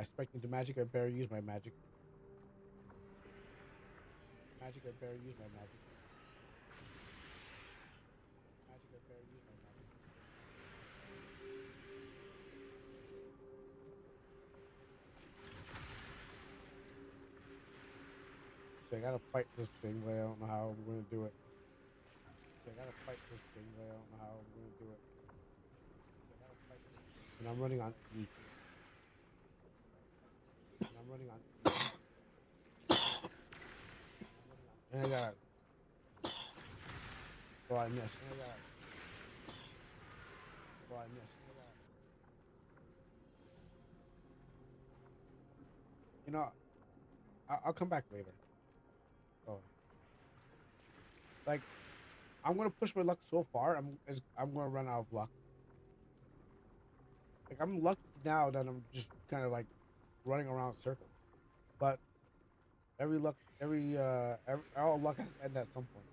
expecting the magic. I better use my magic. Magic. I better use my magic. Magic. I better use my magic. So I gotta fight this thing, but I don't know how I'm gonna do it. So I gotta fight this thing, but I don't know how I'm gonna do it. So I gotta fight this thing. And I'm running on E. And I'm running on E. And I gotta. Oh, I missed. And I gotta. Oh, I missed. And I gotta. You know, I'll come back later. Oh, like I'm gonna push my luck so far. I'm gonna run out of luck. Like I'm lucky now that I'm just kind of like running around in circles. But every all luck has to end at some point.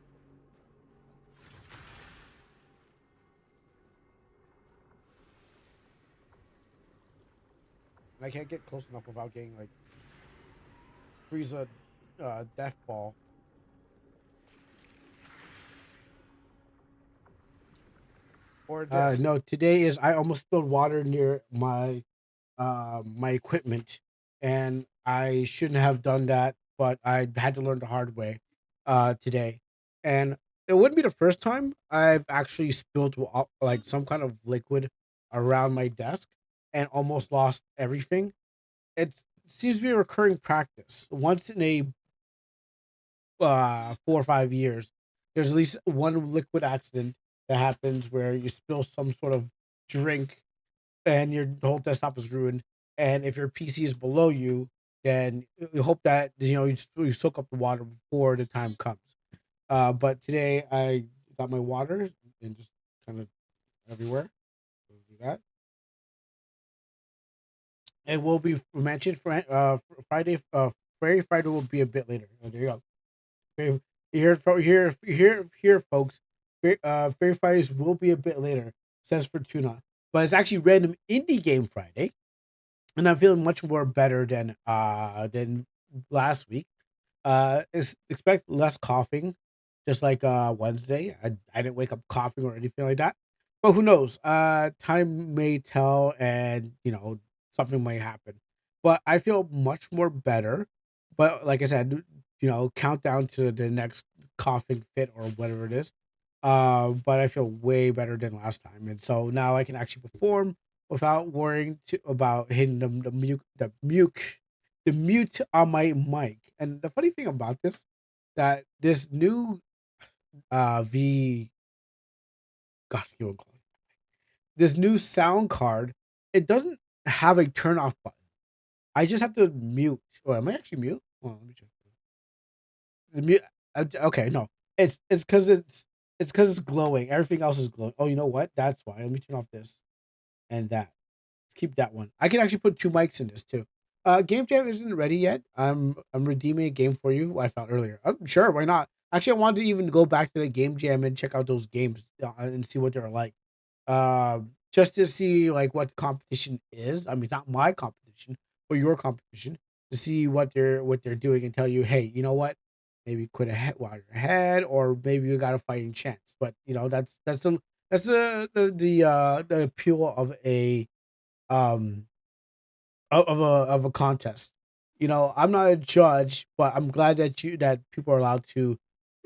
And I can't get close enough without getting like Frieza, death ball. Or this. No, today is I almost spilled water near my equipment, and I shouldn't have done that, but I had to learn the hard way today. And it wouldn't be the first time I've actually spilled like some kind of liquid around my desk and almost lost everything. It seems to be a recurring practice. Once in a 4 or 5 years, there's at least one liquid accident that happens where you spill some sort of drink and your whole desktop is ruined. And if your PC is below you, then you hope that you soak up the water before the time comes. But today I got my water and just kind of everywhere. So do that. It will be mentioned for Friday. Fairy Friday will be a bit later. Oh, there you go. Fairy, here, folks. Fairy Fridays will be a bit later. Says for Tuna, but it's actually Random Indie Game Friday, and I'm feeling much more better than last week. Expect less coughing, just like Wednesday. I didn't wake up coughing or anything like that. But who knows? Time may tell, and something might happen. But I feel much more better. But like I said, countdown to the next coughing fit or whatever it is. But I feel way better than last time, and so now I can actually perform without worrying about hitting the mute on my mic. And the funny thing about this, that this new V, gosh, you won't call it. This new sound card, it doesn't have a turn off button. I just have to mute. Oh, am I actually mute? Oh, let me check. The mute. Okay, no, it's because it's glowing. Everything else is glowing. Oh, you know what? That's why. Let me turn off this and that. Let's keep that one. I can actually put two mics in this too. Game Jam isn't ready yet. I'm redeeming a game for you I found earlier. Sure, why not? Actually, I wanted to even go back to the Game Jam and check out those games and see what they're like. Just to see like what the competition is. I mean, not my competition, but your competition to see what they're doing and tell you, hey, you know what? Maybe quit ahead while you're ahead, or maybe you got a fighting chance. But that's the appeal of a um of a contest. I'm not a judge, but I'm glad that people are allowed to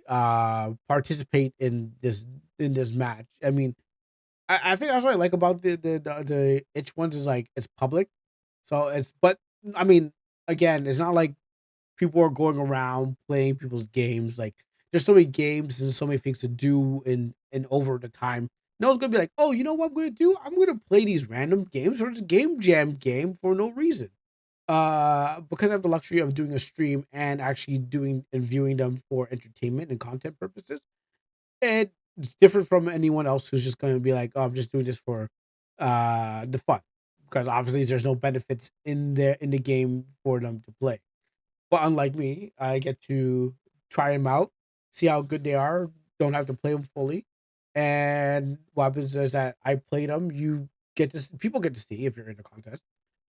participate in this match. I mean, I think that's what I like about the itch ones is like it's public, so but I mean, again, it's not like people are going around playing people's games. Like there's so many games and so many things to do in over the time. No one's gonna be like, oh, you know what I'm gonna do? I'm gonna play these random games or this game jam game for no reason. Because I have the luxury of doing a stream and actually doing and viewing them for entertainment and content purposes. It's different from anyone else who's just gonna be like, oh, I'm just doing this for the fun. Because obviously there's no benefits in the game for them to play. But unlike me, I get to try them out, see how good they are. Don't have to play them fully. And what happens is that I played them. You get to people get to see if you're in the contest.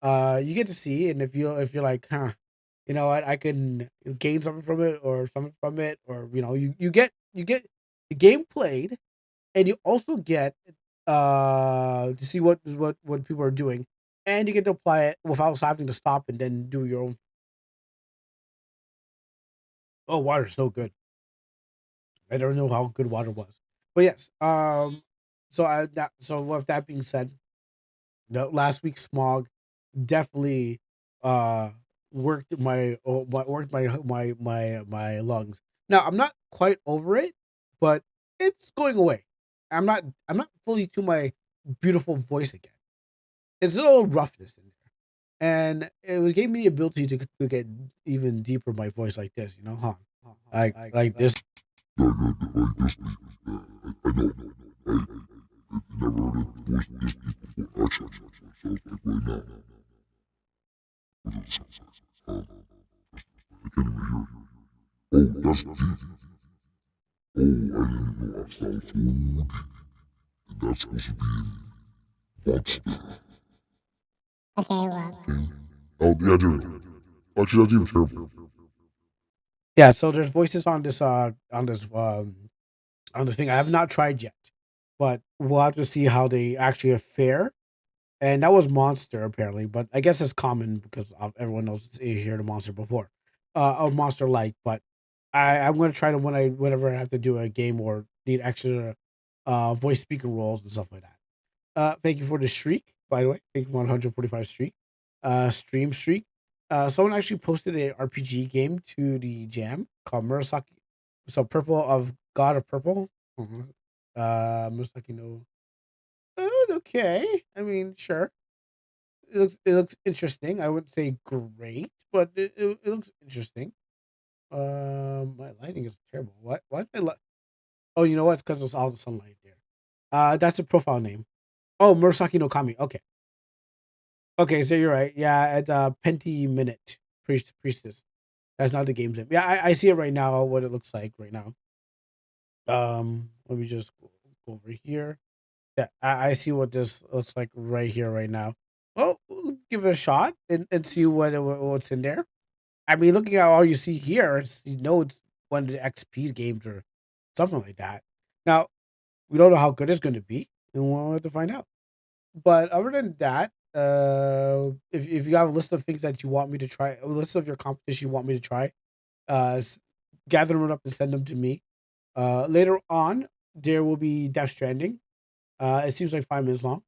you get to see, and if you're like, huh, you know what, I can gain something from it or something from it, or you get the game played, and you also get to see what people are doing, and you get to apply it without having to stop and then do your own. Oh, water's so good. I don't know how good water was, but yes. So with that being said, the last week's smog definitely uh worked my lungs. Now I'm not quite over it, but it's going away. I'm not fully to my beautiful voice again. It's a little roughness in there, and it was gave me the ability to get even deeper my voice like this. Huh? Like this. Yeah. So there's voices on the thing. I have not tried yet, but we'll have to see how they actually fare. And that was monster apparently, but I guess it's common because everyone knows heard of monster before, or monster like. But I'm gonna try to whenever I have to do a game or need extra voice speaking roles and stuff like that. Thank you for the streak, by the way. Thank you for 145 streak, stream streak. Someone actually posted a RPG game to the jam called Murasaki. So Purple of God of Purple. Mhm. Murasaki no. Okay. I mean, sure. It looks interesting. I wouldn't say great, but it looks interesting. My lighting is terrible. What? What? Oh, you know what? It's because it's all the sunlight there. That's a profile name. Oh, Murasaki no Kami. Okay. Okay, so you're right. Yeah, at Penti Minute Priestess. That's not the game's name. Yeah, I see it right now. What it looks like right now. Let me just go over here. Yeah, I see what this looks like right here, right now. Well, we'll give it a shot and see what's in there. I mean, looking at all you see here, it's one of the XP games or something like that. Now, we don't know how good it's going to be, and we'll have to find out. But other than that, if you have a list of things that you want me to try, a list of your competition you want me to try, uh, s- gather them up and send them to me. Later on, there will be Death Stranding. It seems like 5 minutes long.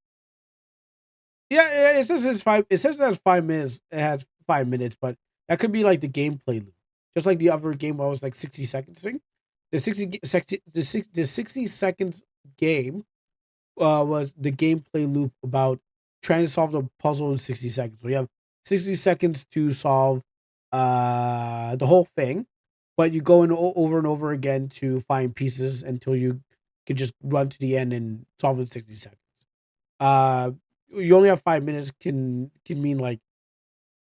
Yeah, yeah, it says it's five. It says it has 5 minutes. It has 5 minutes, but that could be like the gameplay loop, just like the other game where it was like 60 seconds thing. The 60 seconds game was the gameplay loop about trying to solve the puzzle in 60 seconds. So you have 60 seconds to solve the whole thing, but you go in over and over again to find pieces until you can just run to the end and solve it in 60 seconds. Uh, you only have 5 minutes can mean like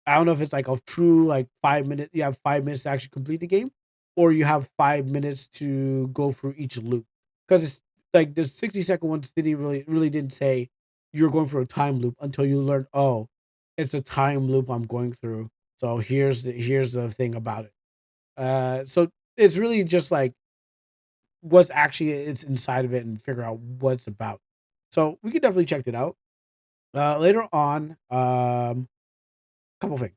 I don't know if it's like a true like 5 minute. You have 5 minutes to actually complete the game, or you have 5 minutes to go through each loop. Because it's like the 60-second ones didn't really didn't say you're going through a time loop until you learn. Oh, it's a time loop I'm going through. So here's the thing about it. So it's really just like what's actually it's inside of it and figure out what it's about. So we could definitely check it out. Later on, couple things.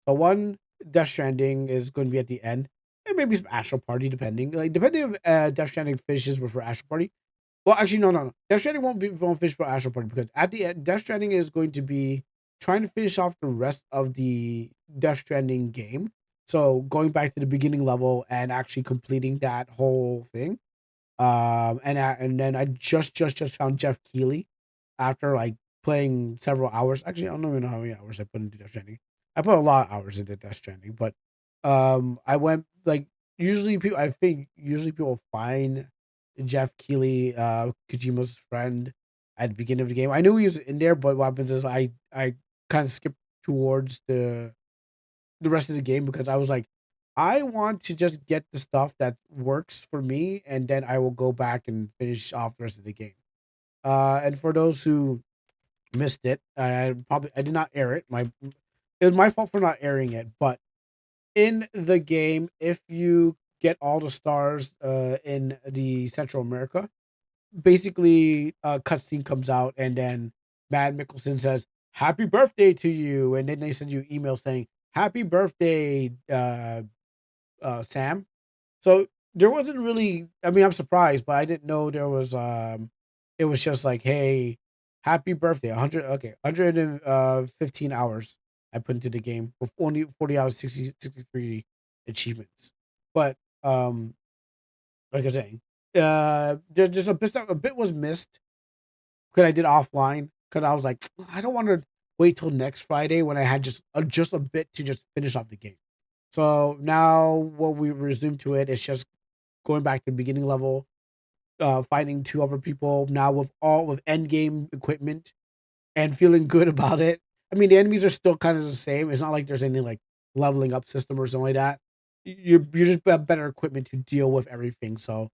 So one, Death Stranding is going to be at the end, and maybe some Astral Party, depending. Like depending if Death Stranding finishes before Astral Party. Well, actually, no, no, no. Death Stranding won't finish before Astral Party because at the end, Death Stranding is going to be trying to finish off the rest of the Death Stranding game. So going back to the beginning level and actually completing that whole thing. And then I just found Jeff Keighley after like playing several hours. Actually, I don't even know how many hours I put into Death Stranding. I put a lot of hours into Death Stranding, but I went like usually people find Jeff Keighley, Kojima's friend, at the beginning of the game. I knew he was in there, but what happens is I kind of skipped towards the rest of the game because I was like, I want to just get the stuff that works for me, and then I will go back and finish off the rest of the game. And for those who missed it. I did not air it. It was my fault for not airing it. But in the game, if you get all the stars in the Central America, basically a cutscene comes out, and then Matt Mickelson says happy birthday to you, and then they send you email saying happy birthday, Sam. So there wasn't really. I mean, I'm surprised, but I didn't know there was. It was just like, hey, happy birthday, 100. Okay, 115 hours I put into the game with only 40 hours, 63 achievements. But like I was saying, there's just a bit was missed because I did offline because I was like, I don't want to wait till next Friday when I had just a bit to just finish off the game. So now what we resume to it, it's just going back to the beginning level, fighting two other people now with end game equipment and feeling good about it. I mean, the enemies are still kind of the same. It's not like there's any like leveling up system or something like that. You just have better equipment to deal with everything. So,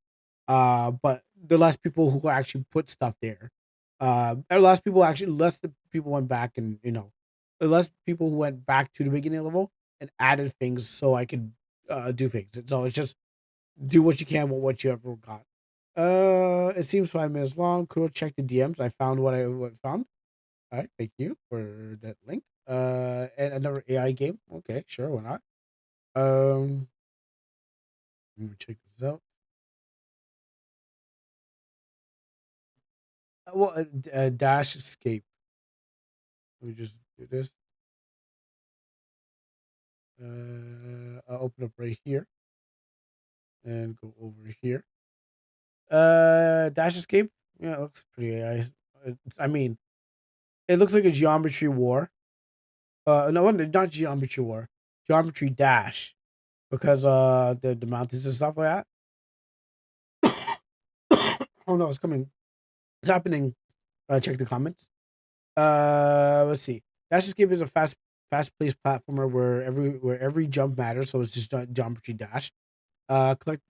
but the less people who actually put stuff there, and less the people went back and the less people who went back to the beginning level and added things so I could do things. So it's just do what you can with what you ever got. It seems 5 minutes long. Cool. Check the DMs. I found what I found. All right, thank you for that link. And another AI game. Okay, sure, why not? Let me check this out. Dash Escape. Let me just do this. I'll open up right here and go over here. Dash Escape. Yeah, it looks pretty AI. I mean, it looks like a Geometry War. No, not Geometry War. Geometry Dash, because the mountains and stuff like that. Oh no, it's coming. It's happening. Check the comments. Let's see. Dash Escape is a fast paced platformer where every jump matters. So it's just geometry dash. Collect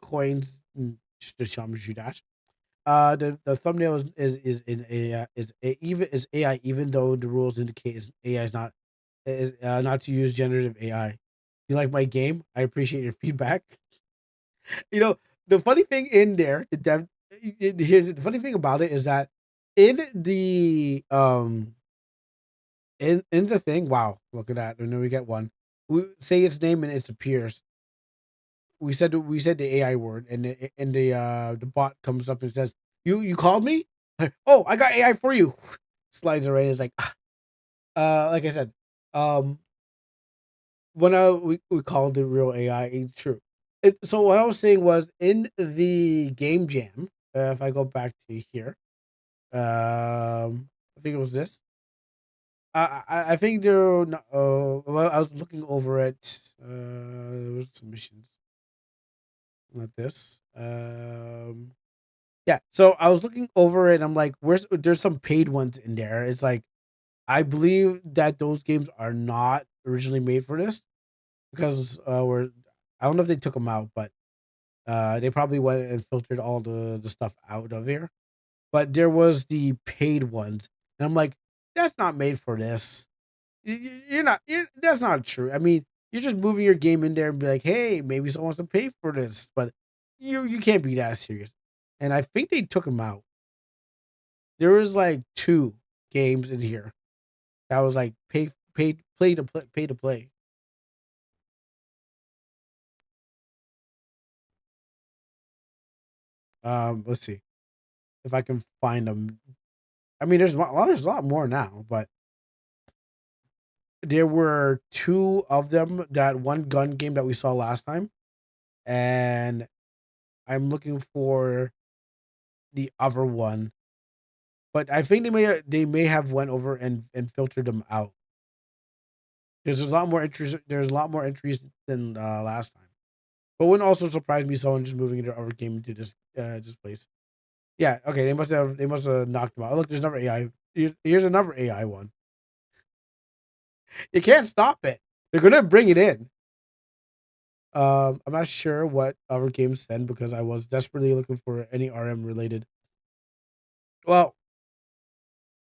coins. Just the geometry dash. The thumbnail is in AI is AI, even though the rules indicate AI is not to use generative AI. You like my game? I appreciate your feedback. You know, the funny thing in there, here, the funny thing about it is that in the in the thing, wow, look at that. And then we get one. We say its name and it appears. We said the AI word, and the bot comes up and says, "You called me? Oh, I got AI for you." Slides away. It's like, like I said, um, when we called the real AI, ain't true. So what I was saying was in the game jam. If I go back to here, I think it was this. I think there. Well, I was looking over it. There was some missions, not this. Yeah. So I was looking over it. I'm like, there's some paid ones in there. It's like I believe that those games are not originally made for this because we're. I don't know if they took them out, but they probably went and filtered all the stuff out of here. But there was the paid ones, and I'm like, that's not made for this. You're not. That's not true. I mean, you're just moving your game in there and be like, hey, maybe someone wants to pay for this, but you can't be that serious. And I think they took them out. There was like two games in here that was like pay to play. Let's see if I can find them. I mean, there's a lot more now, but there were two of them. That one gun game that we saw last time, and I'm looking for the other one, but I think they may have went over and filtered them out. There's a lot more entries. There's a lot more entries than last time. But wouldn't also surprise me someone just moving into our game to this place. Yeah, okay. They must have knocked them out. Oh, look, there's another AI. Here's another AI one. You can't stop it. They're gonna bring it in. I'm not sure what other games send because I was desperately looking for any RM related. Well,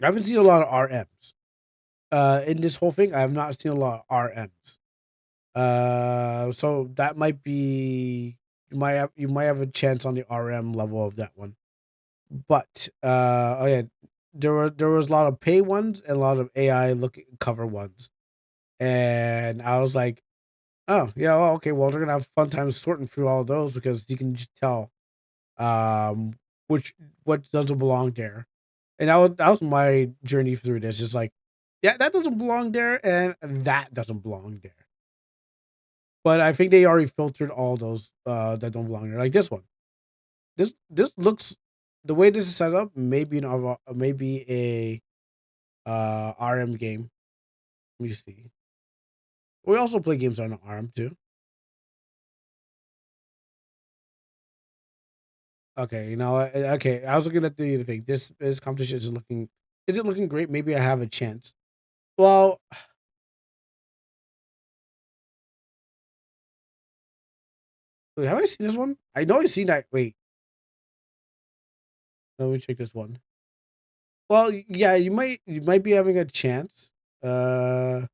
I haven't seen a lot of RMs. In this whole thing, I have not seen a lot of RMs. So that might be you might have a chance on the RM level of that one. But oh yeah, there was a lot of pay ones and a lot of AI looking cover ones, and I was like, oh yeah, well, okay, well they're gonna have fun time sorting through all those because you can just tell um which what doesn't belong there, and that was my journey through this. It's like, yeah, that doesn't belong there, and that doesn't belong there. But I think they already filtered all those that don't belong there, like this one. This looks the way this is set up, maybe maybe a RM game. Let me see. We also play games on RM too. Okay, okay. I was looking at the thing. This competition is it looking great? Maybe I have a chance. Well, wait, have I seen this one? I know I've seen that. Wait, let me check this one. Well, yeah, you might be having a chance. Uh,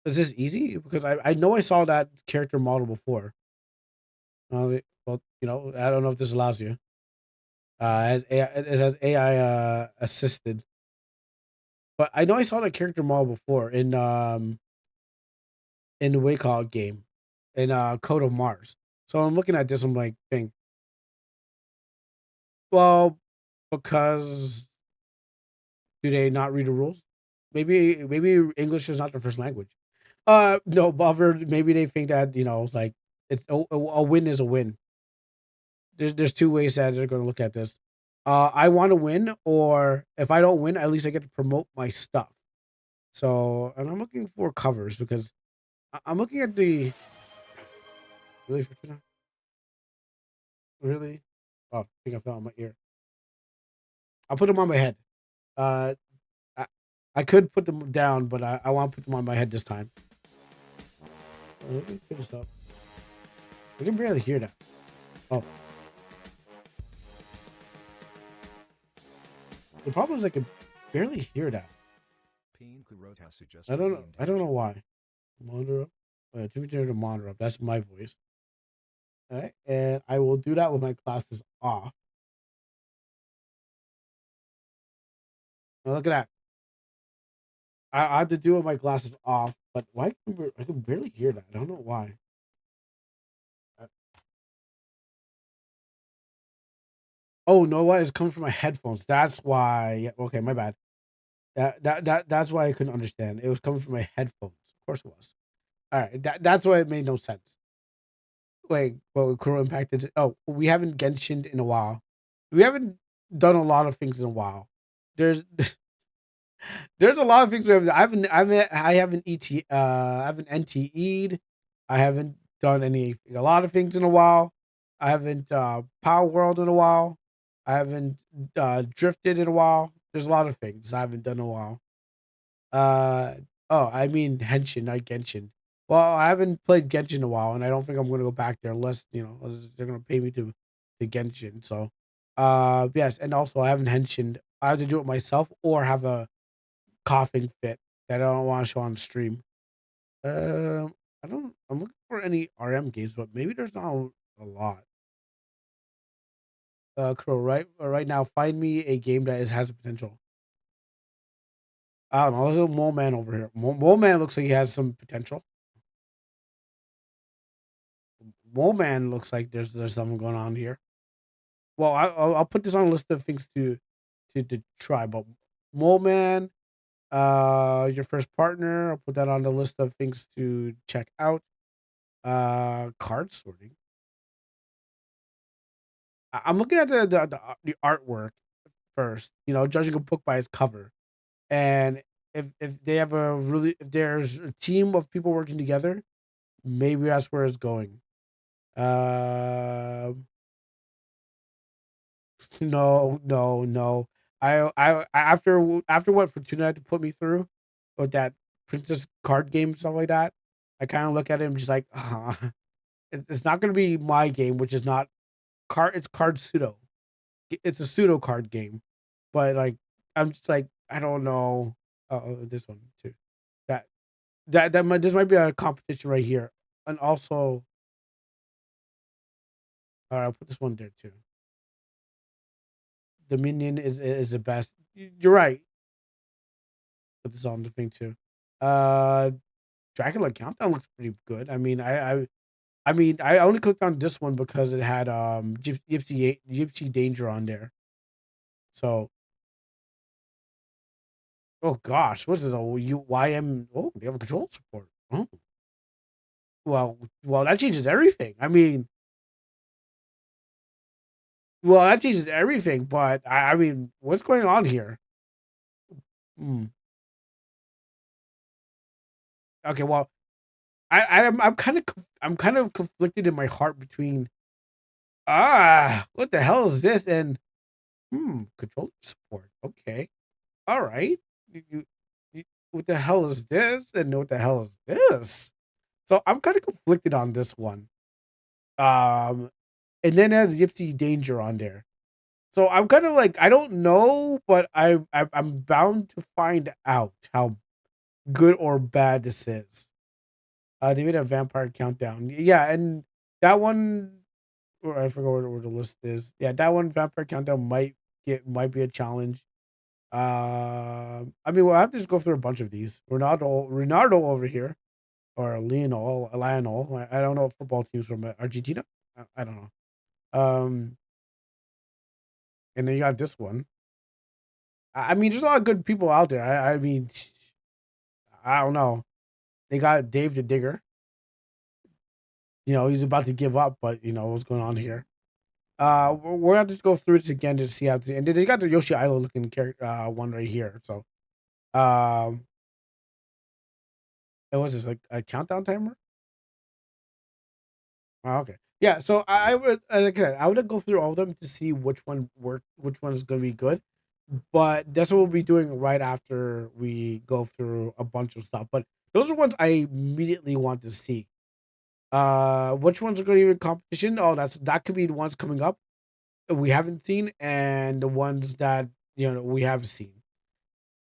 is this easy? Because I know I saw that character model before. Well, I don't know if this allows you. As AI, it has AI assisted, but I know I saw that character model before in the Way Call game in Code of Mars. So I'm looking at this. I'm like, think, well, because do they not read the rules? Maybe English is not their first language. No, bother. Maybe they think that it's like it's a win is a win. There's two ways that they're going to look at this. I want to win, or if I don't win, at least I get to promote my stuff. So, and I'm looking for covers because I'm looking at the really really. Oh, I think I fell on my ear. I'll put them on my head. Uh, I, I could put them down, but I want to put them on my head this time. Let me put this up. I can barely hear that. Oh, the problem is I can barely hear that. I don't know. I don't know why. Monitor up. Let me turn the monitor up. That's my voice. All right, and I will do that with my glasses off. Now look at that. I had to do it with my glasses off, but why I can barely hear that. I don't know why. Uh, Oh no, what? It's coming from my headphones. That's why. Yeah, okay, my bad. That's why I couldn't understand. It was coming from my headphones. Of course it was. All right, that's why it made no sense. Wait, well, Kuro impacted. Oh, we haven't Genshin in a while. We haven't done a lot of things in a while. There's there's a lot of things we haven't. I haven't I haven't NTE'd. I haven't done a lot of things in a while. I haven't Power World in a while. I haven't drifted in a while. There's a lot of things I haven't done in a while. Uh oh, I mean Henshin, not Genshin. Well, I haven't played Genshin in a while, and I don't think I'm gonna go back there unless unless they're gonna pay me to Genshin. So, yes, and also I haven't Henshin. I have to do it myself or have a coughing fit that I don't want to show on stream. I don't. I'm looking for any RM games, but maybe there's not a lot. Crow, right now, find me a game that has a potential. I don't know. There's a Mole Man over here. Mole Man looks like he has some potential. Mole Man looks like there's something going on here. Well, I'll put this on a list of things to try. But Mole Man, your first partner, I'll put that on the list of things to check out. Card sorting. I'm looking at the artwork first. Judging a book by its cover, and if they have if there's a team of people working together, maybe that's where it's going. Um, no, no, no. After what Fortuna had to put me through with that princess card game and stuff like that, I kind of look at it and just like, it's not going to be my game, which is not card. It's card pseudo. It's a pseudo card game. but like I'm just like I don't know. Oh, this one too. That that might this might be a competition right here, and also all right, I'll put this one there too. Dominion is the best. You're right. Put this on the thing too. Uh, Dracula Countdown looks pretty good. I mean, I only clicked on this one because it had Gypsy Danger on there. So, oh gosh, what's this? Oh, YM. Oh, they have a control support. Oh, well, that changes everything. I mean, well, that changes everything. But I mean, what's going on here? Hmm. Okay, well, I'm kind of conflicted in my heart between what the hell is this and controller support. Okay, all right. You, what the hell is this? And what the hell is this? So I'm kind of conflicted on this one. Um, and then it has Gypsy Danger on there. So I'm kind of like I don't know, but I'm bound to find out how good or bad this is. They made a Vampire Countdown, yeah, and that one, or I forgot where the list is. Yeah, that one Vampire Countdown might be a challenge. I mean, we'll have to just go through a bunch of these. Ronaldo over here, or Lionel. I don't know football teams from Argentina. I don't know. And then you got this one. I mean, there's a lot of good people out there. I mean, I don't know. They got Dave the Digger. You know, he's about to give up, but you know what's going on here. We're gonna have to go through this again to see how. And then they got the Yoshi Idol looking character one right here. So, um, it was this like a countdown timer. Oh, okay. Yeah, so I would like I said, I would go through all of them to see which one worked, which one is going to be good. But that's what we'll be doing right after we go through a bunch of stuff. But those are ones I immediately want to see. Which ones are going to be in competition? Oh, that could be the ones coming up that we haven't seen, and the ones that we have seen.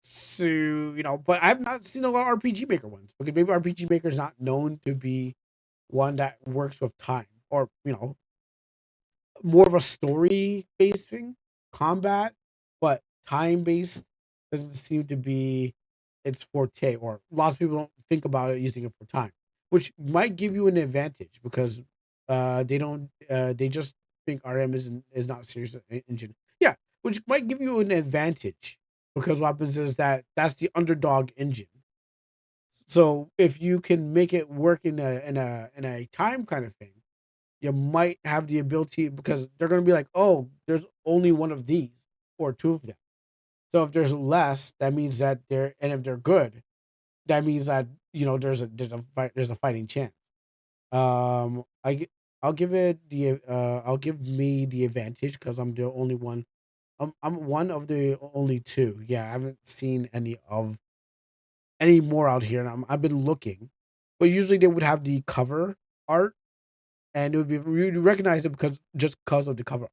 So but I've not seen a lot of RPG Maker ones because maybe RPG Maker is not known to be one that works with time, or more of a story based thing, combat, but time based doesn't seem to be its forte, or lots of people don't think about it using it for time, which might give you an advantage because they don't they just think RM is not a serious engine. Yeah, which might give you an advantage because what happens is that's the underdog engine. So if you can make it work in a time kind of thing, you might have the ability because they're going to be like, oh, there's only one of these or two of them. So if there's less, that means that and if they're good, that means that there's a fighting chance. Um, I gi- I'll give it the I'll give me the advantage because I'm the only one. I'm one of the only two. Yeah, I haven't seen any more out here, and I've been looking, but usually they would have the cover art, and it would be you'd recognize it because of the cover,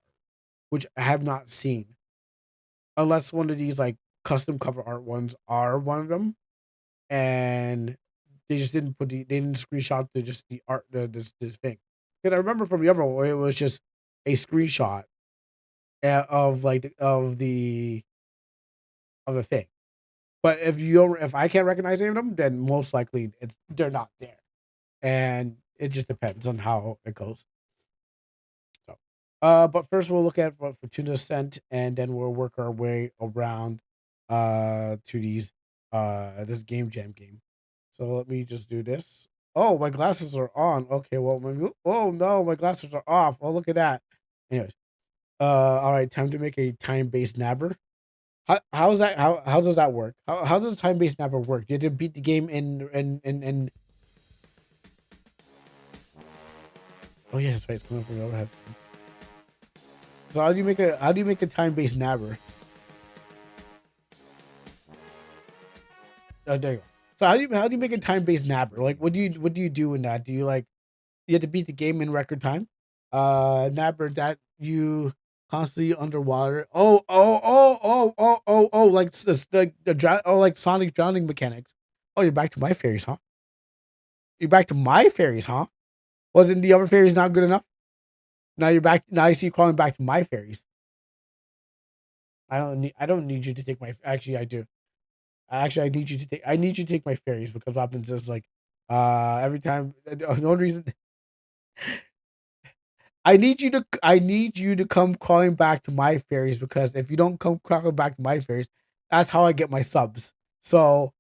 which I have not seen, unless one of these like custom cover art ones are one of them, and they just didn't they didn't screenshot just the art this thing. Because I remember from the other one where it was just a screenshot of like of the thing. But if I can't recognize any of them, then most likely they're not there, and it just depends on how it goes. So, but first we'll look at what Fortuna sent, and then we'll work our way around to these this game jam game. So let me just do this. Oh, my glasses are on. Okay, well, oh no, my glasses are off. Oh, look at that. Anyways, all right, time to make a time-based nabber. How's that? How does that work? How does a time-based nabber work? You have to beat the game in. Oh yeah, that's right. It's coming from the overhead. So how do you make a time-based nabber? Oh, there you go. So how do you make a time-based nabber? Like, what do you do in that? Do you like you have to beat the game in record time? Nabber that you constantly underwater. like like Sonic drowning mechanics. Oh, you're back to my fairies, huh? You're back to my fairies, huh? Wasn't the other fairies not good enough? Now you're back. Now I see you crawling back to my fairies. I don't need you to take my. Actually, I do. Actually, I need you to take. I need you to take my fairies because what happens is like, every time. The only reason I need you to come crawling back to my fairies because if you don't come crawling back to my fairies, that's how I get my subs. So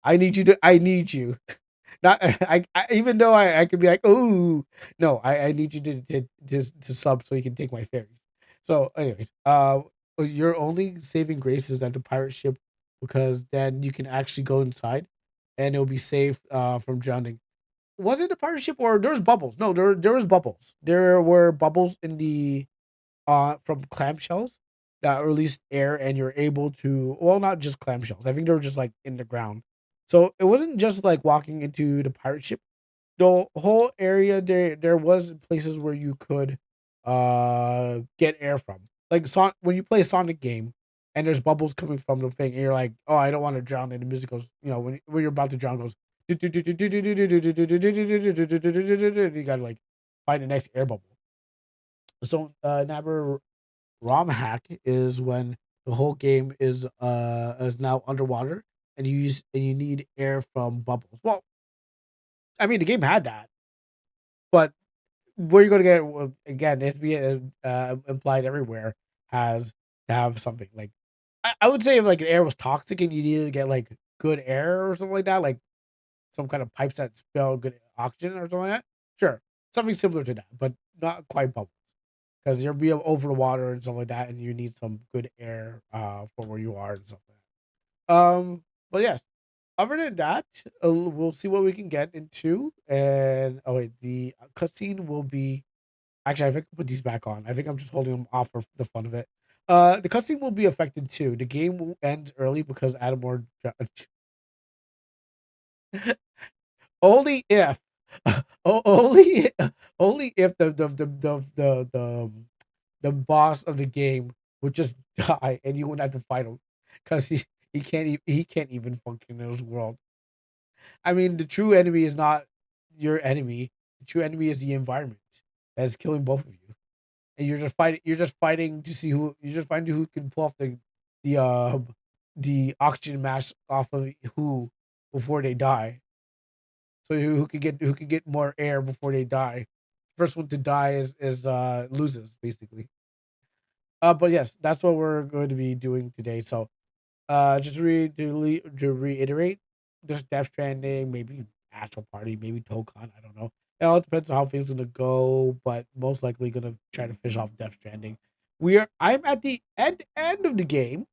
I need you. Not even though I could be like, oh no, I need you to sub so you can take my fairies. So, anyways, your only saving grace is that the pirate ship because then you can actually go inside and it'll be safe from drowning. Was it a pirate ship or there was bubbles? No, there was bubbles. There were bubbles in the from clamshells that released air and you're able to well not just clamshells. I think they were just like in the ground. So it wasn't just like walking into the pirate ship. The whole area there was places where you could get air from. Like when you play a Sonic game and there's bubbles coming from the thing and you're like, "Oh, I don't want to drown." And the music goes, when you're about to drown goes you got to like find the next air bubble. So Nabber ROM hack is when the whole game is now underwater and you need air from bubbles. Well, I mean the game had that, but where you're gonna get it, well, again, it's being implied everywhere has to have something like I would say if like an air was toxic and you needed to get like good air or something like that, like some kind of pipes that spill good oxygen or something like that. Sure, something similar to that, but not quite bubbles because you'll be over the water and stuff like that, and you need some good air for where you are and stuff like that. But yes, other than that, we'll see what we can get into. And oh wait, the cutscene will be actually I think I'll put these back on. I think I'm just holding them off for the fun of it. The cutscene will be affected too. The game will end early because Adamore only if only only if the boss of the game would just die and you wouldn't have to fight him because he can't even function in this world. I mean, the true enemy is not your enemy. The true enemy is the environment that is killing both of you, and you're just fighting. You're just fighting to see who. You're just fighting who can pull off the uh the oxygen mask off of who before they die. So who can get more air before they die. First one to die is loses basically. But yes, that's what we're going to be doing today. So to reiterate, there's Death Stranding, maybe Astral Party, maybe Tokon. I don't know. It all depends on how things gonna go, but most likely gonna try to finish off Death Stranding. I'm at the end of the game,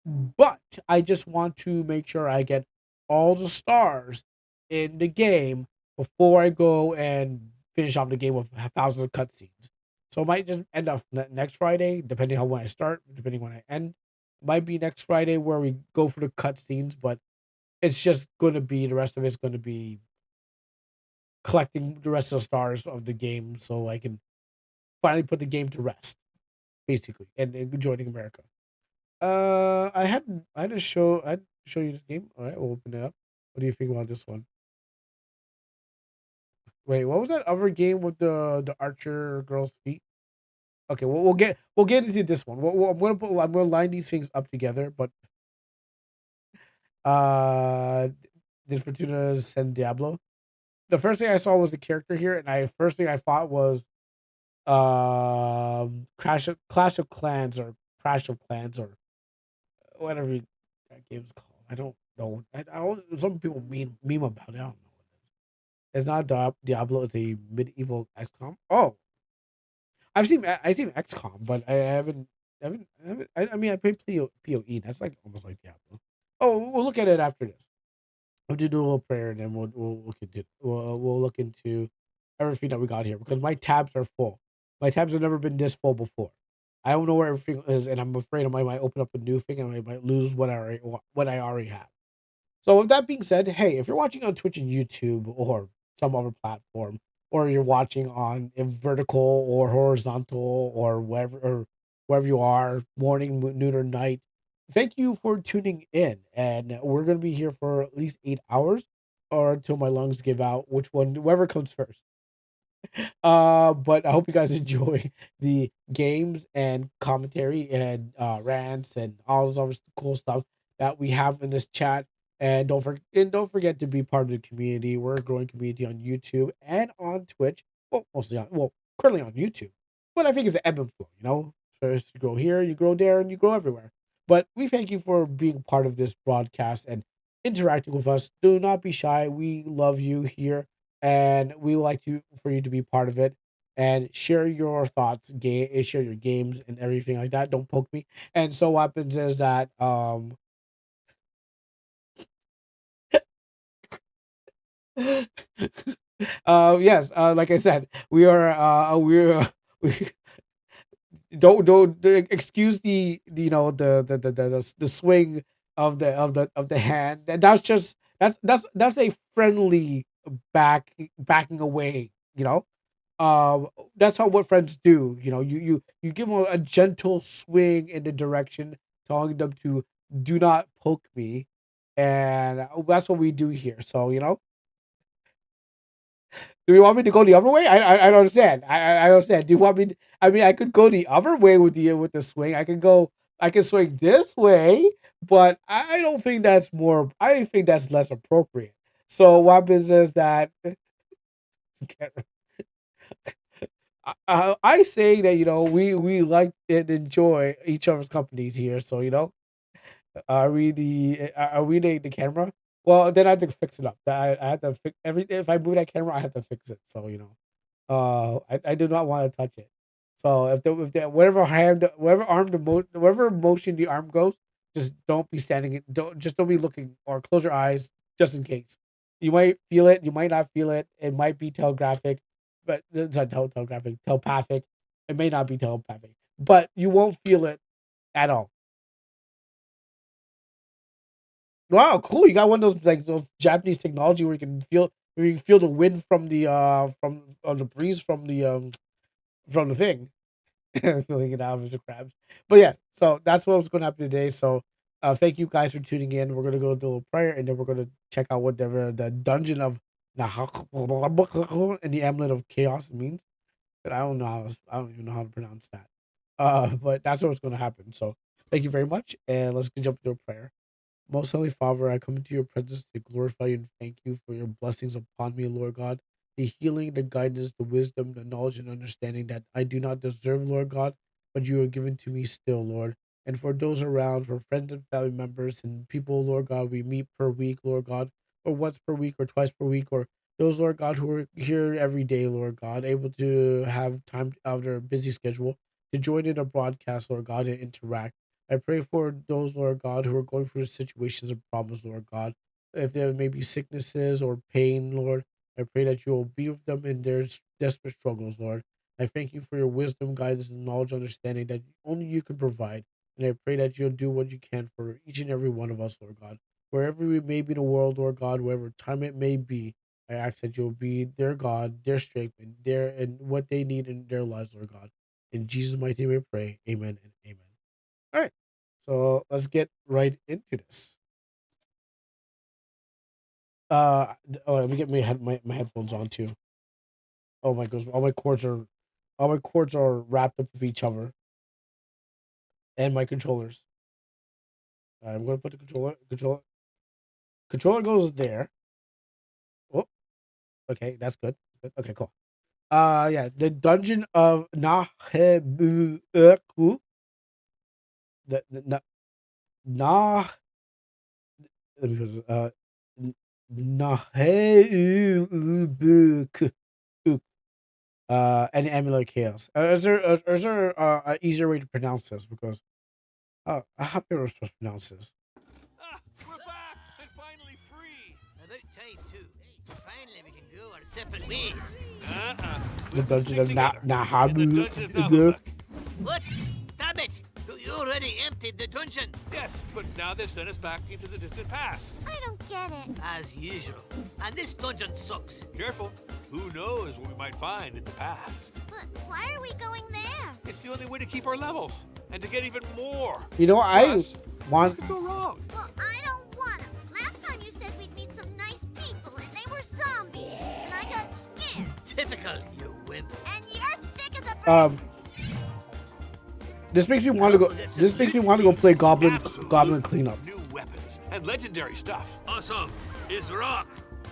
but I just want to make sure I get all the stars in the game before I go and finish off the game with thousands of cutscenes. So it might just end up next Friday, depending on when I start, depending when I end. Might be next Friday where we go for the cutscenes, but it's just going to be the rest of it's going to be collecting the rest of the stars of the game so I can finally put the game to rest, basically, and joining America. I had to show you this game. All right, we'll open it up. What do you think about this one? Wait, what was that other game with the archer girl's feet? Okay, we'll get into this one. I'm gonna line these things up together, but uh, did Fortuna send Diablo? The first thing I saw was the character here, and I first thing I thought was Clash of Clans or Crash of Clans or whatever that game's called. I don't know. Some people meme about it. I don't know what it is. It's not Diablo. It's a medieval XCOM. Oh, I've seen XCOM, but I mean, I played POE. That's like almost like Diablo. Oh, we'll look at it after this. We'll do a little prayer, and then we'll look into everything that we got here because my tabs are full. My tabs have never been this full before. I don't know where everything is, and I'm afraid I might open up a new thing and I might lose what I already have. So with that being said, hey, if you're watching on Twitch and YouTube or some other platform, or you're watching on in vertical or horizontal or wherever you are, morning, noon, or night, thank you for tuning in. And we're gonna be here for at least 8 hours, or until my lungs give out. Which one, whoever comes first. But I hope you guys enjoy the games and commentary and rants and all this other cool stuff that we have in this chat. And don't forget to be part of the community. We're a growing community on YouTube and on Twitch. Well, mostly on currently on YouTube. But I think it's an ebb and flow, you know. First you grow here, you grow there, and you grow everywhere. But we thank you for being part of this broadcast and interacting with us. Do not be shy. We love you here, and we would like to for you to be part of it and share your thoughts, share your games and everything like that. Don't poke me. And so what happens is that yes, like I said, we're we don't excuse the the swing of the hand. And that's just that's a friendly backing away, you know. That's how what friends do. You know, you give them a gentle swing in the direction, telling them to do not poke me, and that's what we do here. So you know, do you want me to go the other way? I don't understand. I don't understand. Do you want me? I mean, I could go the other way with the swing. I could go. I can swing this way, but I don't think that's more. I think that's less appropriate. So what happens is that I say that we like and enjoy each other's companies here. So you know, are we the camera? Well, then I have to fix it up. I have to fix every if I move that camera, I have to fix it. So you know, I do not want to touch it. So if the whatever arm whatever motion the arm goes, just don't be standing it. Don't be looking or close your eyes just in case. You might feel it. You might not feel it. It might be telegraphic, but it's not telegraphic, telepathic. It may not be telepathic, but you won't feel it at all. Wow, cool! You got one of those like those Japanese technology where you can feel the wind from the breeze from the thing, feeling it out of the crabs. But yeah, so that's what's going to happen today. So thank you guys for tuning in. We're gonna go do a little prayer, and then we're gonna check out whatever the dungeon of and the amulet of chaos means. But I don't even know how to pronounce that. But that's what's going to happen. So thank you very much, and let's jump into a prayer. Most Holy Father, I come into your presence to glorify you and thank you for your blessings upon me, Lord God. The healing, the guidance, the wisdom, the knowledge, and understanding that I do not deserve, Lord God, but you are given to me still, Lord. And for those around, for friends and family members and people, Lord God, we meet per week, Lord God, or once per week or twice per week, or those, Lord God, who are here every day, Lord God, able to have time out of their busy schedule to join in a broadcast, Lord God, and interact. I pray for those, Lord God, who are going through situations and problems, Lord God. If there may be sicknesses or pain, Lord, I pray that you will be with them in their desperate struggles, Lord. I thank you for your wisdom, guidance, and knowledge, understanding that only you can provide. And I pray that you'll do what you can for each and every one of us, Lord God. Wherever we may be in the world, Lord God, wherever time it may be, I ask that you'll be their God, their strength, and what they need in their lives, Lord God. In Jesus' mighty name we pray. Amen and amen. All right. So let's get right into this. Let me get my headphones on too. Oh my gosh, all my cords are wrapped up with each other, and my controllers. I'm gonna put the controller goes there. Oh, okay, that's good. Okay, cool. Yeah, the Dungeon of Nahebuku. The Na let me Nahebuku. And Amulet Chaos. Is there an easier way to pronounce this? Because how people are supposed to pronounce this? Ah, we're back and finally free. About time, too. Finally, we can go our separate ways. The We'll Dungeon stick of together in the dungeon of Nahabu. Nahubuk. What? Damn it! You already emptied the dungeon. Yes, but now they've sent us back into the distant past. I don't get it. As usual. And this dungeon sucks. Careful. Who knows what we might find in the past? But why are we going there? It's the only way to keep our levels and to get even more. You know, Plus, want. What could go wrong? Well, I don't wanna. Last time you said we'd meet some nice people, and they were zombies, and I got scared. Typical, you wimp. And you're thick as a brick. This makes me want to go. This makes me want to go play Goblin Cleanup. New weapons and legendary stuff. Awesome. Is rock.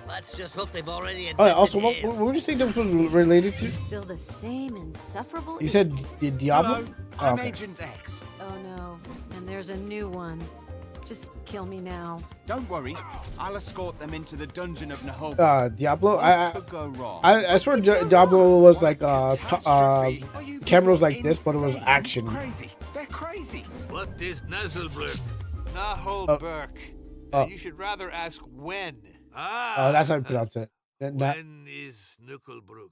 Let's just hope they've already Oh, invented also, what were you saying this was related to? You're still the same insufferable. You said idiots. Diablo. Hello, Oh, I'm okay. Agent X. Oh no, and there's a new one. Just kill me now. Don't worry, I'll escort them into the dungeon of Nahoba. Diablo. What could go wrong? I swear Diablo was like Catastrophe. Are you cameras like this, but it was insane? action. Crazy. They're crazy. What is Nuzzlebrooke? Naholberg. oh. You should rather ask when. Oh, that's how you pronounce it. When is Nuckelbrook?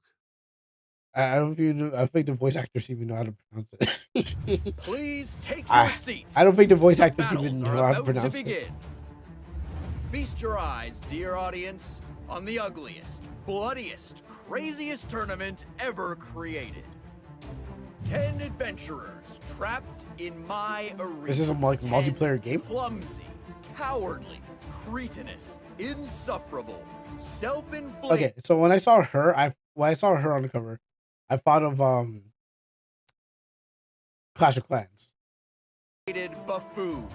I don't even. I think the voice actors even know how to pronounce it. Please take your seats. I don't think the voice actors Battles even are know how to about pronounce to it. begin. Feast your eyes, dear audience, on the ugliest, bloodiest, craziest tournament ever created. 10 adventurers trapped in my arena. Is this a multiplayer game? Clumsy, cowardly, cretinous, insufferable, self-inflicted. Okay, so when I saw her, when I saw her on the cover, I thought of Clash of Clans. Buffoons.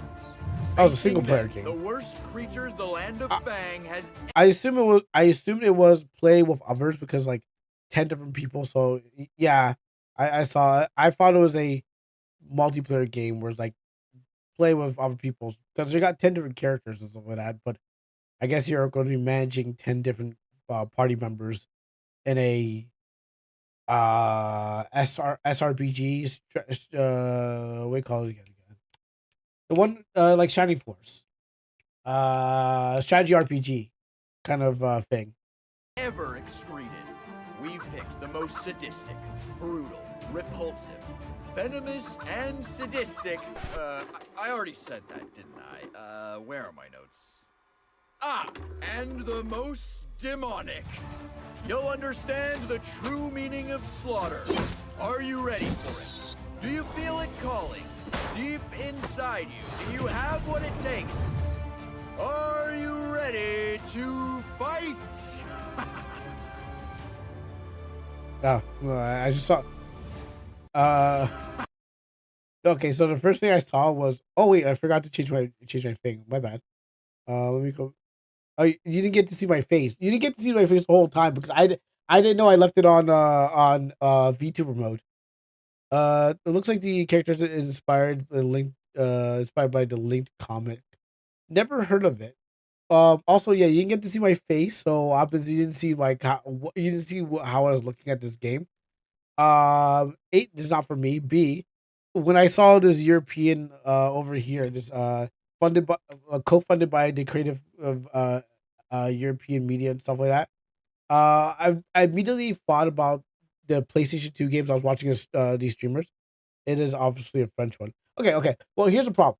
Oh, it's a single Facing player them, game. The worst creatures the land of Fang has. I assumed it was play with others because like 10 different people. So yeah, I saw it. I thought it was a multiplayer game where it's like play with other people because you got 10 different characters and stuff like that. But I guess you're going to be managing 10 different party members in a SRPGs. What do you call it again? The one like Shining Force, strategy RPG kind of thing. Ever excreted. We've picked the most sadistic, brutal, repulsive, venomous, and sadistic. I already said that, didn't I? Where are my notes? And the most demonic. You'll understand the true meaning of slaughter. Are you ready for it? Do you feel it calling? Deep inside you, do you have what it takes? Are you ready to fight? Oh, well, I just saw. Okay, so the first thing I saw was. Oh wait, I forgot to change my thing. My bad. Let me go. Oh, you didn't get to see my face. You didn't get to see my face the whole time because I didn't know I left it on VTuber mode. It looks like the characters are inspired by the linked comic. Never heard of it. Also, yeah, you didn't get to see my face, so obviously you didn't see you didn't see how I was looking at this game. This is not for me. B, when I saw this European over here, this funded by co-funded by the creative of European media and stuff like that. I immediately thought about the PlayStation 2 games I was watching these streamers. It is obviously a French one. Okay. Well, here's the problem.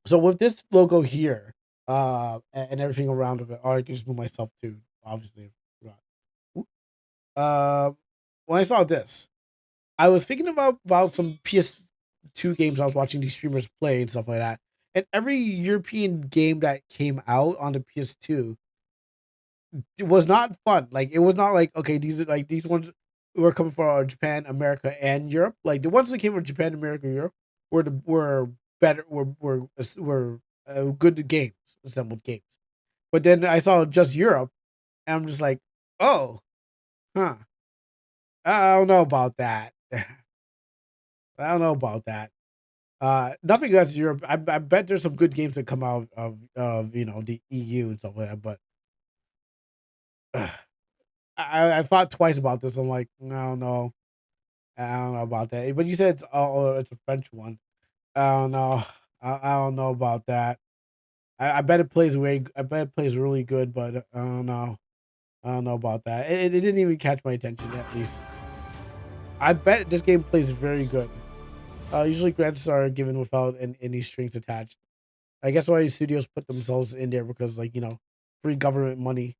So with this logo here, and everything around it, or I can just move myself too, obviously. When I saw this, I was thinking about some PS2 games I was watching these streamers play and stuff like that. And every European game that came out on the PS2 it was not fun. Like it was not like okay, these ones were coming from Japan, America, and Europe. Like the ones that came from Japan, America, Europe were better were good games, assembled games. But then I saw just Europe, and I'm just like, oh, huh. I don't know about that. I don't know about that. Nothing against Europe. I bet there's some good games that come out of the EU and stuff like that. But I thought twice about this. I'm like, no, I don't know about that. But you said it's it's a French one. I don't know. I don't know about that. I bet it plays I bet it plays really good, but I don't know. I don't know about that. It didn't even catch my attention at least. I bet this game plays very good. Usually grants are given without any strings attached. I guess why studios put themselves in there because free government money.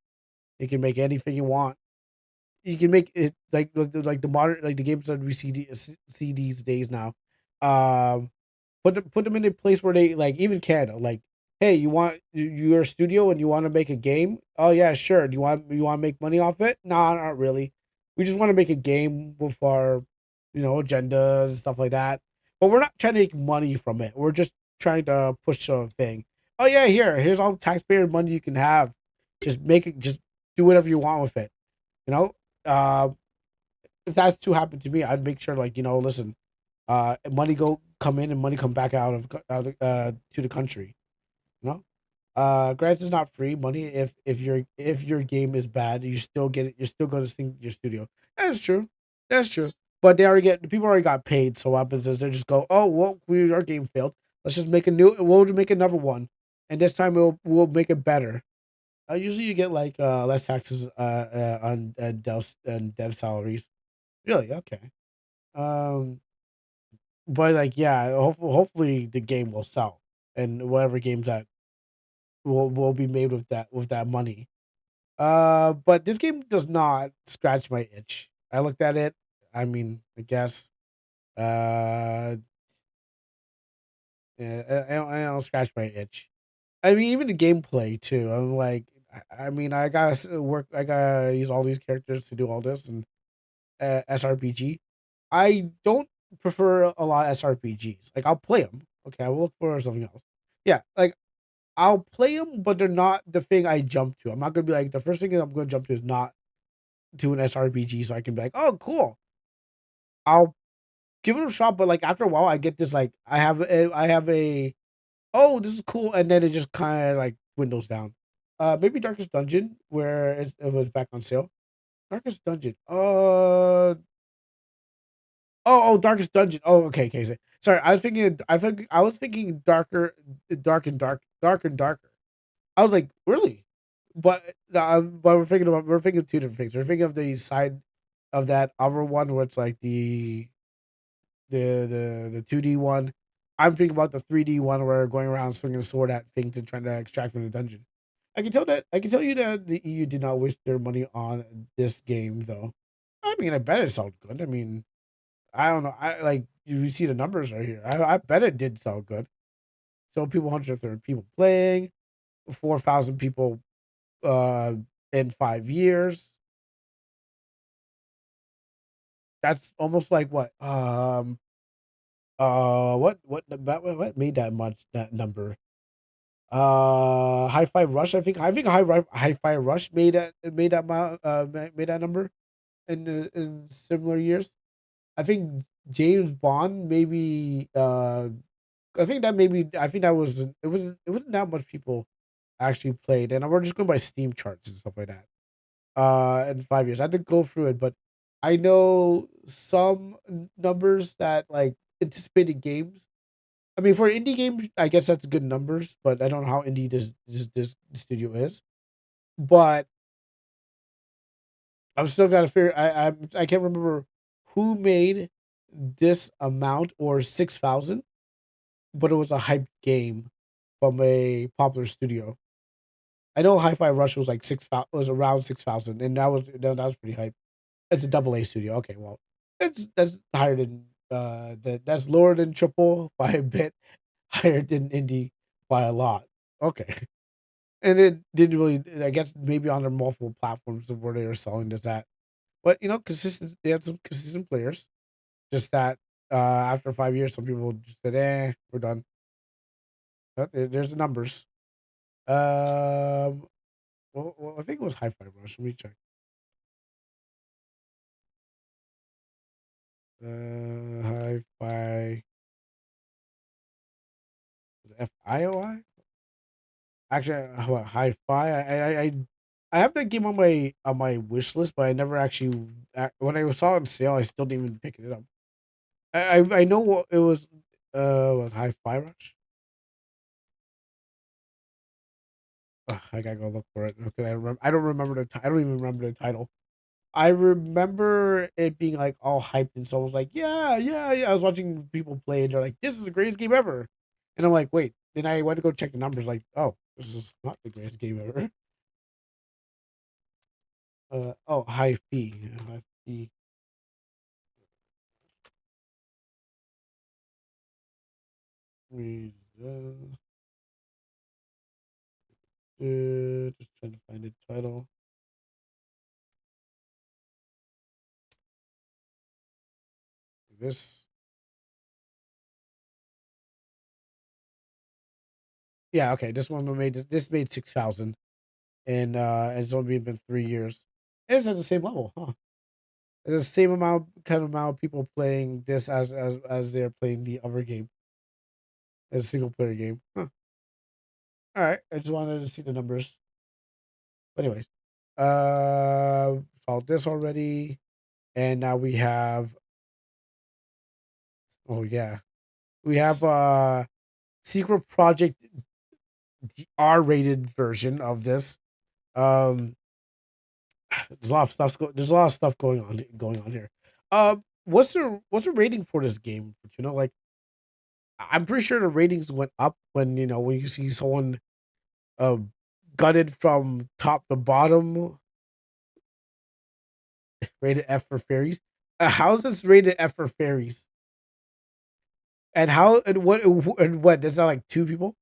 You can make anything you want. You can make it like the modern the games that we see these days now. Put put them in a place where they like even can like, hey, you're a studio and you want to make a game? Oh yeah, sure. Do you want to make money off it? Nah, not really. We just want to make a game with our, agendas and stuff like that. But we're not trying to make money from it. We're just trying to push a thing. Oh yeah, here's all the taxpayer money you can have. Just make it. Just do whatever you want with it. You know. If that's to happen to me, I'd make sure like listen, money go come in and money come back to the country. You know. Grants is not free money. If your game is bad, you still get it. You're still going to sing your studio. That's true. That's true. But the people already got paid. So what happens is they just go, oh well, our game failed. Let's just make a new. We'll make another one, and this time we'll make it better. Usually you get like less taxes on dev salaries. Really? Okay. Um, but like yeah, hopefully the game will sell, and whatever games that will be made with that money. But this game does not scratch my itch. I looked at it. I mean, I guess. Uh, yeah, I don't scratch my itch. I mean, even the gameplay too. I'm like, I mean, I gotta work. I gotta use all these characters to do all this and SRPG. I don't prefer a lot of SRPGs. Like, I'll play them. Okay, I will look for something else. Yeah, like I'll play them, but they're not the thing I jump to. I'm not gonna be like the first thing I'm gonna jump to is not to an SRPG, so I can be like, oh, cool. I'll give it a shot, but like after a while, I get this like I have a oh this is cool, and then it just kind of like dwindles down. Maybe Darkest Dungeon where it was back on sale. Darkest Dungeon. Darkest Dungeon. Oh, okay, okay. Sorry, I was thinking dark and darker. I was like, really? But we're thinking of two different things. We're thinking of the side of that other one where it's like the 2D one. I'm thinking about the 3D one where we're going around swinging a sword at things and trying to extract from the dungeon. I can tell you that the EU did not waste their money on this game though. I mean, I bet it sounds good. I mean, I don't know. I like you see the numbers right here. I bet it did sound good. So people 130 people playing, 4,000 people uh in 5 years. That's almost like what made that much that number? Hi-Fi Rush. I think Hi-Fi Rush made that amount made that number in similar years. I think James Bond maybe I think that was it wasn't that much people actually played, and we're just going by Steam charts and stuff like that. In 5 years, I had to go through it, but I know some numbers that like anticipated games. I mean, for indie games, I guess that's good numbers, but I don't know how indie this studio is. But I'm still gotta figure. I can't remember who made this amount or 6,000, but it was a hyped game from a popular studio. I know Hi-Fi Rush was like 6,000, was around 6,000, and that was pretty hype. It's a double A studio. Okay, well, that's higher than that's lower than triple by a bit, higher than indie by a lot. Okay, and it didn't really. I guess maybe on their multiple platforms of where they were selling this at, but consistent. They had some consistent players. Just that after 5 years, some people just said, "Eh, we're done." But there's the numbers. Um, I think it was Hi-Fi Rush. Let me check. Hi-Fi FIOI. Actually, what Hi-Fi? I have that game on my wish list, but I never actually. When I saw it on sale, I still didn't even pick it up. I know what it was. What Hi-Fi Rush? Ugh, I gotta go look for it. Okay, I don't remember I don't even remember the title. I remember it being like all hyped, and so I was like, yeah, yeah, yeah. I was watching people play, and they're like, "This is the greatest game ever," and I'm like, "Wait." Then I went to go check the numbers, like, "Oh, this is not the greatest game ever." High fee, high fee. Just trying to find the title. This. Yeah, okay. This made 6,000, and it's only been 3 years. It's at the same level, huh? It's the same amount of people playing this as they're playing the other game, as a single player game. Huh. All right, I just wanted to see the numbers. But anyways, found this already, and now we have. Oh yeah, we have Secret Project the R-rated version of this. Um, there's a lot of stuff going on here. What's the rating for this game? You know, like I'm pretty sure the ratings went up when when you see someone uh gutted from top to bottom. Rated F for fairies. How's this rated F for fairies? And how and what? That's not like two people.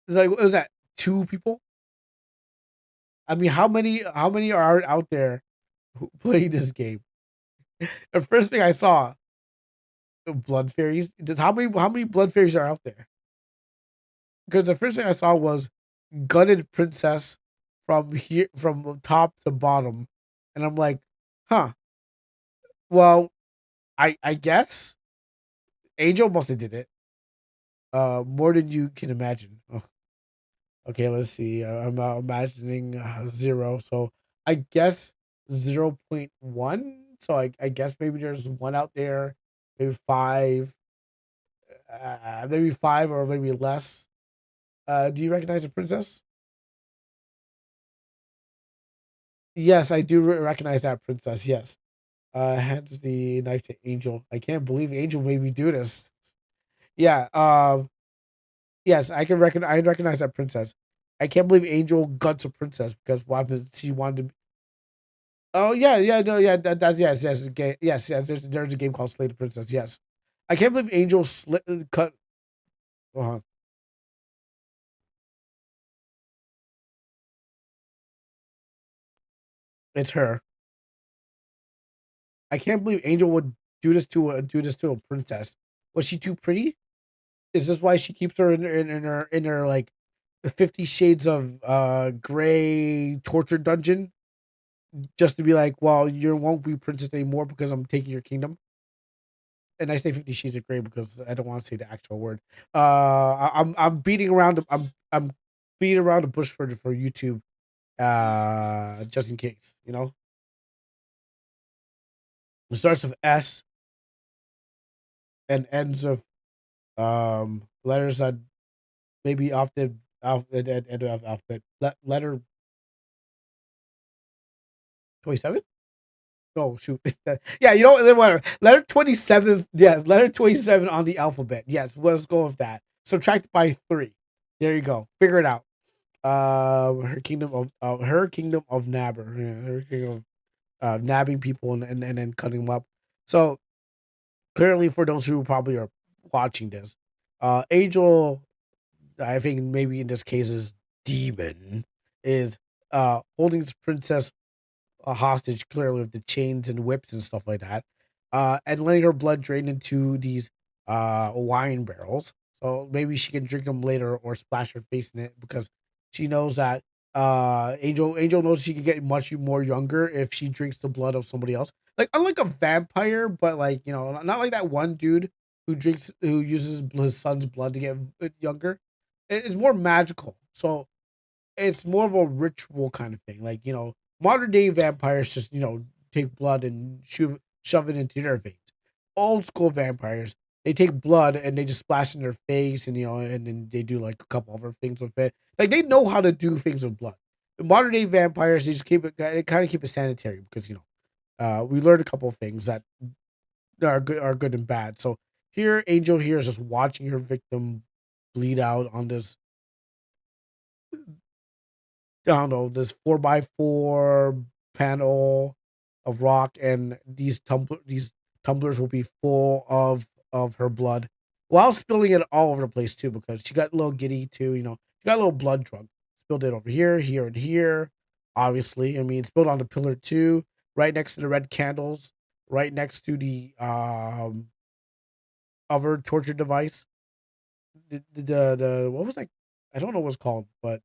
It's like what was that? Two people? I mean, how many are out there who play this game? The first thing I saw, blood fairies. Just how many blood fairies are out there? Because the first thing I saw was gutted princess from top to bottom, and I'm like, huh. Well, I guess Angel must have did it. More than you can imagine. Oh, okay, let's see. I'm imagining zero, so I guess 0.1. So I guess maybe there's one out there, maybe five or maybe less. Do you recognize a princess? Yes, I do recognize that princess. Yes. Hands the knife to Angel. I can't believe Angel made me do this. Yeah. Yes, I recognize that princess. I can't believe Angel guts a princess because what happened? She wanted to. Oh yeah, yeah, no, yeah. That's yes, yes, yes. There's a game called Slay the Princess. Yes, I can't believe Angel cut. Uh-huh. It's her. I can't believe Angel would do this to a princess. Was she too pretty? Is this why she keeps her in her like 50 shades of gray torture dungeon just to be like, well, you won't be princess anymore because I'm taking your kingdom. And I say 50 shades of gray because I don't want to say the actual word. I'm beating around. I'm beating around the bush for YouTube. Just in case, it starts with S and ends with letters that maybe off the end of alphabet. Letter 27. Oh shoot! Yeah, whatever. Letter 27. Yes, letter 27 on the alphabet. Yes, let's go with that. Subtract by 3. There you go. Figure it out. Her kingdom of nabber. Yeah, her kingdom of nabbing people and then cutting them up. So clearly, for those who probably are watching this, Angel, I think maybe in this case is demon, is holding this princess a hostage, clearly with the chains and whips and stuff like that, and letting her blood drain into these wine barrels. So maybe she can drink them later or splash her face in it because she knows that Angel knows she can get much more younger if she drinks the blood of somebody else. Like unlike a vampire, but like not like that one dude who uses his son's blood to get younger. It's more magical. So it's more of a ritual kind of thing. Like, modern day vampires just, take blood and shove it into their veins. Old school vampires, they take blood and they just splash in their face and and then they do like a couple other things with it. Like they know how to do things with blood. The modern day vampires, they just they kind of keep it sanitary because we learned a couple of things that are good and bad. So here, Angel here is just watching her victim bleed out on this I don't know, this 4x4 panel of rock, and these tumblers will be full of her blood. while spilling it all over the place too, because she got a little giddy too. She got a little blood drunk. Spilled it over here, here, and here. Obviously, I mean, spilled on the pillar too, right next to the red candles, right next to the other torture device. The what was that? I don't know what it's called, but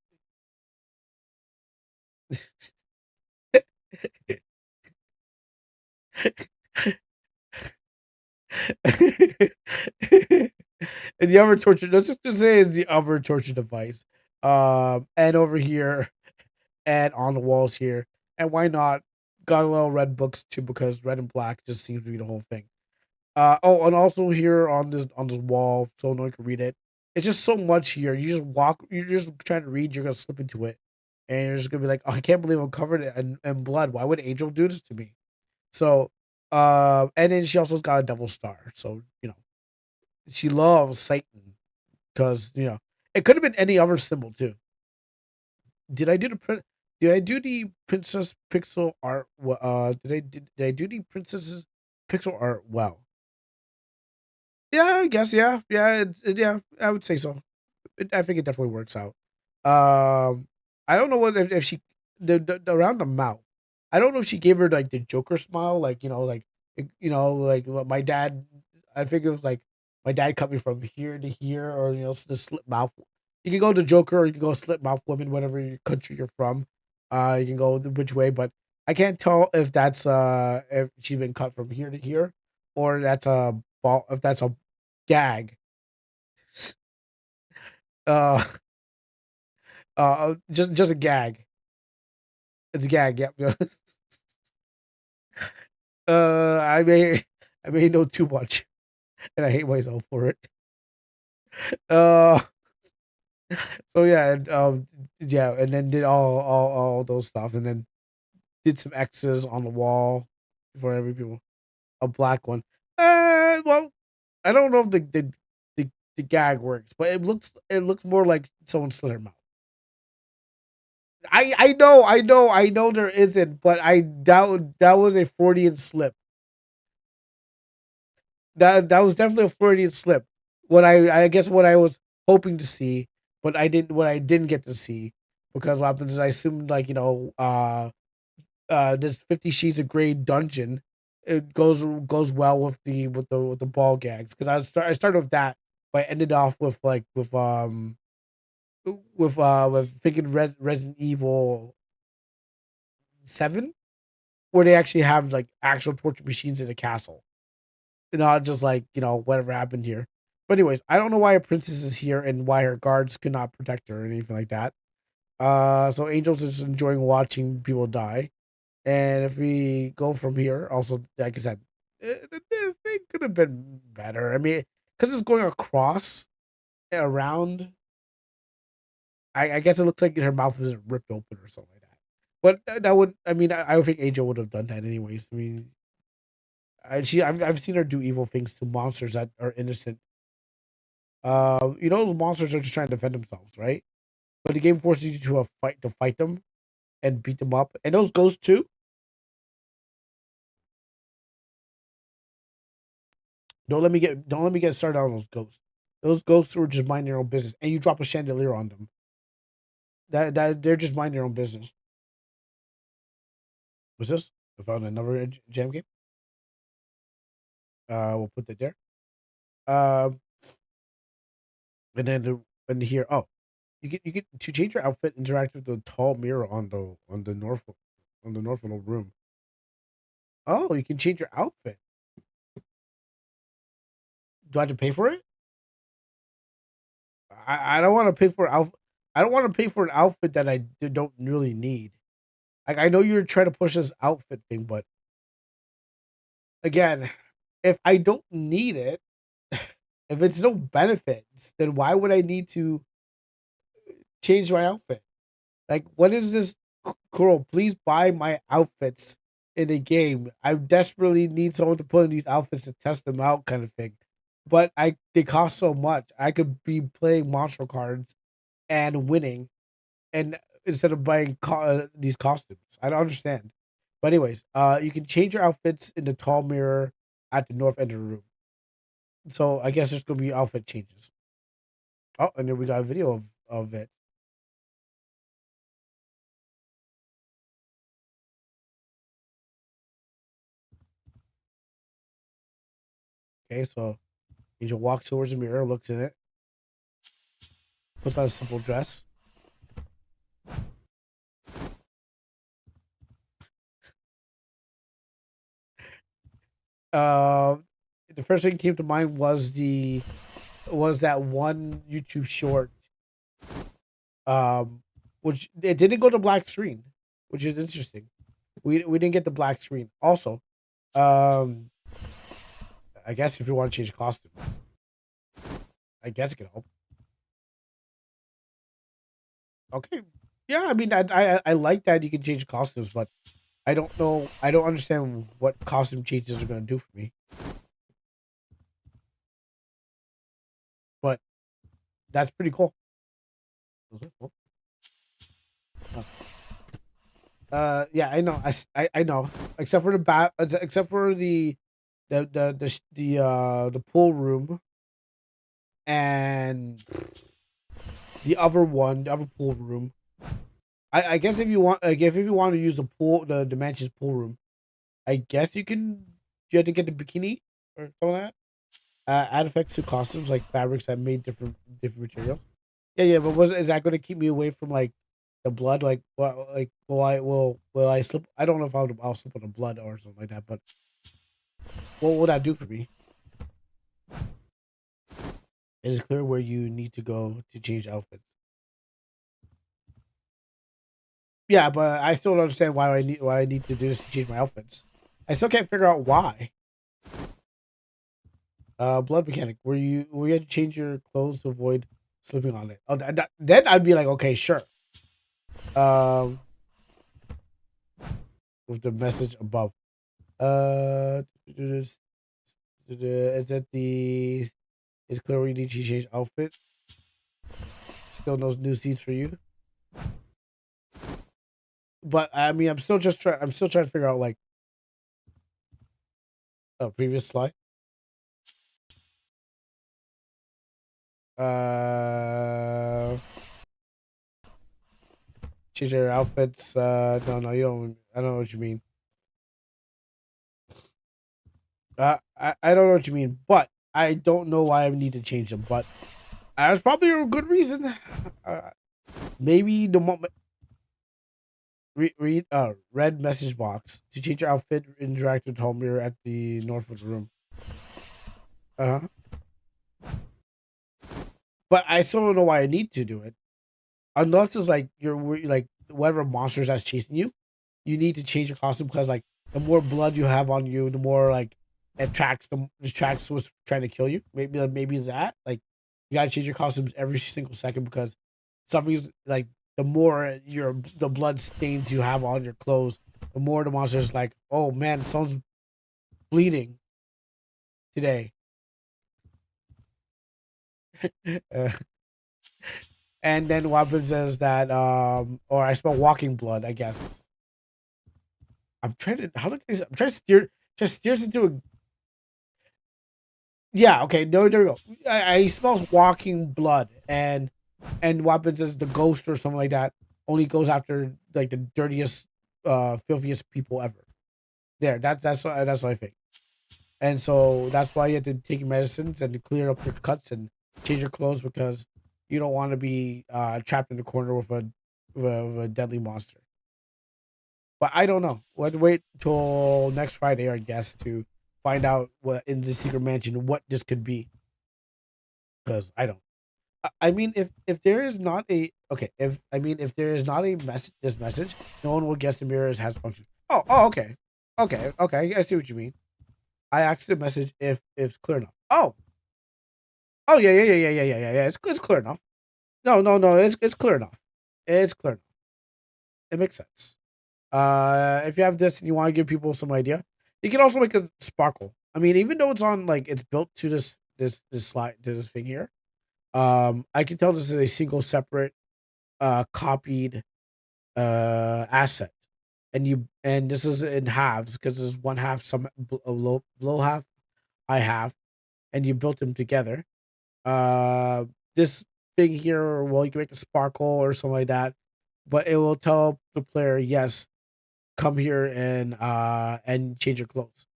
and the other torture. Let's just say it's the other torture device. And over here, and on the walls here, and why not? Got a little red books too because red and black just seems to be the whole thing. Oh, and also here on this wall, so no one can read it. It's just so much here. You just walk. You're just trying to read. You're gonna slip into it, and you're just gonna be like, "Oh, I can't believe I'm covered in blood. Why would Angel do this to me?" So, and then she also's got a devil star. So she loves Satan because it could have been any other symbol too. Did I do the print? Did I do the princess pixel art? Did I do the princess's pixel art well? Yeah, I guess. Yeah, yeah, yeah. I would say so. I think it definitely works out. I don't know what if she around the mouth. I don't know if she gave her like the Joker smile, like like what my dad. I think it was like my dad cut me from here to here, or the slip mouth. You can go to Joker, or you can go slip mouth woman, whatever country you're from. You can go which way, but I can't tell if that's if she's been cut from here to here, or that's a ball. If that's a gag. Uh, just a gag. It's a gag. Yep. I may know too much, and I hate myself for it. Uh, so yeah, yeah, and then did all those stuff, and then did some X's on the wall for every people. A black one. Well, I don't know if the gag works, but it looks more like someone slit her mouth. I know there isn't, but I doubt that was a Freudian slip. That was definitely a Freudian slip. What I guess what I was hoping to see, but I didn't get to see because what happens is I assumed like this 50 Shades of Grey dungeon it goes well with the ball gags because I started with that, but I ended off with thinking Resident Evil 7 where they actually have like actual torture machines in a castle, not just like whatever happened here. But anyways, I don't know why a princess is here and why her guards could not protect her or anything like that. So Angel's just enjoying watching people die. And if we go from here, also like I said, the thing could have been better. I mean, because it's going across around. I guess it looks like her mouth was ripped open or something like that. But that would, I mean, I would think Angel would have done that anyways. I mean, I've seen her do evil things to monsters that are innocent. Those monsters are just trying to defend themselves, right? But the game forces you to fight them and beat them up, and those ghosts too. Don't let me get started on those ghosts. Those ghosts were just minding their own business, and you drop a chandelier on them. That they're just minding their own business. What's this? I found another jam game. We'll put that there. Um, and then and here, oh, you get to change your outfit. Interact with the tall mirror on the north room. Oh, you can change your outfit. Do I have to pay for it? I don't want to pay for outfit. I don't want to pay for an outfit that don't really need. Like I know you're trying to push this outfit thing, but again, if I don't need it, if it's no benefits, then why would I need to change my outfit? Like, what is this? Girl, please buy my outfits in the game. I desperately need someone to put in these outfits to test them out, kind of thing. But they cost so much. I could be playing monster cards and winning, and instead of buying these costumes, I don't understand. But anyways, you can change your outfits in the tall mirror at the north end of the room. So I guess there's gonna be outfit changes. Oh, and then we got a video of it. Okay, so Angel walks towards the mirror, looks in it, puts on a simple dress. Uh, the first thing that came to mind was that one YouTube short, um, which it didn't go to black screen, which is interesting. We didn't get the black screen. Also, um, I guess if you want to change costumes, I guess it can help. Okay, yeah, I mean, I like that you can change costumes, but I don't know. I don't understand what costume changes are gonna do for me. But that's pretty cool. Yeah, I know. I know. Except for except for the pool room and the other pool room. I guess if you want, like, if you want to use the mansion's pool room, I guess you can. You have to get the bikini or something like that. Add effects to costumes like fabrics that made different materials. Yeah, yeah, but is that going to keep me away from like the blood? Like, what? Like, will I slip? I don't know if I'll slip on the blood or something like that. But what will that do for me? It is clear where you need to go to change outfits. Yeah, but I still don't understand why I need to do this to change my outfits. I still can't figure out why. Blood mechanic. Were you had to change your clothes to avoid slipping on it? Oh, then I'd be like, okay, sure. Um, with the message above. Is that the? It's clear where you need to change outfit. Still no new seats for you. But I mean, I'm still trying to figure out like a previous slide. Uh, change your outfits. No, no, you don't. I don't know what you mean. I don't know what you mean, but I don't know why I need to change them. But there's probably a good reason. Uh, maybe the moment. Read red message box to change your outfit. Interact with home mirror at the north of the room. Uh huh. But I still don't know why I need to do it. Unless it's like like whatever monsters that's chasing you, you need to change your costume because like the more blood you have on you, the more like it attracts what's trying to kill you. Maybe it's that like you gotta change your costumes every single second because something's like the more the blood stains you have on your clothes, the more the monster's like, oh man, someone's bleeding today. Uh, and then what happens is that or I smell walking blood, I guess. I'm trying to I'm trying to steer us into a yeah, okay, no, there we go. I smells walking blood and what happens is the ghost or something like that only goes after like the dirtiest, filthiest people ever. There, that's what I think. And so that's why you have to take your medicines and to clear up your cuts and change your clothes because you don't want to be trapped in the corner with a deadly monster. But I don't know. We'll have to wait till next Friday, I guess, to find out what in the secret mansion what this could be. Because I don't. I mean, if there is not a okay, if there is not a message, this message, no one will guess the mirrors has function. Okay, okay. I see what you mean. I asked the message if it's clear enough. Yeah. It's clear enough. No. It's clear enough. It's clear enough. It makes sense. If you have this and you want to give people some idea, you can also make a sparkle. I mean, even though it's on like it's built to this slide to this thing here. I can tell this is a single separate copied asset, and this is in halves because there's one half some below half I have, and you built them together. Uh, this thing here, well, you can make a sparkle or something like that, but it will tell the player, yes, come here and change your clothes.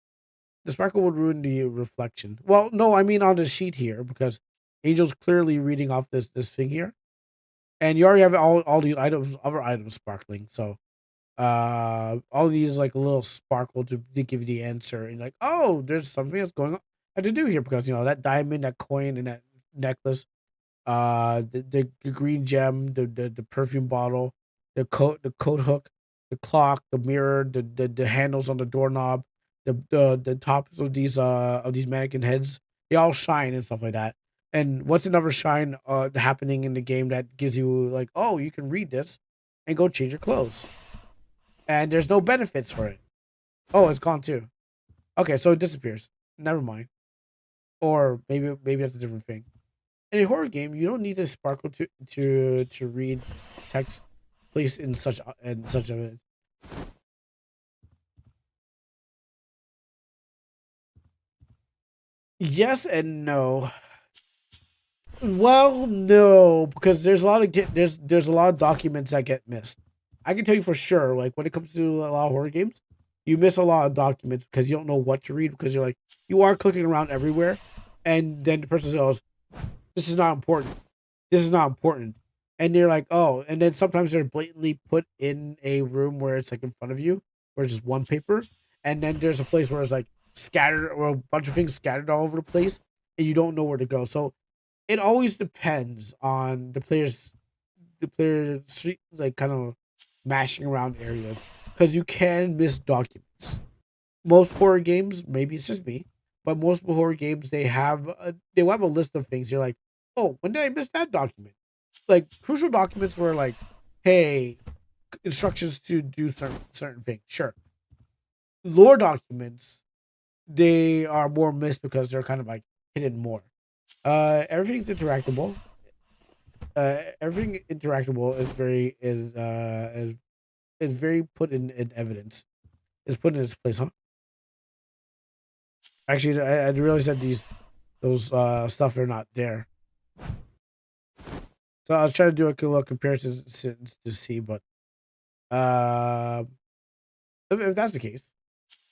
The sparkle would ruin the reflection. Well, no, I mean on the sheet here because Angel's clearly reading off this thing here, and you already have all these items, other items sparkling. So all these like a little sparkle to give you the answer, and like, oh, there's something that's going on I have to do here because that diamond, that coin, and that necklace, the green gem, the perfume bottle, the coat hook, the clock, the mirror, the handles on the doorknob, the tops of these mannequin heads, they all shine and stuff like that. And what's another shine happening in the game that gives you like, oh, you can read this and go change your clothes. And there's no benefits for it. Oh, it's gone too. Okay, so it disappears. Never mind. Or maybe that's a different thing. In a horror game, you don't need a sparkle to read text placed in such a yes and no. Well, no, because there's a lot of documents that get missed. I can tell you for sure, like when it comes to a lot of horror games, you miss a lot of documents because you don't know what to read because you are clicking around everywhere, and then the person says, "This is not important. This is not important," and you're like, "Oh," and then sometimes they're blatantly put in a room where it's like in front of you, where it's just one paper, and then there's a place where it's like scattered or a bunch of things scattered all over the place, and you don't know where to go. So it always depends on the player like kind of mashing around areas because you can miss documents. Most horror games, maybe it's just me, but most horror games they have a list of things. You're like, oh, when did I miss that document? Like crucial documents were like, hey, instructions to do certain things. Sure, lore documents they are more missed because they're kind of like hidden more. Everything's interactable. Everything interactable is very put in evidence. Is put in its place, huh? Actually, I realized that those stuff are not there. So I was trying to do a little comparison to see, but uh, if that's the case,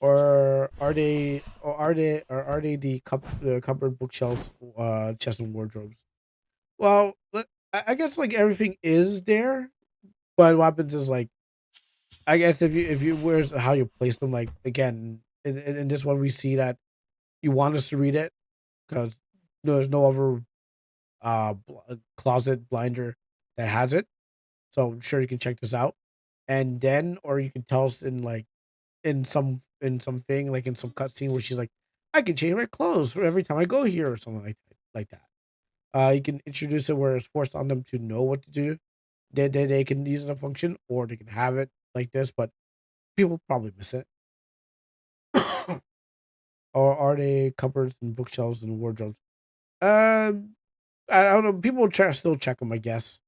or are they the cupboard bookshelves, chest and wardrobes? Well, I guess like everything is there, but what happens is like I guess if you where's how you place them. Like again, in this one we see that you want us to read it because there's no other closet blinder that has it. So I'm sure you can check this out, and then or you can tell us in like in something like in some cutscene where she's like, I can change my clothes for every time I go here or something like that. You can introduce it where it's forced on them to know what to do. They can use it a function or they can have it like this, but people probably miss it. Or are they cupboards and bookshelves and wardrobes? Um, I don't know. People will still check them, I guess.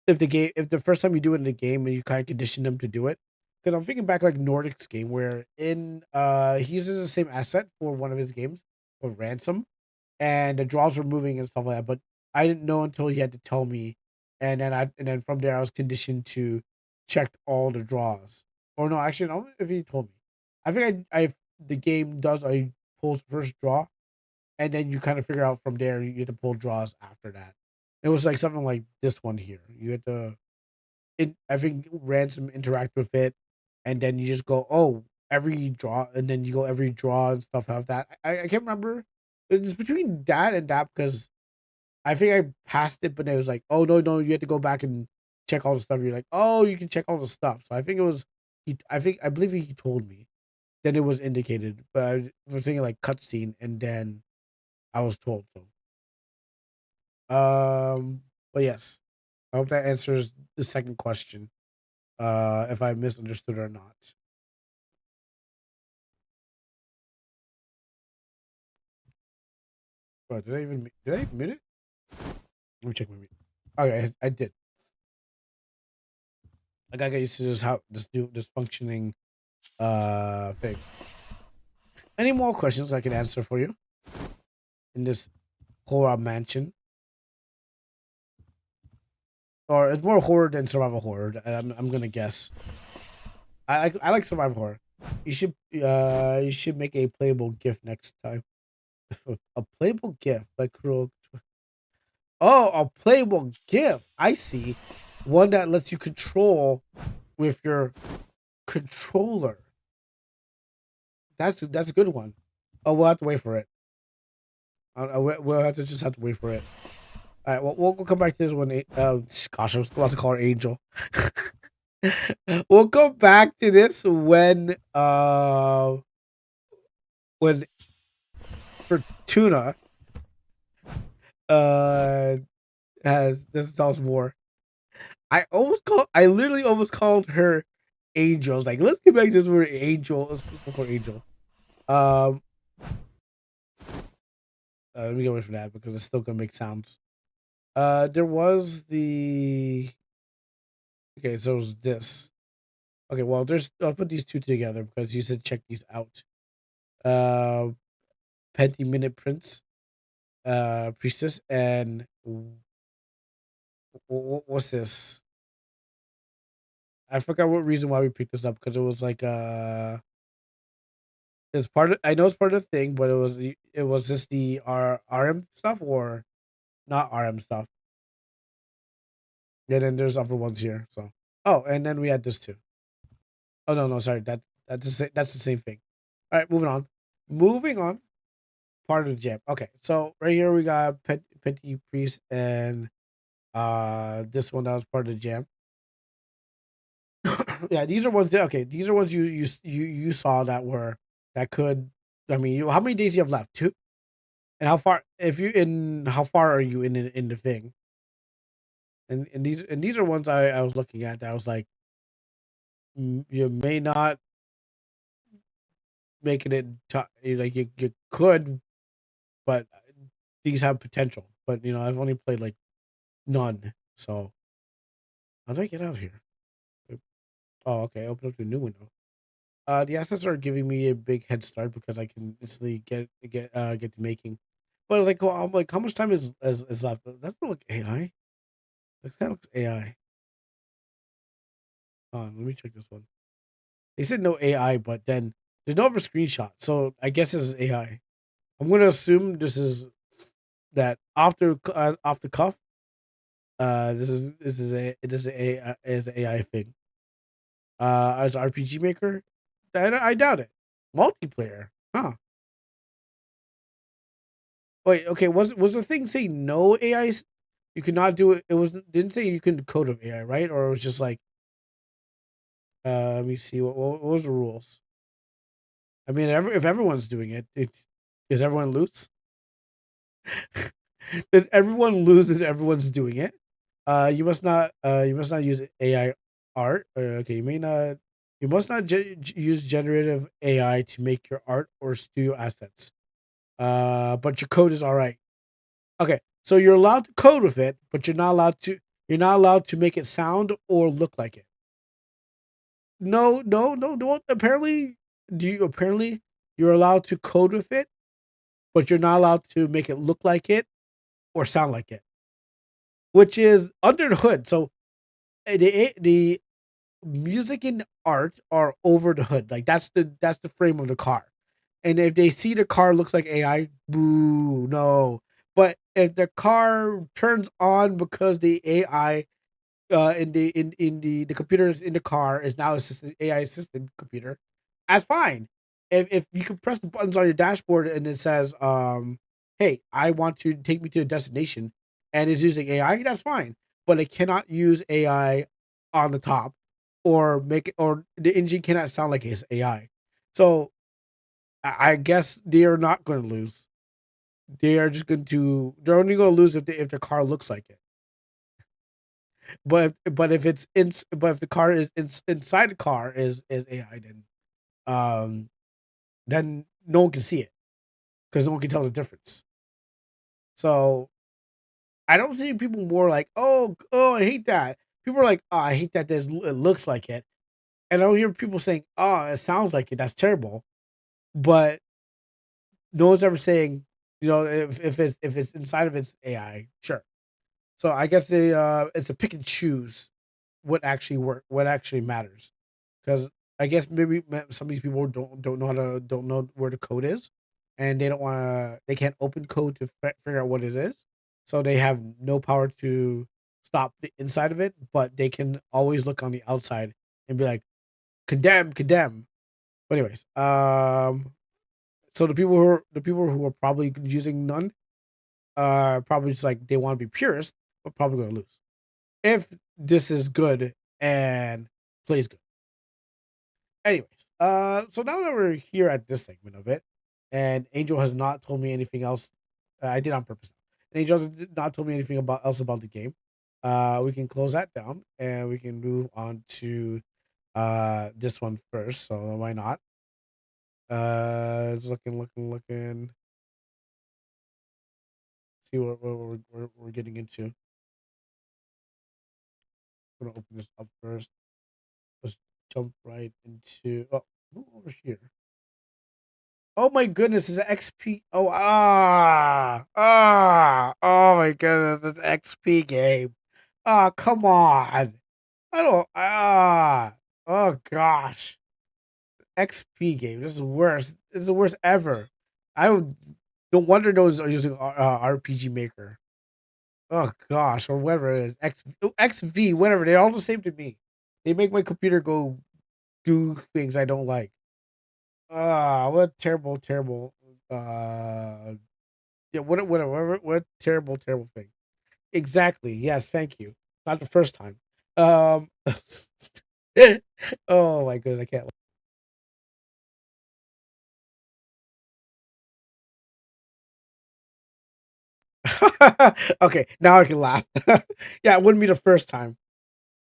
If the first time you do it in the game and you kind of condition them to do it, because I'm thinking back like Nordic's game where in he uses the same asset for one of his games for ransom, and the draws were moving and stuff like that. But I didn't know until he had to tell me, and then from there I was conditioned to check all the draws. Or no, actually, no, if he told me, I think I the game does a pulls first draw, and then you kind of figure out from there you have to pull draws after that. It was like something like this one here. You had to, I think, ransom interact with it, and then you just go, oh, every draw, and then you go every draw and stuff like that. I can't remember. It's between that and that because I think I passed it, but it was like, oh no, you have to go back and check all the stuff. You're like, oh, you can check all the stuff. So I think it was I believe he told me. Then it was indicated, but I was thinking like cutscene, and then I was told so. But yes, I hope that answers the second question. If I misunderstood or not. Oh, did I mute it? Let me check my mute. Okay, I did. I gotta get used to this functioning thing. Any more questions I can answer for you? in this horror mansion, or it's more horror than survival horror. I'm gonna guess. I like survival horror. You should make a playable gift next time. A playable gift like cruel. Oh, a playable gift. I see. One that lets you control with your controller. That's a good one. Oh, we'll have to wait for it. We'll have to just have to wait for it. All right, well, we'll come back to this one. Gosh, I was about to call her Angel. We'll go back to this when Fortuna uh has this tells more. I literally almost called her Angel. I was like, let's get back to this word Angel. Let's go for Angel. Um, let me get away from that because it's still gonna make sounds. There was the okay, so it was this. Okay, well, I'll put these two together because you said check these out. Uh, Penty Minute Prince, Priestess, and what's this? I forgot what reason why we picked this up because it was like it's part of I know it's part of the thing, but it was just the RM stuff or not RM stuff. And then there's other ones here. So oh, and then we had this too. Oh no, sorry, that's the same thing. All right, moving on. Moving on. Part of the jam. Okay, so right here we got Petty Priest and this one that was part of the jam. Yeah, these are ones that okay. These are ones you saw that could. I mean, how many days you have left? Two. And how far? If you in how far are you in the thing? And these are ones I was looking at. That I was like, you may not making it like you could, but these have potential. But I've only played like none. So how do I get out of here? Oh, okay. Open up the new window. The assets are giving me a big head start because I can instantly get to making. But like, well, I'm like, how much time is left? That's not like AI. That kind of looks AI. Let me check this one. They said no AI, but then there's no other screenshot, so I guess this is AI. I'm gonna assume this is that off the cuff. This is an AI thing. As RPG maker, I doubt it. Multiplayer, huh? Wait, okay. Was the thing saying no AI? You could not do it. It was didn't say you can code of AI, right? Or it was just like, let me see. What was the rules? I mean, if everyone's doing it, does everyone lose? Does everyone lose? If everyone's doing it? You must not use AI art. Okay, you must not use generative AI to make your art or studio assets. But your code is all right. Okay, so you're allowed to code with it, but you're not allowed to make it sound or look like it. No, no, no, no. Apparently you're allowed to code with it, but you're not allowed to make it look like it or sound like it, which is under the hood. So the music and art are over the hood. Like that's the frame of the car. And if they see the car looks like AI, boo, no. But if the car turns on because the AI in the computers in the car is now assisted AI assisted computer, that's fine. If you can press the buttons on your dashboard and it says, hey, I want to take me to a destination and is using AI, that's fine. But it cannot use AI on the top or make it or the engine cannot sound like it's AI. So I guess they are not going to lose. They are just going to. They're only going to lose if their car looks like it. But if the car inside the car is AI, then no one can see it because no one can tell the difference. So I don't see people more like, oh, I hate that. People are like, oh, I hate that. It looks like it, and I don't hear people saying, oh, it sounds like it. That's terrible. But no one's ever saying You know, if it's inside of its AI, sure. So I guess it's a pick and choose what actually matters. Because I guess maybe some of these people don't know where the code is, and they can't open code to figure out what it is, so they have no power to stop the inside of it, but they can always look on the outside and be like condemn, condemn. But anyways, so the people who are probably using none, probably just like they want to be purist, but probably gonna lose if this is good and plays good. Anyways, so now that we're here at this segment of it, and Angel has not told me anything else, I did on purpose. And Angel has not told me anything about the game. We can close that down and we can move on to this one first. So why not? It's looking. See what we're getting into. I'm gonna open this up first. Let's jump right into over here. Oh my goodness, it's an XP. Oh my goodness, it's an XP game. Ah, come on. I don't. Oh gosh, XP game. This is worse. This is the worst ever. I would. No wonder those are using RPG Maker. Oh gosh, or whatever it is. XV, whatever. They're all the same to me. They make my computer go do things I don't like. What a terrible, terrible. Yeah, what terrible, terrible thing. Exactly. Yes, thank you. Not the first time. Um. Oh my goodness, I can't. Okay, now I can laugh. Yeah, it wouldn't be the first time.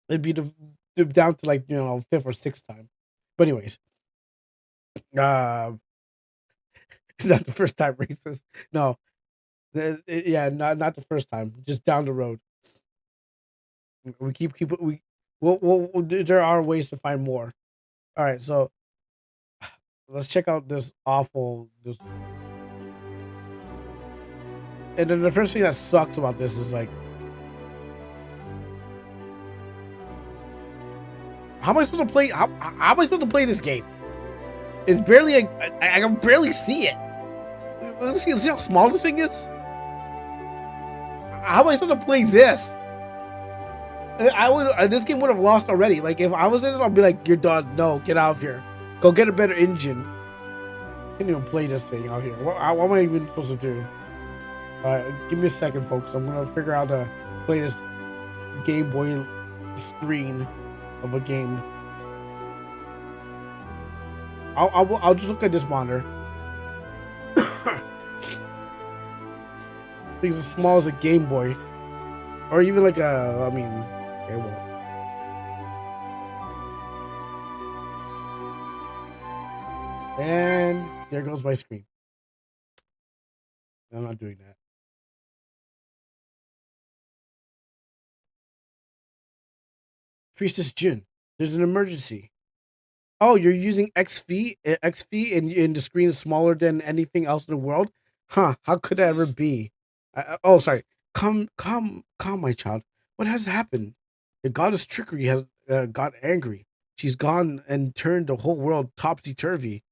It'd be down to like fifth or sixth time. But anyways, uh, not the first time racist. No, yeah, not the first time. Just down the road. We keep there are ways to find more. All right, so let's check out this awful this. And then the first thing that sucks about this is like, how am I supposed to play? How am I supposed to play this game? It's barely I can barely see it. Let's see how small this thing is. How am I supposed to play this? I would. This game would have lost already. Like if I was in this, I'd be like, "You're done. No, get out of here. Go get a better engine." I can't even play this thing out here. What am I even supposed to do? All right, give me a second, folks. I'm gonna figure out how to play this Game Boy screen of a game. I'll just look at this monitor. Things as small as a Game Boy, or even like a. I mean, it won't. And there goes my screen. I'm not doing that. Priestess June, there's an emergency. Oh, you're using XV, and the screen is smaller than anything else in the world? Huh, how could that ever be? Oh, sorry. Calm, my child. What has happened? The goddess trickery has got angry. She's gone and turned the whole world topsy-turvy.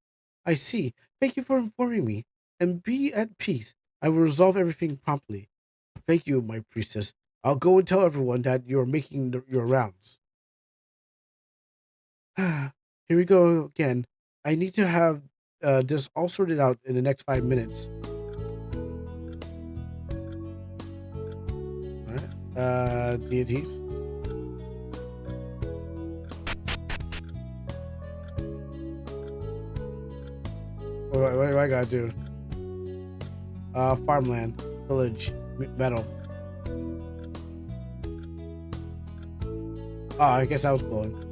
I see. Thank you for informing me. And be at peace. I will resolve everything promptly. Thank you, my priestess. I'll go and tell everyone that you're making your rounds. Here we go again. I need to have this all sorted out in the next 5 minutes. Alright. Deities. What do I gotta do? Farmland, village, metal. Oh, I guess I was blowing.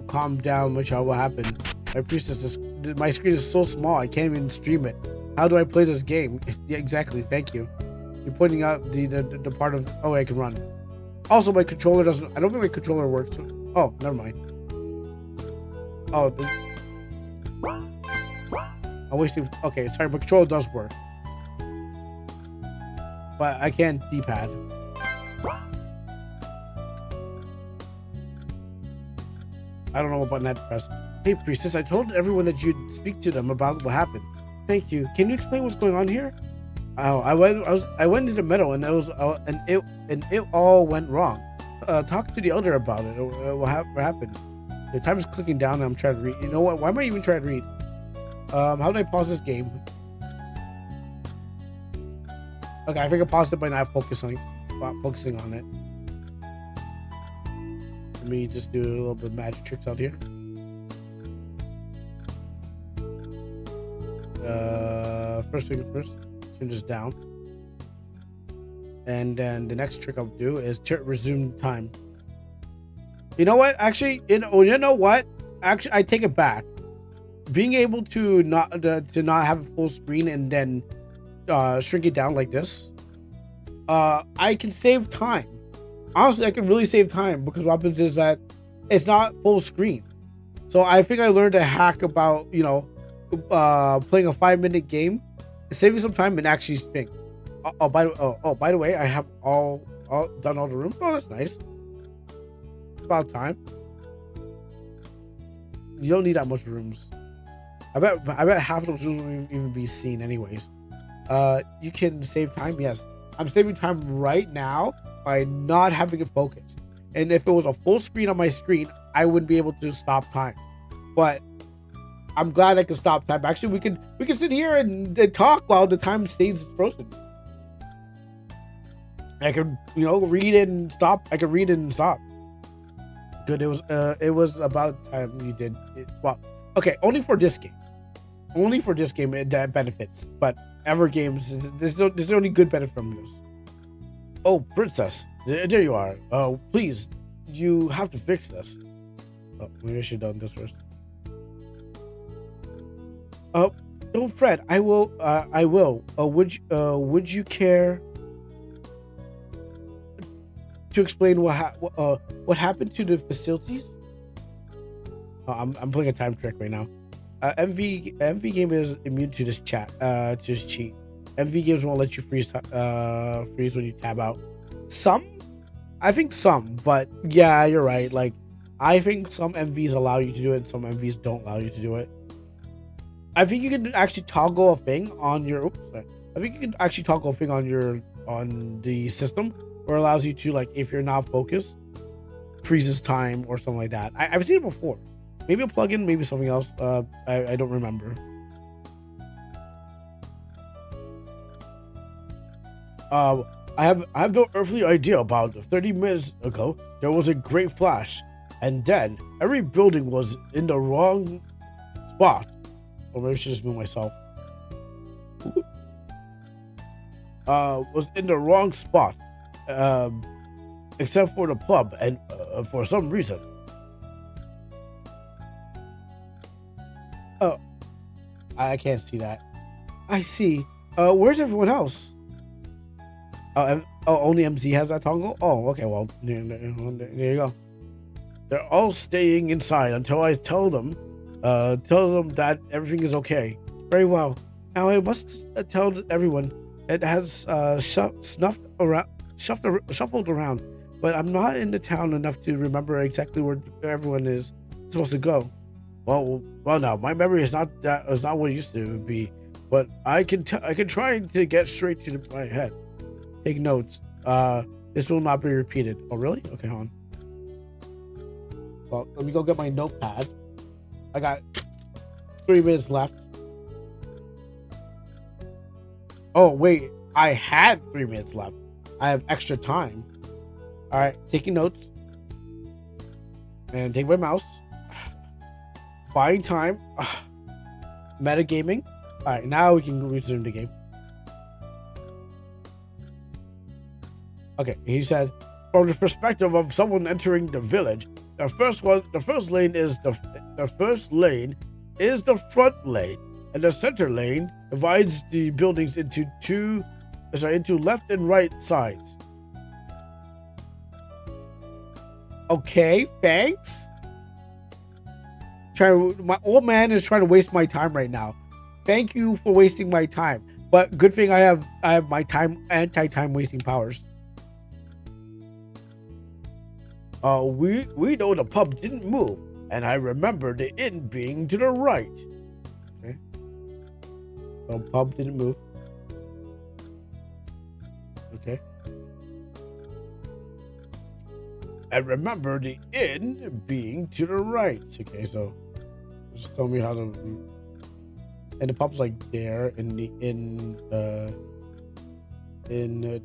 Calm down, my child. What happened? My priestess, my screen is so small, I can't even stream it. How do I play this game? Yeah, exactly. Thank you. You're pointing out the part of. Oh, I can run. Also, my controller doesn't. I don't think my controller works. Oh, never mind. Oh, I'm wasting. Okay, sorry. My controller does work. but I can't D-pad. I don't know what button I press. Hey, priestess, I told everyone that you'd speak to them about what happened. Thank you. Can you explain what's going on here? Oh, I went into the meadow and it all went wrong. Talk to the elder about it. What happened? The time is clicking down and I'm trying to read. You know what? Why am I even trying to read? How do I pause this game? Okay, I think I paused it by not focusing on it. Let me just do a little bit of magic tricks out here. First thing first, turn this down. And then the next trick I'll do is resume time. You know what? Actually, you know what? Actually, I take it back. Being able to not have a full screen and then shrink it down like this, I can save time. Honestly, I can really save time because what happens is that it's not full screen. So I think I learned a hack about, you know, playing a 5-minute game, saving some time and actually think. By the way, I have all done all the rooms. Oh, that's nice. It's about time. You don't need that much rooms. I bet half of those rooms won't even be seen anyways. You can save time. Yes, I'm saving time right now by not having it focused. And if it was a full screen on my screen, I wouldn't be able to stop time. But I'm glad I can stop time. Actually, we can sit here and talk while the time stays frozen. I can, you know, read it and stop. I can read it and stop. Good. It was about time you did it. Well, okay, only for this game. Only for this game it benefits. But ever games, there's the only good benefit from this. Oh, princess, there you are. Oh, please, you have to fix this. Oh, maybe I should have done this first. Oh, don't fret. I will. Would you care to explain what happened to the facilities? Oh, I'm playing a time trick right now. MV game is immune to this cheat. MV games won't let you freeze when you tab out. I think some, but yeah, you're right. Like, I think some MVs allow you to do it, and some MVs don't allow you to do it. I think you can actually toggle a thing on your. I think you can actually toggle a thing on the system, where it allows you to, like, if you're not focused, freezes time or something like that. I've seen it before. Maybe a plugin, maybe something else. I don't remember. I have no earthly idea about it. 30 minutes ago, there was a great flash, and then every building was in the wrong spot. Or maybe I should just move myself. Was in the wrong spot, except for the pub, and for some reason. Oh, I can't see that. I see. Where's everyone else? Only MZ has that toggle? Oh, okay, well, there you go. They're all staying inside until I tell them that everything is okay. Very well. Now I must tell everyone it has shuffled around, but I'm not in the town enough to remember exactly where everyone is supposed to go. Well, now my memory is not what it used to be, but I can try to get straight to my head. Take notes. This will not be repeated. Oh, really? Okay, hold on. Well, let me go get my notepad. I got 3 minutes left. Oh, wait. I had 3 minutes left. I have extra time. All right, taking notes. And take my mouse. Buying time. Metagaming. All right, now we can resume the game. Okay, he said, from the perspective of someone entering the village, the first lane is the front lane, and the center lane divides the buildings into left and right sides. Okay, thanks. My old man is trying to waste my time right now. Thank you for wasting my time. But good thing I have my anti-time wasting powers. We know the pub didn't move, and I remember the inn being to the right. Okay. So pub didn't move. Okay. I remember the inn being to the right. Okay, so just tell me how to. And the pub's like there in the in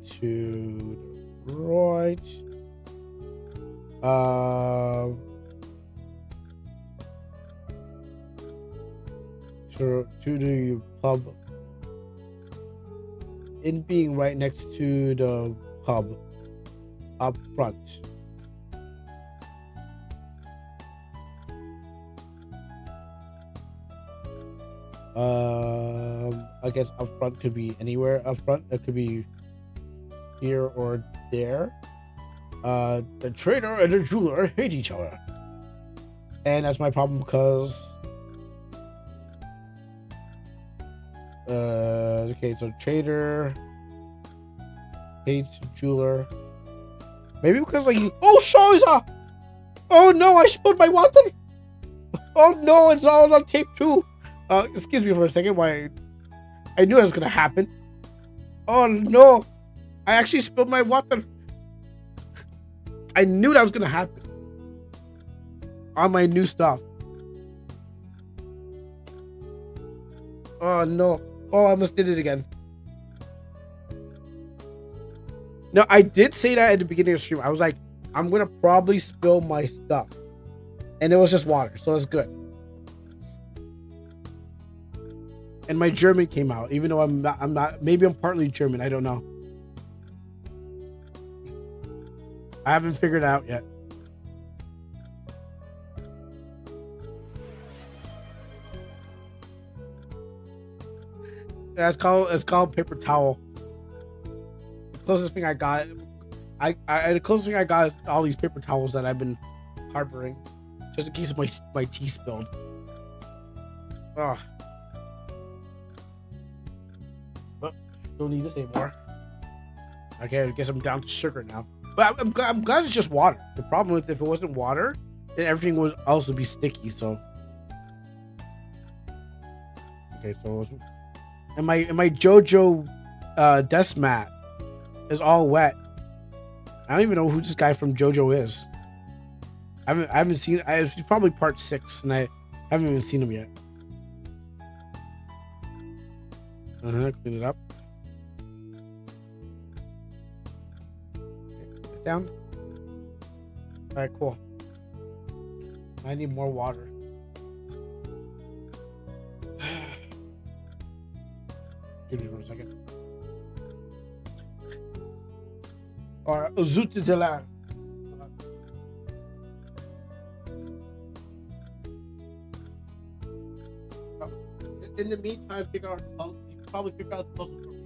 to the right. To the pub. In being right next to the pub up front. I guess up front could be anywhere up front. It could be here or there. The trader and the jeweler hate each other. And that's my problem because okay, so trader hates jeweler. Maybe because like oh Shiza! Oh no, I spilled my water! Oh no, it's all on tape too. Excuse me for a second, why I knew it was gonna happen. Oh no! I actually spilled my water. I knew that was gonna happen. On my new stuff. Oh no. Oh, I almost did it again. No, I did say that at the beginning of the stream. I was like, I'm gonna probably spill my stuff. And it was just water, so it's good. And my German came out, even though I'm not, maybe I'm partly German, I don't know. I haven't figured it out yet. Yeah, it's called paper towel. The closest thing I got, the closest thing I got is all these paper towels that I've been harboring, just in case my tea spilled. Ugh. But don't need this anymore. Okay, I guess I'm down to sugar now. But I'm glad it's just water. The problem is if it wasn't water, then everything would also be sticky. So okay, so and my JoJo desk mat is all wet. I don't even know who this guy from JoJo is. I haven't seen. It's probably part 6, and I haven't even seen him yet. Clean it up. Down. All right, cool. I need more water. Give me 1 second. Or zoete de la. In the meantime, you can probably figure out the puzzle for me.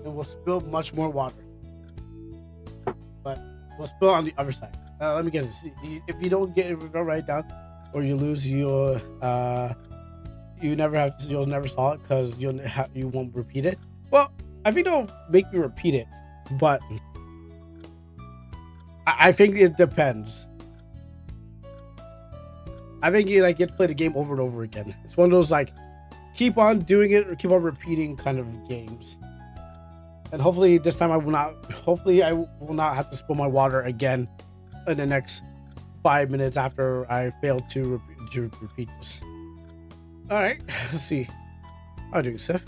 and we'll spill much more water. But we'll spill on the other side. Let me get this. If you don't write it down, or you lose, you'll never saw it because you won't repeat it. Well, I think they'll make you repeat it, but I think it depends. I think you get to play the game over and over again. It's one of those keep on doing it or keep on repeating kind of games. And hopefully this time I will not. Hopefully I will not have to spill my water again in the next 5 minutes after I fail to repeat this. All right, let's see. I'll do Sif.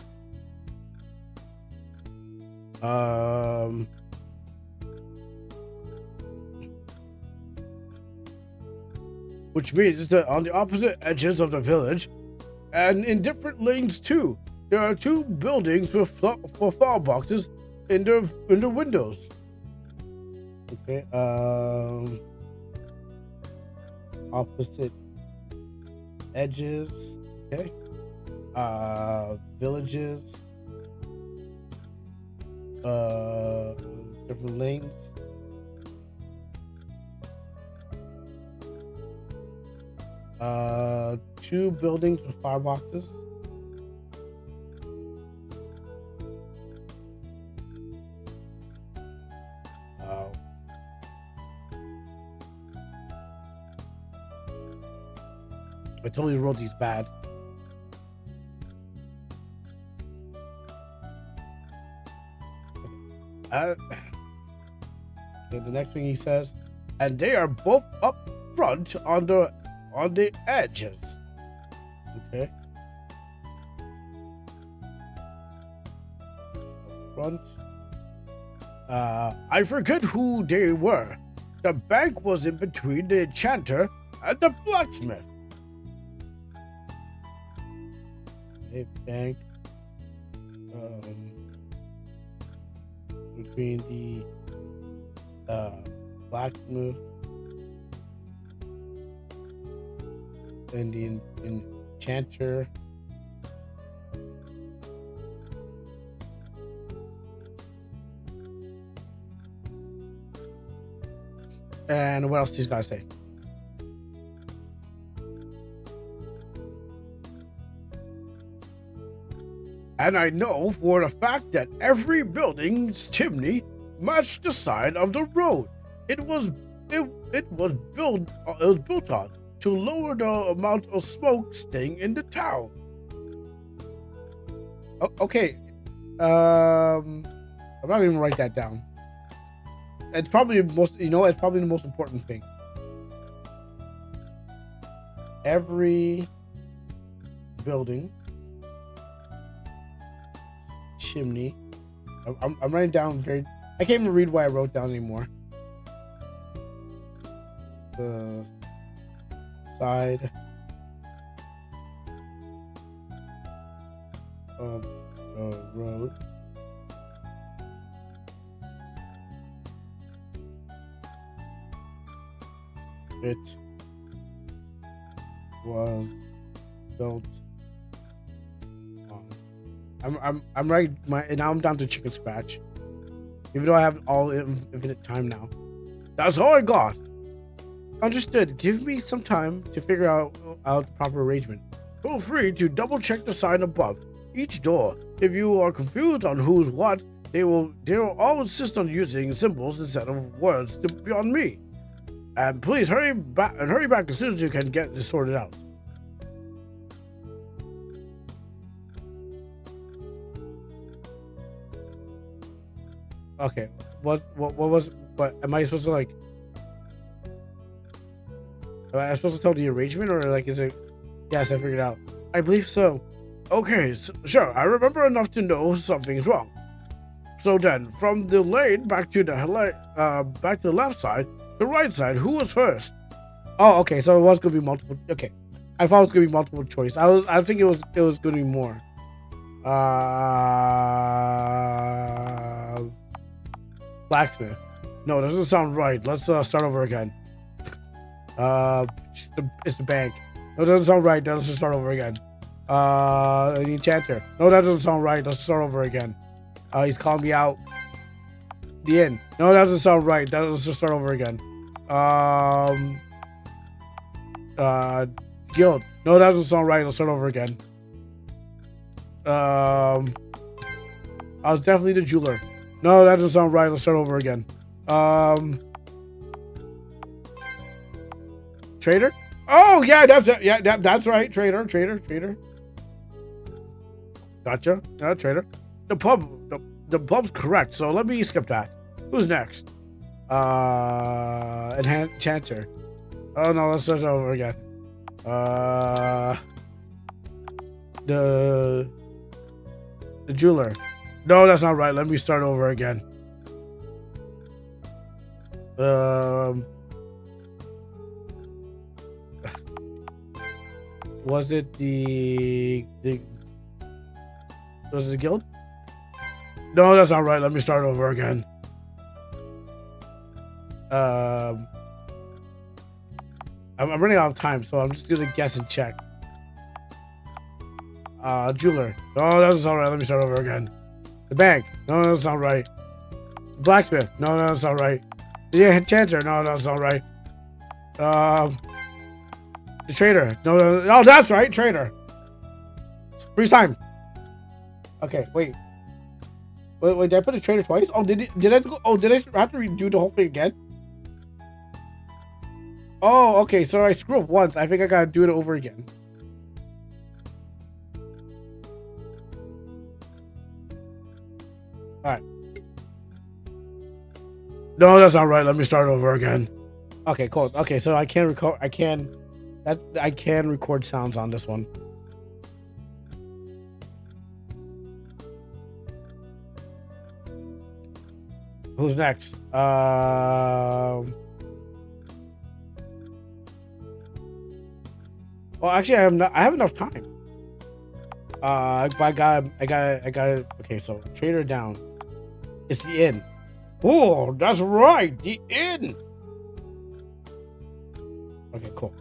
Which means that on the opposite edges of the village, and in different lanes too, there are 2 buildings with flower boxes in the windows. Okay. Opposite edges. Okay. Villages. Different lanes. Two buildings with fireboxes. I totally wrote these bad. Okay, the next thing he says, and they are both up front on the edges. Okay. Up front. I forget who they were. The bank was in between the enchanter and the blacksmith. A bank between the blacksmith and the enchanter. And what else these guys say? And I know for a fact that every building's chimney matched the side of the road. It was built on to lower the amount of smoke staying in the town. Okay. I'm not even gonna write that down. It's probably the most, it's probably the most important thing. Every building chimney. I'm writing down I can't even read what I wrote down anymore. The side of the road. It was built on. I'm right. Now I'm down to chicken scratch. Even though I have all infinite time now. That's all I got. Understood. Give me some time to figure out the proper arrangement. Feel free to double check the sign above each door. If you are confused on who's what, they will all insist on using symbols instead of words to be on me. And please hurry back as soon as you can get this sorted out. Okay, what am I supposed to am I supposed to tell the arrangement or is it? Yes, I figured it out. I believe so. Okay, sure. I remember enough to know something's wrong. So then, from the lane back to the left side, the right side. Who was first? Oh, okay. So it was gonna be multiple. Okay, I thought it was gonna be multiple choice. I think it was gonna be more. Blacksmith. No, that doesn't sound right. Let's start over again. It's the bank. No, that doesn't sound right. Let's just start over again. The enchanter. No, that doesn't sound right. Let's start over again. He's calling me out. The end. No, that doesn't sound right. Let's just start over again. Guild. No, that doesn't sound right. Let's start over again. I was definitely the jeweler. No, that doesn't sound right. Let's start over again. Trader? Oh yeah, that's it. Yeah, that's right. Trader. Gotcha. Trader. The pub's correct. So let me skip that. Who's next? Enchanter. Oh no, let's start over again. The jeweler. No, that's not right. Let me start over again. Was it the was it the guild? No, that's not right. Let me start over again. I'm running out of time, so I'm just gonna guess and check. Jeweler. No, that doesn't sound right. Let me start over again. The bank. No, that doesn't sound right. Blacksmith. No, that doesn't sound right. The enchanter. No, that doesn't sound right. The trader. No, oh, that's right. Trader. Freeze time. Okay, wait. Did I put a trader twice? Oh, did I have to go? Oh, did I have to redo the whole thing again? Oh, okay. So I screwed up once. I think I gotta do it over again. Alright. No, that's not right. Let me start over again. Okay, cool. Okay, so I can record. I can record sounds on this one. Who's next? Well, actually, I have enough time. I got. Okay, so trader down. It's the inn. Oh, that's right, the inn. Okay, cool.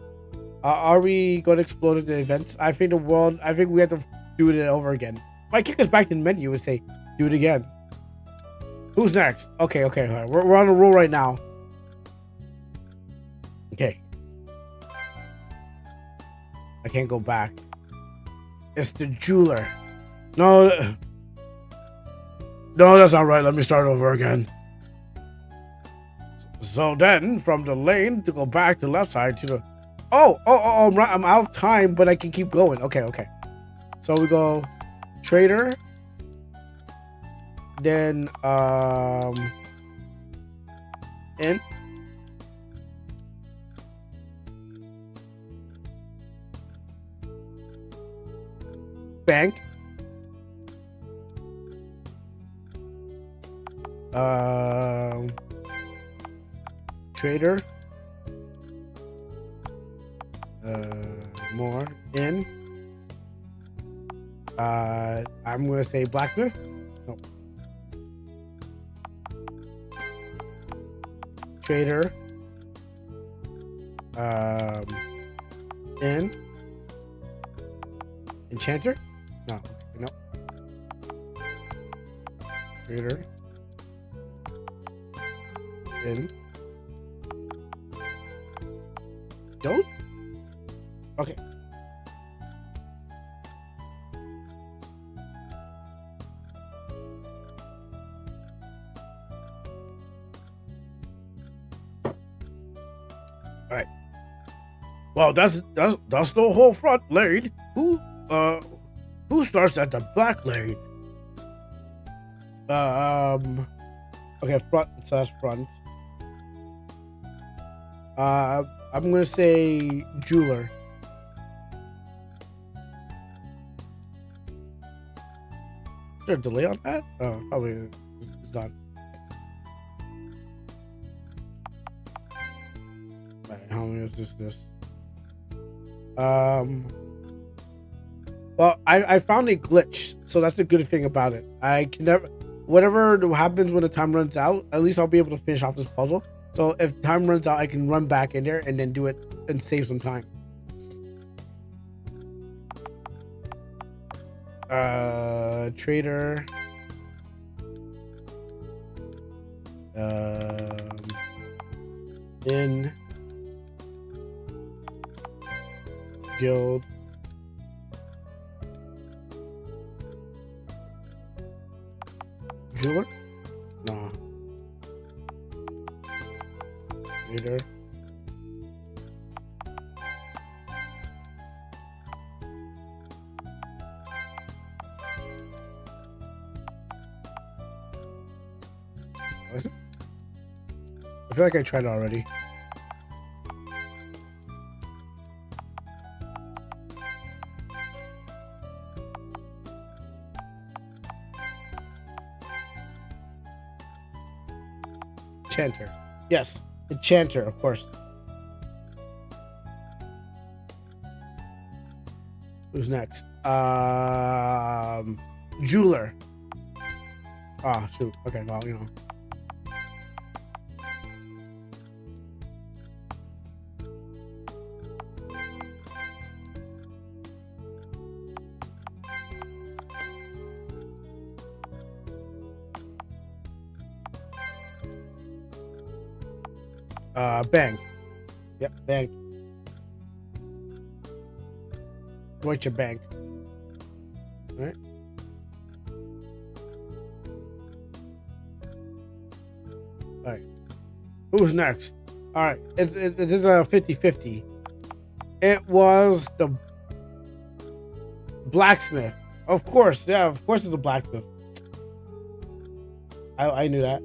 Are we going to explore the events? I think we have to do it over again. Might kick us back to the menu and say, do it again. Who's next? Okay. All right. We're on a roll right now. Okay. I can't go back. It's the jeweler. No, that's not right. Let me start over again. So then, from the lane to go back to the left side to the... Oh, I'm out of time, but I can keep going. Okay. So we go trader. Then, in. Bank. Trader. More in. I'm gonna say blacksmith. No. Trader. In. Enchanter. No. Trader. In. Don't? Okay. Alright. Well, that's the whole front lane. Who starts at the back lane? Okay, front, so that's front. I'm gonna say jeweler. Is there a delay on that? Oh, probably it's gone. Right, how many is this? Well, I found a glitch, so that's a good thing about it. I can never, whatever happens when the time runs out, at least I'll be able to finish off this puzzle. So if time runs out, I can run back in there and then do it and save some time. Trader. In guild. Jeweler? Nah. Reader. I feel like I tried it already. Enchanter. Yes, Enchanter, of course. Who's next? Jeweler. Ah, shoot. Okay, well, you know. Bank. Yep, bank. Deutsche Bank. All right. All right. Who's next? All right. This is a 50-50. It was the blacksmith. Of course. Yeah, of course it's the blacksmith. I knew that.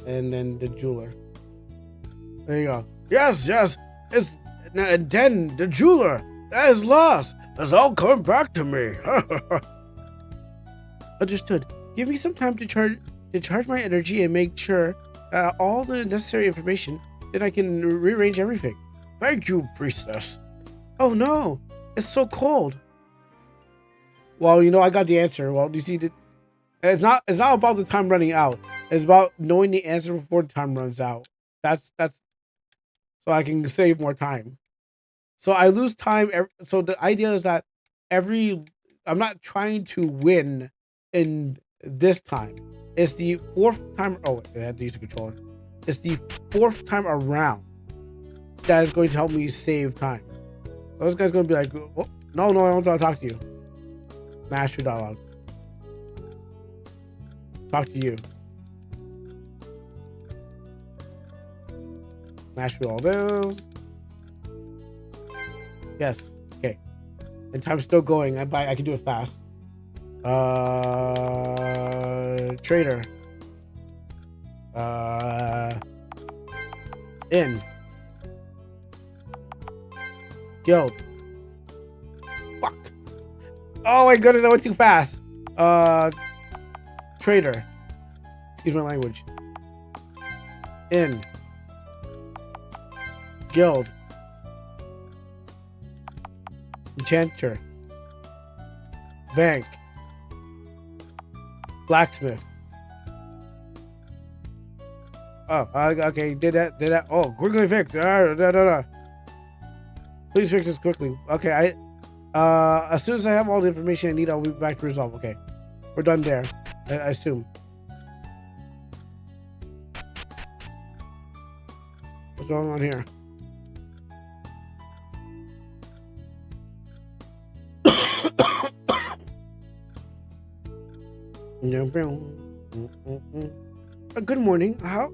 And then the jeweler. There you go. Yes, it's and then the jeweler that is lost has all come back to me. Understood. Give me some time to charge my energy and make sure all the necessary information. Then I can rearrange everything. Thank you, priestess. Oh no, it's so cold. Well, you know I got the answer. Well, you see, it's not about the time running out. It's about knowing the answer before the time runs out. That's so I can save more time. So I lose time. So the idea is that I'm not trying to win in this time. It's the fourth time. Oh, I had to use the controller. It's the fourth time around that is going to help me save time. So this guy's going to be like, oh, no, I don't want to talk to you. Master dialogue. Talk to you. Mash through all those. Yes. Okay. And time's still going. I can do it fast. Trader. In. Guild. Fuck. Oh my goodness, I went too fast. Trader. Excuse my language. In. Guild. Enchanter. Bank. Blacksmith. Oh, okay, did that. Oh, quickly fix. Please fix this quickly. Okay, as soon as I have all the information I need, I'll be back to resolve. Okay, we're done there. I assume. What's going on here? Good morning. How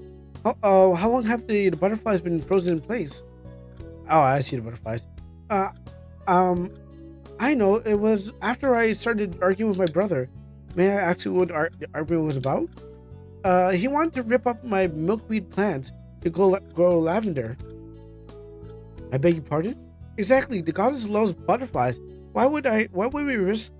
long have the butterflies been frozen in place? Oh, I see the butterflies. I know. It was after I started arguing with my brother. May I ask you what the argument was about? He wanted to rip up my milkweed plants to grow lavender. I beg your pardon? Exactly. The goddess loves butterflies. Why would we risk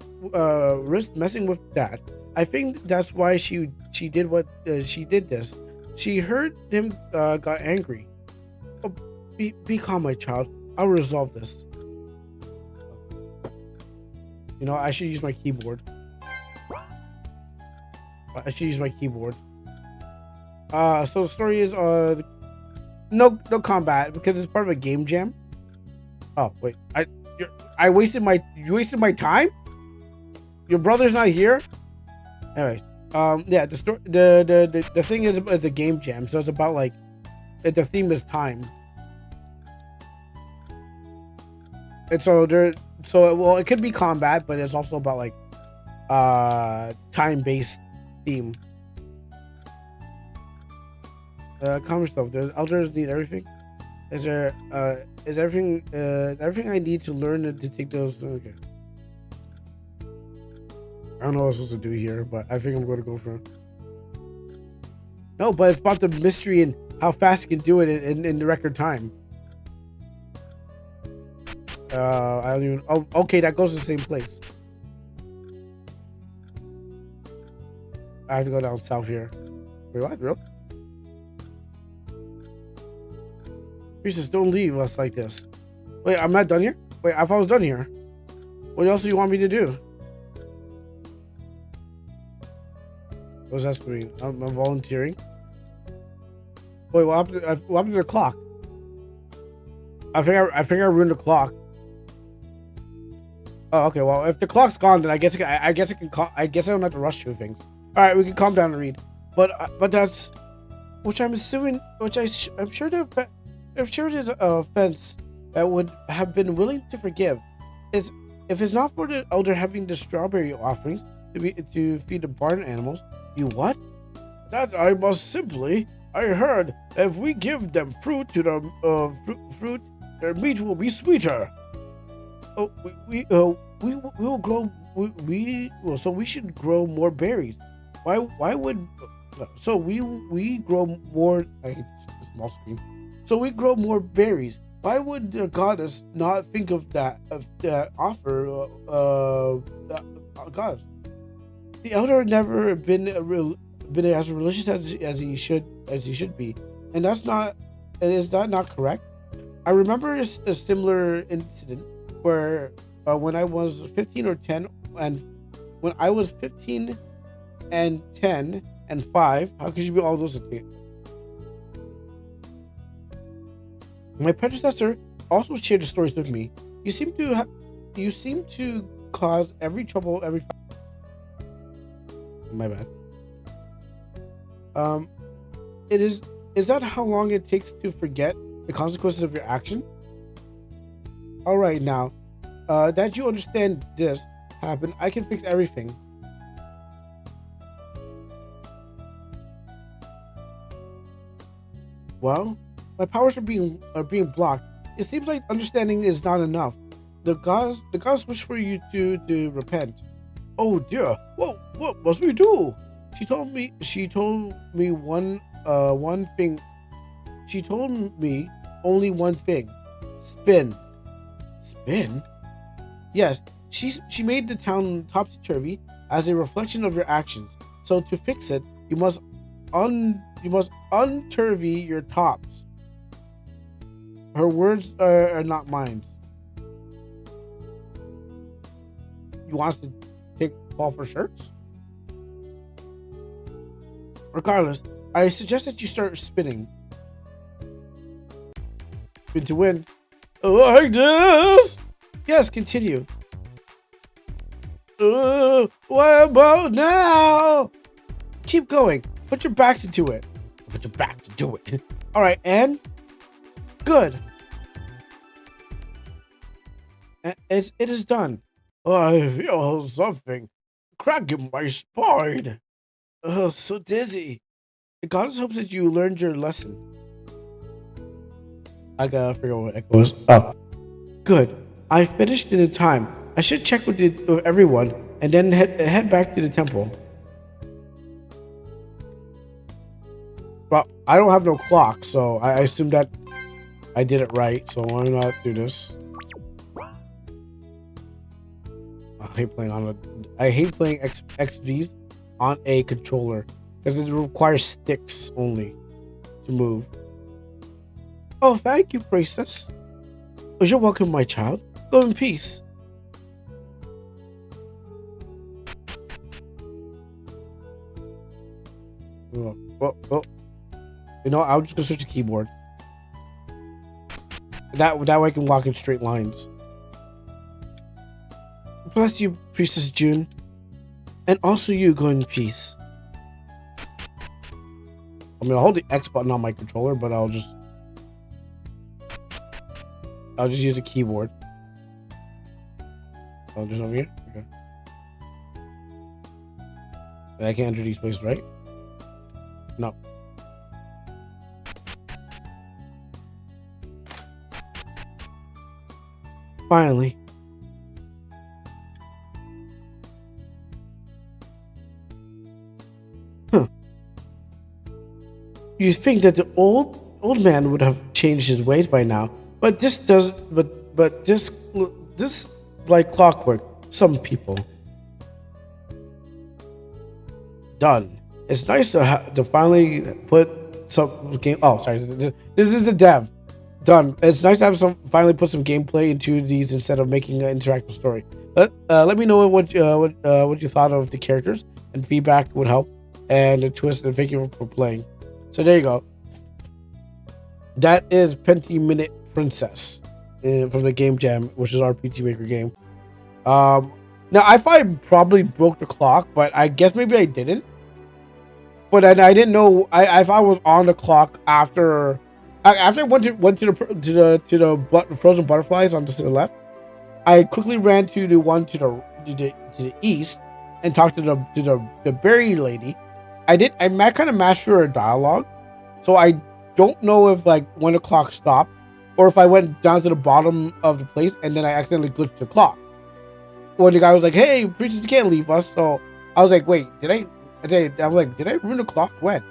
messing with that? I think that's why she did what she did this. She heard him got angry. Oh, be calm, my child. I'll resolve this. You know, I should use my keyboard. So the story is no combat because it's part of a game jam. Oh wait, you wasted my time. Your brother's not here. Anyways, Yeah, the thing is, it's a game jam, so it's about like, the theme is time, and well, it could be combat, but it's also about like, time based theme. Calm yourself. The elders need everything. Is everything I need to learn to take those? Okay. I don't know what I'm supposed to do here, but I think I'm going to go for it. No, but it's about the mystery and how fast you can do it in the record time. I don't even. Oh, okay, that goes to the same place. I have to go down south here. Wait, what, bro? Jesus, don't leave us like this. Wait, I'm not done here? Wait, I thought I was done here. What else do you want me to do? What does that mean? I'm volunteering. Wait, what happened to the clock? I think I ruined the clock. Oh, okay. Well, if the clock's gone, then I guess I don't have to rush through things. All right, we can calm down and read. But that's, which I'm assuming, I'm sure there's a offense that would have been willing to forgive. Is if it's not for the elder having the strawberry offerings to feed the barn animals. You what? That I must simply. I heard if we give them fruit to the fruit, their meat will be sweeter. Oh, we will grow. So we should grow more berries. Why would? So we grow more. I hate this small screen. So we grow more berries. Why would the goddess not think of that offer? Goddess. The elder never been as religious as he should be, and is that not correct? I remember a similar incident where when I was 15 or 10, and when I was 15 and 10 and 5, how could you be all those things? My predecessor also shared the stories with me. You seem to cause every trouble every. My bad. Is that how long it takes to forget the consequences of your action? All right, now that you understand this happened, I can fix everything. Well, my powers are being blocked. It seems like understanding is not enough. The gods wish for you to repent. Oh dear, what must we do? She told me one thing. She told me only one thing. Spin. Spin? Yes, she made the town topsy-turvy as a reflection of your actions. So to fix it, you must unturvy your tops. Her words are not mine. You want us to take fall for shirts? Regardless, I suggest that you start spinning. Spin to win. Like this? Yes, continue. What about now? Keep going. Put your backs into it. Put your backs into it. All right, and good. It is done. I feel something cracking my spine. Oh, so dizzy. The goddess hopes that you learned your lesson. I gotta figure out what echo is. Oh, good. I finished in the time. I should check with everyone and then head back to the temple. Well, I don't have no clock, so I assume that I did it right. So why not do this? I hate playing XVs on a controller because it requires sticks only to move. Oh, thank you, princess. Oh, you're welcome, my child. Go in peace. Oh. You know, I'm just gonna switch the keyboard. That way I can walk in straight lines. Bless you, Priestess June. And also you, go in peace. mean, I'll hold the X button on my controller, but I'll just use the keyboard. Oh, just over here? Okay. I can't enter these places, right? No. Finally. Huh. You think that the old man would have changed his ways by now, but this does but this like clockwork. Some people. Done. It's nice to finally put some game. Oh, sorry. This is the dev. Done. It's nice to have finally put some gameplay into these instead of making an interactive story. Let me know what you thought of the characters, and feedback would help. And the twist. And thank you for playing. So there you go. That is Minute Princess from the Game Jam, which is RPG Maker game. Now I thought I probably broke the clock, but I guess maybe I didn't. But I didn't know. I thought I was on the clock after I went to the frozen butterflies on to the left. I quickly ran to the one to the east and talked to the berry lady. I kind of matched her dialogue, so I don't know if like when the clock stopped or if I went down to the bottom of the place and then I accidentally glitched the clock. When the guy was like, "Hey, princess, you can't leave us," so I was like, "Wait, did I?" I'm like, "Did I ruin the clock? When?"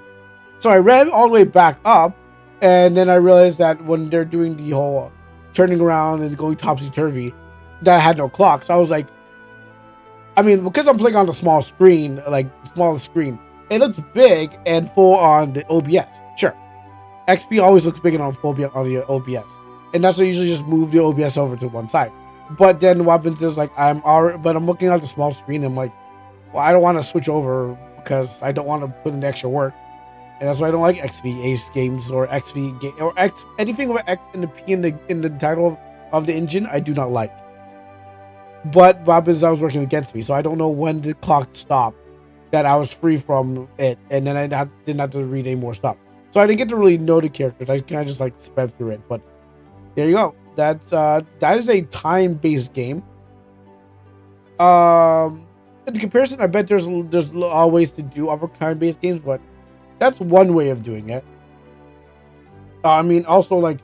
So I ran all the way back up, and then I realized that when they're doing the whole turning around and going topsy turvy, that I had no clock. So I was like, I mean, because I'm playing on the small screen, like smallest screen, it looks big and full on the OBS. Sure, XP always looks big and on full on the OBS, and that's why I usually just move the OBS over to one side. But then what happens is like I'm looking at the small screen. And I'm like, well, I don't want to switch over because I don't want to put in the extra work, and that's why I don't like XV Ace games or XV game or X anything with X in the P in the title of the engine. I do not like. But what happens is I was working against me, so I don't know when the clock stopped that I was free from it, and then I didn't have to read any more stuff. So I didn't get to really know the characters. I kind of just like sped through it. But there you go. That is a time-based game. In comparison, I bet there's a lot of ways to do other time-based games, but that's one way of doing it. I mean, also like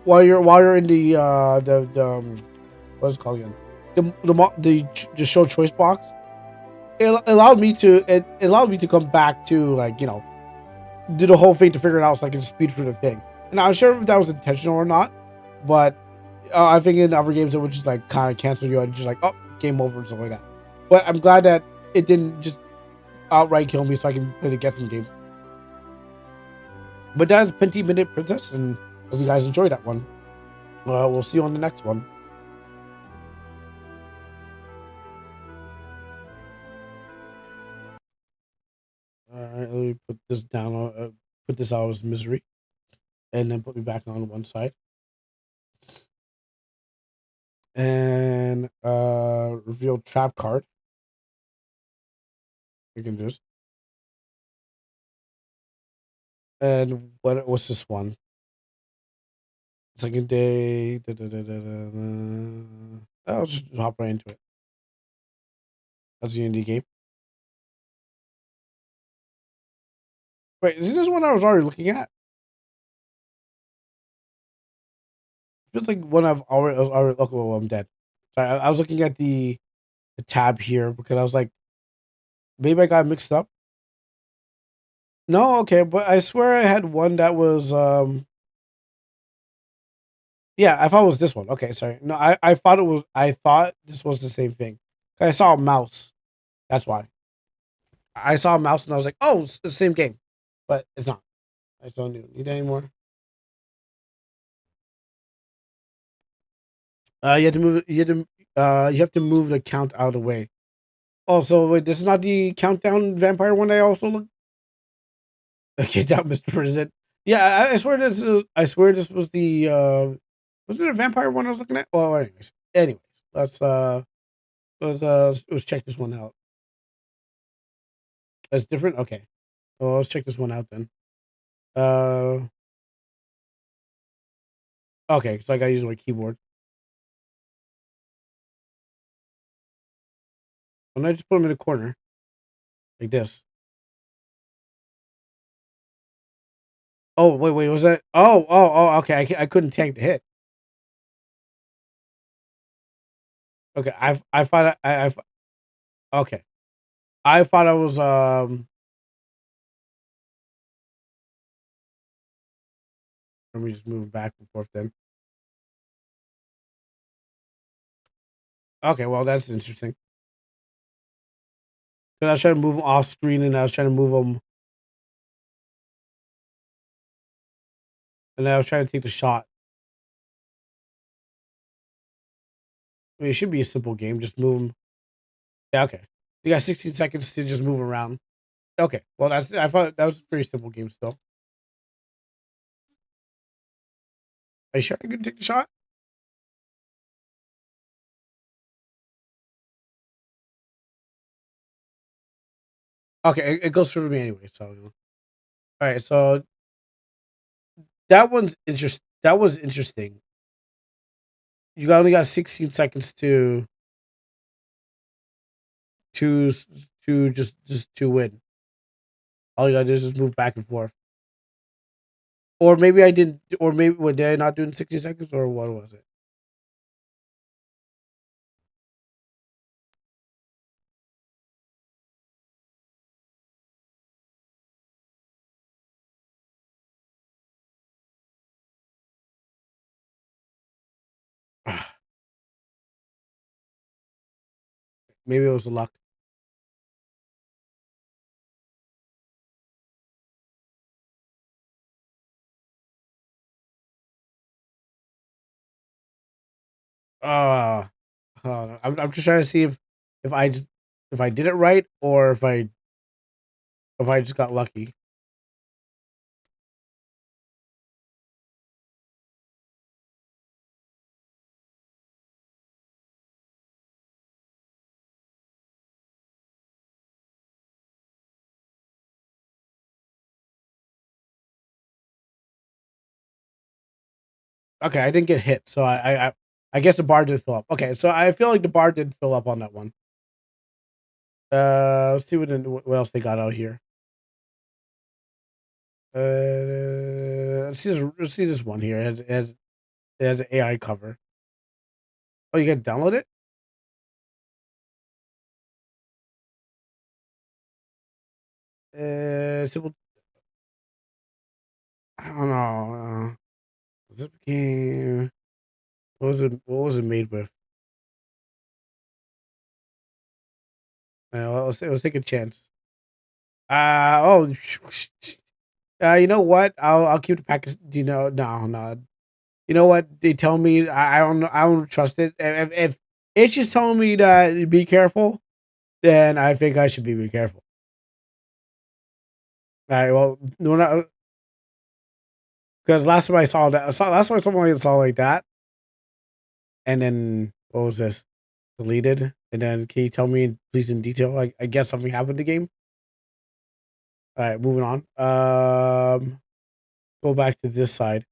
while you're in the what's it called again? The show choice box. It allowed me to come back to like do the whole thing to figure it out so I can speed through the thing. And I'm sure if that was intentional or not. But I think in other games it would just like kind of cancel you and just like, oh, game over and stuff like that. But I'm glad that it didn't just outright kill me so I can play the guessing game. But that's Minute Princess, and hope you guys enjoyed that one. We'll see you on the next one. Alright, let me put this down, put this out as misery, and then put me back on one side. And reveal trap card. You can do this. And what's this one? Second day. I'll just hop right into it. That's the indie game. Wait, isn't this one I was already looking at? Feels like one I was already looking. Well, I'm dead. Sorry, I was looking at the tab here because I was like, maybe I got mixed up. No, okay, but I swear I had one that was yeah, I thought it was this one. Okay, sorry. No, I thought this was the same thing. I saw a mouse. That's why. I saw a mouse and I was like, oh, it's the same game. But it's not. I don't need any more. You have to move. You have to move the count out of the way. Also, wait, this is not the countdown vampire one. I also look. Okay, down, Mr. President. Yeah, I swear this is. I swear this was the. Wasn't it a vampire one I was looking at? Well, anyways, let's check this one out. That's different. Okay, well, let's check this one out then. Uh, okay, so I gotta use my keyboard. Why don't I just put them in a corner like this? Oh wait, was that? Oh, okay. I couldn't tank the hit. Okay, I thought okay. I thought I was Let me just move back and forth then. Okay, well that's interesting. Because I was trying to move them off screen, and I was trying to move them, and I was trying to take the shot. I mean, it should be a simple game. Just move them. Yeah, okay. You got 16 seconds to just move around. Okay, well I thought that was a pretty simple game still. Are you sure I can take the shot? Okay, it goes through me anyway. So, all right. So that one's interest. That was interesting. Only got 16 seconds to just to win. All you gotta do is just move back and forth. Or maybe I didn't. Or maybe what did I not do in 60 seconds? Or what was it? Maybe it was luck. Uh, I'm just trying to see if I just if I did it right or if I just got lucky. Okay, I didn't get hit, so I guess the bar did fill up. Okay, so I feel like the bar did fill up on that one. Let's see what else they got out here. Let's see this one here. It has an AI cover. Oh, you can download it. Simple. I don't know. Zip game. What was it? What was it made with? Let's take a chance. Oh, you know what? I'll keep the package. Do you know? No, no. You know what? They tell me I don't know. I don't trust it. If it's just telling me that be careful, then I think I should be careful. All right. Well, no, not because last time I saw that, last time I saw something saw like that, and then what was this? Deleted, and then can you tell me please in detail? I guess something happened in the game. All right, moving on. Go back to this side.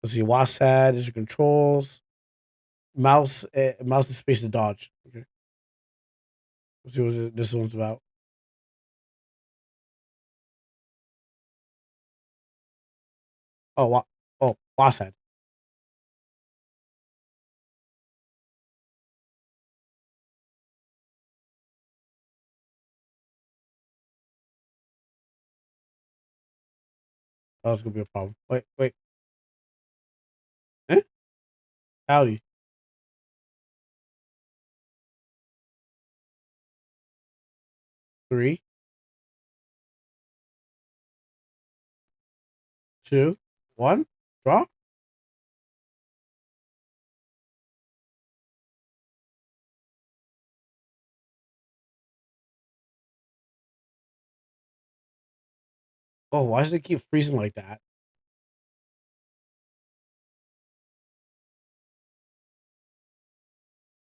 Let's see. WASD is your controls. Mouse is space to dodge. Okay. Let's see what this one's about. Oh, WASD. That was gonna be a problem. Wait. Eh? Howdy. 3, 2, 1. Draw. Oh, why does it keep freezing like that?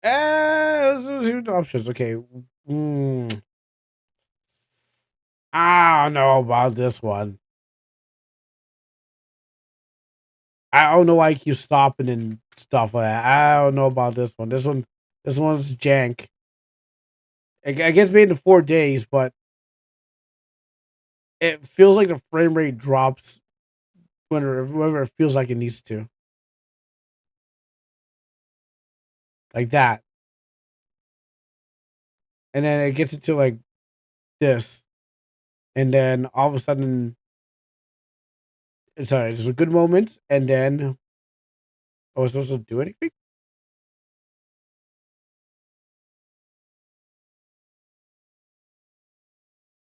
Let's see the options. Okay, Mm, I don't know about this one. I don't know why I keep stopping and stuff like that. I don't know about this one. This one's jank. I guess made in 4 days, but it feels like the frame rate drops whenever it feels like it needs to, like that, and then it gets into like this, and then all of a sudden, sorry, there's a good moment, and then I was supposed to do anything.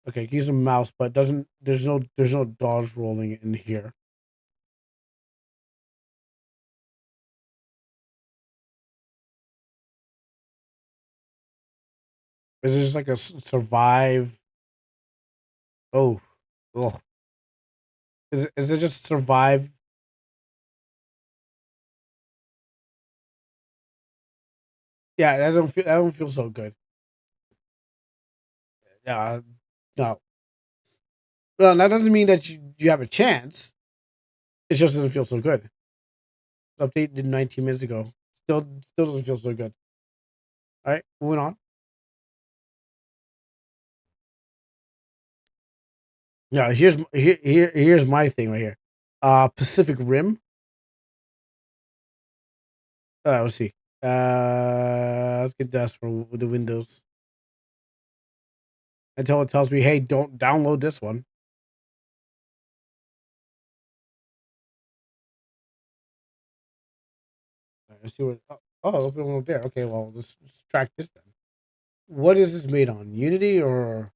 Okay, use a mouse, but doesn't there's no dodge rolling in here. Is it just like a survive? Oh, oh. Is it just survive? Yeah, I don't feel so good. Yeah, no. Well, that doesn't mean that you have a chance. It just doesn't feel so good. Update did 19 minutes ago. Still doesn't feel so good. All right, moving on. Yeah, here's my thing right here. Pacific Rim. Let's see. Let's get that for the Windows until it tells me, hey, don't download this one. Let's see what. Open one up there. Okay, well, let's track this then. What is this made on? Unity or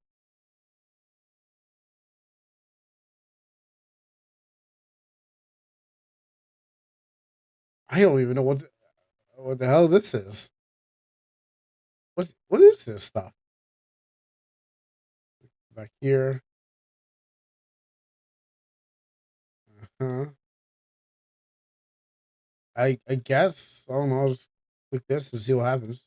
I don't even know what the hell this is. What is this stuff back here? Huh? I guess I don't know. I'll just click this and see what happens.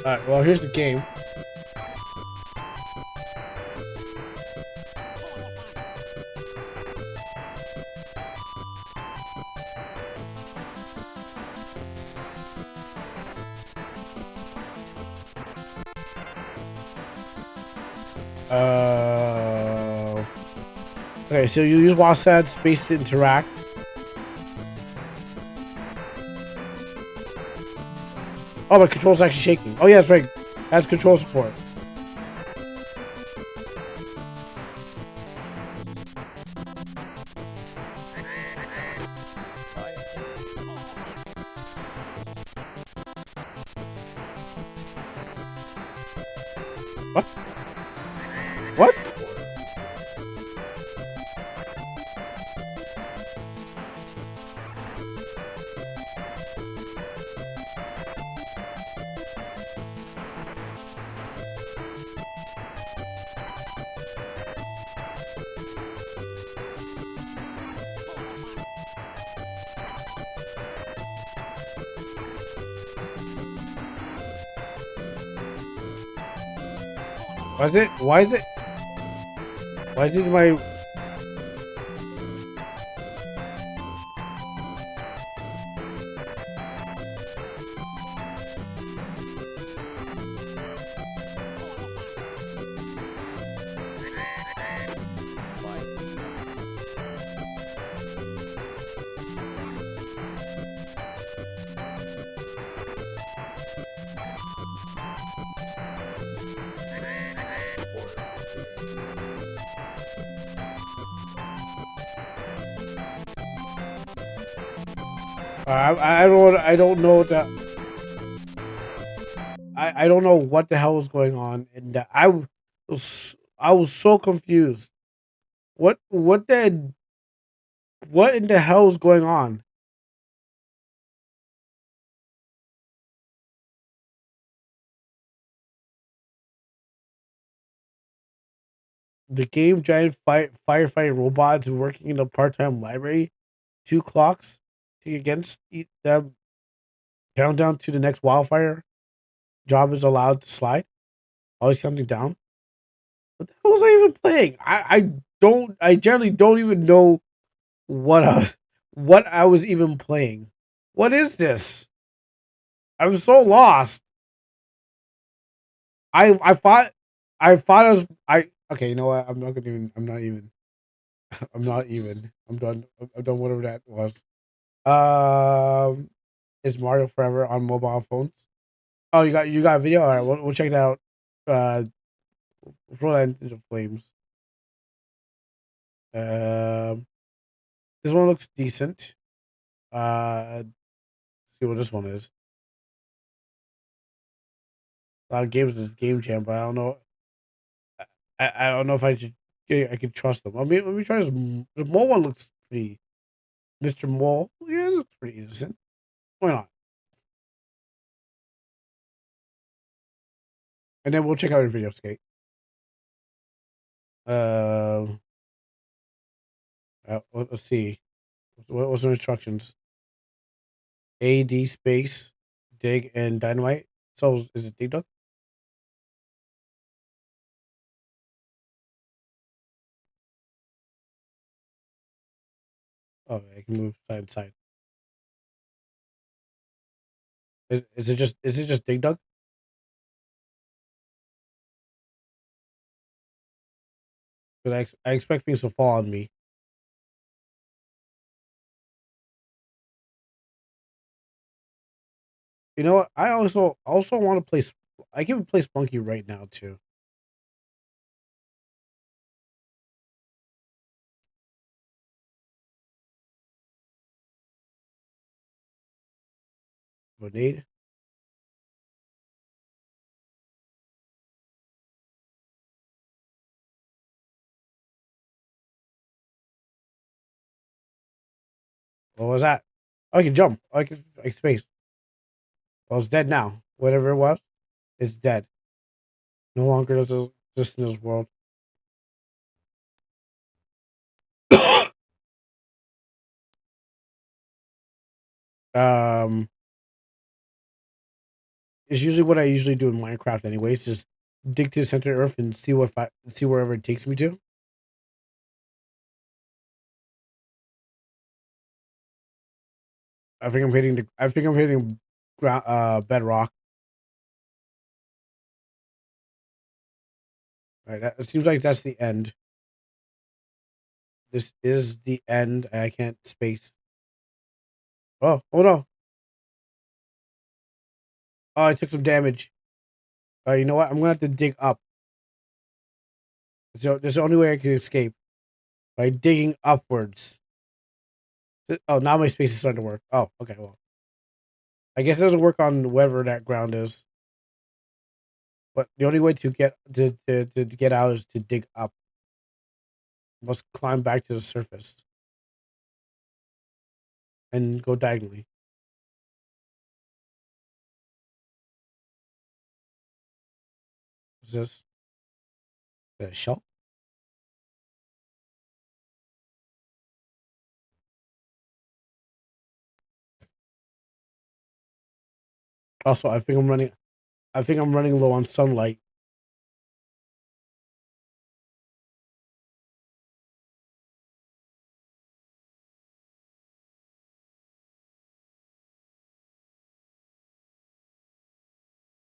All right. Well, here's the game. Uh. Okay, so you use WASD space to interact. Oh, my control's actually shaking. Oh yeah, that's right. That's control support. What? What? Why is it? Why is it? Why is it my? I don't know that. I don't know what the hell is going on, and I was so confused. What the What in the hell is going on? The game giant firefighting robots working in a part-time library. 2 clocks against them. Countdown to the next wildfire. Job is allowed to slide. Always counting down. What the hell was I even playing? I don't. I generally don't even know what I was even playing. What is this? I'm so lost. I thought I was I okay. You know what? I'm not gonna even. I'm not even. I'm not even. I'm done. I'm done. Whatever that was. Um, is Mario Forever on mobile phones? Oh, you got a video. All right, we'll check it out. Uh, Roll that into the flames. Um, this one looks decent. Let's see what this one is. A lot of games is Game Jam, but I don't know. I don't know if I should. I can trust them. Let me try this. The mole one looks pretty. Mr. Mole, yeah, it looks pretty innocent. Why not? And then we'll check out your video, Skate. Uh, let's see. What's the instructions? AD space, dig and dynamite. So is it dig dug? Oh, I can move side to side. Is it just dig dug? But I expect things to fall on me. You know what? I also want to play. I can play Spunky right now too. Grenade. What was that? Oh, I can jump. I can space. Well, it's dead now. Whatever it was, it's dead. No longer does it exist in this world. um, it's usually what I usually do in Minecraft, anyways. Just dig to the center of Earth and see wherever it takes me to. I think I'm hitting ground bedrock. Right. It seems like that's the end. This is the end. I can't space. Oh no. Oh, I took some damage. You know what? I'm gonna have to dig up. So there's the only way I can escape by digging upwards. Oh, now my space is starting to work. Oh, okay. Well, I guess it doesn't work on wherever that ground is. But the only way to get out is to dig up. Must climb back to the surface and go diagonally. Is this a shell? Also, I think I'm running. I think I'm running low on sunlight.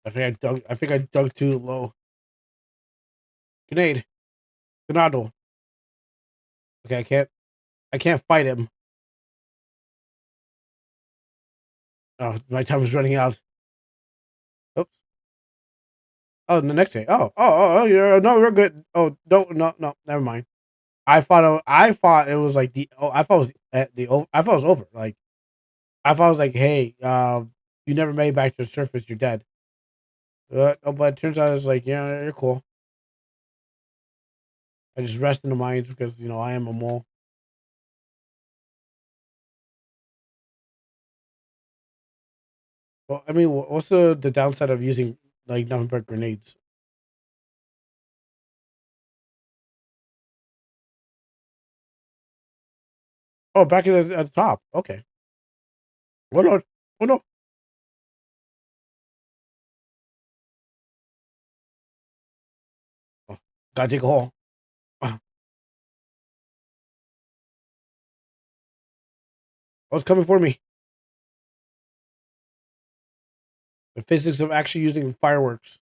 I think I dug too low. Grenade. Granado. Okay, I can't fight him. Oh, my time is running out. Oops. Oh, the next day. Oh, yeah, no, we're good. Oh, no, never mind. I thought it was like the. Oh, I thought it was at the. I thought it was over. Like I thought it was like, hey, you never made it back to the surface. You're dead. No, but it turns out it's like, yeah, you're cool. I just rest in the mines because I am a mole. Well, I mean, what's the downside of using like nothing but grenades? Oh, back at the top. Okay. Oh no! Oh no! Oh, gotta dig a hole. Ah, what's coming for me? The physics of actually using fireworks.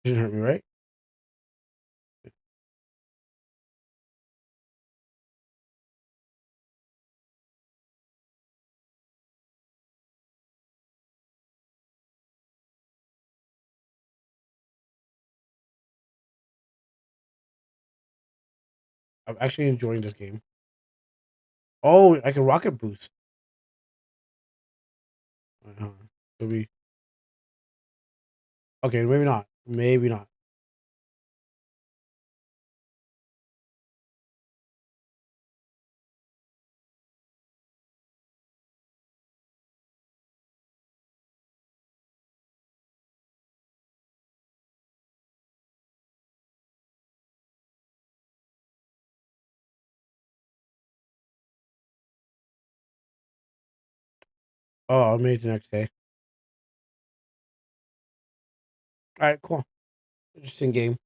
Didn't hurt me, right? I'm actually enjoying this game. Oh, I can rocket boost. Uh-huh. Maybe. Okay, maybe not. Maybe not. Oh, I'll make it the next day. All right, cool. Interesting game.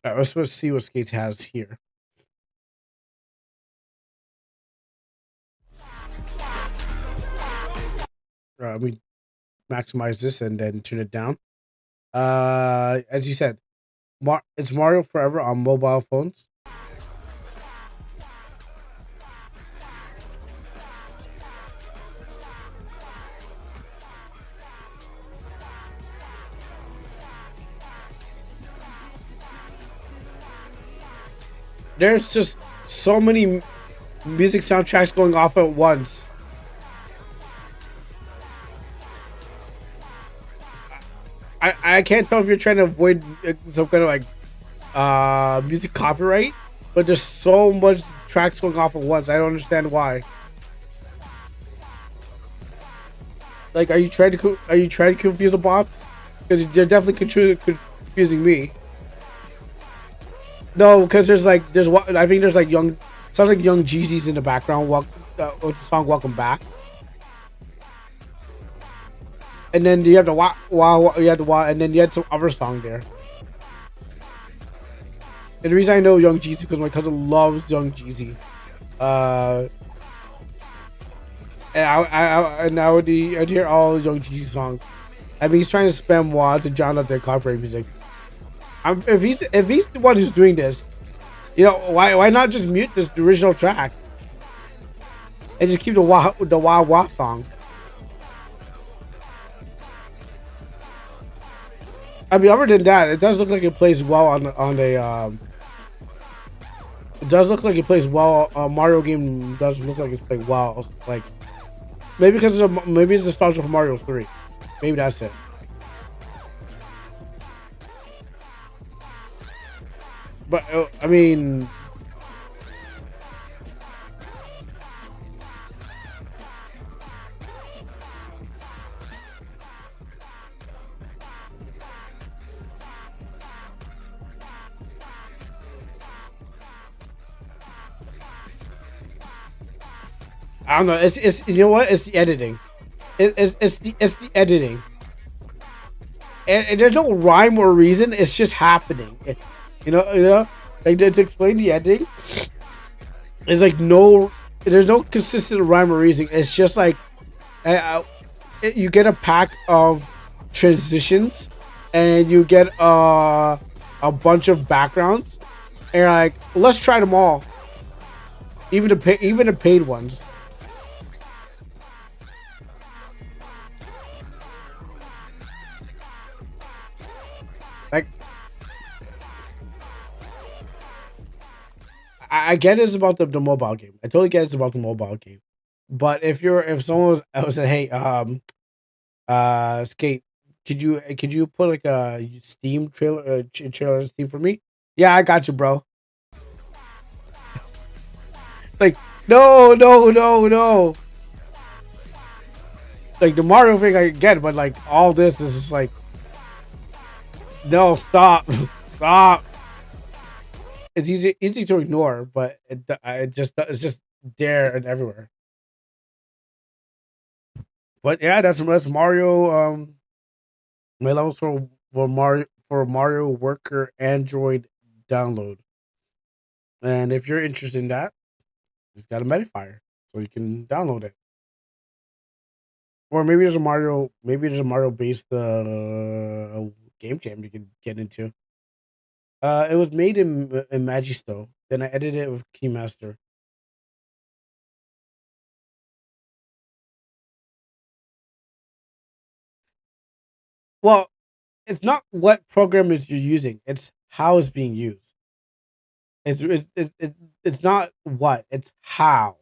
All right, let's see what Skates has here. Let me maximize this and then turn it down. As you said, it's Mario Forever on mobile phones. There's just so many music soundtracks going off at once. I can't tell if you're trying to avoid some kind of like music copyright, but there's so much tracks going off at once. I don't understand why. Like, are you trying to confuse the bots? Because they're definitely confusing me. No, because I think there's like sounds like young Jeezy's in the background. With the song "Welcome Back," and then you have the and then you had some other song there. And the reason I know Young Jeezy because my cousin loves Young Jeezy. And I'd hear all Young Jeezy songs. I mean, he's trying to spam WAD to drown out their copyright music. If he's the one who's doing this, you know, why not just mute the original track and just keep the wah song? I mean, other than that, it does look like it plays well on a. It does look like it plays well. Mario game does look like it's played well. Like maybe because maybe it's nostalgia for Mario 3. Maybe that's it. But I mean, I don't know. It's you know what? It's the editing. It's the editing. And there's no rhyme or reason. It's just happening. You know. Like to explain the editing, it's like there's no consistent rhyme or reason. It's just like you get a pack of transitions, and you get a bunch of backgrounds, and you're like, let's try them all, even the paid ones. Like, I get it's about the mobile game. I totally get it's about the mobile game. But if someone was saying, hey, Skate, could you put like a Steam trailer trailer on Steam for me? Yeah, I got you, bro. Like, no, no, no, no. Like the Mario thing I get, but like all this is just like, no, stop, stop. It's easy to ignore, but it's just there and everywhere. But yeah, that's Mario. My levels for Mario Worker Android download. And if you're interested in that, it's got a Medifier, so you can download it. Or maybe there's a Mario based game jam you can get into. It was made in Magisto. Then I edited it with Keymaster. Well, it's not what program is you're using; it's how it's being used. It's not what; it's how.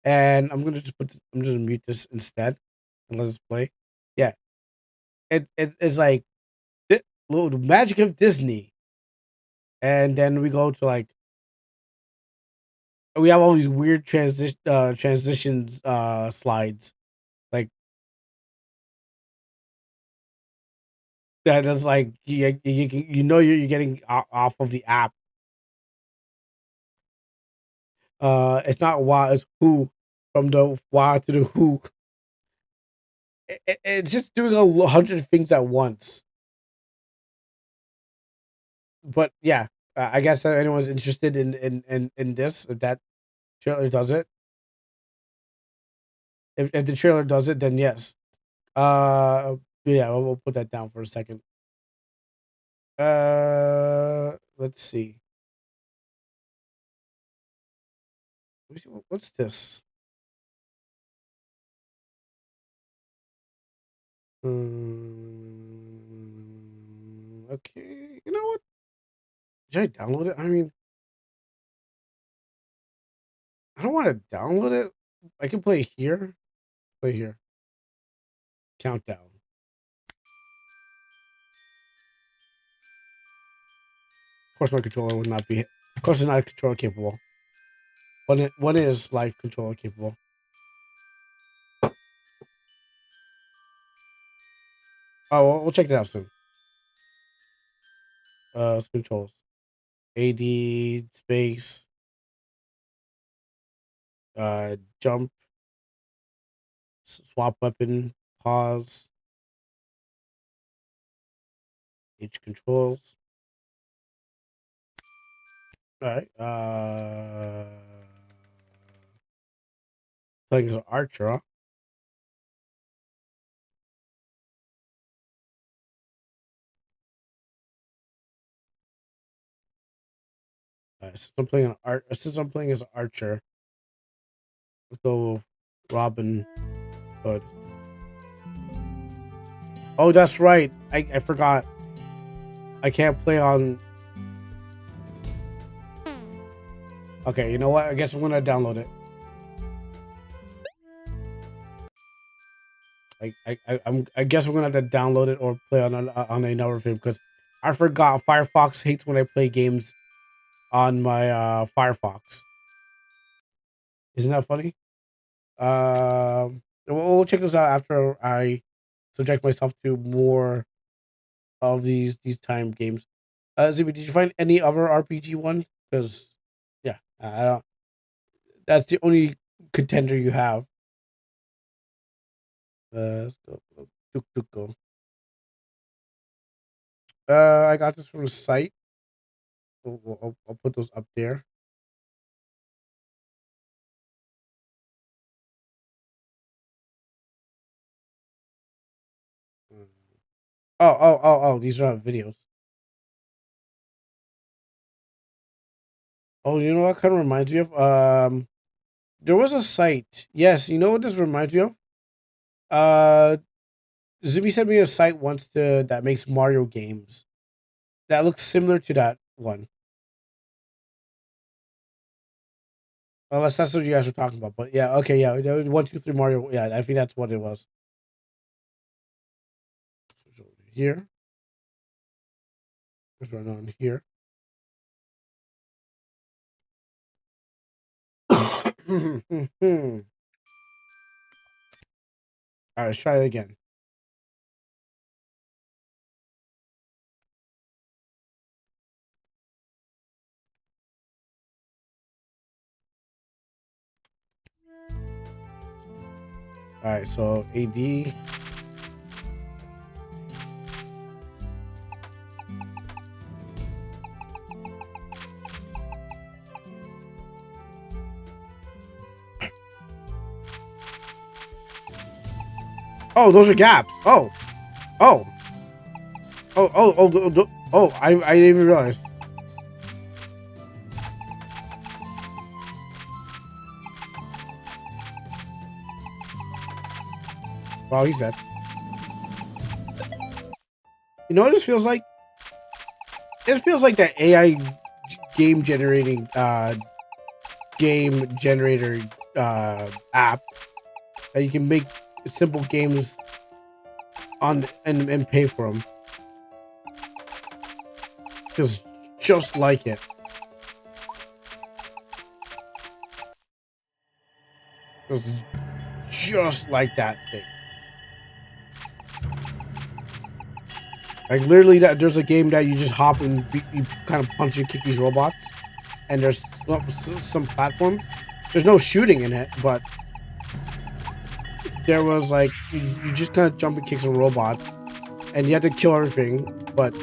And I'm just gonna mute this instead and let us play. Yeah, it's like the magic of Disney, and then we go to like we have all these weird transitions slides like that is like you know you're getting off of the app. It's not why, it's who, from the why to the who. It's just doing 100 things at once. But yeah, I guess if anyone's interested in this, if that trailer does it. If the trailer does it, then yes. Yeah, we'll put that down for a second. Let's see. What's this? Okay, you know what? Should I download it? I mean, I don't want to download it. I can play here. Play here. Countdown. Of course, my controller would not be. Of course, it's not controller capable. One is live controller capable. Oh, we'll check that out soon. Controls. AD space. Jump. Swap weapon. Pause. H controls. All right. Playing as an archer. Huh? Since I'm playing as an archer, let's go Robin Hood. Oh, that's right. I forgot. I can't play on. Okay, you know what? I guess I'm gonna download it. I guess I'm gonna have to download it or play on another thing because I forgot Firefox hates when I play games on my Firefox. Isn't that funny? We'll check this out after I subject myself to more of these time games. Zuby, did you find any other RPG one? Because yeah, I don't. That's the only contender you have. Let's go. Go. I got this from the site. I'll put those up there. Oh! These are not videos. Oh, you know what kind of reminds me of? There was a site. Yes, you know what this reminds me of? Uh, Zuby sent me a site once that makes Mario games. That looks similar to that one. Unless that's what you guys were talking about. But yeah, okay, yeah. That was 1, 2, 3 Mario. Yeah, I think that's what it was. here. Let's run on here. All right, let's try it again. All right, so AD. Oh, those are gaps. Oh, oh, oh. I didn't even realize. Wow, he's dead. You know what this feels like? It feels like that AI game generating game generator app that you can make simple games on and pay for them. Feels just like it. Feels just like that thing. Like literally, that there's a game that you just hop and you kind of punch and kick these robots, and there's some platforms. There's no shooting in it, but there was like you just kind of jump and kick some robots, and you have to kill everything. But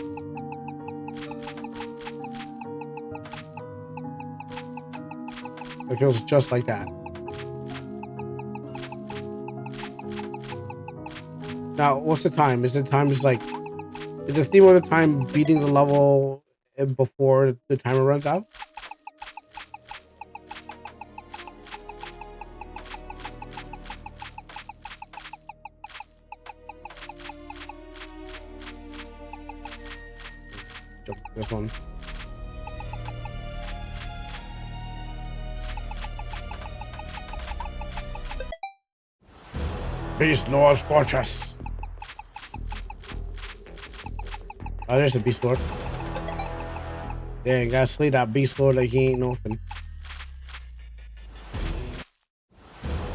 it feels just like that. Now, what's the time? Is the time just like is the theme of the time beating the level before the timer runs out? Jump this one. Beast Lord's Fortress. Oh, there's a Beast Lord. Dang, gotta slay that Beast Lord like he ain't nothing.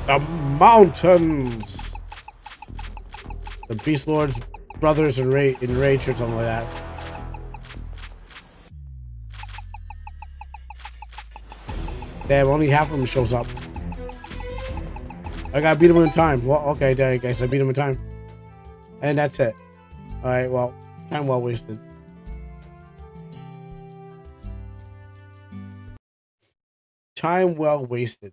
The mountains! The Beast Lord's brothers in rage or something like that. Damn, only half of them shows up. I gotta beat him in time. Well, okay, there you guys, I beat him in time. And that's it. Alright, well, time well wasted. Time well wasted.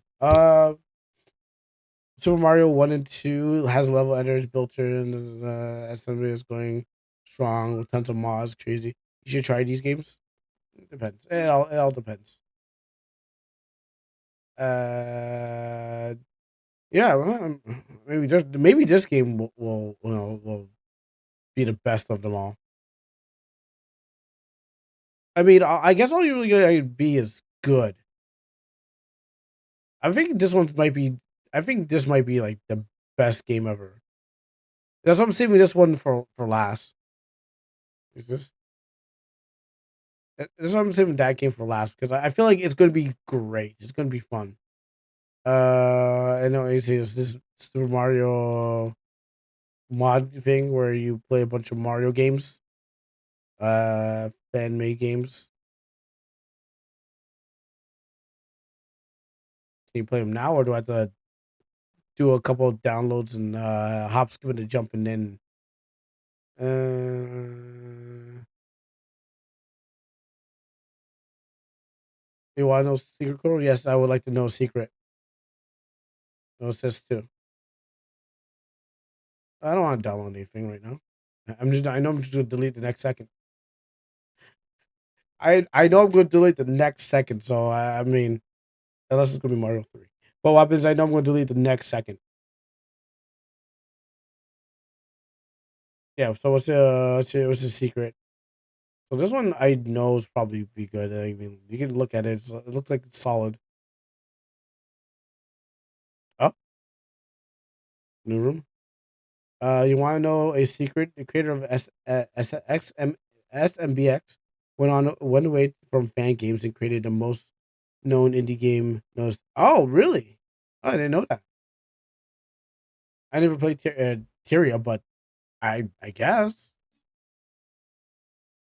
Super Mario 1 and 2 has level editors built in, as somebody is going strong with tons of mods. Crazy. You should try these games. It depends. It all depends. Yeah, well, maybe this game will be the best of them all. I mean, I guess all you really gotta be is good. I think this one might be. I think this might be like the best game ever. That's why I'm saving this one for last. Is this? That's why I'm saving that game for last because I feel like it's gonna be great. It's gonna be fun. I know it's this Super Mario mod thing where you play a bunch of Mario games, fan made games. Can you play them now, or do I have to do a couple of downloads and hop, skipping, and jumping in? You want to know secret code? Yes, I would like to know secret. No, it says too. I don't want to download anything right now. I know I'm just gonna delete the next second. I know I'm gonna delete the next second. So I mean, unless it's gonna be Mario 3. But what happens? I know I'm gonna delete the next second. Yeah. So what's the secret? So this one I know is probably be good. I mean, you can look at it. It looks like it's solid. Oh, new room. You want to know a secret? The creator of SMBX went away from fan games and created the most known indie game. Knows. Oh, really? Oh, I didn't know that. I never played Tyria, but I guess.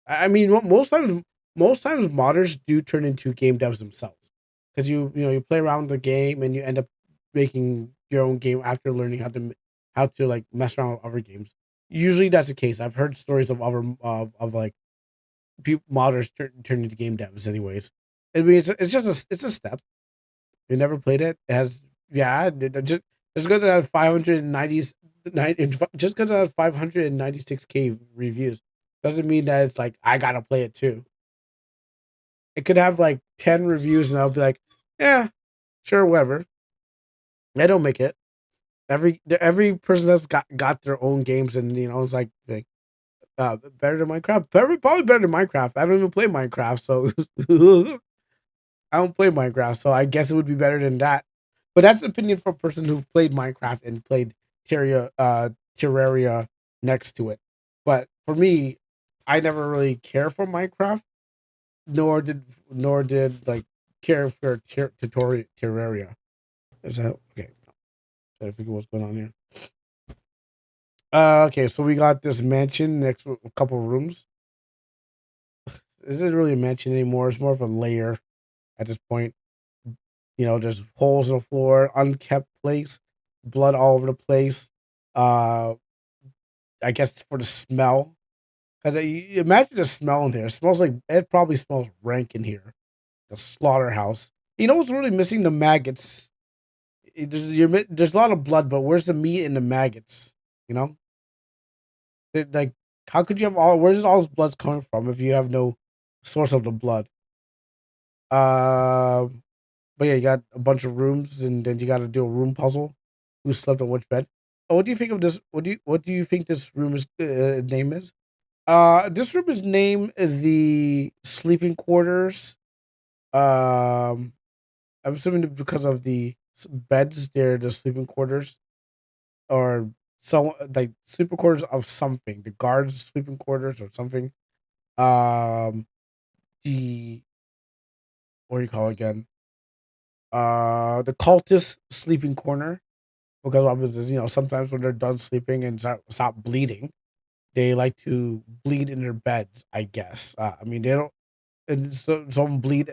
I mean, most times modders do turn into game devs themselves because you play around the game and you end up making your own game after learning how to like mess around with other games. Usually that's the case. I've heard stories of other of like people modders turn into game devs. Anyways, I mean it's just it's a step. You never played it. It has yeah. Just because it had 590 just because it has 596K reviews doesn't mean that it's like I gotta play it too. It could have like 10 reviews and I'll be like, yeah, sure, whatever. I don't make it. Every person that's got their own games and it's like better than Minecraft. Probably better than Minecraft. I don't even play Minecraft, so I don't play Minecraft, so I guess it would be better than that. But that's an opinion for a person who played Minecraft and played Terraria next to it. But for me, I never really care for Minecraft, nor did like care for Terraria. Is that okay? Trying to figure what's going on here. Okay, so we got this mansion next to a couple of rooms. This isn't really a mansion anymore. It's more of a lair at this point. There's holes in the floor, unkept place, blood all over the place. Uh, I guess for the smell, because imagine the smell in here. It smells like it probably smells rank in here. The slaughterhouse. You know what's really missing? The maggots. There's a lot of blood, but where's the meat and the maggots? You know, like how could you have all? Where's all this blood coming from if you have no source of the blood? Um. But yeah, you got a bunch of rooms, and then you got to do a room puzzle. Who slept on which bed? Oh, what do you think of this? What do you think this room is name is? This room is named the sleeping quarters. Um, I'm assuming because of the beds, they're the sleeping quarters, or so like sleeping quarters of something. The guards' sleeping quarters or something. Um, the what do you call it again? The cultist sleeping corner because what happens is sometimes when they're done sleeping and stop bleeding, they like to bleed in their beds. I guess. I mean they don't. And so someone bled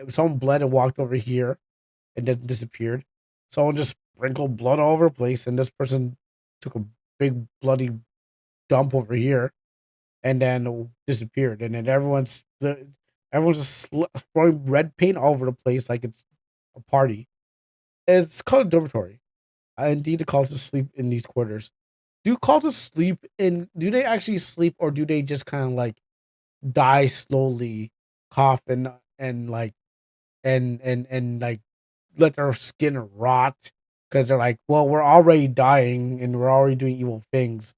and walked over here and then disappeared. Someone just sprinkled blood all over the place, and this person took a big bloody dump over here and then disappeared. And then everyone's just throwing red paint all over the place like it's a party. It's called a dormitory. Indeed, the cultists sleep in these quarters. Do cultists sleep in? Do they actually sleep, or do they just kind of like die slowly, cough and like and like let their skin rot because they're like, well, we're already dying and we're already doing evil things,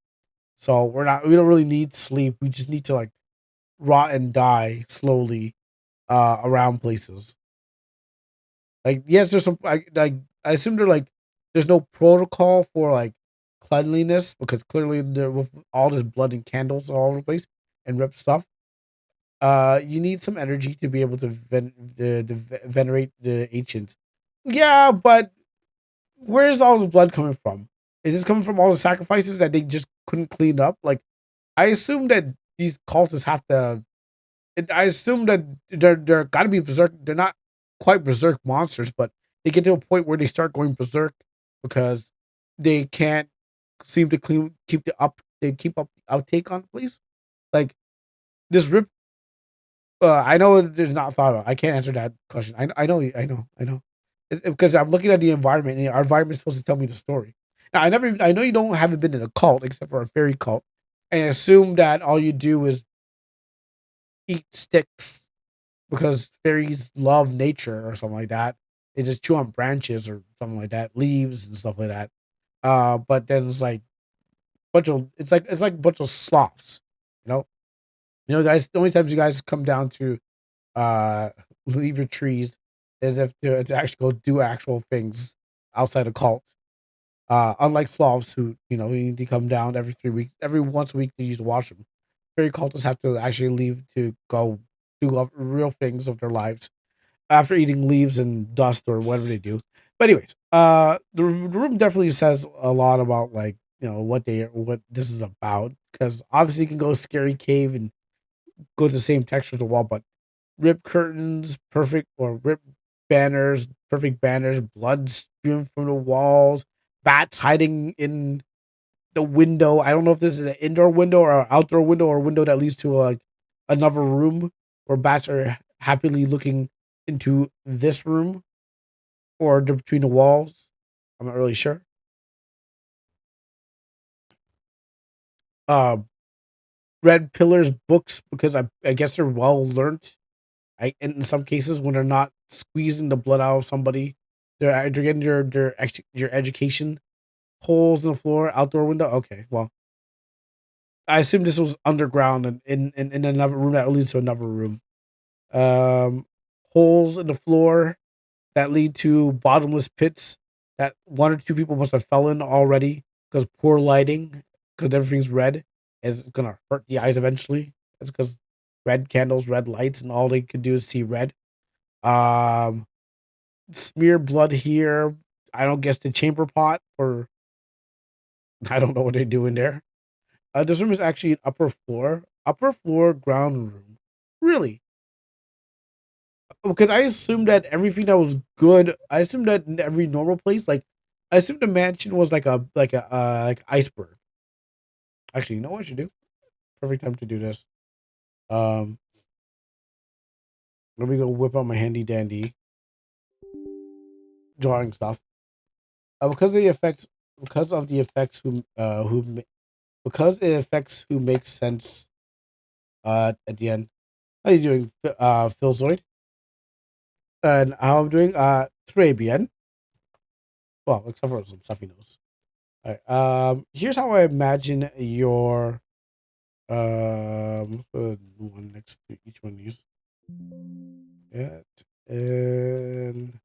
so we don't really need sleep. We just need to like rot and die slowly around places. Like, yes, there's some I assume there's no protocol for like cleanliness because clearly there with all this blood and candles all over the place and ripped stuff. You need some energy to be able to venerate the ancients. Yeah, but where's all the blood coming from? Is this coming from all the sacrifices that they just couldn't clean up? Like, I assume that these cultists have to. I assume that they're got to be berserk. They're not quite berserk monsters, but they get to a point where they start going berserk because they can't seem to keep the up. They keep up the outtake on the place. Like this rip. I know there's not thought of. I can't answer that question. I know. Because I'm looking at the environment, and our environment is supposed to tell me the story. Now, I know you haven't been in a cult except for a fairy cult, and assume that all you do is eat sticks because fairies love nature or something like that. They just chew on branches or something like that, leaves and stuff like that. But then it's like it's like a bunch of sloths, you know. Guys. The only times you guys come down to uh leave your trees is if to actually go do actual things outside a cult. Unlike Slavs who, you need to come down every 3 weeks, every once a week to use the washroom. Fairy cultists have to actually leave to go do real things of their lives after eating leaves and dust or whatever they do. But anyways, the room definitely says a lot about like what this is about because obviously you can go scary cave and go to the same texture of the wall, but ripped curtains, perfect or ripped banners, perfect banners, blood spewing from the walls, bats hiding in the window. I don't know if this is an indoor window or an outdoor window or a window that leads to like another room where bats are happily looking into this room or between the walls. I'm not really sure. Uh, red pillars books because I guess they're well learned. In some cases when they're not squeezing the blood out of somebody, they're getting your education. Holes in the floor, outdoor window. Okay, well, I assume this was underground and in another room that leads to another room. Um, holes in the floor that lead to bottomless pits that one or two people must have fell in already because poor lighting, because everything's red, is gonna hurt the eyes eventually. It's because red candles, red lights, and all they could do is see red. Um, smear blood here. I don't guess the chamber pot for I don't know what they're doing there. This room is actually an upper floor ground room. Really? Because I assumed that everything that was good, I assumed that in every normal place, like I assumed the mansion was like iceberg. Actually, you know what I should do? Perfect time to do this. Um, let me go whip out my handy dandy drawing stuff. Because of the effects, because of the effects because it affects who makes sense. At the end, how you doing, Phil Zoid? And how I'm doing? Très bien. Well, except for some stuff he knows. All right. Here's how I imagine your let's put one next to each one of these. That and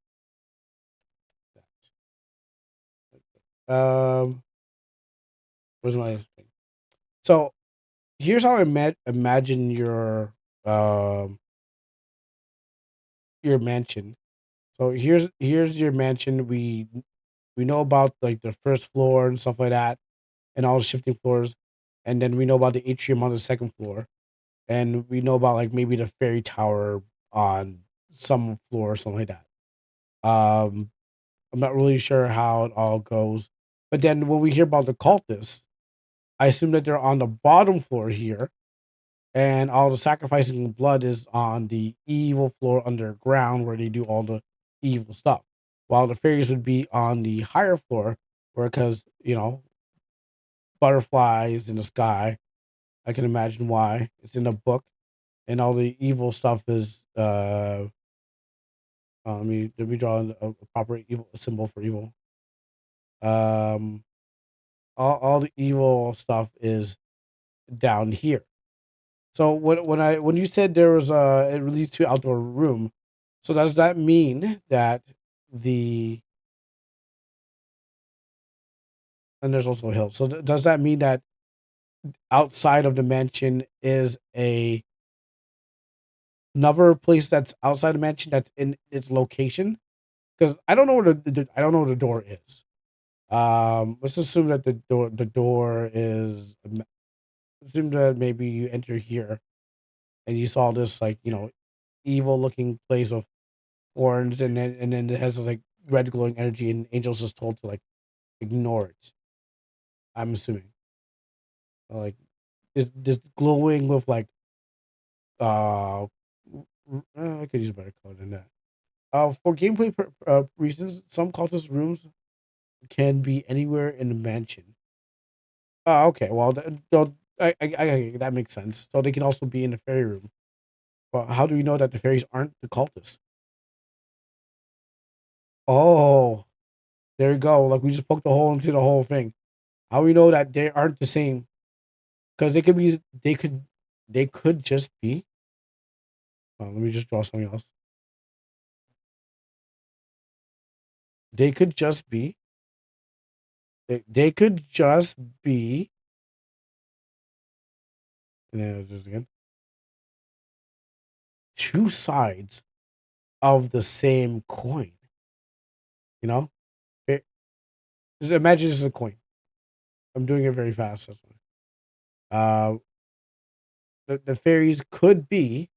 that. Where's my thing? So here's how I imagine your mansion. So here's your mansion. We know about like the first floor and stuff like that, and all the shifting floors, and then we know about the atrium on the second floor, and we know about like maybe the fairy tower on some floor or something like that. I'm not really sure how it all goes, but then when we hear about the cultists, I assume that they're on the bottom floor here, and all the sacrificing of blood is on the evil floor underground where they do all the evil stuff, while the fairies would be on the higher floor, where because butterflies in the sky. I can imagine why it's in the book, and all the evil stuff is let me draw a proper evil symbol for evil. Um, all the evil stuff is down here. So when you said there was it leads to outdoor room, so does that mean that the and there's also a hill. So does that mean that outside of the mansion is another place that's outside the mansion that's in its location? Because I don't know where I don't know where the door is. Let's assume that the door is assume that maybe you enter here and you saw this like evil looking place of horns and then it has this like red glowing energy and angels just told to like ignore it. I'm assuming like this glowing with like I could use a better color than that. For gameplay reasons, some cultist rooms can be anywhere in the mansion. Oh, okay. Well, that makes sense. So they can also be in the fairy room. But how do we know that the fairies aren't the cultists? Oh, there you go. Like we just poked a hole into the whole thing. How we know that they aren't the same? Because they could be. They could just be. Let me just draw something else. They could just be They could just be, and then just again, two sides of the same coin. You know, it, just imagine this is a coin. I'm doing it very fast. That's why. The fairies could be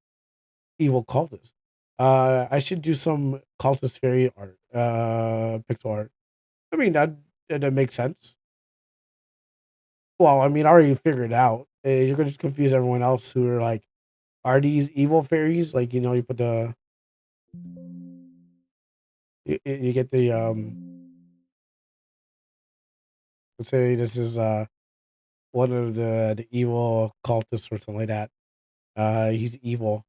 evil cultists. I should do some cultist fairy art, pixel art. I mean that makes sense. Well, I mean, I already figured it out. You're gonna just confuse everyone else who are like, are these evil fairies? Like, you put you get the let's say this is one of the evil cultists or something like that. He's evil,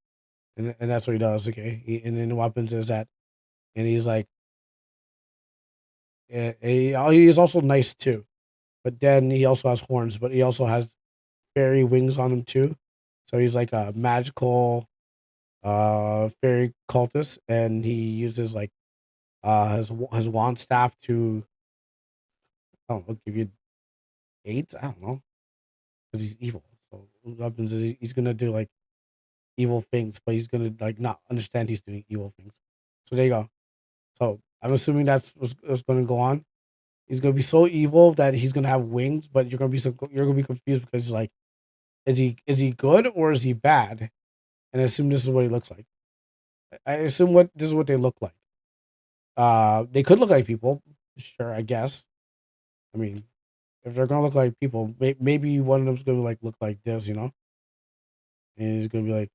and that's what he does. Okay, and then what happens is that, and he's like, he's also nice too, but then he also has horns, but he also has fairy wings on him too. So he's like a magical fairy cultist, and he uses like his wand staff to, I don't know, give you aids. I don't know, because he's evil. So what happens is he's gonna do like evil things, but he's gonna like not understand he's doing evil things. So there you go. So I'm assuming that's what's gonna go on. He's gonna be so evil that he's gonna have wings, but you're gonna be confused because he's like, is he good or is he bad? And I assume this is what he looks like. I assume what this is what they look like. They could look like people, sure, I guess. I mean, if they're gonna look like people, maybe one of them's gonna like look like this, and he's gonna be like,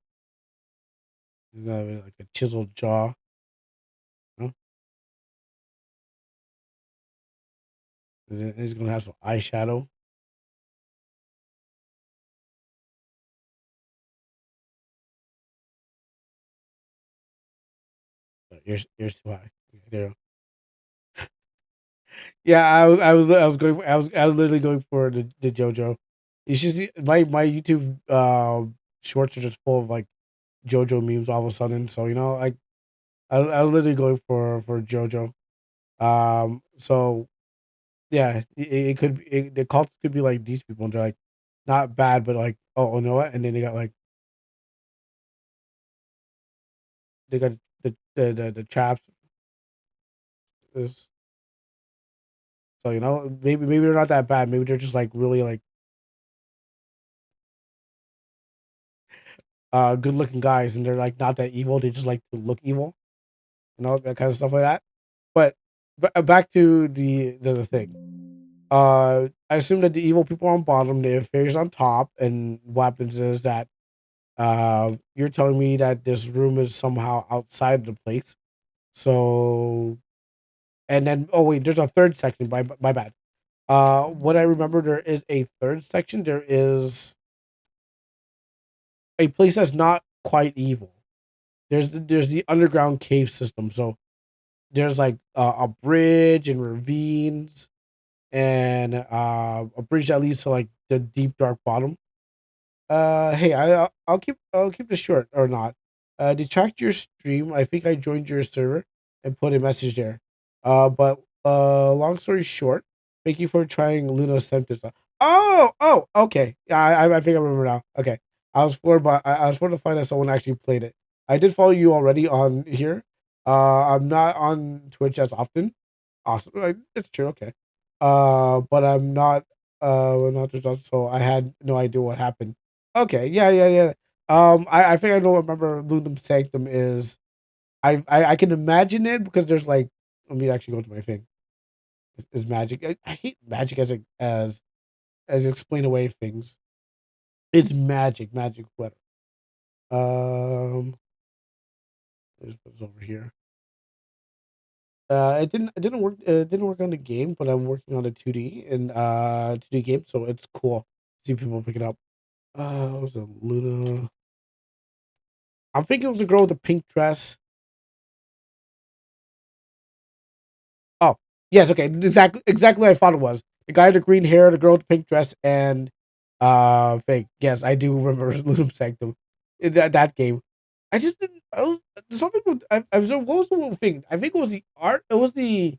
he's gonna have like a chiseled jaw, you know? And then he's gonna have some eyeshadow. Ears too high. There you go. Yeah, I was literally going for the JoJo. You should see my YouTube shorts are just full of like JoJo memes all of a sudden. So I was literally going for JoJo. So yeah, it could the cults could be like these people, and they're like not bad, but like, oh, you know what? And then they got the traps. Is So maybe they're not that bad. Maybe they're just like really like good looking guys, and they're like not that evil. They just like to look evil, that kind of stuff like that. But back to the thing. I assume that the evil people are on bottom, the fairies on top, and what happens is that you're telling me that this room is somehow outside of the place. So, and then, oh wait, there's a third section. My bad. What I remember, there is a third section. There is a place that's not quite evil. There's the underground cave system. So there's like a bridge and ravines, and a bridge that leads to like the deep dark bottom. Hey, I'll keep this short or not. Detract your stream. I think I joined your server and put a message there. But long story short, thank you for trying Luna's Tempest. Oh, okay. Yeah, I think I remember now. Okay, I was for to find that someone actually played it. I did follow you already on here. I'm not on Twitch as often. Awesome, it's true. Okay. But I'm not. Not so I had no idea what happened. Okay, yeah, yeah, yeah. I think I don't remember Lunum Sanctum is. I can imagine it because there's like. Let me actually go to my thing. Is magic? I hate magic as explain away things. It's magic, whatever. Um, there's what's over here. It didn't work. It didn't work on the game, but I'm working on a 2D and 2D game, so it's cool. See people pick it up. It was a Luna. I'm thinking it was the girl with the pink dress. Oh, yes, okay, exactly what I thought it was. The guy with the green hair, the girl with the pink dress, and fake. Yes, I do remember Ludum Sanctum in that game. I just didn't. Something. What was the thing? I think it was the art. It was the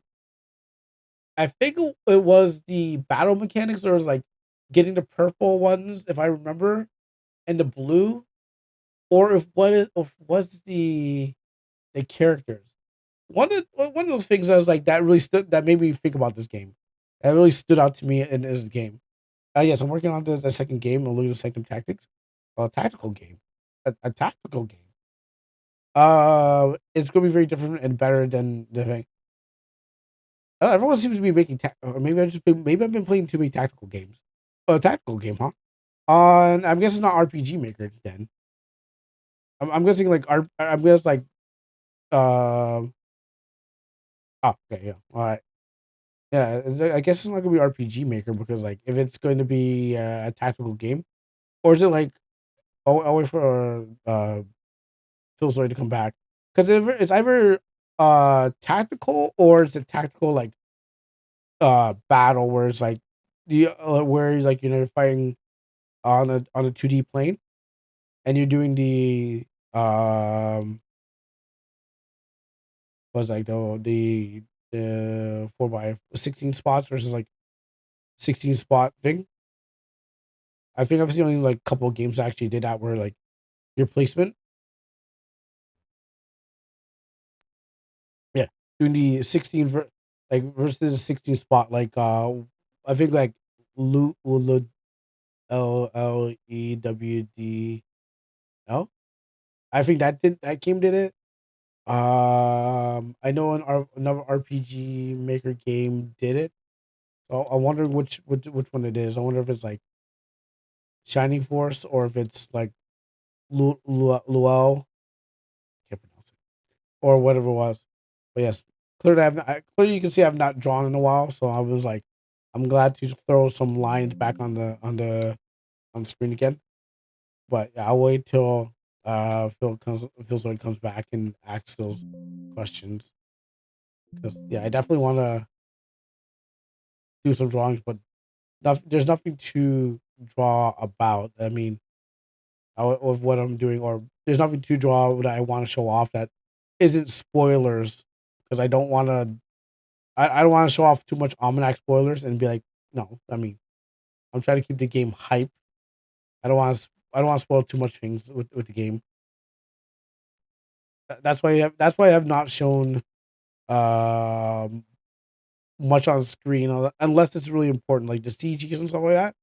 I think it was the battle mechanics, or it was like getting the purple ones, if I remember, and the blue, or if was the characters. One of those things I was like that really stood that made me think about this game. That really stood out to me in this game. Yes, I'm working on the second game, a little second tactics, a tactical game, a tactical game. It's gonna be very different and better than the thing. Everyone seems to be making or maybe I've been playing too many tactical games. Oh, a tactical game, huh? On I'm guessing not RPG Maker then. I'm guessing like I'm guessing like um. Oh, okay, yeah, all right, yeah. I guess it's not gonna be RPG Maker because like if it's going to be a tactical game, or is it like I'll wait for Phil Zoid to come back because it's either tactical or it's a tactical like battle where it's like the where like you're fighting on a 2D plane and you're doing the was like the 4x16 spots versus like 16 spot thing. I think I've seen only like a couple of games that actually did that where like your placement, yeah, doing the 16 like versus the 16 spot like I think like Lulu LLEWD. I think that game did it. I know another RPG Maker game did it. So I'm wondering which one it is. I wonder if it's like Shining Force or if it's like Luel, can't pronounce it, or whatever it was. But yes, clearly you can see I've not drawn in a while. So I was like, I'm glad to throw some lines back on the screen again. But yeah, I'll wait till Phil Zoid comes back and asks those questions because yeah, I definitely want to do some drawings, but there's nothing to draw about. I mean, of what I'm doing, or there's nothing to draw that I want to show off that isn't spoilers because I don't want to. I don't want to show off too much almanac spoilers and be like, no. I mean, I'm trying to keep the game hype. I don't want to spoil too much things with the game. That's why I have not shown um much on screen unless it's really important, like the CGs and stuff like that.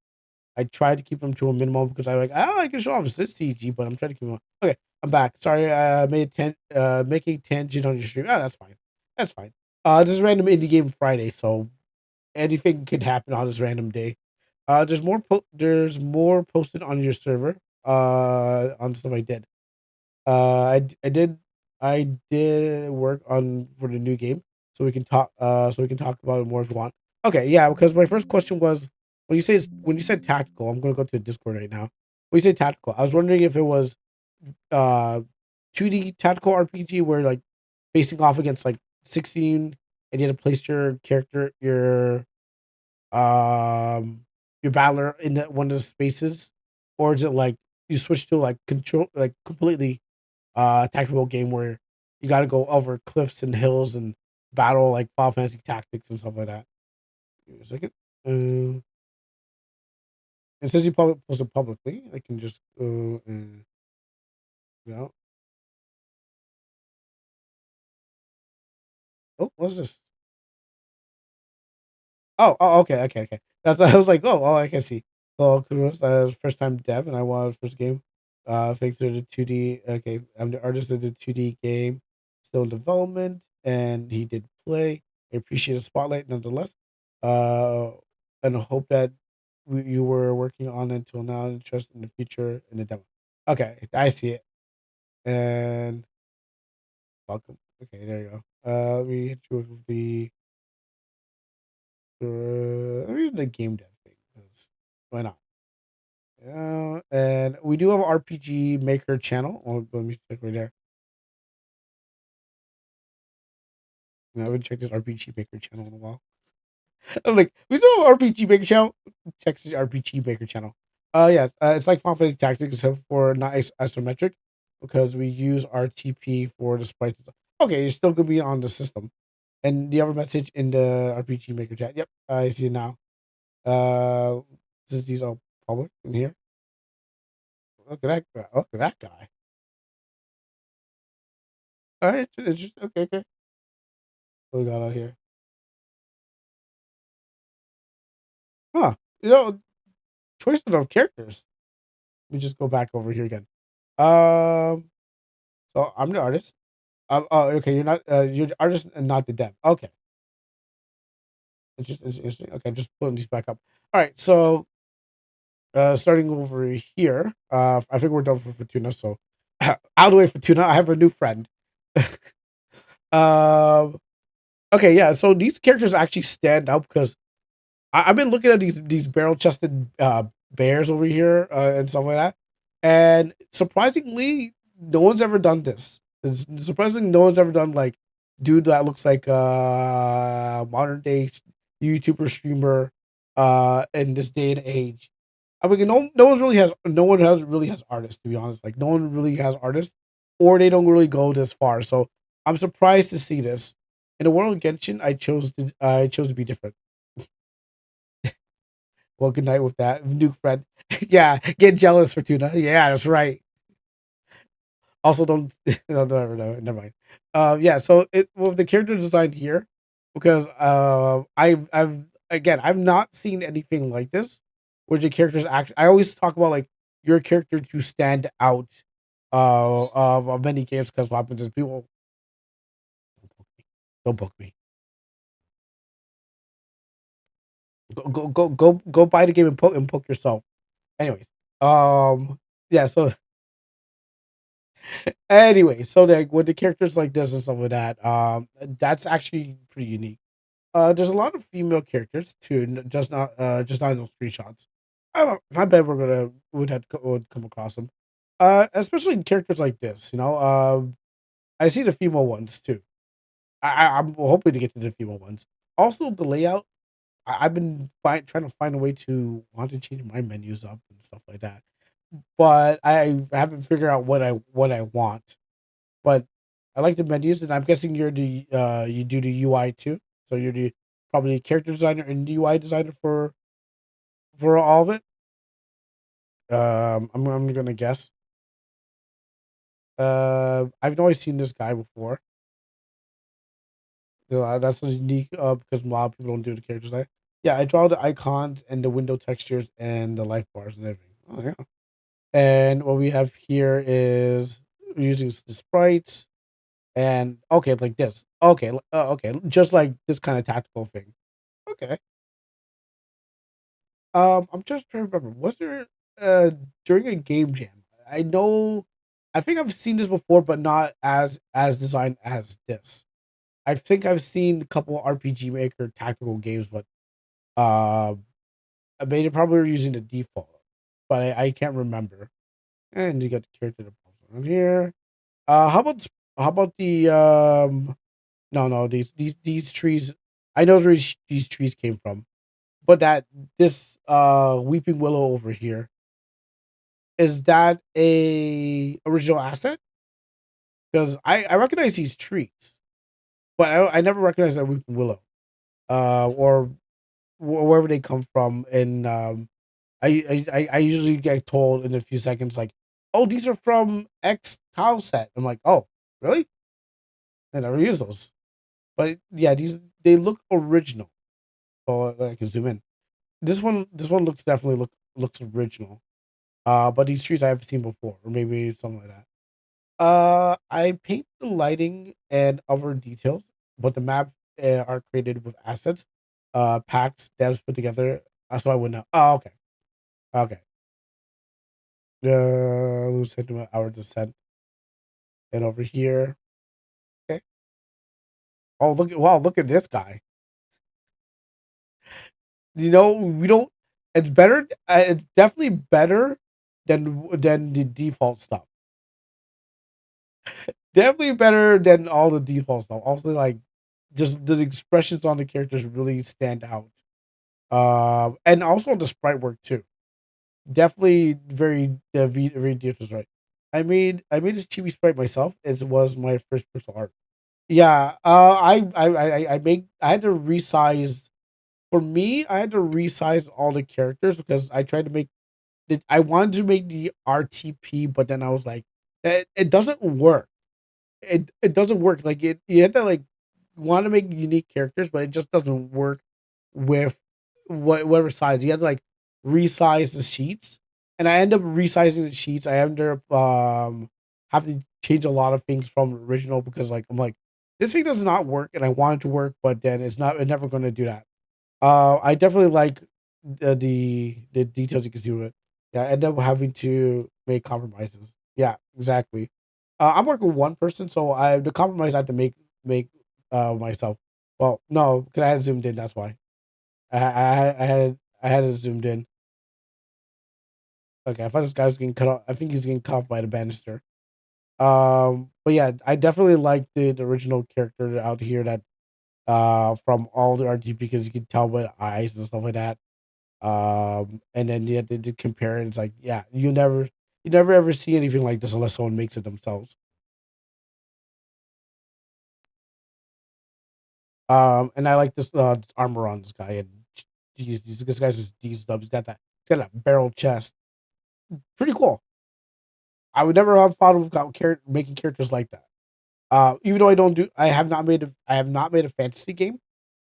I try to keep them to a minimum because I like I can show off this CG, but I'm trying to keep them. Okay, I'm back. Sorry, making tangent on your stream. Ah, that's fine. That's fine. This is random indie game Friday, so anything could happen on this random day. There's more posted on your server. On the stuff I did. I did work on for the new game, so we can talk. So we can talk about it more if you want. Okay, yeah. Because my first question was when you said tactical. I'm gonna go to the Discord right now. When you say tactical, I was wondering if it was uh 2D tactical RPG where like facing off against like 16 and you had to place your character your battler in one of the spaces, or is it like you switch to like control like completely tactical game where you got to go over cliffs and hills and battle like Final Fantasy Tactics and stuff like that. Give me a second. Uh, and since you post it publicly, I can just go and you know. Oh, what's this? Okay. That's I was like, oh, I can see. Well, kudos. First time dev, and I wanted first game. Thanks to the 2D. Okay, I'm the artist of the 2D game, still in development, and he did play. I appreciate the spotlight nonetheless. Uh, and I hope that you were working on it until now, and trust in the future in the demo. Okay, I see it. And welcome. Okay, there you go. Let me hit you with let me do the game dev thing. 'Cause why not? And we do have an RPG Maker channel. Oh, let me check right there. I haven't checked this RPG Maker channel in a while. I'm like, we do have an RPG Maker channel. Texas RPG Maker channel. Yeah, it's like Final Fantasy Tactics except for not isometric because we use RTP for the sprites. Okay, you're still gonna be on the system. And do you have a message in the RPG Maker chat? Yep, I see it now. Uh, since these are public in here. Look at that guy. Look at that guy. All right, it's just okay. Okay. What we got out here? Huh? You know, choice of characters. Let me just go back over here again. Um, so I'm the artist. Oh, okay. You're the artist and not the dev. Okay, it's interesting. Okay, just putting these back up. All right. So, starting over here. I think we're done for Fortuna. So, out of the way, Fortuna. I have a new friend. um. Okay. Yeah. So these characters actually stand out because I've been looking at these barrel chested bears over here and stuff like that, and surprisingly, no one's ever done this. It's surprising no one's ever done like dude that looks like modern day YouTuber streamer in this day and age. I mean, no one has really has artists, to be honest. Like no one really has artists, or they don't really go this far. So I'm surprised to see this in the world of Genshin. I chose to be different. Well, good night with that new friend. Yeah, get jealous, Fortuna. Yeah, that's right. Also, don't no, never mind. Yeah. So it with the character design here, because I've again I've not seen anything like this, where the characters actually. I always talk about like your character to stand out, of many games because what happens is people don't book me. Go buy the game and poke yourself. Anyways, yeah. So anyway, so like with the characters like this and stuff like that, that's actually pretty unique. There's a lot of female characters too, just not in those screenshots. I bet would come across them. Especially in characters like this, you know. I see the female ones too. I'm hoping to get to the female ones. Also, the layout. I've been trying to find a way to want to change my menus up and stuff like that, but I haven't figured out what I want. But I like the menus, and I'm guessing you do the UI too. So you're the probably character designer and UI designer for all of it. I'm gonna guess. I've always seen this guy before. So that's what's unique. Because a lot of people don't do the character design. Yeah, I draw the icons and the window textures and the life bars and everything. Oh yeah. And what we have here is we're using the sprites and okay, like this. Okay, okay, just like this kind of tactical thing. Okay. I'm just trying to remember. Was there during a game jam? I know, I think I've seen this before, but not as designed as this. I think I've seen a couple RPG Maker tactical games, but uh, I mean, they probably were using the default, but I can't remember. And you got the character that pops on here. How about the no these trees. I know where these trees came from, but that this weeping willow over here, is that a original asset? Because I recognize these trees, but I never recognized that weeping willow. Or wherever they come from. And I usually get told in a few seconds like, oh, these are from X tile set. I'm like, oh, really? I never use those. But yeah, these they look original. Oh, I can zoom in. This one looks original. But these trees I have seen before, or maybe something like that. I paint the lighting and other details, but the map are created with assets, packs, devs put together. So I would know. Oh, okay, okay. Lose sentiment, our descent, and over here. Okay. Oh, look at this guy. You know, we don't. It's better. It's definitely better than the default stuff. Definitely better than all the default stuff. Also, like just the expressions on the characters really stand out. And also the sprite work too. Definitely very different, right? I made this chibi sprite myself. It was my first pixel art. Yeah, I had to resize. For me, I had to resize all the characters because I tried to make I wanted to make the RTP, but then I was like, it doesn't work. It doesn't work. Like you have to like want to make unique characters, but it just doesn't work with whatever size. You have to like resize the sheets, and I end up resizing the sheets. I end up having to change a lot of things from the original because like I'm like this thing does not work, and I want it to work, but then it's never going to do that. I definitely like the details you can see with it. Yeah, I end up having to make compromises. Yeah, exactly. I'm working with one person, so I the compromise I have to make myself. Well, no, because I had zoomed in. That's why I had it zoomed in. Okay, I thought this guy was getting cut off. I think he's getting cut off by the banister. But yeah, I definitely like the original character out here that from all the RGB because you can tell by the eyes and stuff like that. And then you have to compare it. It's like, yeah, you never ever see anything like this unless someone makes it themselves. And I like this armor on this guy. And geez, this guy's just diesel up. He's got a barrel chest. Pretty cool. I would never have thought about making characters like that. Even though I have not made a fantasy game.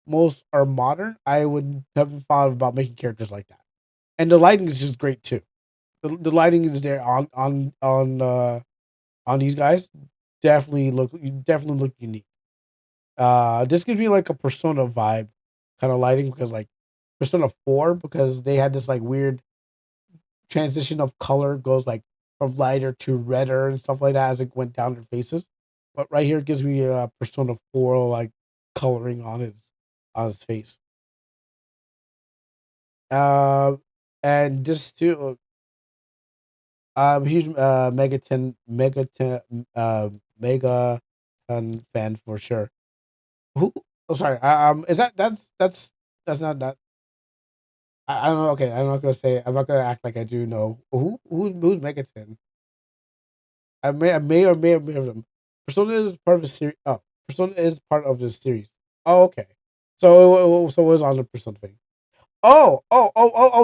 Most are modern. I would never thought about making characters like that. And the lighting is just great too. The lighting is there on these guys. Definitely look unique. This gives me like a Persona vibe kind of lighting because like Persona 4 because they had this like weird transition of color goes like from lighter to redder and stuff like that as it went down their faces. But right here it gives me a Persona 4 like coloring on his face. Uh, and this too, I'm a huge Megaton fan for sure. Who? Oh, sorry. Is that's not that. I don't know. Okay, I'm not gonna say. I'm not gonna act like I do know. Who's Megaton? I may have them. Persona is part of the series. Oh, Persona is part of the series. Oh, okay. So it was on the Persona thing. That oh,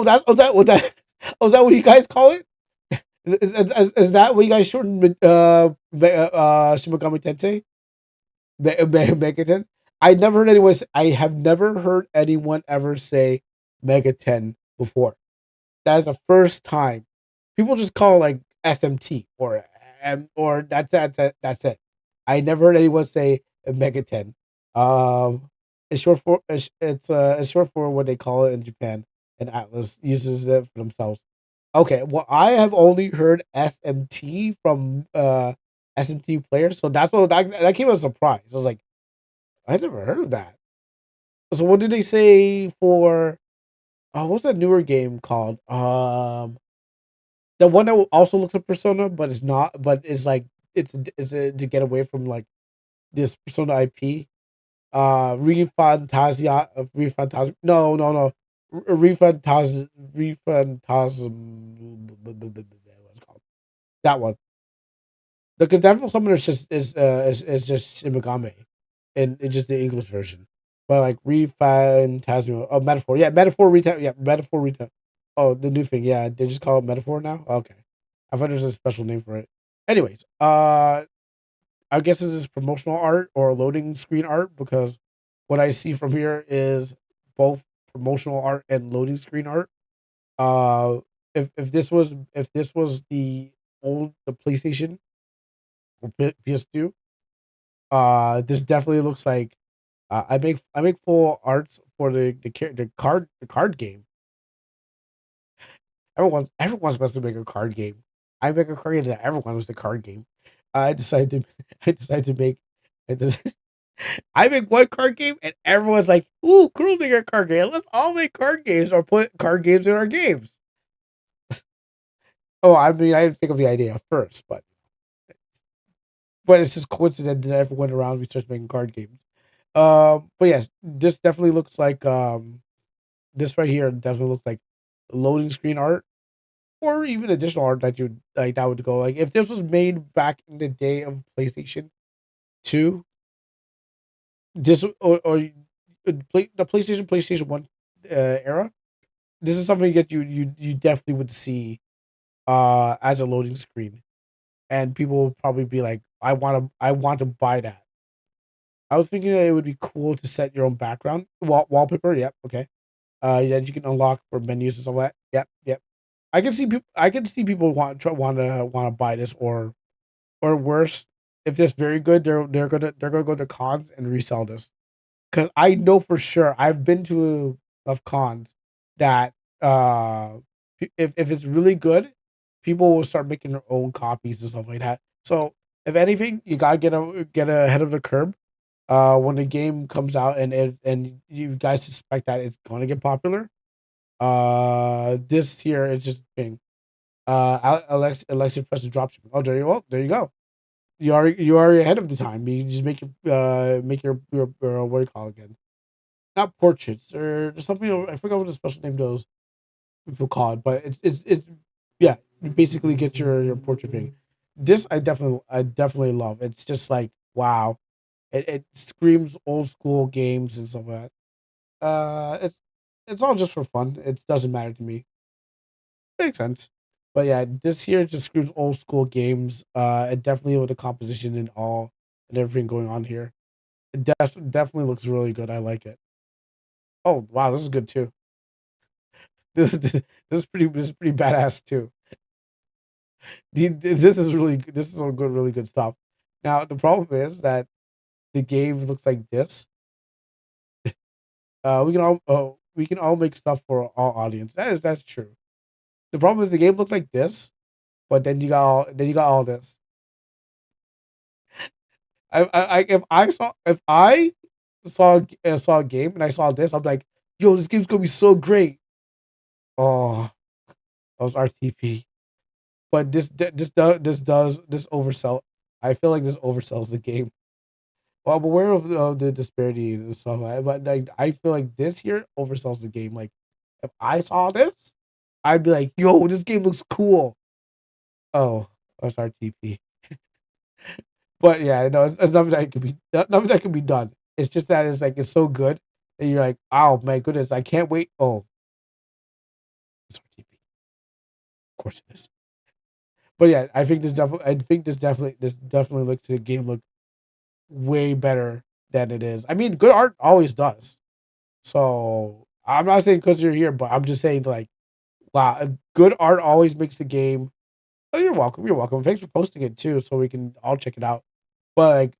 is that what you guys call it? Is that what you guys shortened Shimogami Tensei? Megaten. I have never heard anyone ever say Megaten before. That is the first time. People just call it like SMT or that's it. I never heard anyone say Megaten. It's short for it's short for what they call it in Japan, and Atlas uses it for themselves. Okay, well, I have only heard SMT from SMT players, so that came as a surprise. I was like, I never heard of that. So what did they say for? What's that newer game called? The one that also looks like Persona, but it's not. But it's like to get away from like this Persona IP. Refantasia. No. Refantasm. What's it called? That one. The Devil Summoner is just Shimigami, in just the English version. But like Refantasma, oh Metaphor, yeah, Metaphor Reta. Oh, the new thing, yeah, they just call it Metaphor now. Okay, I thought there's a special name for it. Anyways, I guess this is promotional art or loading screen art because what I see from here is both promotional art and loading screen art. Uh, if this was the PlayStation or PS2, this definitely looks like I make full arts for the card game. Everyone's supposed to make a card game. I make a card game that everyone was the card game. I decided to I decided to make I, just, I make one card game and everyone's like, "Ooh, cool, make a card game. Let's all make card games or put card games in our games." Oh, I mean, I didn't think of the idea first, but it's just coincident that everyone around me starts making card games. But yes, this definitely looks like this right here definitely looks like loading screen art or even additional art that you like that would go like if this was made back in the day of PlayStation 2, this the PlayStation One era. This is something that you definitely would see as a loading screen, and people will probably be like, I want to buy that. I was thinking that it would be cool to set your own background wallpaper. Yep, okay. That you can unlock for menus and stuff like that. Yep, yep. I can see people. I can see people want to buy this, or worse, if it's very good, they're gonna go to cons and resell this. Because I know for sure I've been to enough cons that if it's really good, people will start making their own copies and stuff like that. So if anything, you gotta get ahead of the curve. When the game comes out and you guys suspect that it's gonna get popular, this here is just thing. Alexa press the dropship. Oh, there you go. You are ahead of the time. You just make your what do you call it again? Not portraits or there's something. I forgot what the special name those people call it, but it's yeah. You basically get your portrait thing. This I definitely love. It's just like wow. It screams old school games and stuff like that. It's all just for fun. It doesn't matter to me. Makes sense. But yeah, this here just screams old school games. It definitely with the composition and all and everything going on here. It definitely looks really good. I like it. Oh wow, this is good too. This is pretty badass too. This is all good, really good stuff. Now the problem is that the game looks like this. We can all make stuff for all audience. That's true. The problem is the game looks like this, but then you got all this. If I saw a game and I saw this, I'm like, yo, this game's gonna be so great. Oh, that was RTP. But this oversell. I feel like this oversells the game. Well, I'm aware of the disparity and stuff, but like I feel like this here oversells the game. Like if I saw this, I'd be like, "Yo, this game looks cool." Oh, that's RTP. But yeah, no, it's nothing that can be nothing that can be done. It's just that it's like it's so good and you're like, "Oh my goodness, I can't wait." Oh, it's RTP. Of course it is. But yeah, this definitely looks the game look way better than it is. I mean, good art always does. So I'm not saying because you're here, but I'm just saying like, wow, good art always makes the game. Oh, you're welcome. You're welcome. Thanks for posting it too, so we can all check it out. But like,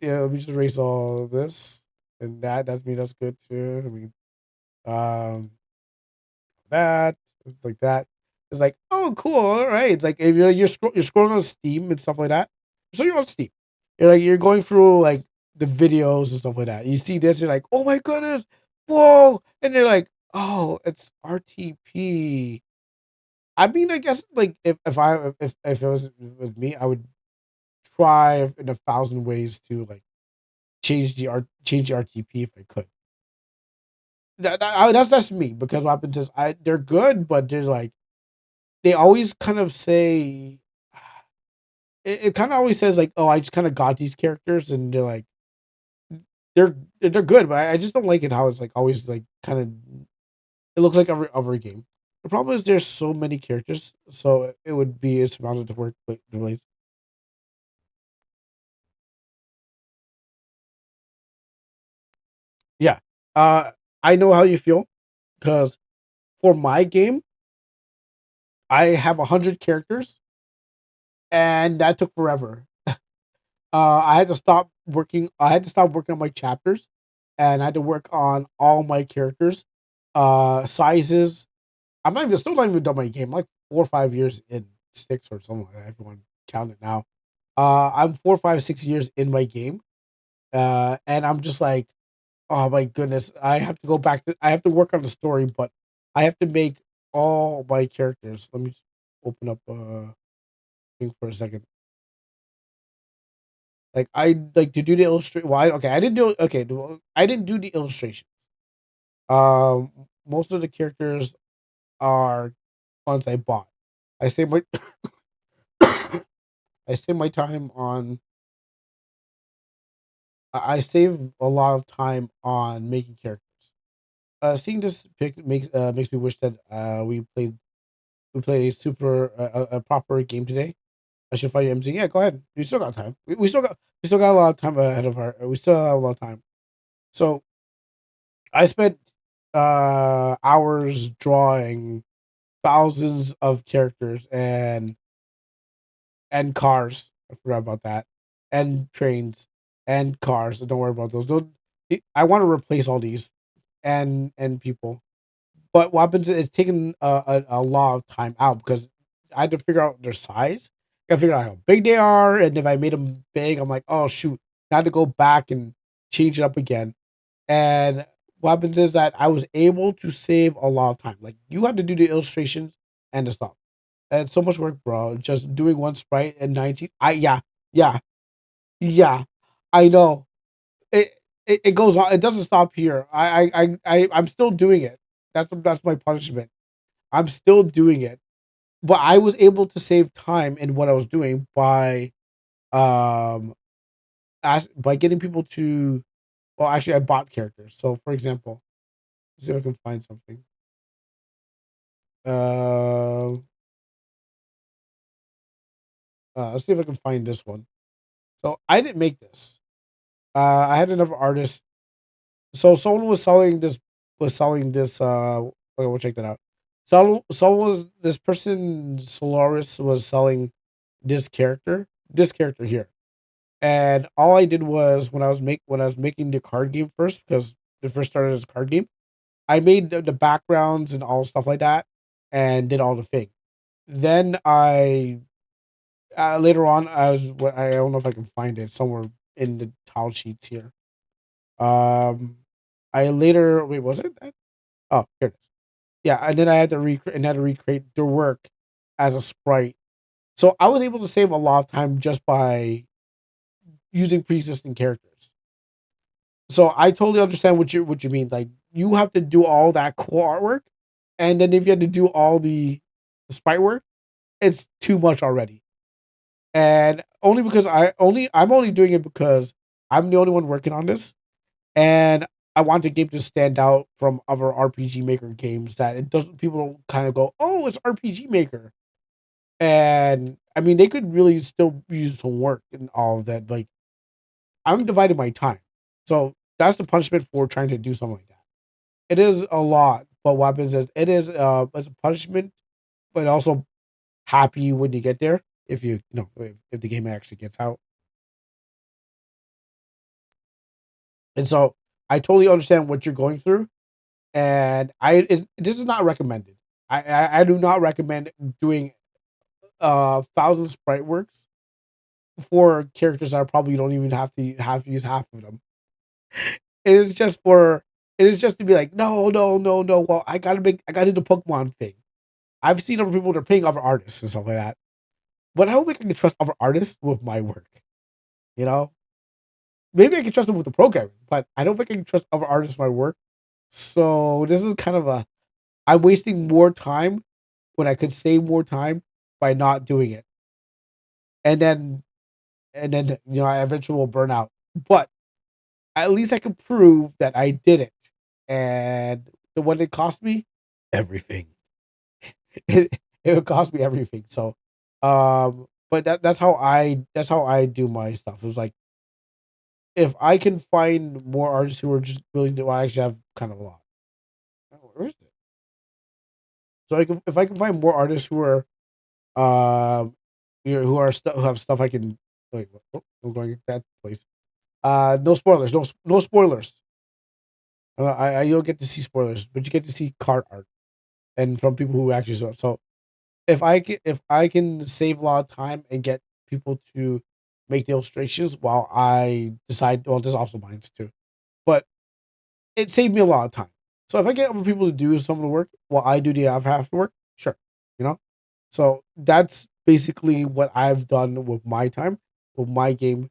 yeah, let me just erase all this and that. That's good too. I mean, um, that like that. It's like, oh, cool. All right. It's like if you're scrolling on Steam and stuff like that. So you're on Steam. You're going through like the videos and stuff like that. You see this, you're like, oh my goodness, whoa, and you're like, oh, it's RTP. I mean, I guess like if it was with me, I would try in 1,000 ways to like change the RTP if I could. That's me because what happens is they're good, but they're like they always kind of say it kind of always says like, oh, I just kind of got these characters, and they're like they're good, but I just don't like it how it's like always like kind of it looks like every other game. The problem is there's so many characters, so it would be insurmountable to work with the ways. Yeah, I know how you feel because for my game, I have 100 characters, and that took forever. I had to stop working. I had to stop working on my chapters, and I had to work on all my characters, sizes. I'm not even still not even done my game. I'm like 4 or 5 years in, 6 or something like that. Everyone count it now. I'm 4, 5, 6 years in my game, and I'm just like, oh my goodness, I have to go back to. I have to work on the story, but I have to make all my characters. Let me just open up thing for a second. Like I like to do the illustration. Why? Okay, I didn't do. Okay, I didn't do the illustrations. Most of the characters are ones I bought. I say my I spend my time on I save a lot of time on making characters. Seeing this pic makes me wish that we played a a proper game today. I should find you MC. Yeah, go ahead. We still got time. We still got a lot of time ahead of our. We still have a lot of time. So I spent hours drawing thousands of characters and cars. I forgot about that. And trains and cars. So don't worry about those. I want to replace all these and people. But what happens is it's taken a lot of time out because I had to figure out their size. I gotta figure out how big they are, and if I made them big, I'm like, oh shoot, I had to go back and change it up again. And what happens is that I was able to save a lot of time. Like you had to do the illustrations and the stuff. And it's so much work, bro. Just doing one sprite and 19. Yeah, yeah. I know. It, it goes on. It doesn't stop here. I'm still doing it. That's my punishment. I'm still doing it. But I was able to save time in what I was doing um by getting people to well actually I bought characters. So for example, let's see if I can find something. Um let's see if I can find this one. So I didn't make this. I had another artist. So someone was selling this okay, we'll check that out. Someone was this person Solaris was selling this character here. And all I did was when I was making the card game first, because it first started as a card game, I made the backgrounds and all stuff like that, and did all the thing. Then I later on I don't know if I can find it somewhere in the tile sheets here. Um, I later wait was it that? Oh here it is. Yeah, and then I had to recreate their work as a sprite. So I was able to save a lot of time just by using pre-existing characters. So I totally understand what you mean. Like you have to do all that cool artwork, and then if you had to do all the sprite work, it's too much already. And only because I'm only doing it because I'm the only one working on this, and I want the game to stand out from other RPG Maker games that it doesn't people don't kind of go, oh, it's RPG Maker, and I mean they could really still use some work and all of that. Like I'm dividing my time, so that's the punishment for trying to do something like that. It is a lot, but what happens is it is it's a punishment, but also happy when you get there if you know if the game actually gets out. And so I totally understand what you're going through, and this is not recommended. I do not recommend doing thousand sprite works for characters that probably you don't even have to use half of them. It is just for it is just to be like no. Well, I gotta do the Pokemon thing. I've seen other people that are paying other artists and stuff like that, but I don't think I can trust other artists with my work. You know, maybe I can trust them with the programming, but I don't think I can trust other artists with my work. So this is kind of a I'm wasting more time when I could save more time by not doing it, and then you know I eventually will burn out. But at least I can prove that I did it, and what it cost me everything. It would cost me everything. So, but that's how I do my stuff. It was like if I can find more artists who are just willing to, well, I actually have kind of a lot. Oh, where is it? So I can if I can find more artists who are you know, who have stuff I can wait. Oh, I'm going to that place. No spoilers. No spoilers. I you don't get to see spoilers, but you get to see card art and from people who actually saw. So if I can save a lot of time and get people to make the illustrations while I decide, well, this also mine too, but it saved me a lot of time. So if I get other people to do some of the work while I do the other half of the work, sure, you know. So that's basically what I've done with my time with my game.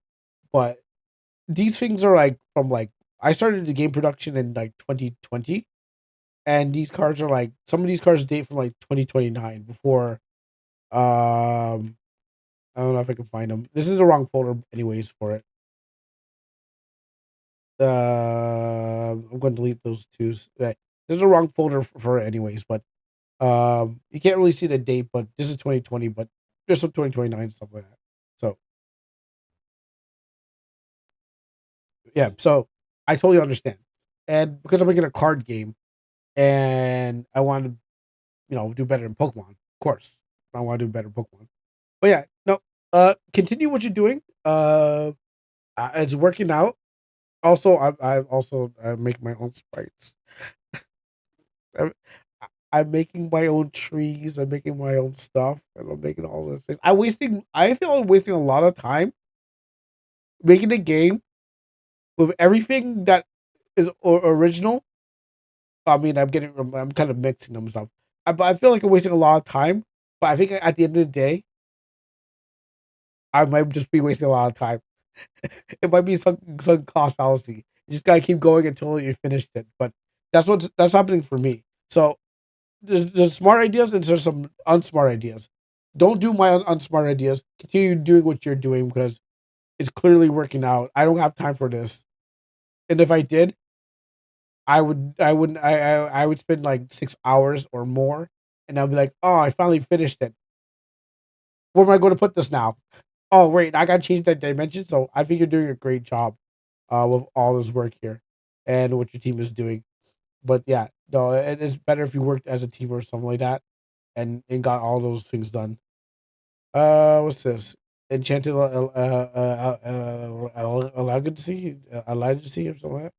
But these things are like from like I started the game production in like 2020, and these cards are like some of these cards date from like 2029 before I don't know if I can find them. This is the wrong folder anyways for it. I'm going to delete those two. There's a wrong folder for it anyways, but you can't really see the date, but this is 2020, but there's some 2029 stuff like that. So yeah, so I totally understand. And because I'm making a card game and I want to, do better in Pokemon, of course. I want to do better in Pokemon. But yeah, no, continue what you're doing. It's working out. Also, I make my own sprites. I'm, I'm making my own trees. I'm making my own stuff, and I'm making all those things. I feel I'm wasting a lot of time making a game with everything that is original. I mean, I'm kind of mixing them stuff. But I feel like I'm wasting a lot of time. But I think at the end of the day, I might just be wasting a lot of time. It might be some cost fallacy. You just gotta keep going until you finished it. But that's happening for me. So there's smart ideas and there's some unsmart ideas. Don't do my unsmart ideas. Continue doing what you're doing because it's clearly working out. I don't have time for this. And if I did, I would spend like 6 hours or more, and I'll be like, oh, I finally finished it. Where am I going to put this now? Oh, wait, I got to change that dimension. So I think you're doing a great job with all this work here and what your team is doing. But yeah, no, it is better if you worked as a team or something like that and got all those things done. What's this? Enchanted Allegiancy or something like that.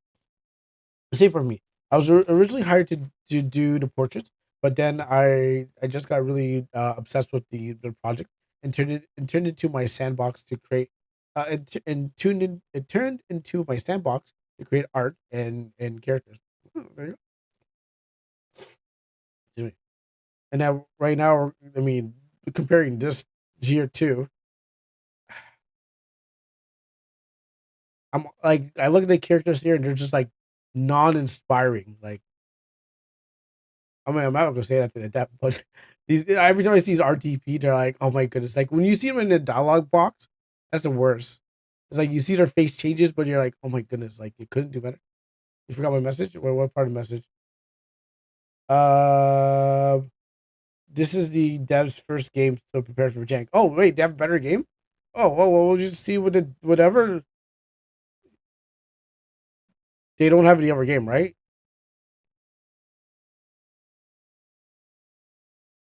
Say for me, I was originally hired to do the portraits, but then I just got really obsessed with the project and turned into my sandbox to create it turned into my sandbox to create art and characters. There you go. And now right now, I mean, comparing this year to, I'm like I look at the characters here and they're just like non-inspiring. Like I mean, I'm not gonna say that to the depth, but these every time I see these RTP, they're like, oh my goodness. Like when you see them in the dialogue box, that's the worst. It's like you see their face changes, but you're like, oh my goodness, like you couldn't do better. You forgot my message? What part of the message? Uh, this is the dev's first game, so prepare for jank. Oh wait, they have a better game? Oh well, we'll just see whatever. They don't have any other game, right?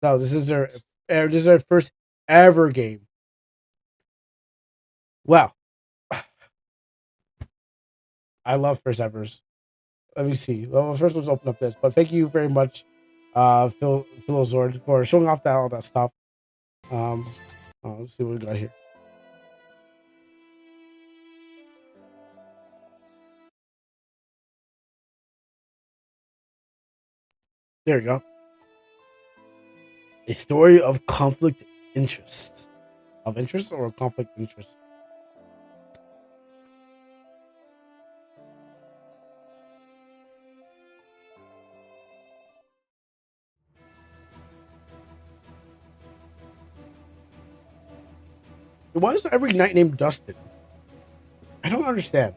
No, this is their first ever game. Wow, I love first evers. Let me see. Well, first let's open up this. But thank you very much, Philozord, for showing off all that stuff. Um, let's see what we got here. There we go. A story of conflict interest. Of interest or conflict interest? Why is every knight named Dustin? I don't understand.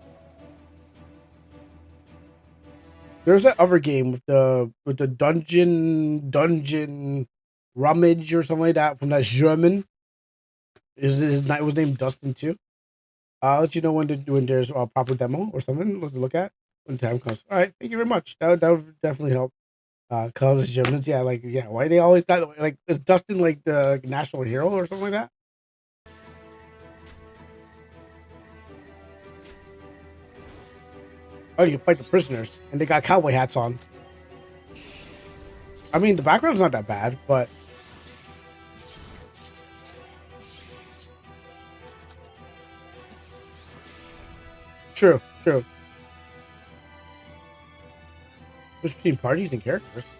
There's that other game with the dungeon rummage or something like that from that German. His knight was named Dustin too. I'll let you know when there's a proper demo or something to look at when the time comes. All right, thank you very much. That would definitely help. Cause Germans, yeah, like yeah, why they always got like is Dustin like the national hero or something like that? Oh, you can fight the prisoners, and they got cowboy hats on. I mean, the background's not that bad, but true, true. Which between parties and characters.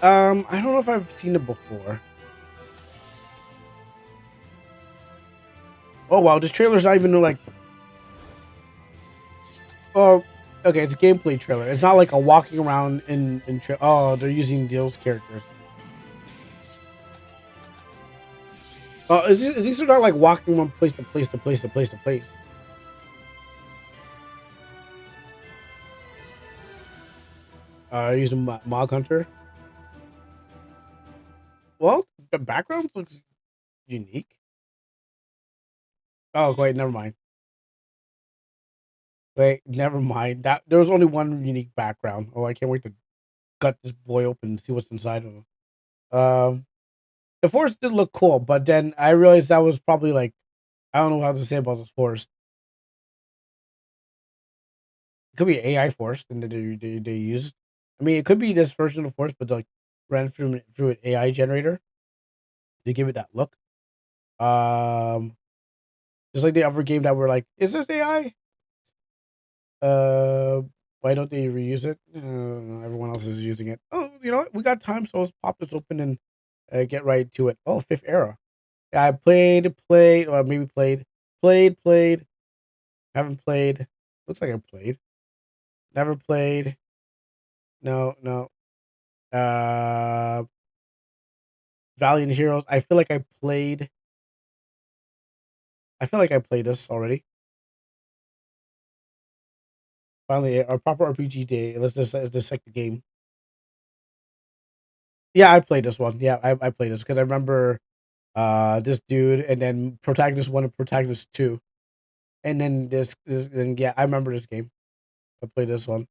I don't know if I've seen it before. Oh wow, this trailer's not even like. Oh, okay, it's a gameplay trailer. It's not like a walking around in. Oh, they're using those characters. These are not like walking from place to place to place to place to place. Using Mog Hunter. Well, the background looks unique. Oh, wait, never mind. Wait, never mind. That there was only one unique background. Oh, I can't wait to gut this boy open and see what's inside of him. The forest did look cool, but then I realized that was probably like I don't know how to say about this forest. It could be AI forest, and they used. I mean, it could be this version of forest, but like ran through an AI generator to give it that look. Um, just like the other game that were like, is this AI? Why don't they reuse it? Everyone else is using it. Oh, you know what? We got time, so let's pop this open and get right to it. Oh, fifth era. Yeah, I played, or maybe played. Haven't played. Looks like I played. Never played. No. Uh, Valiant Heroes. I feel like I played. I feel like I played this already. Finally, a proper RPG day. Let's just dissect the game. Yeah, I played this one. Yeah, I played this because I remember this dude, and then protagonist 1 and protagonist 2, and then this and yeah, I remember this game. I played this one.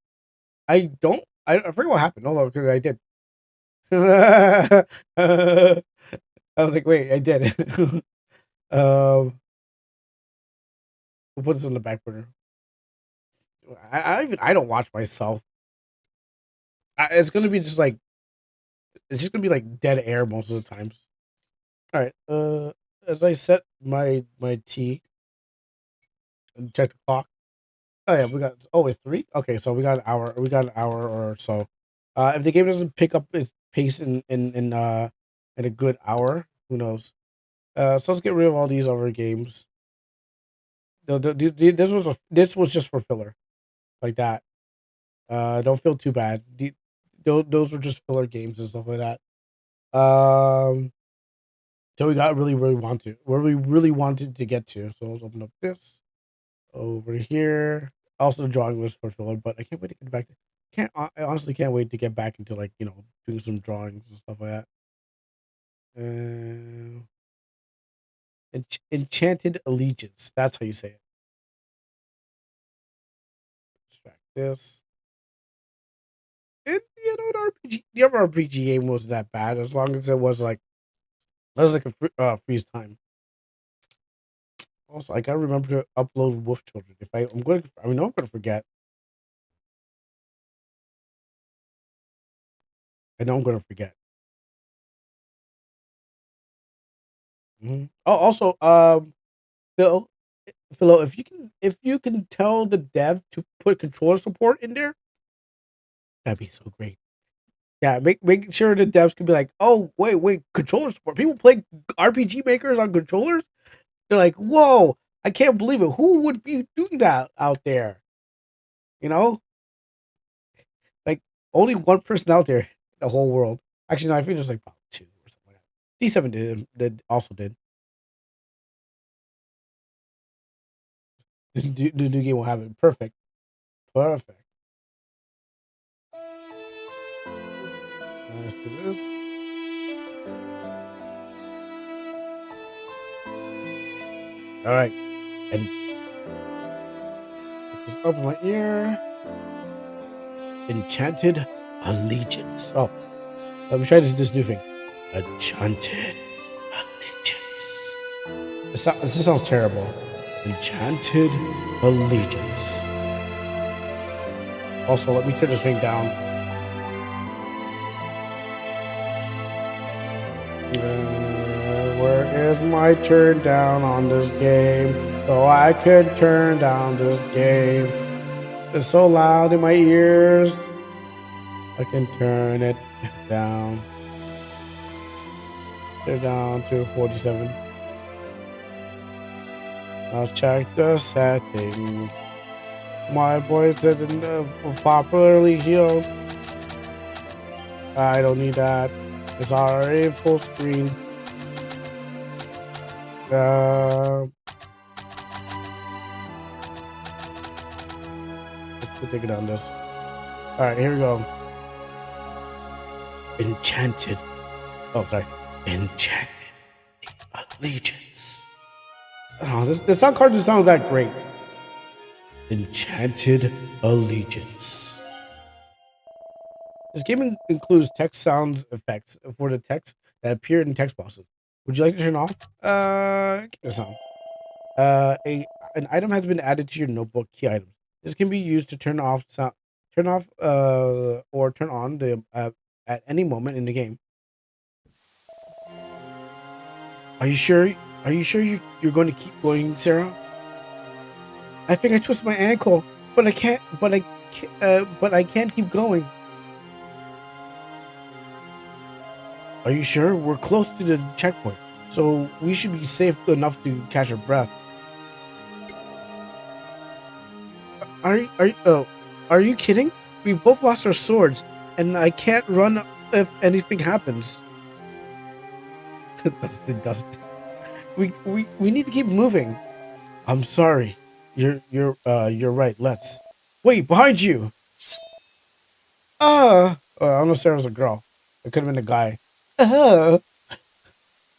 I forget what happened. Hold on, 'cause I did. I was like, wait, I did. We'll put this on the back burner. I don't watch myself. It's gonna be just like it's just gonna be like dead air most of the times. All right. As I set my tea and check the clock. Oh yeah, we got. Oh, it's 3. Okay, so we got an hour. We got an hour or so. If the game doesn't pick up its pace in a good hour, who knows? So let's get rid of all these other games. This was just for filler, like that. Don't feel too bad. Those were just filler games and stuff like that. So we got really wanted where we really wanted to get to. So let's open up this over here. Also, the drawing was for filler, but I can't wait to get back. I honestly can't wait to get back into like doing some drawings and stuff like that. Enchanted Allegiance. That's how you say it. Extract this. And the other RPG game wasn't that bad as long as it was like a freeze time. Also, I gotta remember to upload Wolf Children. If I'm going, I know I'm gonna forget. I know I'm gonna forget. Oh, also, Phil, Philo, if you can tell the dev to put controller support in there, that'd be so great. Yeah, make sure the devs can be like, oh wait, controller support. People play RPG makers on controllers. They're like, whoa, I can't believe it. Who would be doing that out there? You know, like only one person out there in the whole world. Actually, no, I think there's like about 2 or something like that. D7 also did. The new game will have it. Perfect. Let's do this. All right, and just open my ear. Enchanted Allegiance. Oh, let me try this new thing. Enchanted Allegiance. This sounds terrible. Enchanted Allegiance. Also, let me turn this thing down. Where is my turn down on this game? So I can turn down this game. It's so loud in my ears. I can turn it down. Turn down to 47. Now check the settings. My voice isn't properly healed. I don't need that. It's already full screen. Let's take it on this. All right, here we go. Enchanted. Oh, sorry. Enchanted allegiance. Oh, this sound card just sounds that great. Enchanted allegiance. This game includes text sounds effects for the text that appear in text boxes. Would you like to turn off? Give it a sound. An item has been added to your notebook key items. This can be used to turn off or turn on the at any moment in the game. Are you sure? Are you sure you're going to keep going, Sarah? I think I twisted my ankle, but I can't. But I can't keep going. Are you sure? We're close to the checkpoint, so we should be safe enough to catch our breath. Are you kidding? We both lost our swords, and I can't run if anything happens. Dustin. We need to keep moving. I'm sorry. You're right. Let's wait behind you. I don't know if Sarah was a girl. It could have been a guy.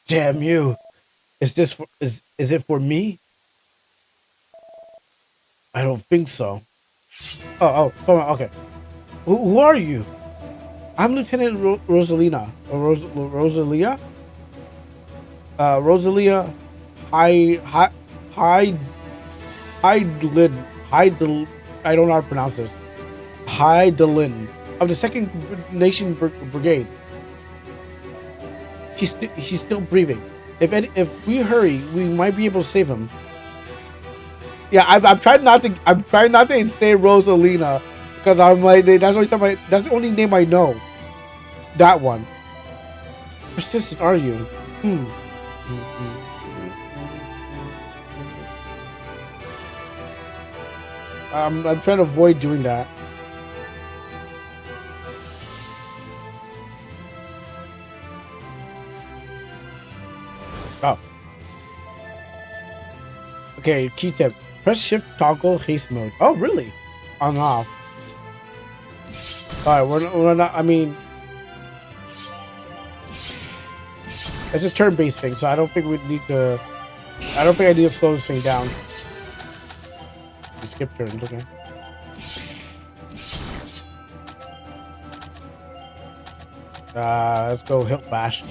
Damn you. Is it for me? I don't think so. Okay. Who are you? I'm Lieutenant Rosalina. Rosalia? Rosalia Hydelin. I don't know how to pronounce this. Hydelin of the Second Nation Brigade. He's still breathing. If we hurry, we might be able to save him. Yeah, I'm trying not to say Rosalina because I'm like that's the only name I know. That one. Persistent, are you? I'm trying to avoid doing that. Oh. Okay, key tip. Press shift to toggle haste mode. Oh, really? On and off. Alright, we're not, I mean... It's a turn-based thing, so I don't think we need to... I don't think I need to slow this thing down. Skip turns, okay. Let's go hilt bash.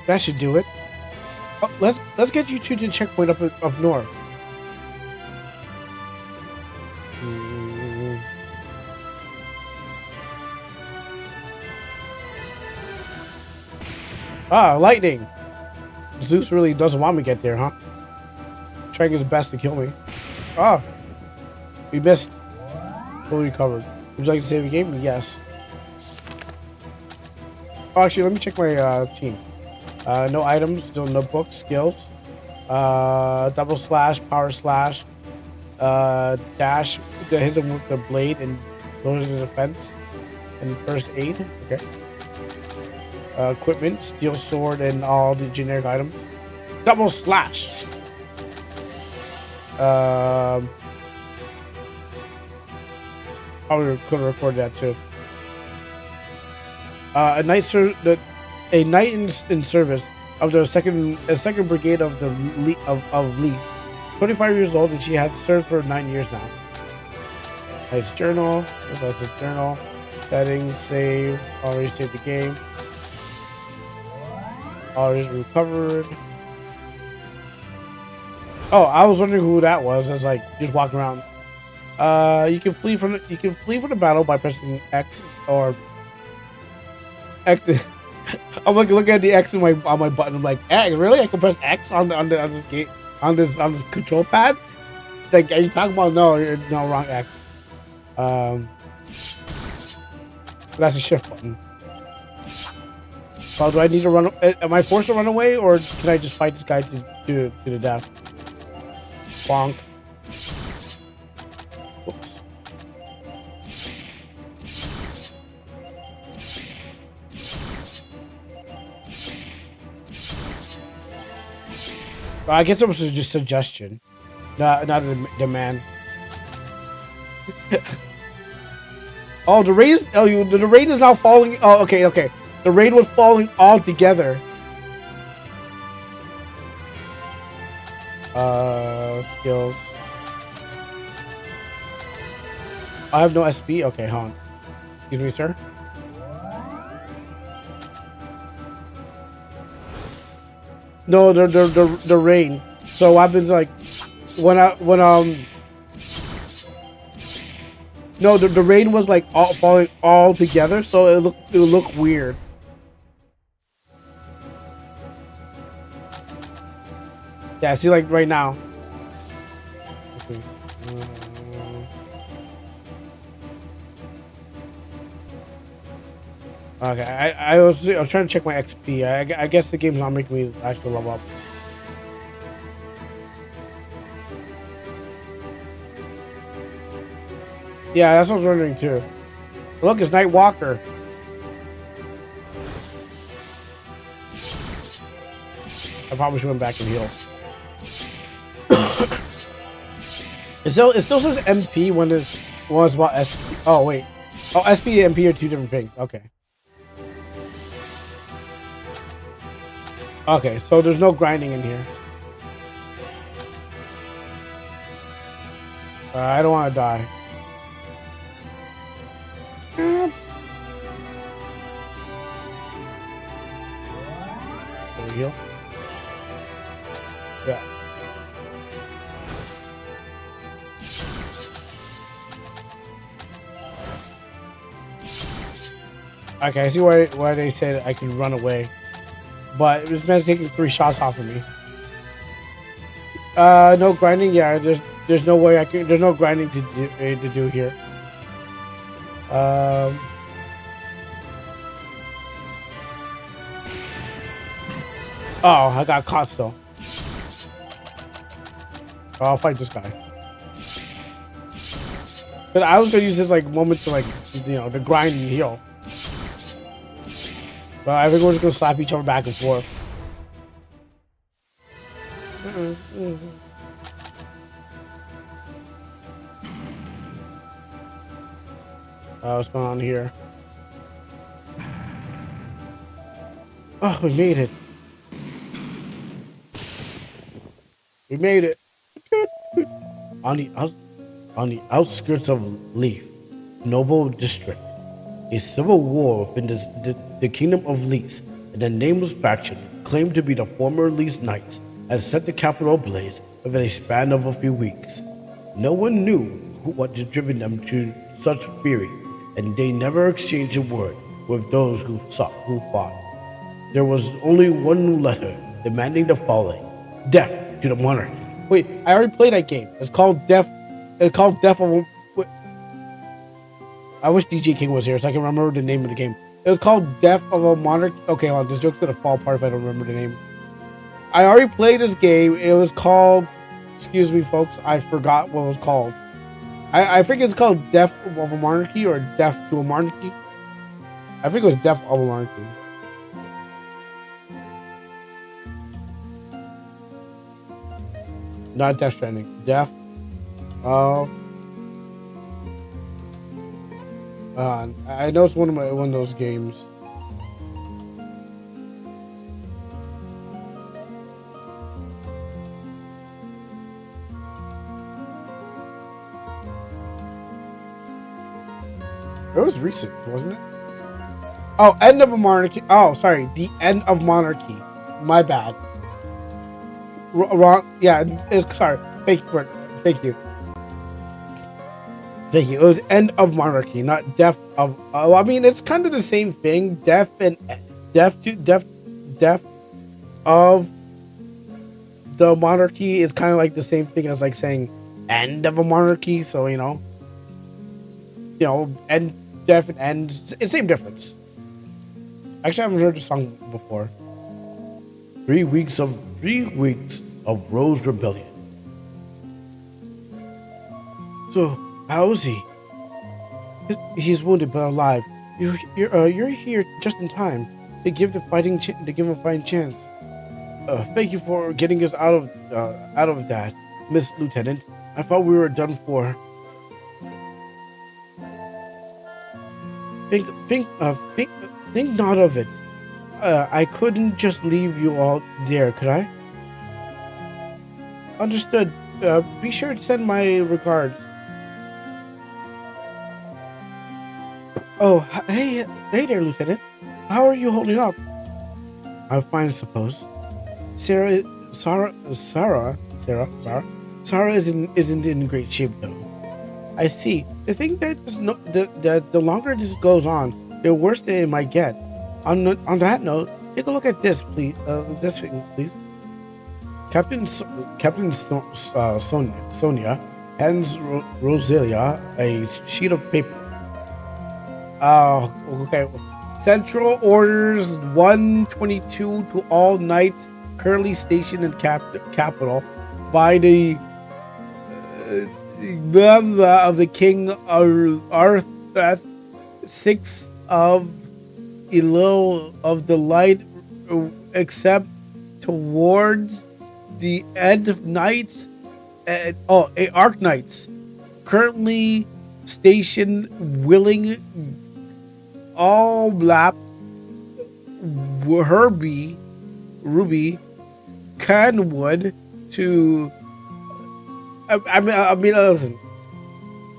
That should do it. Oh, let's get you to the checkpoint up north. Lightning. Zeus really doesn't want me to get there, huh? Trying his best to kill me. We missed. Fully recovered. Would you like to save the game? Yes. Oh, actually, let me check my team. No items, no notebooks, skills. Double slash, power slash, dash that hits him with the blade and lowers the defense. And first aid. Okay. Equipment, steel sword, and all the generic items. Double slash. Probably could have recorded that too. A knight in service of the second brigade of the of Lease. 25 years old, and she has served for 9 years now. Nice journal. That's a journal. Settings, save. Already saved the game. Already recovered. Oh, I was wondering who that was. It's like just walking around. You can flee from the battle by pressing X or X. I'm like looking at the X on my button. I'm like, X, really? I can press X on this gate on this control pad? Like, are you talking about? No, wrong X. That's a shift button. So do I need to run? Am I forced to run away, or can I just fight this guy to the death? Bonk. Whoops. I guess it was just a suggestion, not a demand. Oh, the rain is. Oh, the rain is now falling. Oh, okay. The rain was falling all together. Skills. I have no SB. Okay, hold on. Excuse me, sir. No, the rain. So what happens like no, the rain was like all falling all together, so it looked weird. Yeah, see, like right now. Okay. Okay, I was trying to check my XP. I guess the game's not making me actually level up. Yeah, that's what I was wondering too. Look, it's Night Walker. I probably should went back and heal. It still says MP when it's about SP. Oh wait. Oh, SP and MP are two different things. Okay. Okay, so there's no grinding in here. I don't want to die. Can we heal? Yeah. Okay, I see why they said I can run away. But it was meant to take 3 shots off of me. No grinding. Yeah, there's no way I can. There's no grinding to do here. Oh, I got caught still. Oh, I'll fight this guy. But I was gonna use this like moment to to grind and heal. But I think we're just gonna slap each other back and forth. What's going on here? Oh, we made it. We made it. On the outskirts of Leaf, Noble District, a civil war within the Kingdom of Lease and a nameless faction claimed to be the former Lease Knights has set the capital ablaze within a span of a few weeks. No one knew what had driven them to such fury, and they never exchanged a word with those who fought. There was only one letter demanding the following: death to the monarchy. Wait, I already played that game. It's called Death. It's called Death of. I wish DJ King was here so I can remember the name of the game. It was called Death of a Monarchy. Okay, hold on. This joke's gonna fall apart if I don't remember the name. I already played this game. It was called. Excuse me, folks. I forgot what it was called. I think it's called Death of a Monarchy or Death to a Monarchy. I think it was Death of a Monarchy. Not Death Stranding. Death of. I know it's one of those games. It was recent, wasn't it? Oh, End of a Monarchy. Oh, sorry. The End of Monarchy. My bad. Wrong. Yeah, it's sorry. Thank you. Thank you. It was End of Monarchy, not Death of. I mean, it's kind of the same thing. Death of the monarchy is kind of like the same thing as like saying End of a Monarchy. So and death and end, it's same difference. Actually, I haven't heard the song before. 3 weeks of Rose Rebellion. So, how is he? He's wounded but alive. You're here just in time to give the to give him a fighting chance. Thank you for getting us out of that, Miss Lieutenant. I thought we were done for. Think not of it. I couldn't just leave you all there, could I? Understood. Be sure to send my regards. Oh, hey there, Lieutenant. How are you holding up? I'm fine, I suppose. Sarah isn't in great shape though. I see. The thing that the longer this goes on, the worse it might get. On that note, take a look at this, please. This thing, please. Captain Sonia hands Roselia a sheet of paper. Oh, okay. Central orders 122 to all knights currently stationed in capital by the of the King Arthur 6 of Elo of the Light, except towards the end of knights. Arc knights currently stationed willing all lap Ruby Canwood to. I mean, listen.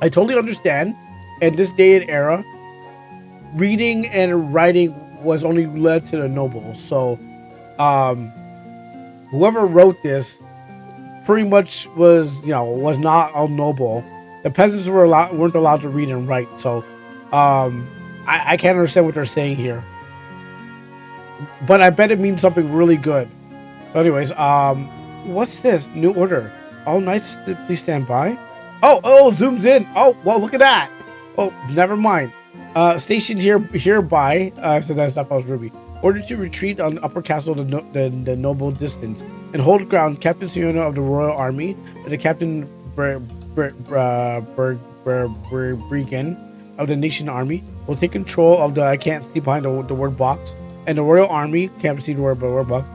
I totally understand. In this day and era, reading and writing was only led to the nobles. So, whoever wrote this pretty much was not a noble. The peasants weren't allowed to read and write. So, I can't understand what they're saying here. But I bet it means something really good. So, anyways, what's this new order? All knights, please stand by. Oh, zooms in. Oh, well, look at that. Oh, never mind. Stationed hereby. So that's not false Ruby. Ordered to retreat on Upper Castle, the noble distance, and hold ground. Captain Siona of the Royal Army, and the Captain Bregan of the Nation Army will take control of the. I can't see behind the word box, and the Royal Army can't see the word box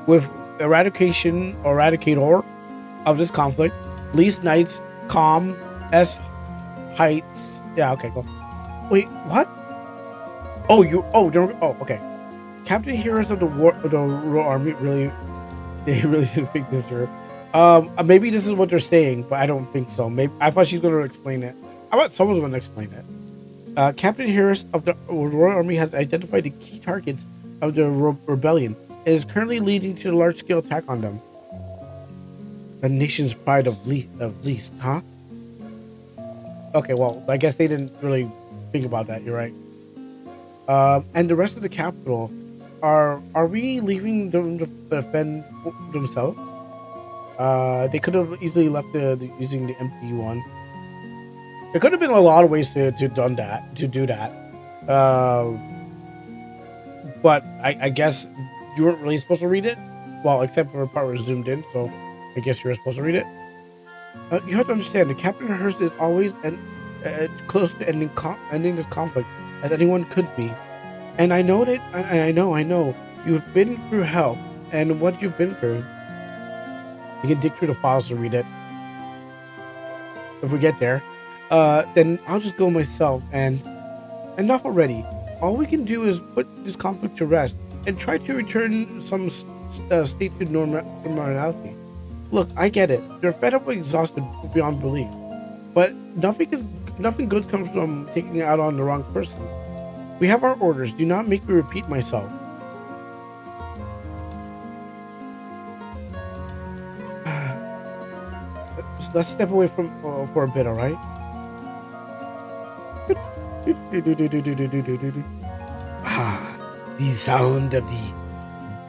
with eradicator of this conflict. Least knights, calm, S heights. Yeah, okay, cool. Wait, what? Okay. Captain Heroes of the Royal Army they really didn't think this through. Maybe this is what they're saying, but I don't think so. Maybe I thought she's going to explain it. I thought someone's going to explain it. Captain Heroes of the Royal Army has identified the key targets of the rebellion and is currently leading to a large-scale attack on them. The nation's pride of least, huh? Okay, well, I guess they didn't really think about that. You're right. And the rest of the capital, are we leaving them to defend themselves? They could have easily left using the empty one. There could have been a lot of ways to do that. But I guess you weren't really supposed to read it. Well, except for the part where it zoomed in, so I guess you were supposed to read it. You have to understand, the Captain Hearst is always close to ending this conflict as anyone could be. And I know that, I know, you've been through hell, and what you've been through. You can dig through the files to read it. If we get there, then I'll just go myself, and enough already. All we can do is put this conflict to rest, and try to return some state to normality. Look, I get it. You're fed up and exhausted beyond belief. But nothing good comes from taking it out on the wrong person. We have our orders. Do not make me repeat myself. Let's step away from for a bit, all right? The sound of the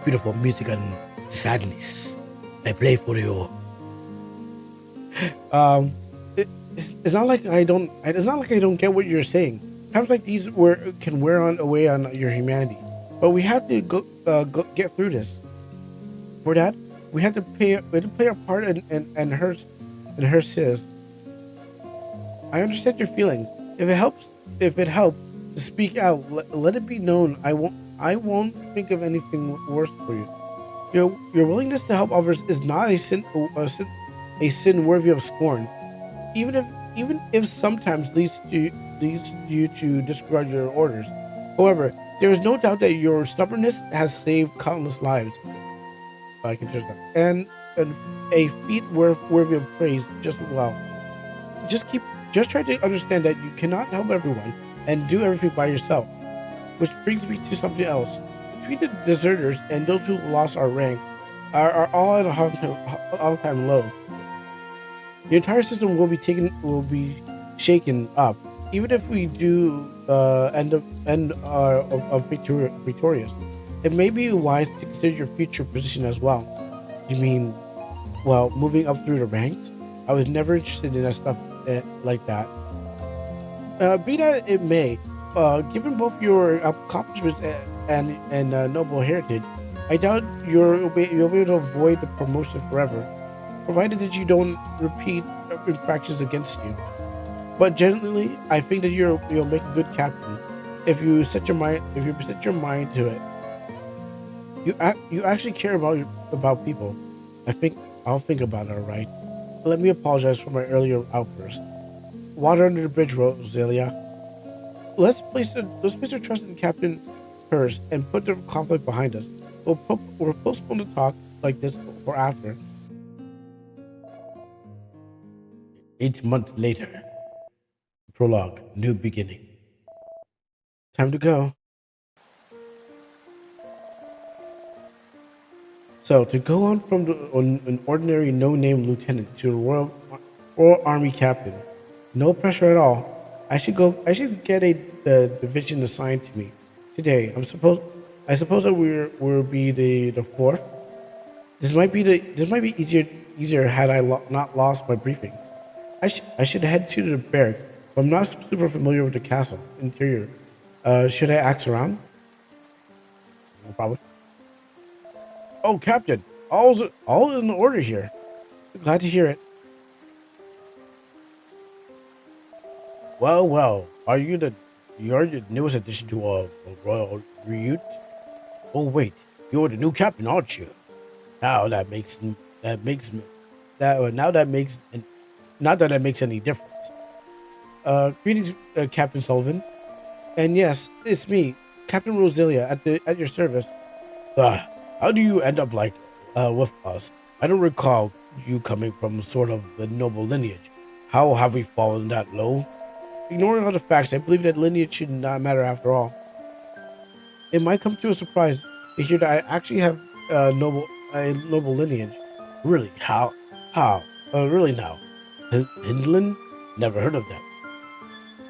beautiful music and sadness. I play for you. It's not like I don't. It's not like I don't get what you're saying. Times like these can wear away on your humanity. but we have to get through this. For that, we have to play our part and her sis. I understand your feelings. If it helps to speak out, let it be known. I won't think of anything worse for you. Your willingness to help others is not a sin worthy of scorn. Even if sometimes leads you to disregard your orders. However, there is no doubt that your stubbornness has saved countless lives. I can just and a feat worthy of praise just well. Just keep just try to understand that you cannot help everyone and do everything by yourself. Which brings me to something else. Between the deserters and those who lost our ranks are all at a all-time low. The entire system will be shaken up, even if we do end victorious. It may be wise to consider your future position as well. You mean, well, moving up through the ranks? I was never interested in that stuff like that. Be that it may, given both your accomplishments and noble heritage, I doubt you'll be able to avoid the promotion forever, provided that you don't repeat infractions against you. But generally, I think that you'll make a good captain if you set your mind to it. You actually care about people. I think I'll think about it. All right. Let me apologize for my earlier outburst. Water under the bridge, Rosalia. Let's place our trust in Captain Hurst and put the conflict behind us. We'll postpone the talk like this for after. 8 months later. Prologue. New beginning. Time to go. So to go on from an ordinary no-name lieutenant to a Royal Army captain, no pressure at all. I should get the division assigned to me today. I suppose that we'll be the fourth. This might be easier had I not lost my briefing. I should head to the barracks, but I'm not super familiar with the castle interior. Should I ask around? No, probably. Oh, Captain, all is in order here. Glad to hear it. Well, you're the newest addition to a royal recruit? Oh wait, you're the new captain, aren't you? Now that makes me that now that makes not that it makes any difference. Greetings, Captain Sullivan. And yes, it's me, Captain Rosalia, at your service. How do you end up with us? I don't recall you coming from sort of the noble lineage. How have we fallen that low? Ignoring all the facts, I believe that lineage should not matter after all. It might come to a surprise to hear that I actually have a noble lineage. Really? How? How? Really now? Hindlin? Never heard of them.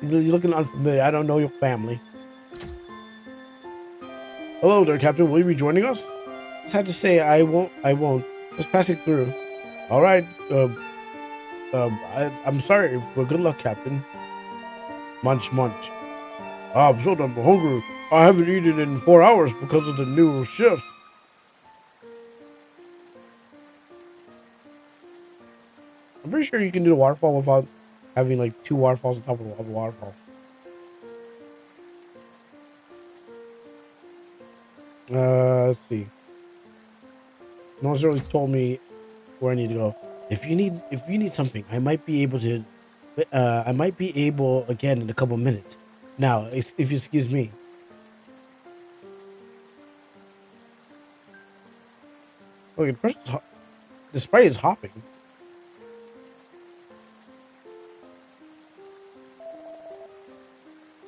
You're looking unfamiliar. I don't know your family. Hello there, Captain. Will you be joining us? Just had to say I won't. Just passing through. All right. I'm sorry. But good luck, Captain. Munch. I'm so damn hungry. I haven't eaten in 4 hours because of the new shifts. I'm pretty sure you can do the waterfall without having like 2 waterfalls on top of a waterfall. Let's see. No one's really told me where I need to go. If you need something, I might be able to. I might be able again in a couple minutes. Now, if you excuse me. Okay, the spray is hopping.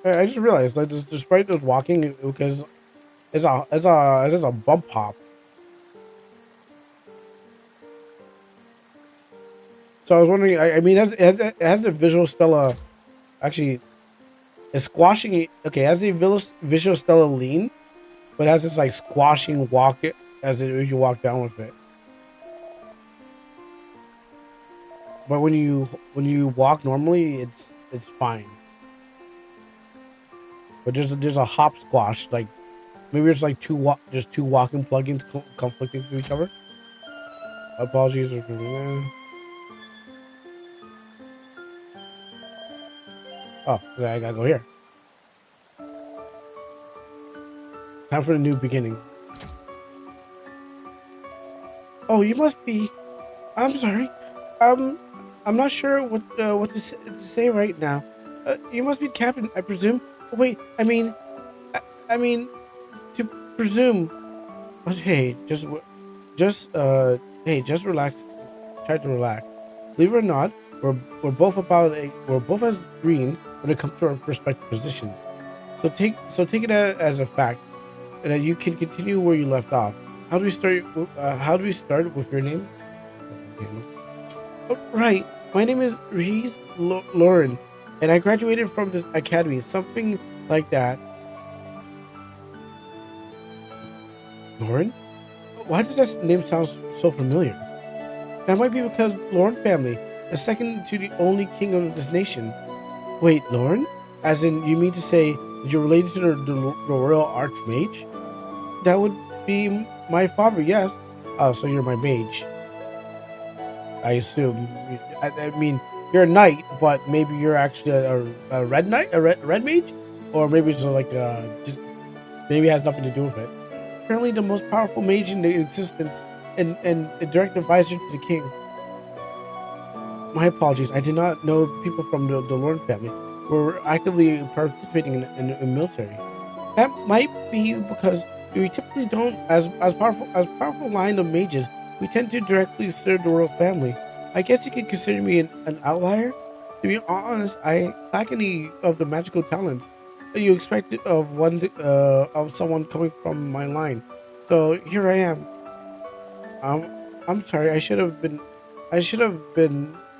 I just realized like the sprite was walking because it's a bump hop. So I was wondering. I mean, it has the visual stella. Actually, it's squashing it. Okay, it has the visual stella lean, but it has this like squashing walk it as if you walk down with it. But when you walk normally, it's fine. But there's a hop squash like Maybe it's like just two walking plugins conflicting with each other. Apologies for that. Oh, okay, I gotta go here. Time for a new beginning. Oh, you must be. I'm sorry. Um, I'm not sure what to say right now. You must be Captain, I presume. Wait, I mean to presume. But hey, hey, just relax. Try to relax. Believe it or not, we're both we're both as green when it comes to our respective positions. So take it as a fact that you can continue where you left off. How do we start? How do we start with your name? Oh, right. My name is Reese Lauren, and I graduated from this academy. Something like that. Lauren? Why does that name sound so familiar? That might be because Lauren family is second to the only king of this nation. Wait, Lauren? As in, you mean to say that you're related to the royal archmage? That would be my father, yes. Oh, so you're my mage. I assume. I mean, you're a knight, but maybe you're actually a red knight, a red mage, or maybe it's like just maybe it has nothing to do with it. Apparently, the most powerful mage in the existence, and a direct advisor to the king. My apologies. I did not know people from the Lauren family were actively participating in the military. That might be because we typically don't, as powerful line of mages, we tend to directly serve the royal family. I guess you could consider me an outlier. To be honest, I lack any of the magical talents that you expect of someone coming from my line. So here I am. Um, I'm sorry. I should have been,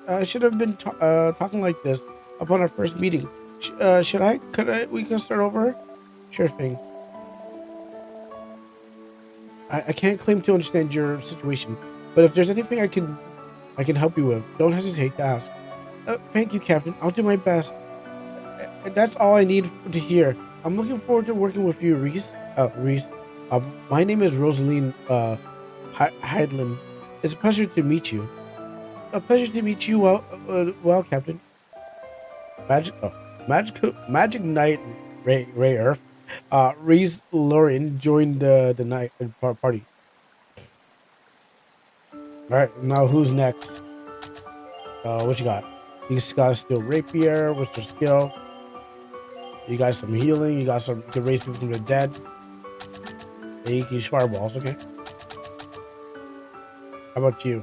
talking like this upon our first meeting. Should I? Could I? We can start over. Sure thing. I can't claim to understand your situation, but if there's anything I can help you with, don't hesitate to ask. Thank you, Captain. I'll do my best. That's all I need to hear. I'm looking forward to working with you, Reese. Reese. My name is Rosaline. Heidland. It's a pleasure to meet you. A pleasure to meet you. Well, Captain. Magic Knight Ray Earth. Reese Lauren joined the night party. All right, now who's next? What you got? You got steel rapier. What's your skill? You got some healing. You got some. You can raise people from the dead. And you can use fireballs. Okay. How about you?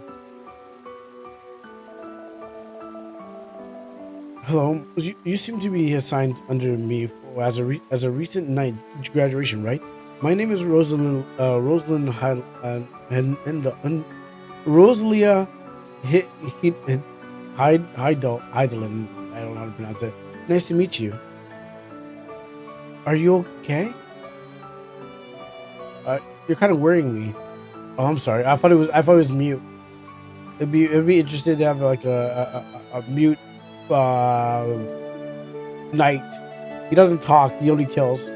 Hello. You seem to be assigned under me as a recent night graduation, right? My name is Rosalind and Rosalia Heidelin. I don't know how to pronounce it. Nice to meet you. Are you okay? You're kind of worrying me. Oh, I'm sorry. I thought it was mute. It'd be interesting to have like a mute knight. He doesn't talk. He only kills.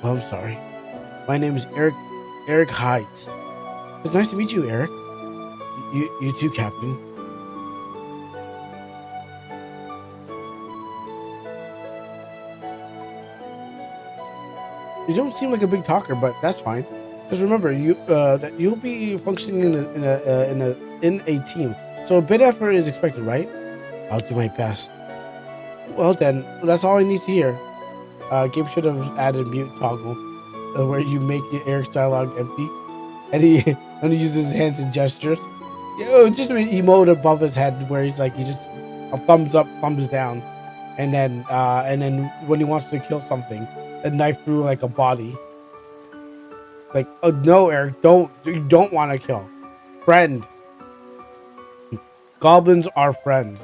Oh, I'm sorry. My name is Eric Heights. It's nice to meet you, Eric. You too, Captain. You don't seem like a big talker, but that's fine. Just remember, that you'll be functioning in a team, so a bit of effort is expected, right? I'll do my best. Well then, that's all I need to hear. Game should have added mute toggle, where you make Eric's dialogue empty, and he only uses his hands and gestures. Just an emote above his head where he's like he just a thumbs up, thumbs down, and then when he wants to kill something, a knife through like a body. Like, oh no, Eric, you don't want to kill. Friend. Goblins are friends.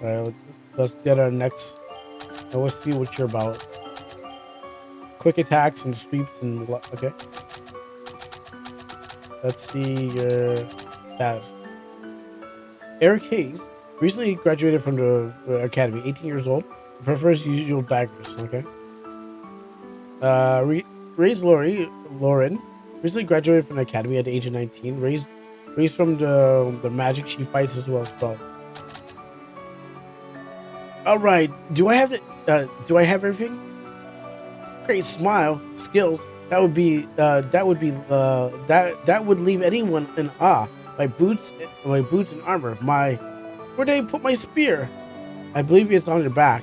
Alright, let's get our next. Let's see what you're about. Quick attacks and sweeps and okay. Let's see your status. Eric Hayes recently graduated from the academy, 18 years old. Prefers usual daggers, okay? Ray's Lauren recently graduated from the academy at the age of 19. Ray's from the magic she fights as well as spells. All right, do I have everything? Great smile, skills. That would leave anyone in awe. My boots and armor. Where did I put my spear? I believe it's on your back.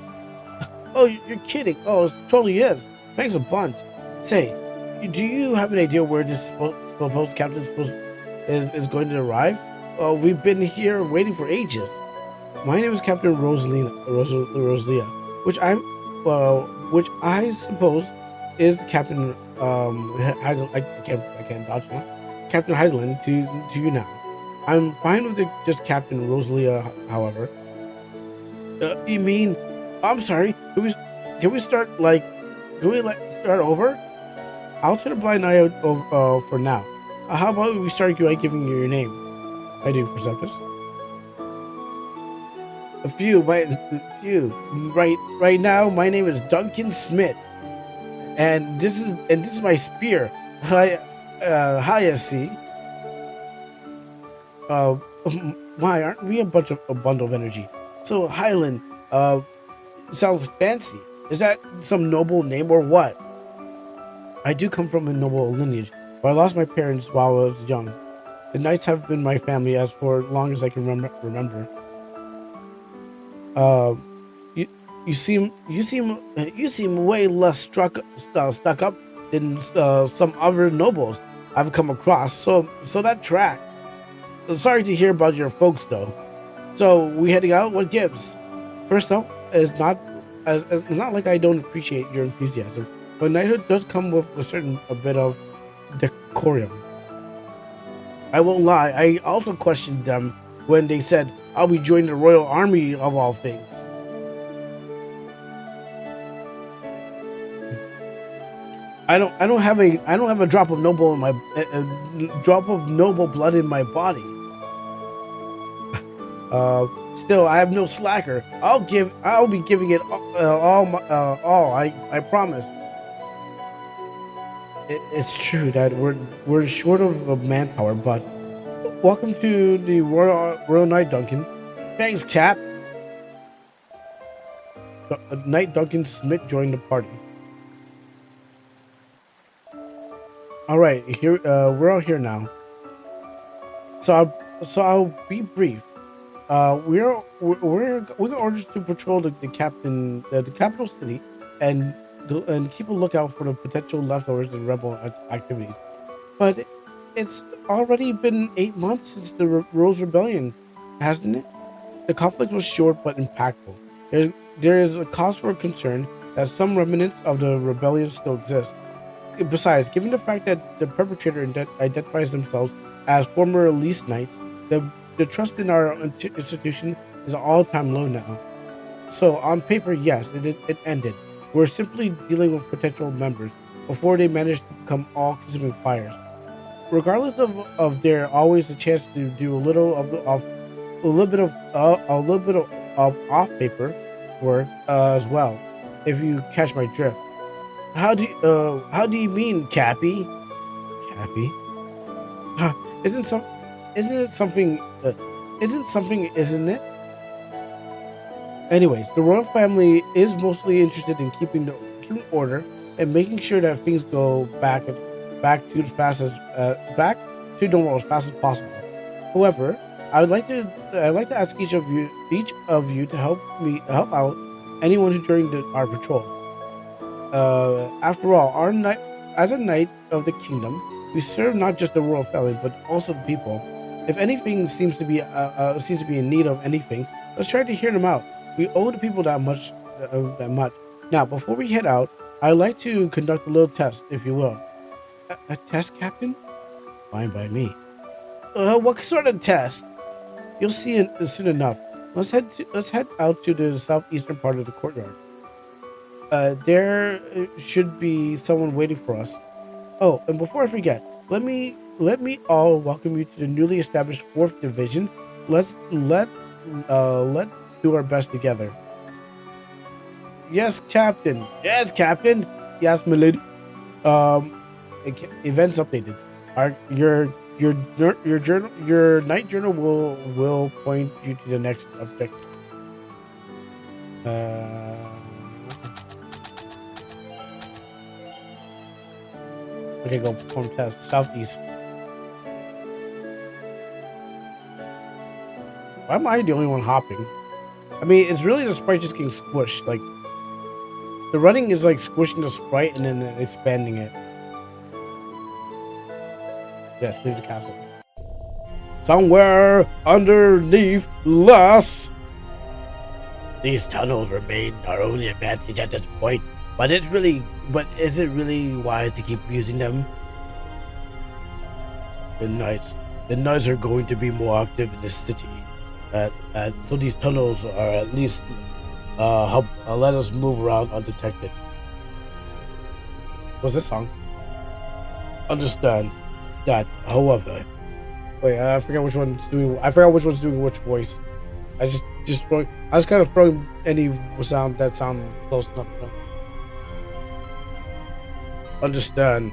Oh, you're kidding. Oh, it totally is. Thanks a bunch. Say, do you have an idea where this supposed captain is going to arrive? Oh, we've been here waiting for ages. My name is Captain Rosalia, which I suppose is Captain I can't dodge now. Captain Heideland to you now. I'm fine with it, just Captain Rosalia, however. You mean? I'm sorry. Can we start start over? I'll turn a blind eye out for now. How about we start by giving you your name? I do, Persephus. A few. Right now, my name is Duncan Smith, and this is my spear. Hi, SC. Why aren't we a bundle of energy? So Highland, sounds fancy. Is that some noble name or what? I do come from a noble lineage, but I lost my parents while I was young. The knights have been my family as for long as I can remember. You seem way less stuck up than some other nobles I've come across. So that tracks. Sorry to hear about your folks though. So we heading out? What gives? First up, it's not like I don't appreciate your enthusiasm, but knighthood does come with a bit of decorum. I won't lie. I also questioned them when they said I'll be joining the royal army of all things. I don't have a drop of noble in my drop of noble blood in my body. Still, I have no slacker. I'll be giving it all. I promise. It's true that we're short of manpower, but welcome to the Royal Knight Duncan. Thanks, Cap. Knight Duncan Smith joined the party. All right, here we're all here now. So I'll be brief. We're orders to patrol the capital city and keep a lookout for the potential leftovers and rebel activities. But it's already been 8 months since the Rose Rebellion, hasn't it? The conflict was short but impactful. There is a cause for concern that some remnants of the rebellion still exist. Besides, given the fact that the perpetrator identifies themselves as former Elise Knights, the trust in our institution is an all-time low now. So, on paper, yes, it ended. We're simply dealing with potential members before they manage to become all-consuming fires. Regardless of there always a chance to do a little bit of off-paper work as well, if you catch my drift. How do you mean, Cappy? Cappy? Isn't it? Anyways, the royal family is mostly interested in keeping order and making sure that things go back to normal as fast as possible. However, I'd like to ask each of you to help out anyone who during our patrol. After all, as a knight of the kingdom, we serve not just the royal family but also the people. If anything seems to be in need of anything, let's try to hear them out. We owe the people that much. Now, before we head out, I'd like to conduct a little test, if you will. A test, Captain? Fine by me. What sort of test? You'll see soon enough. Let's head out to the southeastern part of the courtyard. There should be someone waiting for us. Oh, and before I forget, let me all welcome you to the newly established 4th Division. Let's do our best together. Yes, Captain. Yes, Captain. Yes, milady. Events updated. Your journal, your night journal will point you to the next objective. Okay, go perform test. Southeast. Why am I the only one hopping? I mean, it's really the sprite just getting squished. Like, the running is like squishing the sprite and then expanding it. Yes, leave the castle. Somewhere underneath us. These tunnels remain our only advantage at this point, but is it really wise to keep using them? The nights are going to be more active in the city. So these tunnels are at least help let us move around undetected. What's this song? Understand that, however, wait, I forgot which one's doing. I forgot which one's doing which voice. I was kind of throwing any sound that sound close enough. You know? Understand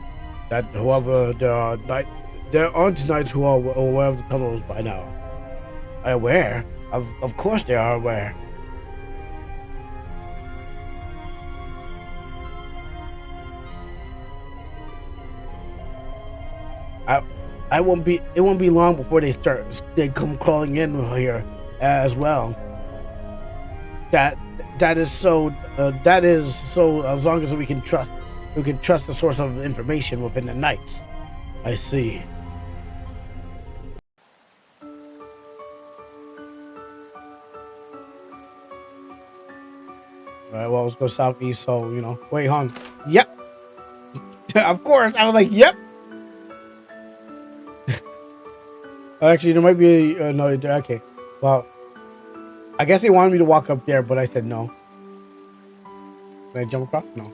that, however, there aren't knights who are aware of the tunnels by now. Aware? Of course they are aware. It won't be long before they come crawling in here as well. That is so as long as we can trust the source of information within the knights. I see. Alright, well, let's go southeast, so, you know. Wait, hon. Yep. Of course. I was like, yep. Actually, there might be no. Okay, well, I guess they wanted me to walk up there, but I said no. Can I jump across? No.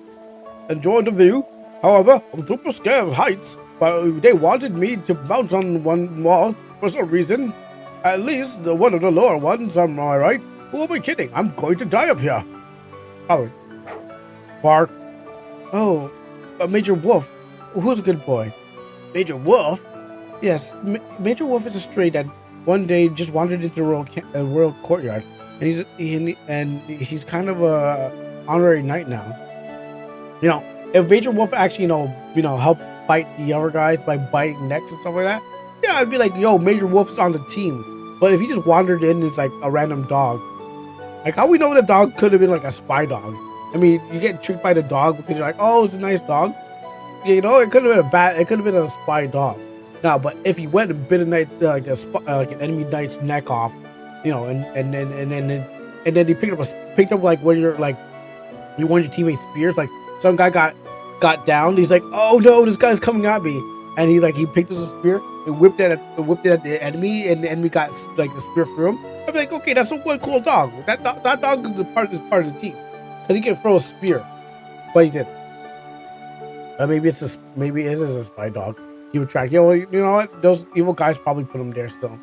Enjoy the view. However, I'm super scared of heights, but they wanted me to mount on one wall for some reason. At least one of the lower ones. Am I right? Who am I kidding? I'm going to die up here. Probably. Bark. Oh, Major Wolf. Who's a good boy? Major Wolf. Yes, Major Wolf is a stray that one day just wandered into the royal courtyard, and he's kind of a honorary knight now. You know, if Major Wolf actually helped fight the other guys by biting necks and stuff like that, yeah, I'd be like, yo, Major Wolf's on the team. But if he just wandered in, it's like a random dog. Like, how we know the dog could have been like a spy dog? I mean, you get tricked by the dog because you're like, oh, it's a nice dog. You know, it could have been a spy dog. No, but if he went and bit a knight, like an enemy knight's neck off, you know, and then he picked up like when you're like one of your teammates' spears, like some guy got down. He's like, oh no, this guy's coming at me, and he picked up the spear and whipped it at the enemy, and the enemy got like the spear through him. I'd be like, okay, that's one cool dog. That dog is part of the team because he can throw a spear, but he did. Maybe it is a spy dog. He would track. Yeah, well, you know what? Those evil guys probably put him there still.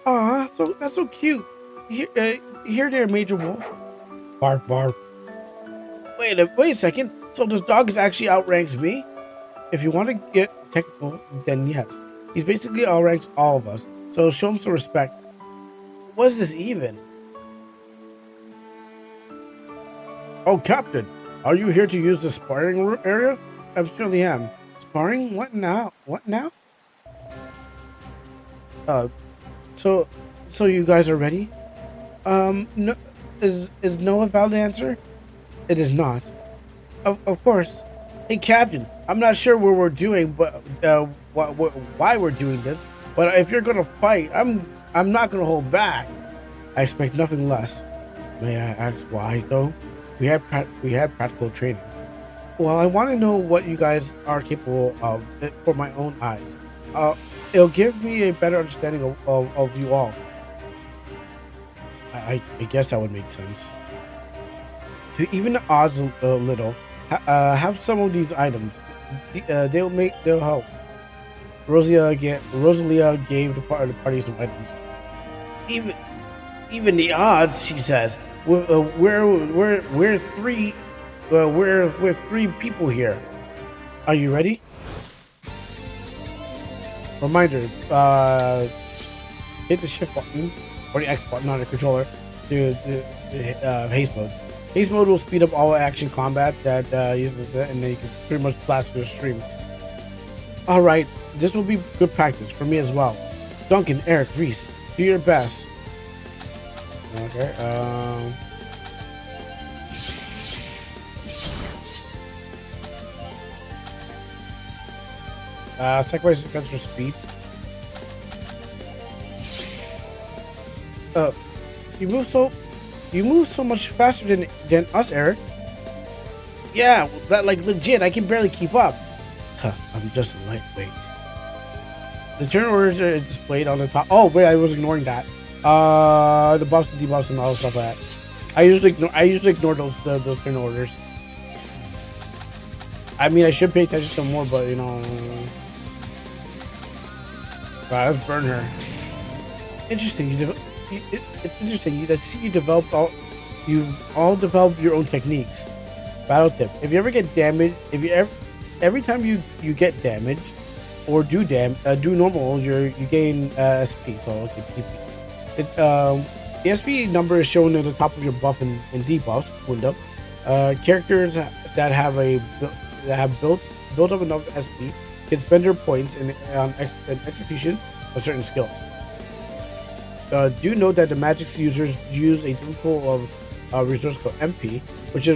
Aw, that's so cute. Here there, Major Wolf. Bark, bark. Wait a second. So this dog is actually outranks me? If you want to get technical, then yes. He's basically outranks all of us. So show him some respect. What is this even? Oh, Captain. Are you here to use the sparring area? I certainly am. Sparring? What now? What now? So you guys are ready? No, is no a valid answer? It is not. Of course. Hey, Captain, I'm not sure what we're doing, but why we're doing this. But if you're gonna fight, I'm not gonna hold back. I expect nothing less. May I ask why, though? We had practical training. Well, I want to know what you guys are capable of for my own eyes. It'll give me a better understanding of you all. I guess that would make sense. To even the odds a little, have some of these items. They'll help. Rosalia gave the party some items. Even the odds, she says. We're three we're with 3 people here. Are you ready? Reminder, hit the shift button or the X button on the controller to haste mode. Haste mode will speed up all action combat that uses it, and then you can pretty much blast through the stream. All right, this will be good practice for me as well. Duncan, Eric, Reese, do your best. Okay. Sacrifice against your speed. You move so much faster than us, Eric. Yeah, that like legit. I can barely keep up. Huh, I'm just a lightweight. The turn orders are displayed on the top. Oh wait, I was ignoring that. The buffs and debuffs and all that stuff like that. I usually ignore those turn orders. I mean, I should pay attention to them more, but you know. Right, let's burn her. Interesting. It's interesting that you've all developed your own techniques. Battle tip: if you ever get damaged, every time you get damaged or do normal, you gain SP. So okay, TP. The SP number is shown at the top of your buff and debuffs window. Characters that have built up enough SP can spend their points in executions of certain skills. Do note that the magic's users use a different pool of resource called MP, which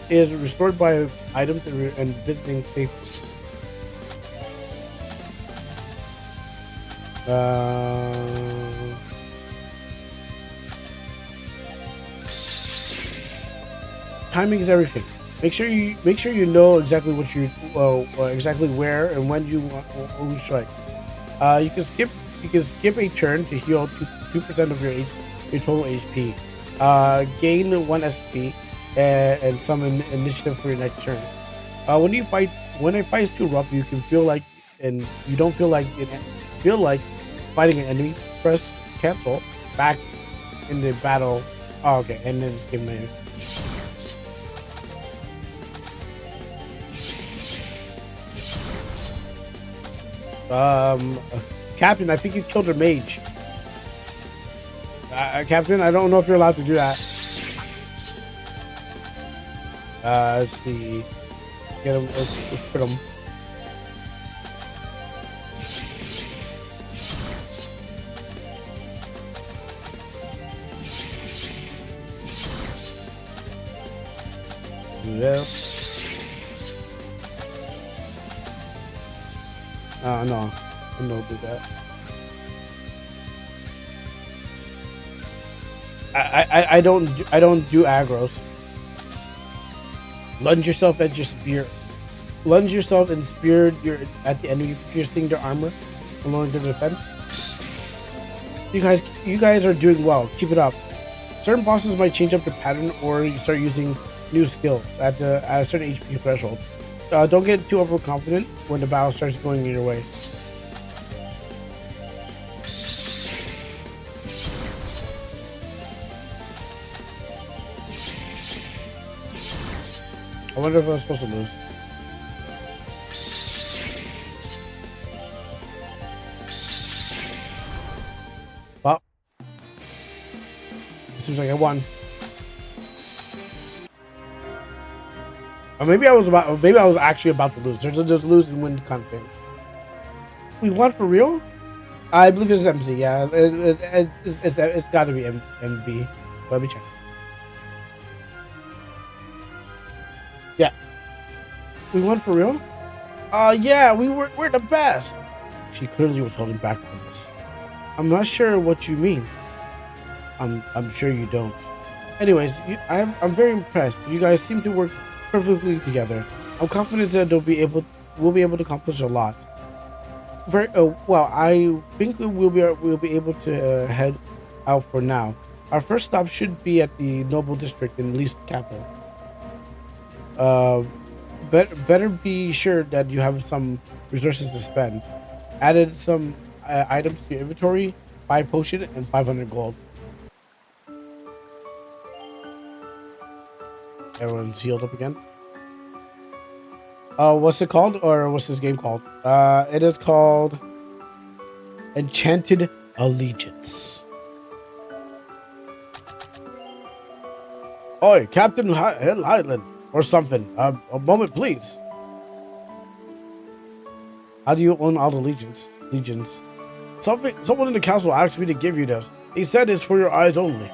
is restored by items and visiting staples. Timing is everything. Make sure you know exactly what exactly where and when you want to strike. You can skip a turn to heal 2% of your total HP. Gain 1 SP and some initiative for your next turn. When a fight is too rough, you don't feel like fighting an enemy. Press cancel back in the battle. Oh, okay, and then just give me. Captain, I think you killed her mage. Captain, I don't know if you're allowed to do that. Let's see. Get him. Let's put him. Do this. No, I don't do that. I don't do aggros. Lunge yourself at your spear. Lunge yourself and spear at the enemy, piercing their armor and lowering their defense. You guys are doing well. Keep it up. Certain bosses might change up the pattern, or you start using new skills at a certain HP threshold. Don't get too overconfident when the battle starts going your way. I wonder if I was supposed to lose. Well, it seems like I won. Or maybe I was actually about to lose. There's a just lose and win kind of thing. We won for real? I believe it's MC. Yeah, it's got to be MV. Let me check. Yeah, we won for real. Yeah, we're the best. She clearly was holding back on this. I'm not sure what you mean. I'm sure you don't. Anyways, I'm very impressed. You guys seem to work perfectly together. I'm confident that we'll be able to accomplish a lot. Very well. I think we'll be able to head out for now. Our first stop should be at the Noble District in Least Capital. Better be sure that you have some resources to spend. Added some items to your inventory, 5 potion and 500 gold. Everyone's healed up again. What's it called? Or what's this game called? It is called Enchanted Allegiance. Oi, Captain Highland, or something. A moment, please. How do you own all the legions? Someone in the council asked me to give you this. He said it's for your eyes only.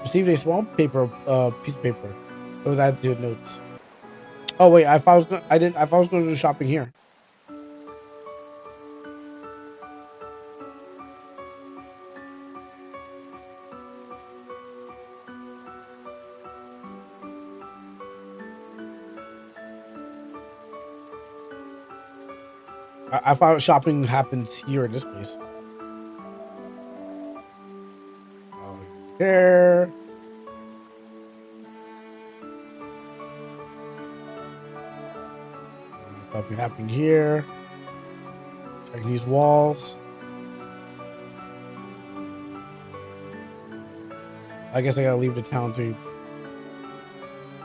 Received a small piece of paper. It was added to the notes. Oh wait, I thought I was going to do shopping here. I thought shopping happens here in this place. There. Something happening here. Checking these walls. I guess I gotta leave the town too.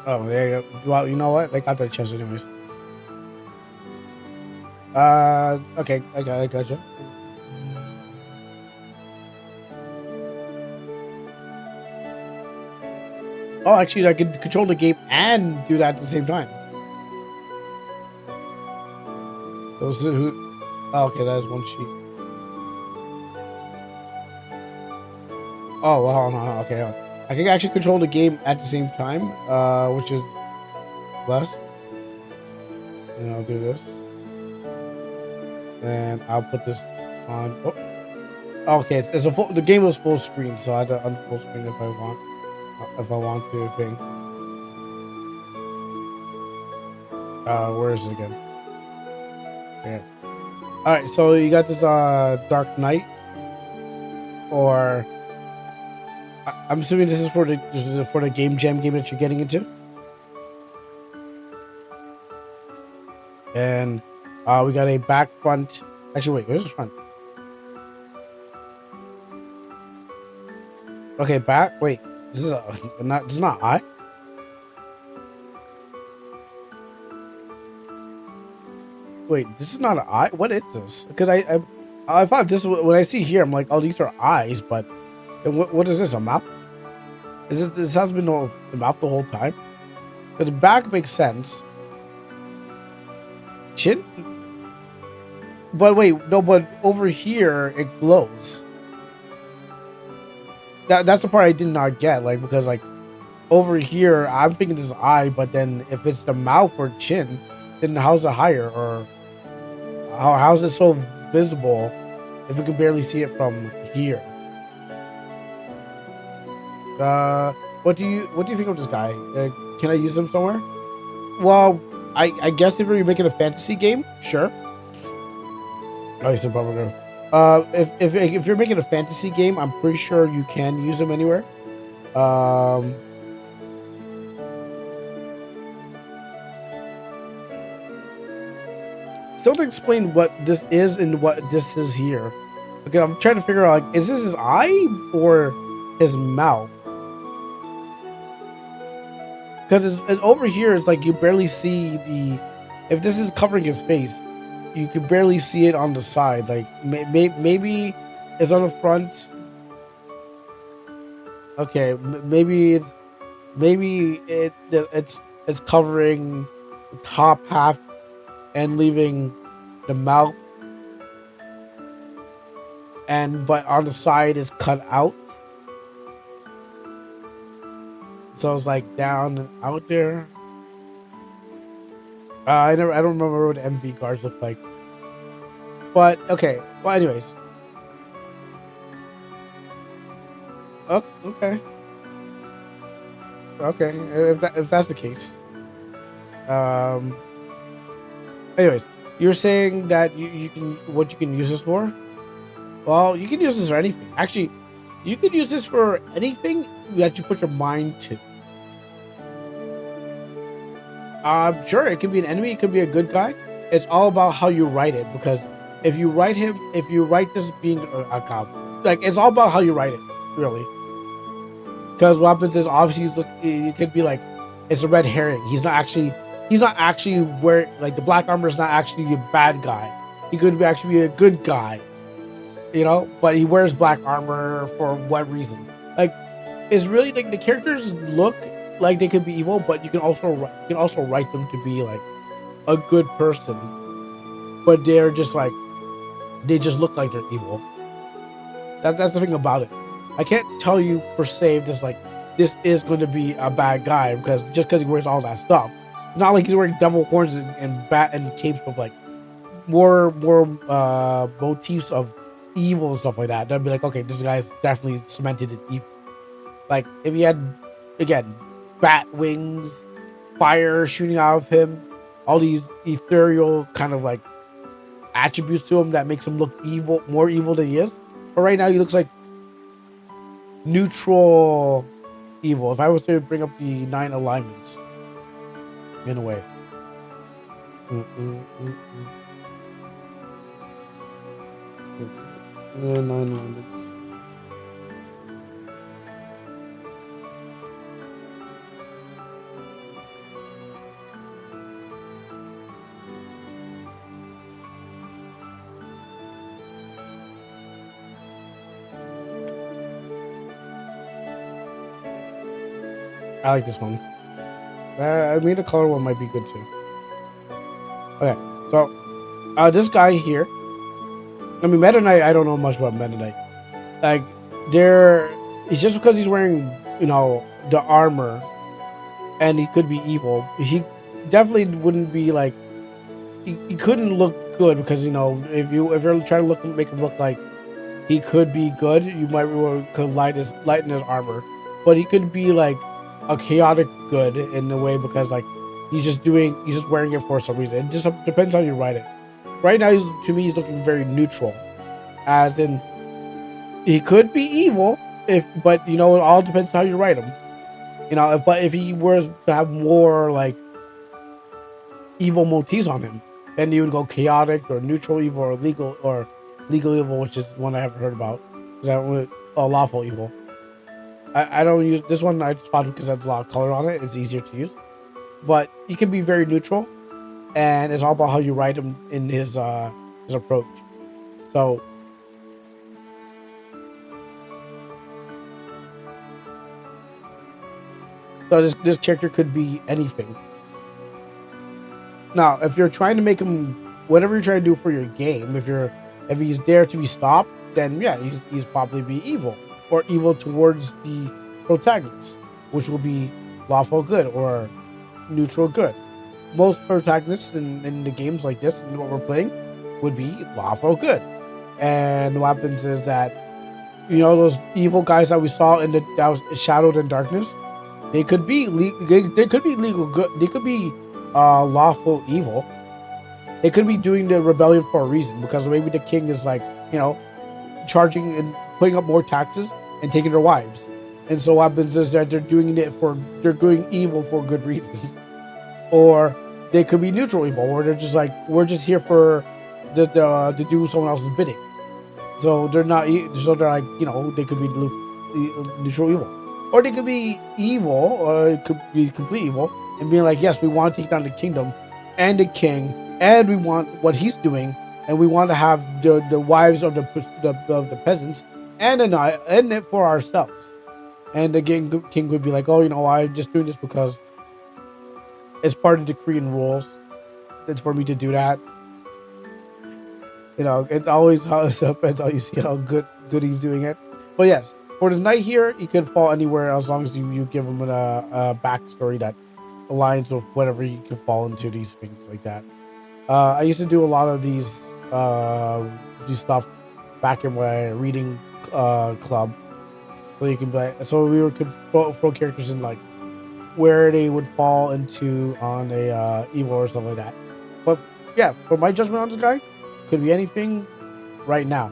Oh, there you go. Well, you know what? They got their chest anyways. Okay, I gotcha. Oh, actually, I can control the game and do that at the same time. Those who? Oh, okay, that is one sheet. Oh, well, no, okay. I can actually control the game at the same time, which is less. And I'll do this. And I'll put this on. Oh, okay, it's a full. The game was full screen, so I had to unfull screen if I want. If I want to thing. Where is it again? Yeah. All right, so you got this Dark Knight, or I'm assuming this is for the Game Jam game that you're getting into. And we got a back front. Actually, wait, where's the front? Okay, back. Wait, this is not. This is not I. Wait, this is not an eye. What is this? Because I thought this when I see here, I'm like, oh, these are eyes. But what is this? A mouth? Is it? This has been the mouth the whole time. But the back makes sense. Chin. But wait, no. But over here it glows. That's the part I did not get. Like because like over here I'm thinking this is eye, but then if it's the mouth or chin, then how's it higher or how's it so visible if we can barely see it from here? What do you think of this guy? Can I use him somewhere? Well, I guess if you're making a fantasy game, sure. Oh, he's a bubble girl. If you're making a fantasy game, I'm pretty sure you can use him anywhere. Still to explain what this is and what this is here. Okay, I'm trying to figure out like, is this his eye or his mouth? Because it's over here, it's like you barely see the. If this is covering his face, you can barely see it on the side. Like maybe it's on the front. Okay, maybe it's covering the top half and leaving the mouth, but on the side is cut out. So it's like down and out there. I don't remember what MV guards look like. But okay. Well, anyways. Oh, okay. Okay, if that's the case. Anyways, you're saying that you can use this for? Well, you can use this for anything. Actually, you can use this for anything that you put your mind to. Sure, it could be an enemy, it could be a good guy. It's all about how you write it, because if you write this being a cop, like it's all about how you write it, really. Because what happens is obviously it could be like it's a red herring. He's not actually wearing, like, the black armor is not actually a bad guy. He could be actually be a good guy, you know, but he wears black armor for what reason? Like, it's really like the characters look like they could be evil, but you can also write them to be like a good person, but they're just like, they just look like they're evil. That's the thing about it. I can't tell you per se if this is going to be a bad guy because he wears all that stuff. It's not like he's wearing devil horns and bat and capes with like more motifs of evil and stuff like that. That'd be like, okay, this guy's definitely cemented in evil. Like if he had, again, bat wings, fire shooting out of him, all these ethereal kind of like attributes to him that makes him look evil, more evil than he is. But right now he looks like neutral evil. If I was to bring up the 9 alignments, in a way. 9 alignments. I like this one. I mean, the color one might be good too. Okay, so this guy here. I mean, Meta Knight. I don't know much about Meta Knight. Like, it's just because he's wearing, you know, the armor, and he could be evil. He definitely wouldn't be like. He couldn't look good because, you know, if you're trying to make him look like he could be good, you might could lighten his armor, but he could be like a chaotic good in a way because like he's just wearing it for some reason. It just depends how you write it. Right now, to me, he's looking very neutral, as in he could be evil but you know, it all depends how you write him. You know, but if he were to have more like evil motifs on him, then you would go chaotic or neutral evil or legal evil, which is one I haven't heard about. Lawful evil. I don't use this one. I just bought it because it has a lot of color on it. It's easier to use, but he can be very neutral, and it's all about how you write him in his approach. So this character could be anything. Now, if you're trying to make him whatever you're trying to do for your game, if he's there to be stopped, then yeah, he's probably be evil. Or evil towards the protagonist, which will be lawful good or neutral good. Most protagonists in the games like this, and what we're playing, would be lawful good. And what happens is that, you know, those evil guys that we saw that was shadowed in darkness, they could be legal good. They could be lawful evil. They could be doing the rebellion for a reason, because maybe the king is like, you know, charging and putting up more taxes and taking their wives, and so what happens is that they're doing evil for good reasons. Or they could be neutral evil, or they're just like, we're just here for to do someone else's bidding. So they're not. So they're like, you know, they could be neutral evil, or they could be evil, or it could be complete evil and being like, yes, we want to take down the kingdom and the king, and we want what he's doing, and we want to have the wives of the peasants and it for ourselves. And the king would be like, oh, you know, I'm just doing this because it's part of the Korean rules. It's for me to do that. You know, it always depends how you see how good he's doing it. But yes, for the knight here, he could fall anywhere as long as you give him a backstory that aligns with whatever he can fall into, these things like that. I used to do a lot of these stuff back in my reading club. So you can be like, so we could throw characters in like where they would fall into on a evil or something like that. But yeah, for my judgment on this guy, could be anything right now.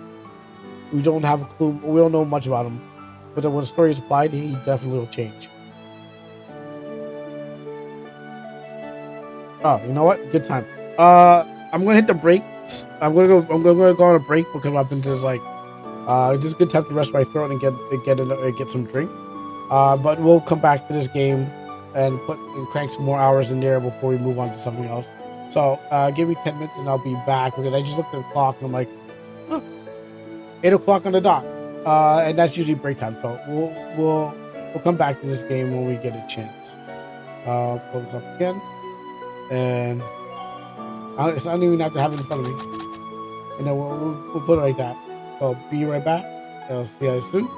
We don't have a clue. We don't know much about him. But then when the story is applied, he definitely will change. Oh, you know what? Good time. I'm gonna hit the brakes. I'm gonna go on a break because what happens is like, this is a good time to rest my throat and get some drink. But we'll come back to this game and crank some more hours in there before we move on to something else. So give me 10 minutes and I'll be back because I just looked at the clock and I'm like, huh, 8 o'clock on the dot, and that's usually break time. So we'll come back to this game when we get a chance. Pull this up again, and I don't even have to have it in front of me, and then we'll put it like that. So be right back. I'll see you soon.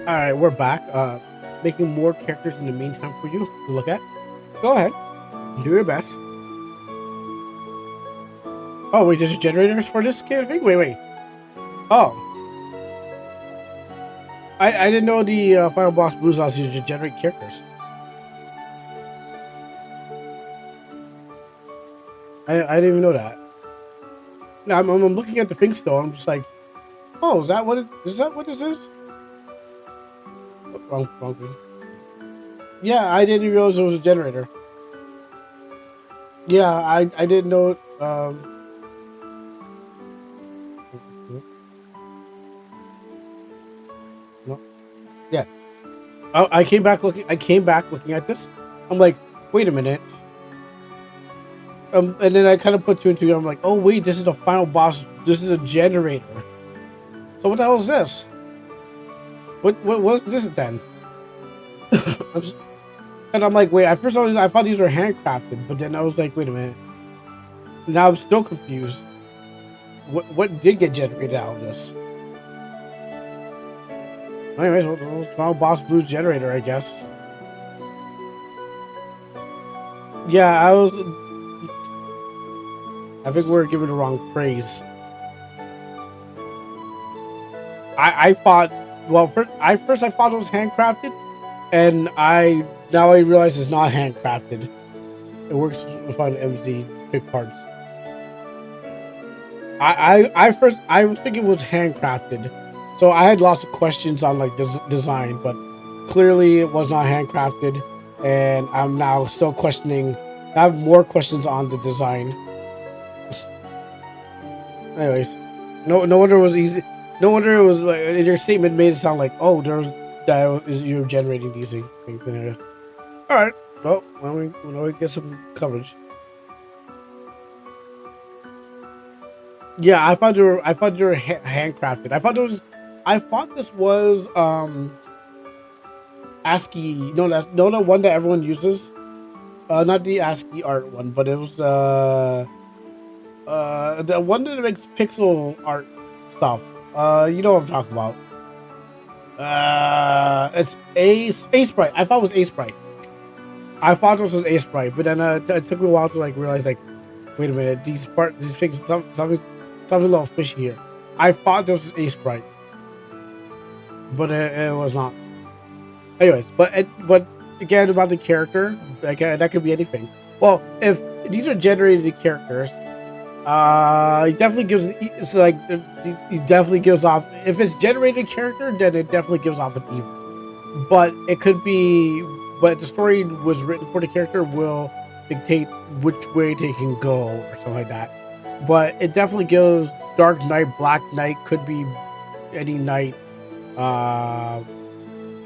All right, we're back. Making more characters in the meantime for you to look at. Go ahead, do your best. Oh wait, there's generators for this kind of thing. Wait. Oh, I didn't know the final boss blues allows you to generate characters. I didn't even know that. Now I'm looking at the thing still. I'm just like, oh, is that what this is? Oh, wrong thing. Yeah, I didn't realize it was a generator. Yeah, I didn't know. No. Yeah. I came back looking. At this. I'm like, wait a minute. And then I kind of put two and two. I'm like, oh wait, this is the final boss. This is a generator. So what the hell is this? What is this then? And I'm like, wait. At first I thought these were handcrafted, but then I was like, wait a minute. Now I'm still confused. What did get generated out of this? Anyways, well, final boss blues generator, I guess. Yeah, I think we're giving the wrong praise. I thought, well, first I thought it was handcrafted, and now I realize it's not handcrafted. It works on MZ pick parts. I was thinking it was handcrafted, so I had lots of questions on like this design, but clearly it was not handcrafted, and I'm now still questioning. I have more questions on the design. Anyways, no wonder it was easy. No wonder it was like your statement made it sound like, oh, you're generating these things in here. All right, well, when we get some coverage. Yeah, I thought they were handcrafted. I thought this was ASCII. No, that's no the one that everyone uses. Not the ASCII art one, but it was the one that makes pixel art stuff. You know what I'm talking about. It's A-Sprite. I thought it was A-Sprite. I thought this was A-Sprite, but then it took me a while to like realize like, wait a minute, these things something a little fishy here. I thought this was A-Sprite, but it was not. Anyways, but again about the character, again, that could be anything. Well, if these are generated characters, it definitely gives off. If it's generated character, then it definitely gives off an evil. But it could be. But the story was written for the character will dictate which way they can go or something like that. But it definitely gives Dark Knight, Black Knight, could be any knight.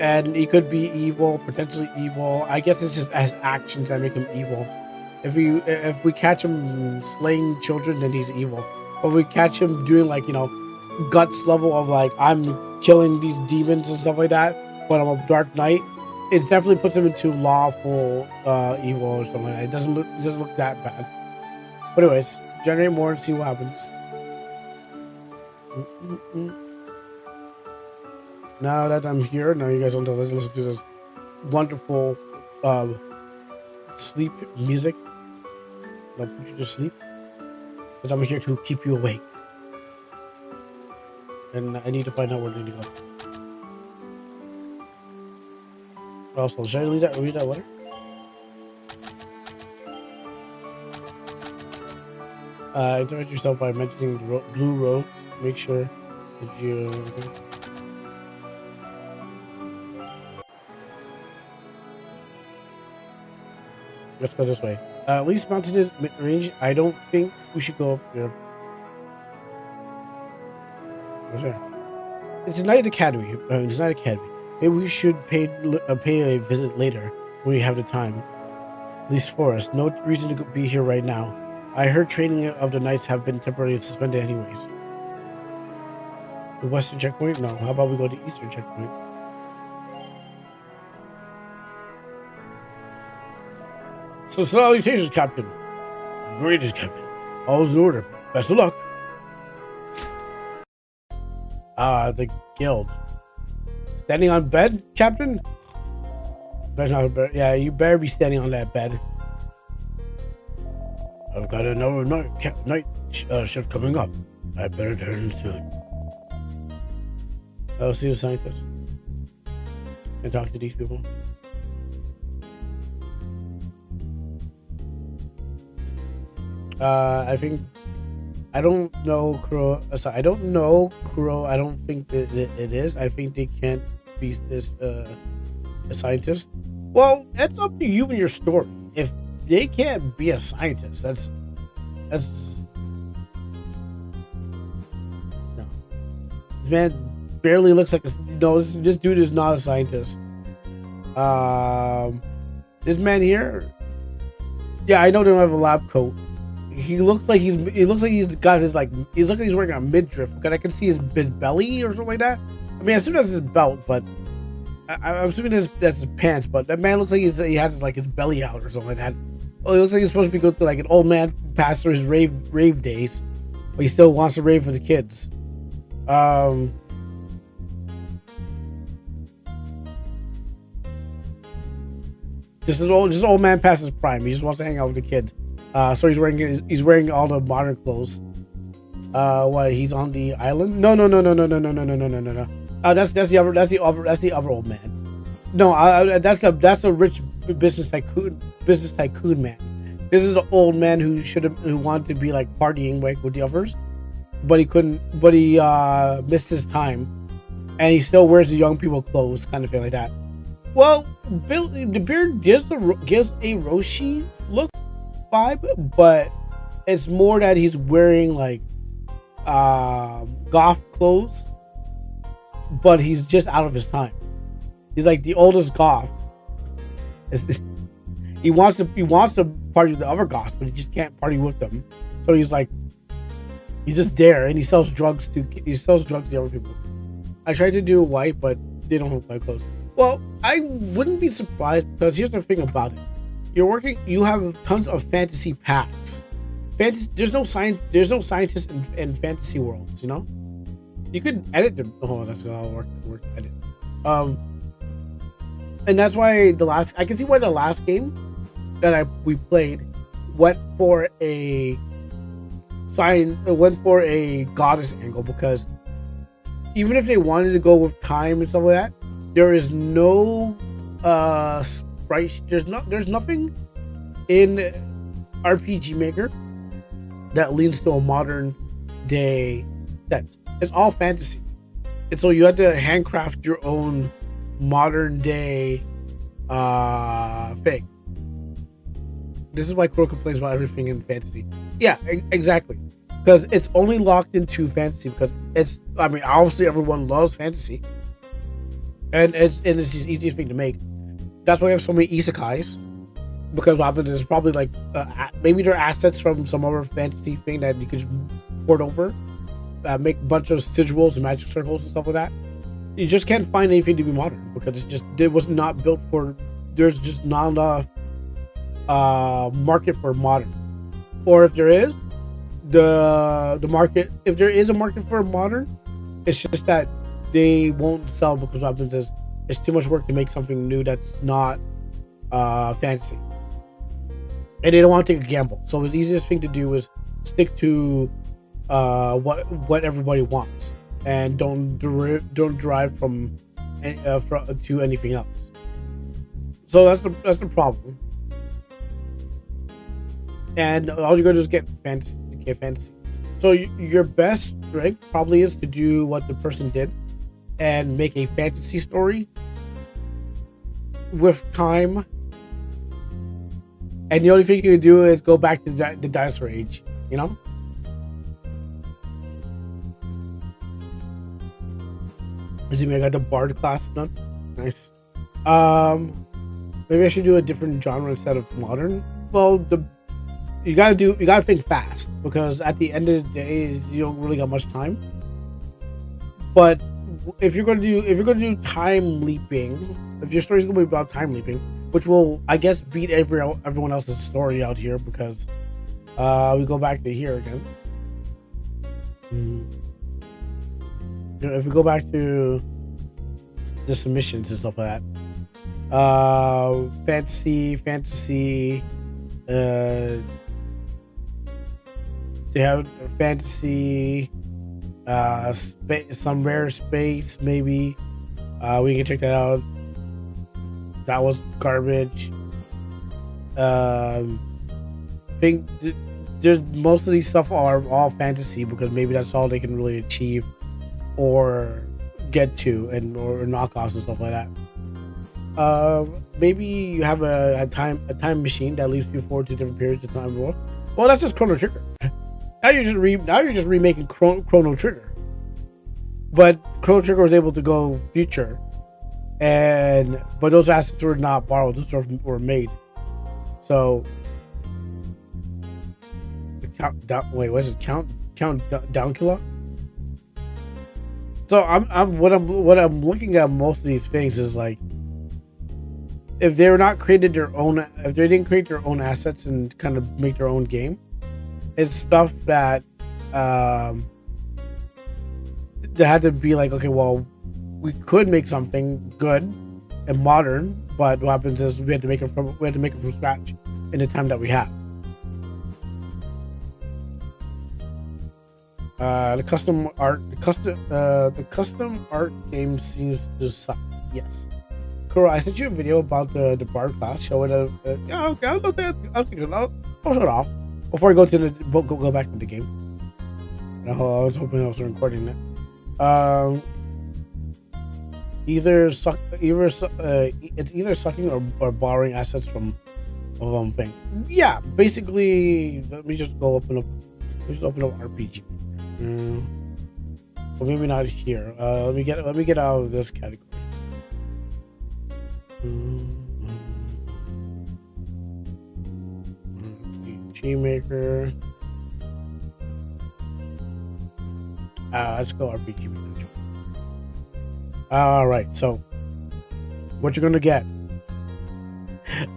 And he could be evil, potentially evil. I guess it's just as actions that make him evil. If we catch him slaying children, then he's evil. But if we catch him doing like, guts level of like, I'm killing these demons and stuff like that, but I'm a Dark Knight, it definitely puts him into lawful evil or something like that. It doesn't look that bad. But anyways, generate more and see what happens. Now that I'm here, now you guys want to listen to this wonderful sleep music. I'll put you to sleep, because I'm here to keep you awake. And I need to find out where they go. Also, should I read that letter? Introduce yourself by mentioning blue roads. Make sure that you. Let's go this way. At least mountain is mid-range. I don't think we should go up there. What's that? It's a night academy. It's not academy. Maybe we should pay a visit later when we have the time. At least for us. No reason to be here right now. I heard training of the knights have been temporarily suspended anyways. The western checkpoint? No. How about we go to the eastern checkpoint? So salutations, Captain. Greetings, Captain. All's in order. Best of luck. The guild. Standing on bed, Captain? Yeah, you better be standing on that bed. I've got another night shift coming up. I better turn soon. I'll see the scientist and talk to these people. I don't know Kuro. Sorry, I don't know Kuro. I don't think that it is. I think they can't be this a scientist. Well, it's up to you and your story. If they can't be a scientist, that's no. This man barely looks like a no. This dude is not a scientist. This man here. Yeah, I know they don't have a lab coat. He looks like he's got his he's looking like he's wearing a midriff because I can see his belly or something like that. I mean, I assume that's his belt, but I'm assuming that's his pants. But that man looks like he has his belly out or something like that. Oh, he looks like he's supposed to be going through like an old man past through his rave days, but he still wants to rave for the kids. Just an old man past his prime. He just wants to hang out with the kids. So he's wearing all the modern clothes. What? He's on the island? No. That's the other old man. No, that's a rich business tycoon man. This is the old man who wanted to be like partying with the others, but he couldn't. But he missed his time, and he still wears the young people clothes, kind of thing like that. Well, the beard gives a Roshi look vibe, but it's more that he's wearing goth clothes, but he's just out of his time. He's like the oldest goth. He wants to party with the other goths, but he just can't party with them. So he's just there, and he sells drugs to the other people. I tried to do white, but they don't have white clothes. Well, I wouldn't be surprised because here's the thing about it. You have tons of fantasy packs. There's no scientists in fantasy worlds, you know? You could edit them. Oh, that's gonna work edit. And that's why I can see why the last game that we played went for a goddess angle, because even if they wanted to go with time and stuff like that, there is no sprite. There's nothing in RPG Maker that leads to a modern day sense. It's all fantasy, and so you have to handcraft your own modern day thing. This is why Crow complains about everything in fantasy. Yeah, exactly, because it's only locked into fantasy. Because obviously everyone loves fantasy, and it's the easiest thing to make. That's why we have so many isekais, because what happens is probably maybe they're assets from some other fantasy thing that you could just port over, make a bunch of sigils and magic circles and stuff like that. You just can't find anything to be modern because it was not built for. There's just not enough market for modern, or if there is, the market. If there is a market for modern, it's just that they won't sell because what happens is it's too much work to make something new that's not fantasy, and they don't want to take a gamble. So the easiest thing to do is stick to what everybody wants, and don't derive from to anything else. So that's the problem. And all you gotta do is get fantasy. So your best strength probably is to do what the person did and make a fantasy story with time. And the only thing you can do is go back to the dinosaur age, you know? I got the bard class done. Nice. Maybe I should do a different genre instead of modern. Well, you gotta think fast, because at the end of the day, you don't really got much time. But if you're gonna do time leaping, if your story's gonna be about time leaping, which will, I guess, beat everyone else's story out here, because we go back to here again. If we go back to the submissions and stuff like that. Fantasy. They have fantasy. Some rare space maybe. We can check that out. That was garbage. Think there's most of these stuff are all fantasy because maybe that's all they can really achieve or get to, and or knockoffs and stuff like that. Maybe you have a time machine that leads you forward to different periods of time. Well, that's just Chrono Trigger. Now you're just remaking Chrono Trigger, but Chrono Trigger was able to go future, but those assets were not borrowed; those were made. So, count down. Wait, what is it? Count down killer. So what I'm looking at most of these things is like, if they didn't create their own assets and kind of make their own game, it's stuff that they had to be like, okay, well, we could make something good and modern, but what happens is we had to make it from scratch in the time that we have. The custom art game seems to suck. Yes. Kuro, I sent you a video about the bard class. Show it. Yeah, okay. I'll show it off before I go back to the game. I was hoping I was recording that. It's either sucking or borrowing assets from thing. Yeah, basically. Let me just open up RPG. Well, maybe not here. Let me get out of this category. RPG Maker. Let's go RPG Maker. All right. So, what you're gonna get?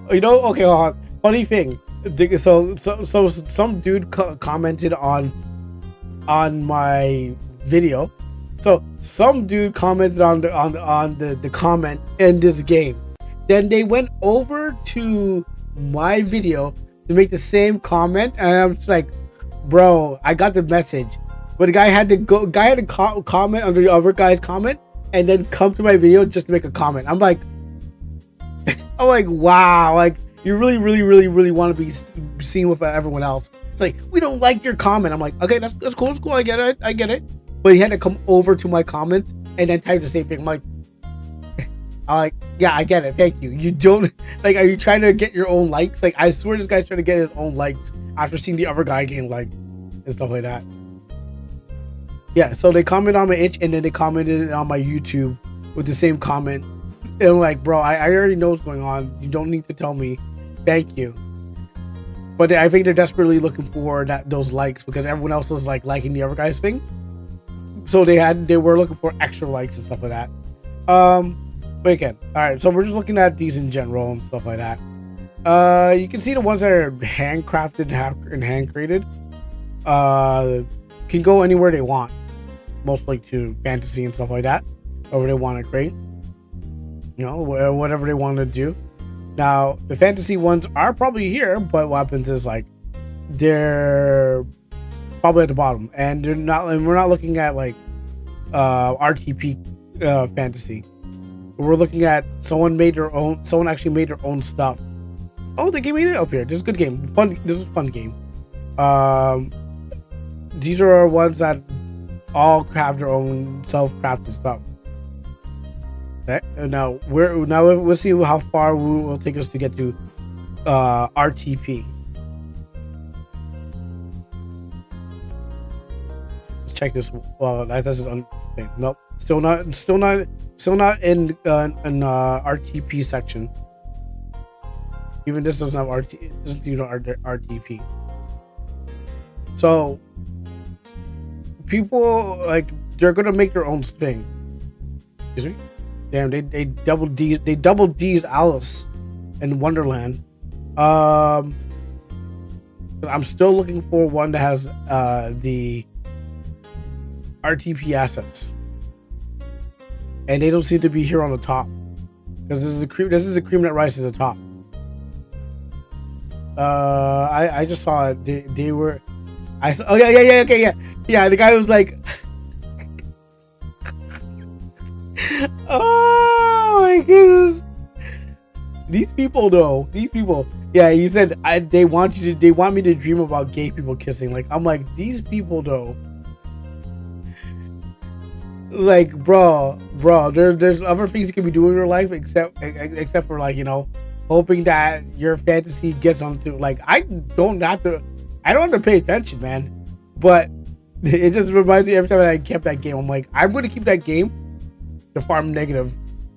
Okay, hold on. Funny thing. So some dude commented on my video. So some dude commented on the comment in this game. Then they went over to my video to make the same comment, and I'm just like, bro, I got the message. But the guy had to comment under the other guy's comment and then come to my video just to make a comment. I'm like, wow, like you really want to be seen with everyone else. It's like, we don't like your comment. I'm like, okay, that's cool. It's cool. I get it. But he had to come over to my comments and then type the same thing. I'm like, yeah, I get it. Thank you. You don't like. Are you trying to get your own likes? Like, I swear this guy's trying to get his own likes after seeing the other guy getting liked and stuff like that. Yeah. So they commented on my itch and then they commented on my YouTube with the same comment. And I'm like, bro, I already know what's going on. You don't need to tell me. Thank you. But I think they're desperately looking for those likes because everyone else is like liking the other guy's thing. So they were looking for extra likes and stuff like that. But again, all right. So we're just looking at these in general and stuff like that. You can see the ones that are handcrafted and hand created. Can go anywhere they want, mostly to fantasy and stuff like that. Whatever they want to create, whatever they want to do. Now the fantasy ones are probably here, but what happens is like they're probably at the bottom, and we're not looking at like RTP fantasy. We're looking at someone actually made their own stuff. Oh, they made it up here. This is a good game. This is a fun game. These are ones that all have their own self-crafted stuff. Okay. Now we'll see how far it will take us to get to RTP. Let's check this. Well, that doesn't. Okay, nope. Still not in RTP section. Even this doesn't have RTP. So people like they're gonna make their own thing. Excuse me. Damn, they double D's Alice in Wonderland. I'm still looking for one that has the RTP assets. and they don't seem to be here on the top because this is the cream. This is the cream that rises to the top. I just saw it. They were. I saw. Oh yeah. Okay, yeah. The guy was like, oh my goodness. These people though. These people. Yeah, he said they want me to dream about gay people kissing. Like I'm like these people though. Like bro, there's other things you can be doing in your life except for like, you know, hoping that your fantasy gets onto, like, I don't have to pay attention, man. But it just reminds me every time I kept that game, I'm like, I'm going to keep that game to farm negative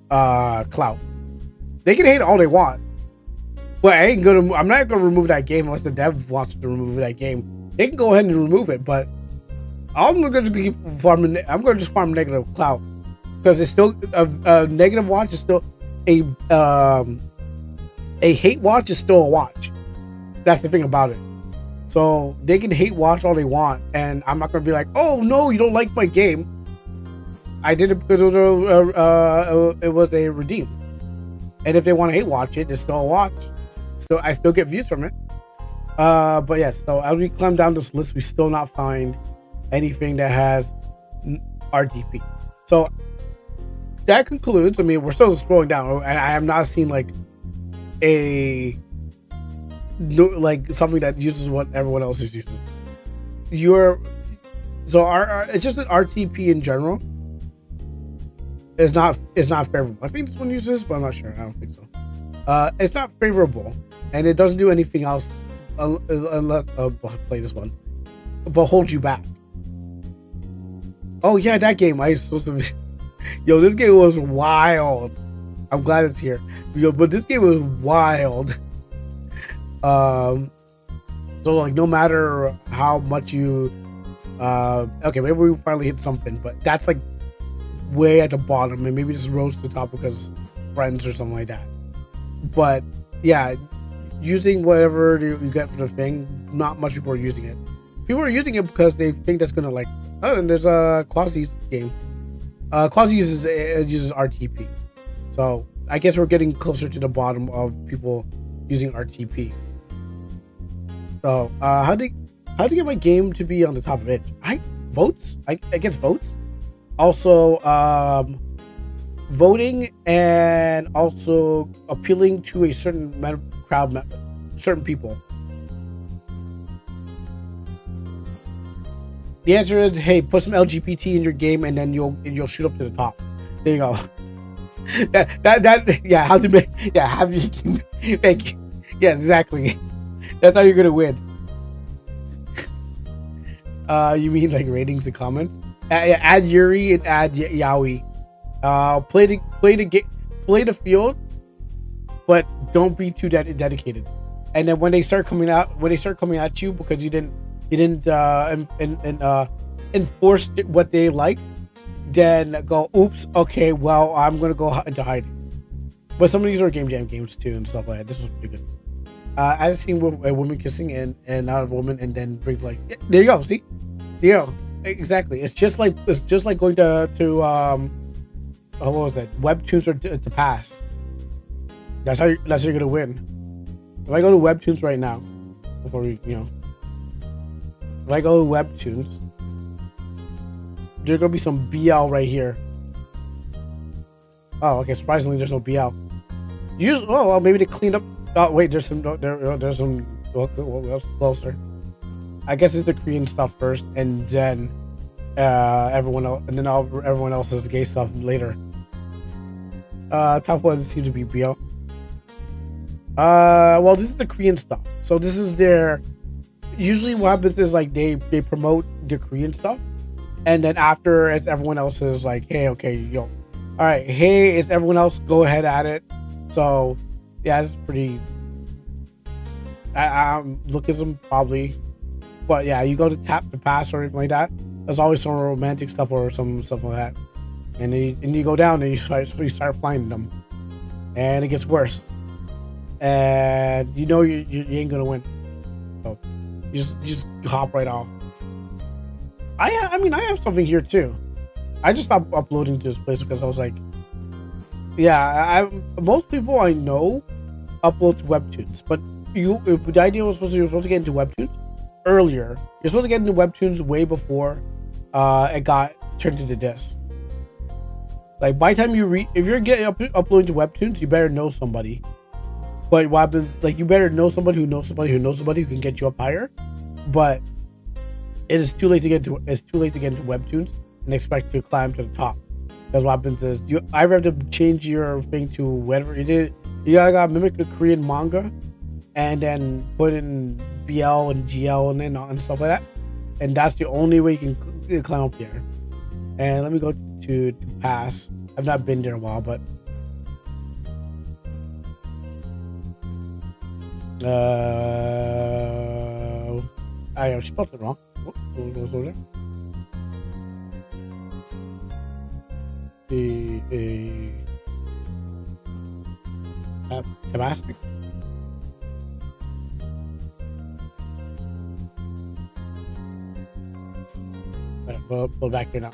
clout. They can hate all they want, but I'm not going to remove that game unless the dev wants to remove that game. They can go ahead and remove it, but I'm going to keep farming. I'm going to just farm negative clout because it's still a negative watch is still a hate watch is still a watch. That's the thing about it. So they can hate watch all they want, and I'm not gonna be like, oh no, you don't like my game. I did it because it was a redeem. And if they want to hate watch it, it's still a watch. I still get views from it. But yes, so as we climb down this list, we still not find anything that has RTP. So that concludes. I mean, we're still scrolling down, and I have not seen like something that uses what everyone else is using. It's just an RTP in general is not favorable. I think this one uses this, but I'm not sure. I don't think so. It's not favorable, and it doesn't do anything else unless play this one, but hold you back. Oh yeah, that game I was supposed to be. Yo, this game was wild. I'm glad it's here. Yo, but this game was wild. So like no matter how much you okay, maybe we finally hit something, but that's like way at the bottom, and maybe just rose to the top because friends or something like that. But yeah, using whatever you get for the thing, not much people are using it. People are using it because they think that's gonna like, oh, and there's a Quasi's game. Quasi uses RTP, so I guess we're getting closer to the bottom of people using RTP. So how to get my game to be on the top of it? I get votes. Also voting, and also appealing to a certain crowd, certain people. The answer is, hey, put some LGBT in your game, and then you'll shoot up to the top. There you go. Yeah. How to make have you make yeah, exactly. That's how you're gonna win. You mean like ratings and comments? Add Yuri and add Yaoi. Play the field, but don't be too dedicated. And then when they start coming at you because you didn't enforce what they like, then go, oops, okay, well, I'm gonna go into hiding. But some of these are game jam games too and stuff like that. This was pretty good. I've seen a woman kissing and not a woman, and then bring like, yeah, there you go. See, there you go. Exactly. It's just like going to what was that? Webtoons or to pass. That's how you're gonna win. If I go to Webtoons right now, before we, if I go to Webtoons, there's gonna be some BL right here. Oh, okay. Surprisingly, there's no BL. Well, maybe they cleaned up. Oh, wait. There's some. There's some. Well, that's closer. I guess it's the Korean stuff first, and then everyone else's gay stuff later. Top one seems to be BL. Well, this is the Korean stuff. So this is their. Usually, what happens is like they promote the Korean stuff, and then after it's everyone else's like, hey, okay, yo, all right, hey, it's everyone else. Go ahead at it. So yeah, it's pretty. Lookism probably, but yeah, you go to tap the pass or anything like that. There's always some romantic stuff or some stuff like that, and you go down and you start flying them, and it gets worse, and you ain't gonna win, so you just hop right off. I have something here too. I just stopped uploading to this place because I was like, yeah, most people I know upload to webtoons, but the idea was you're supposed to get into webtoons earlier. You're supposed to get into webtoons way before it got turned into this. Like by the time if you're getting uploading to webtoons, you better know somebody. But what happens? Like you better know somebody who knows somebody who knows somebody who can get you up higher. But it is too late to get into webtoons and expect to climb to the top. Because what happens is you either have to change your thing to whatever you did. You gotta mimic a Korean manga, and then put in BL and GL and stuff like that. And that's the only way you can climb up there. And let me go to pass. I've not been there in a while, but I spelled it wrong. What was there? Tabasco. We'll back here now.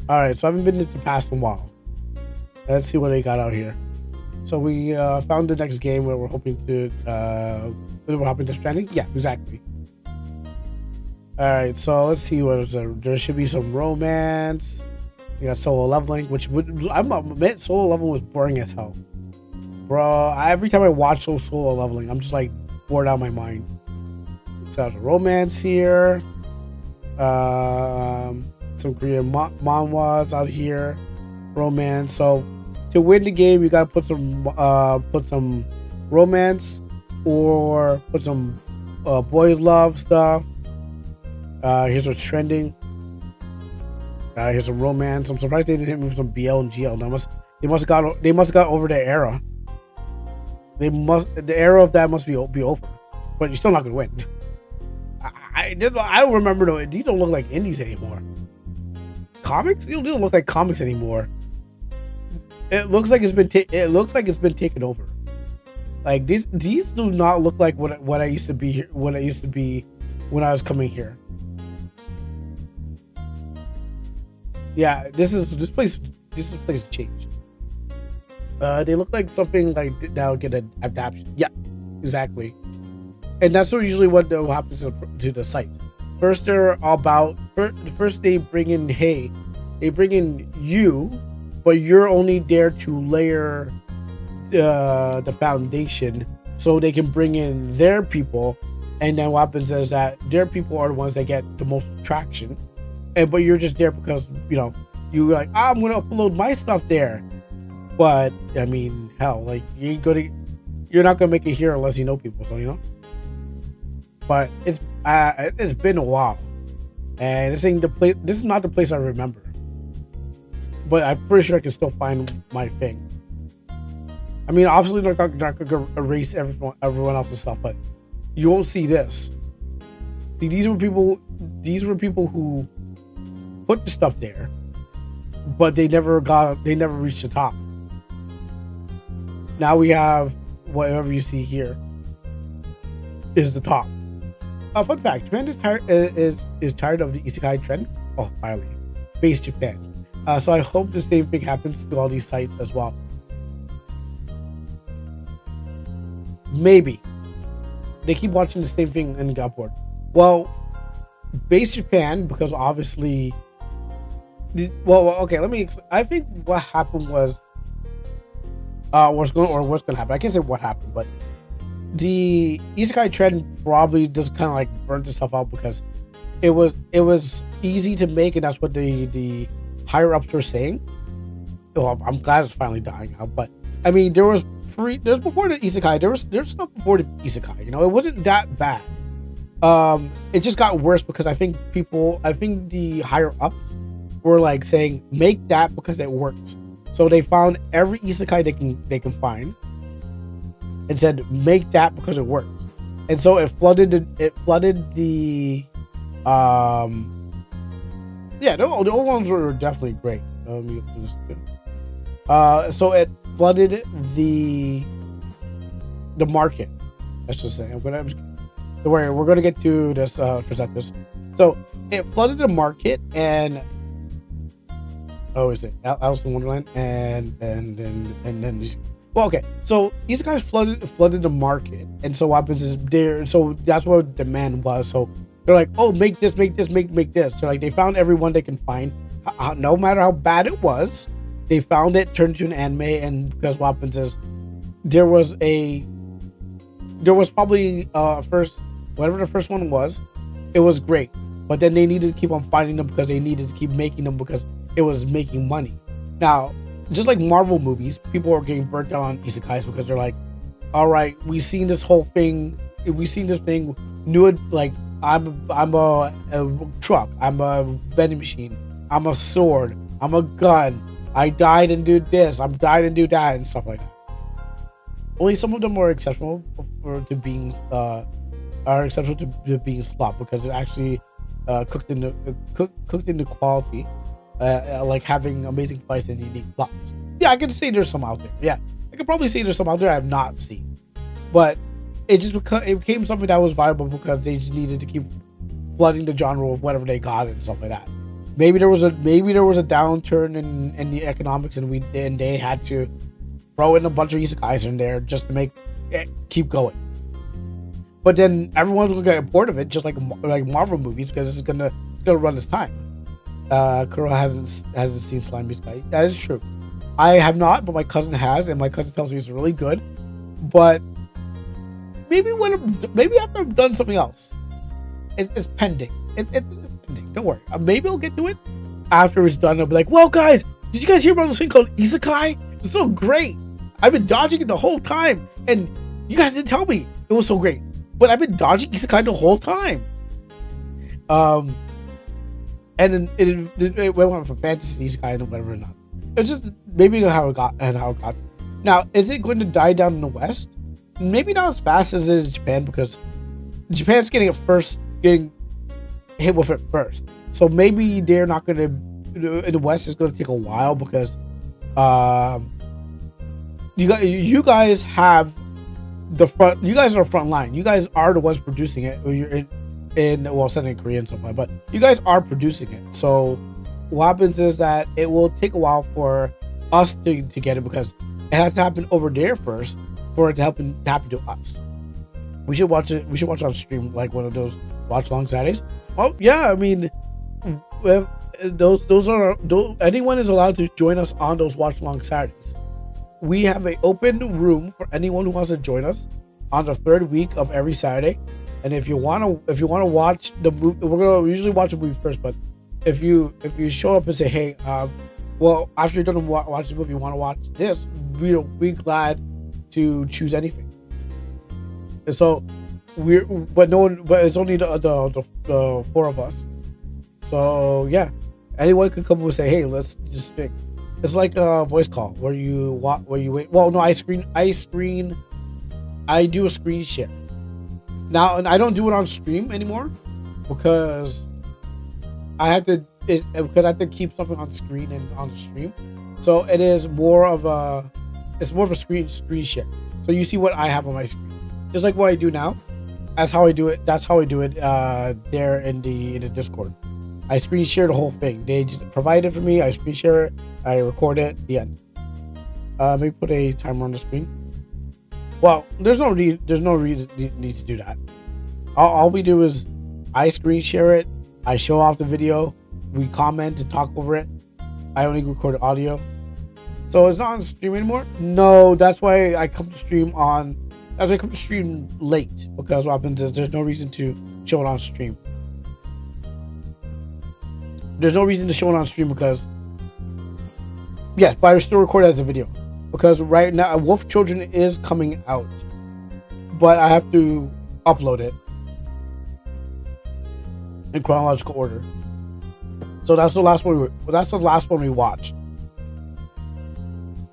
All right, so I haven't been to past in a while. Let's see what they got out here. So we found the next game where we're hoping to Death Stranding. Yeah, exactly. All right, so let's see what is there. There should be some romance. We got solo leveling, which I admit solo leveling was boring as hell, bro. Every time I watch solo leveling, I'm just like bored out of my mind. So there's a romance here. Some Korean manhwas out here. Romance. So to win the game, you gotta put some romance or put some boys love stuff. Here's what's trending. Here's some romance. I'm surprised they didn't hit me with some BL and GL. They must have got over their era. The era of that must be over. But you're still not gonna win. I don't remember though. These don't look like indies anymore. Comics? These don't look like comics anymore. It looks like it's been taken over. Like these do not look like what I used to be here. What I used to be when I was coming here. Yeah, this place changed. They look like something like that'll get an adaptation. Yeah, exactly. And that's usually what happens to the site. First, first they bring in you, but you're only there to layer the foundation, so they can bring in their people. And then what happens is that their people are the ones that get the most traction. But you're just there because you're like, I'm gonna upload my stuff there. But I mean, hell, like you're not gonna make it here unless you know people. So But it's been a while, and this ain't the place. This is not the place I remember. But I'm pretty sure I can still find my thing. I mean, obviously they're not gonna erase everyone else's stuff, but you won't see this. See, these were people who put the stuff there, but they never reached the top. Now we have whatever you see here is the top. Fun fact: Japan is tired of the isekai trend. Oh, finally, base Japan. So I hope the same thing happens to all these sites as well. Maybe they keep watching the same thing and got bored. Well, base Japan, because obviously, okay. Let me. I think what happened was, what's going to happen. I can't say what happened, but the isekai trend probably just kind of like burnt itself out because it was easy to make, and that's what the higher ups were saying. Well, I'm glad it's finally dying out, but I mean, there's before the isekai, there's stuff before the isekai. It wasn't that bad. It just got worse because I think the higher ups were like saying, make that because it works. So they found every isekai they can find and said, make that because it works. And so it flooded the the old ones were definitely great. So it flooded the market. Let's just say. Don't worry, we're gonna get to this present this. So it flooded the market, and is it Alice in Wonderland, and then these. Well, okay, so these guys flooded the market, and so what happens is so that's what the demand was. So they're like, oh, make this, make this. So like they found everyone they can find, no matter how bad it was. They found it, turned to an anime, and because what happens is there was probably first, whatever the first one was, it was great, but then they needed to keep on finding them because they needed to keep making them because it was making money. Now, just like Marvel movies, people are getting burnt out on isekais because they're like, all right, we've seen this thing, knew it, like I'm a truck, I'm a vending machine, I'm a sword, I'm a gun, I died and do this, I'm died and do that, and stuff like that. Only some of them are exceptional to being slop because it's actually cooked into quality, like having amazing fights and unique plots. Yeah, I can say there's some out there. Yeah, I could probably say there's some out there I have not seen, but it became something that was viable because they just needed to keep flooding the genre with whatever they got and stuff like that. Maybe there was a downturn in the economics and they had to throw in a bunch of isekais in there just to make it keep going. But then everyone's gonna get bored of it, just like Marvel movies, because it's gonna run its time. Kuro hasn't seen Slime Isekai. That is true. I have not, but my cousin has, and my cousin tells me it's really good. But maybe after I've done something else, it's pending. It's pending. Don't worry. Maybe I'll get to it after it's done. I'll be like, well, guys, did you guys hear about this thing called Isekai? It's so great. I've been dodging it the whole time, and you guys didn't tell me it was so great. But I've been dodging Isekai the whole time. And then it went on from fantasy Isekai and whatever or not. It's just maybe how it got. Now, is it going to die down in the West? Maybe not as fast as it is in Japan because Japan's getting hit with it first. So maybe they're not going to. In the West, it's going to take a while because you guys have the front. You guys are the front line. You guys are the ones producing it. Or you're set in Korea and stuff like that. But you guys are producing it. So what happens is that it will take a while for us to get it because it has to happen over there first for it to happen to us. We should watch it. We should watch it on stream, like one of those watch long Saturdays. Well, yeah, I mean, anyone is allowed to join us on those watch long Saturdays. We have an open room for anyone who wants to join us on the third week of every Saturday. And if you want to watch the movie, we usually watch the movie first. But if you show up and say, hey, well, after you're done watch the movie, you want to watch this, we'll be glad to choose anything. And so but it's only the four of us. So yeah, anyone could come and say, hey, let's just pick. It's like a voice call where you wait. Well, no, I do a screen share now, and I don't do it on stream anymore because I have to keep something on screen and on the stream. So it is more of a screen share. So you see what I have on my screen, just like what I do now. That's how I do it. There in the Discord. I screen share the whole thing. They just provide it for me. I screen share it. I record it. The end. Maybe put a timer on the screen. Well, there's no reason need to do that. All we do is I screen share it. I show off the video. We comment and talk over it. I only record audio. So it's not on stream anymore. No, that's why I come to stream late, because what happens is there's no reason to show it on stream. There's no reason to show it on stream because, yeah, but I still record it as a video. Because right now, Wolf Children is coming out, but I have to upload it in chronological order. So that's the last one. That's the last one we watched,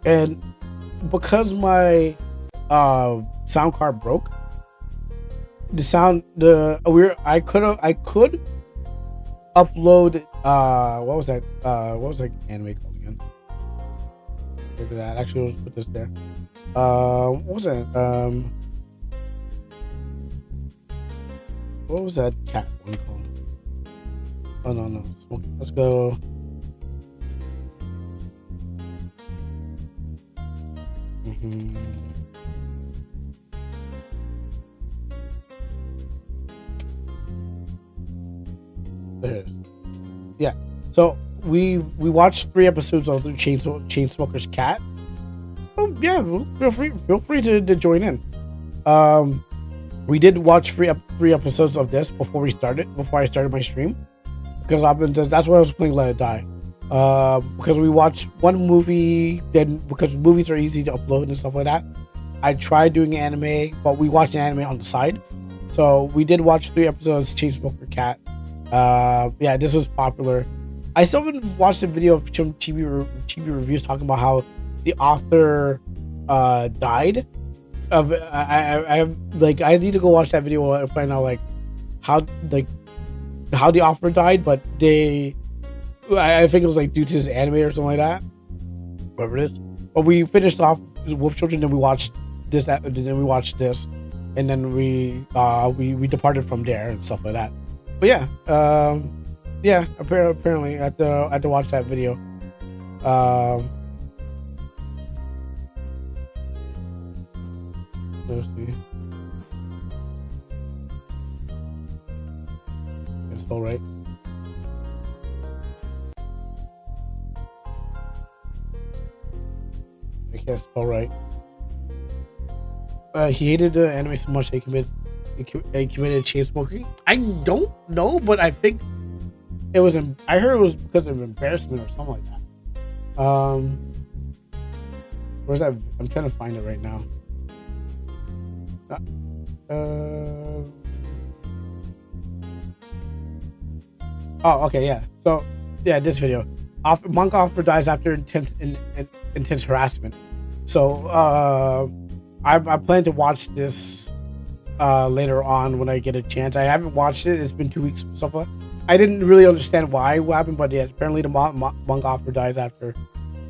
and because my sound card broke, I could upload what was that anime called again? Look at that. Actually, let's put this there. What was that? What was that cat one called? Oh no. Let's go. There it is. Yeah. So we watched 3 episodes of the Chainsmoker's Cat. Oh yeah, feel free to join in. We did watch 3 episodes of this before I started my stream, because that's why I was playing Let It Die. Because we watched one movie, then because movies are easy to upload and stuff like that, I tried doing anime, but we watched an anime on the side. So we did watch 3 episodes of Chainsmoker Cat. Yeah, this was popular. I still haven't watched a video of some TV reviews talking about how the author died. I need to go watch that video and find out how the author died, but I think it was due to his anime or something like that, whatever it is. But we finished off Wolf Children, then we watched this, and then we departed from there and stuff like that. But yeah, apparently I had to watch that video. Let's see. It's all right. I guess all right. He hated the anime so much he committed chain smoking. I don't know, but I think it was. I heard it was because of embarrassment or something like that. Where's that? I'm trying to find it right now. Oh, okay, yeah. So, yeah, this video. Monk offer dies after intense harassment. So, I plan to watch this later on when I get a chance. I haven't watched it. It's been 2 weeks so far. I didn't really understand what happened, but yeah, apparently the monk offer dies after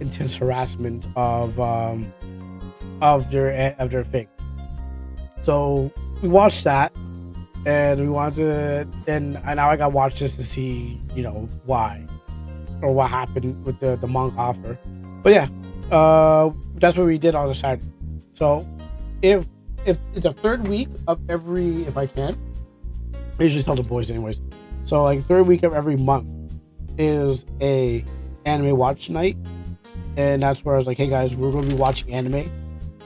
intense harassment of their thing. So we watched that, and we wanted to, and now I got to watch this to see, why or what happened with the monk offer. But yeah, that's what we did on the Saturday. So if it's the 3rd week of every, if I can, I usually tell the boys anyways. So 3rd week of every month is a anime watch night, and that's where I was like, hey guys, we're going to be watching anime.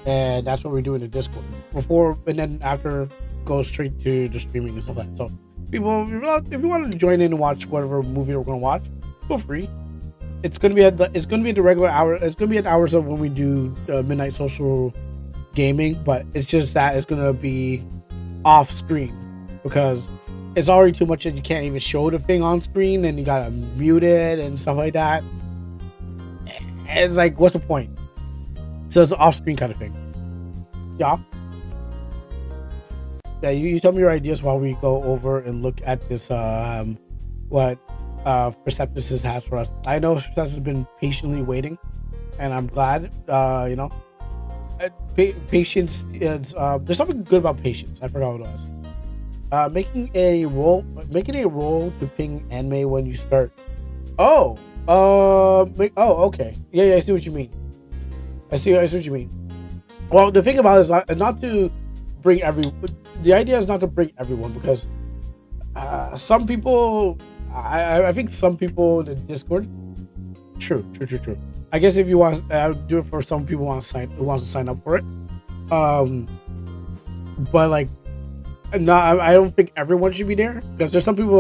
And that's what we do in the Discord before, and then after go straight to the streaming and stuff like that. So people, if you want to join in and watch whatever movie we're going to watch, feel free. It's gonna be at the regular hour. It's gonna be at hours of when we do midnight social gaming, but it's just that it's gonna be off screen because it's already too much that you can't even show the thing on screen, and you gotta mute it and stuff like that. It's what's the point? So it's an off-screen kind of thing. Yeah. Yeah, you tell me your ideas while we go over and look at this, what Perceptus has for us. I know Perceptus has been patiently waiting, and I'm glad, patience is, there's something good about patience. I forgot what it was. Making a roll to ping anime when you start. Oh, okay. Yeah, I see what you mean. I see what you mean. Well, the thing about it is not to bring the idea is not to bring everyone, because some people, I think some people in the Discord, true. I guess if you want, do it for some people who want to sign up for it. But I don't think everyone should be there, because there's some people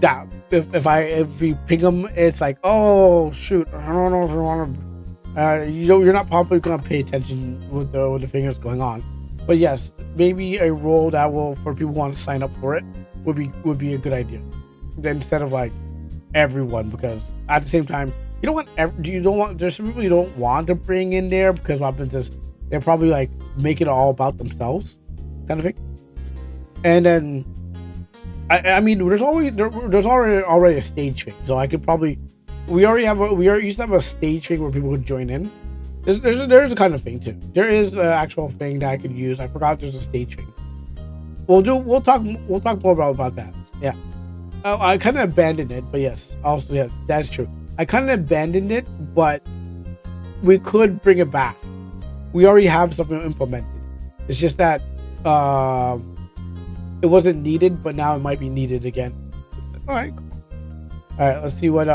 that if we ping them, it's oh shoot, I don't know if I want to. You're not probably gonna pay attention with the fingers going on, but yes, maybe a role that will, for people who want to sign up for it, would be a good idea, instead of everyone, because at the same time there's some people you don't want to bring in there, because what happens is they're probably make it all about themselves, kind of thing. And then I mean there's already a stage thing, so I could probably. We used to have a stage thing where people could join in. There's a kind of thing too. There is an actual thing that I could use. I forgot there's a stage thing. We'll talk more about that. Yeah. I kind of abandoned it, but yes, also yes, that's true. I kind of abandoned it, but we could bring it back. We already have something implemented. It's just that it wasn't needed, but now it might be needed again. All right, cool. All right, let's see what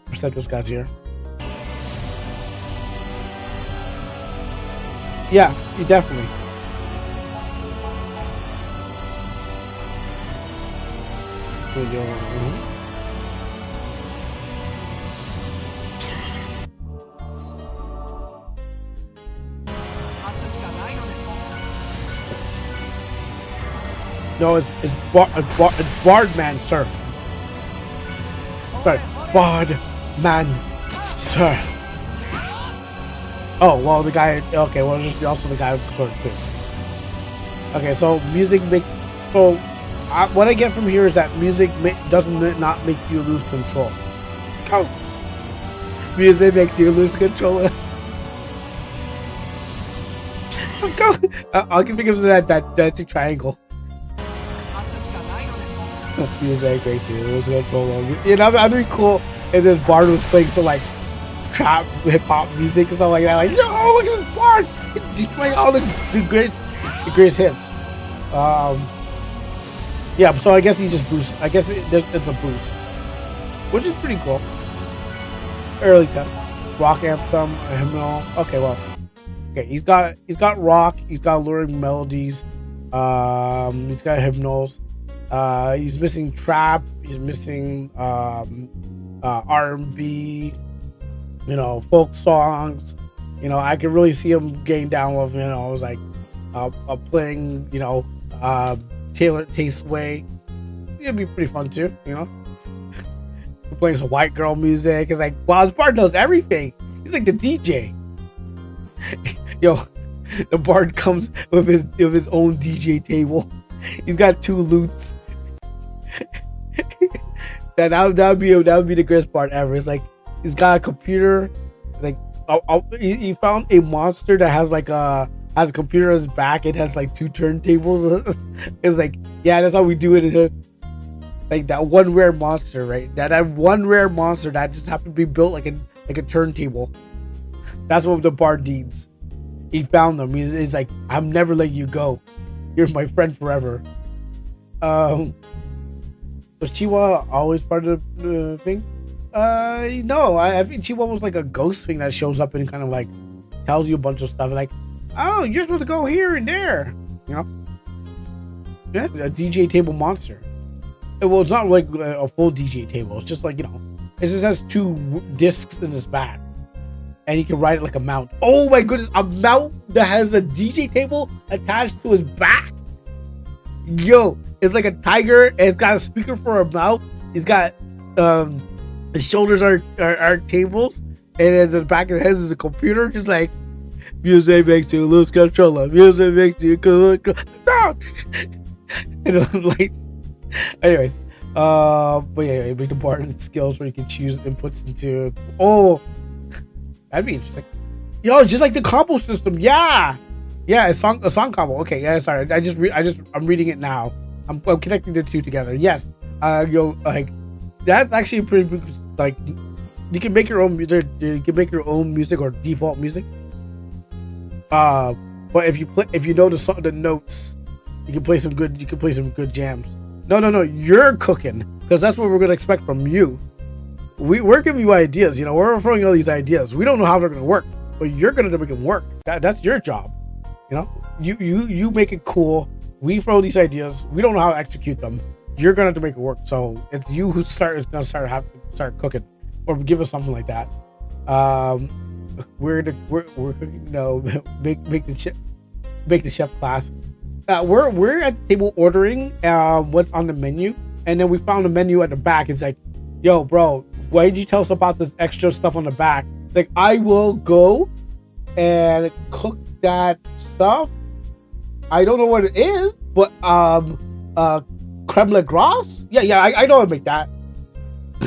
percent this guy's here. Yeah, you definitely. No, it's Bardman, sir. Sorry, Bardman, sir. Oh, well, the guy. Okay, well, there's also the guy with the sword too. Okay, so music makes. So, what I get from here is that music doesn't not make you lose control. Count. Music makes you lose control. Let's go. I'll think of that dancing triangle. Music makes you lose control. You know, that'd be cool if this bard was playing some like trap hip hop music and stuff like that. Like, yo, look at this bard! He's playing all the greatest hits. Yeah, so I guess he just boosts. I guess it's a boost, which is pretty cool. Early test, rock anthem, hymnal. Okay, well, okay, he's got rock. He's got alluring melodies. He's got hymnals. He's missing trap. He's missing R&B. You know, folk songs. You know, I could really see him getting down with, you know, it was like playing, you know, Taylor Taste Way. It'd be pretty fun too, you know. Playing some white girl music. It's like, wow, this bard knows everything. He's like the DJ. Yo, the bard comes with his own DJ table. He's got 2 lutes. that would be the greatest part ever. It's like he's got a computer. Like he found a monster that has like a computer on his back. It has like 2 turntables. It's like, yeah, that's how we do it. Like that one rare monster, right? That one rare monster that just happened to be built like a turntable. That's what the bard needs. He found them. He's like, I'm never letting you go. You're my friend forever. Was Chihuahua always part of the thing? No. I think Chihuahua was like a ghost thing that shows up and kind of like tells you a bunch of stuff. Like, oh, you're supposed to go here and there. You know? Yeah, a DJ table monster. Well, it's not like a full DJ table. It's just like, you know, it just has 2 discs in his back. And he can ride it like a mount. Oh my goodness, a mount that has a DJ table attached to his back? Yo, it's like a tiger and it's got a speaker for a mount. He's got, his shoulders are tables. And then the back of the head is a computer. Just like, music makes you lose control of. Music makes you lose control. No! And the lights. Anyways, but yeah, make the bard skills where you can choose inputs into. Oh, that'd be interesting. Yo, just like the combo system. Yeah, a song combo. Okay, yeah, sorry. I'm reading it now. I'm connecting the 2 together. Yes. Yo, like that's actually pretty. Like, you can make your own music. You can make your own music or default music. But if you know the notes, you can play some good jams. No, you're cooking, because that's what we're going to expect from you. We're giving you ideas, you know, we're throwing all these ideas. We don't know how they're going to work, but you're going to make them work. That's your job, you know. You make it cool. We throw these ideas. We don't know how to execute them. You're going to have to make it work. So it's you who is going to start cooking, or give us something like that. We're cooking. No, make the chef class. We're at the table ordering what's on the menu, and then we found the menu at the back. It's like, yo, bro, why did you tell us about this extra stuff on the back? It's like, I will go and cook that stuff. I don't know what it is, but creme de glace? Yeah, I know how to make that.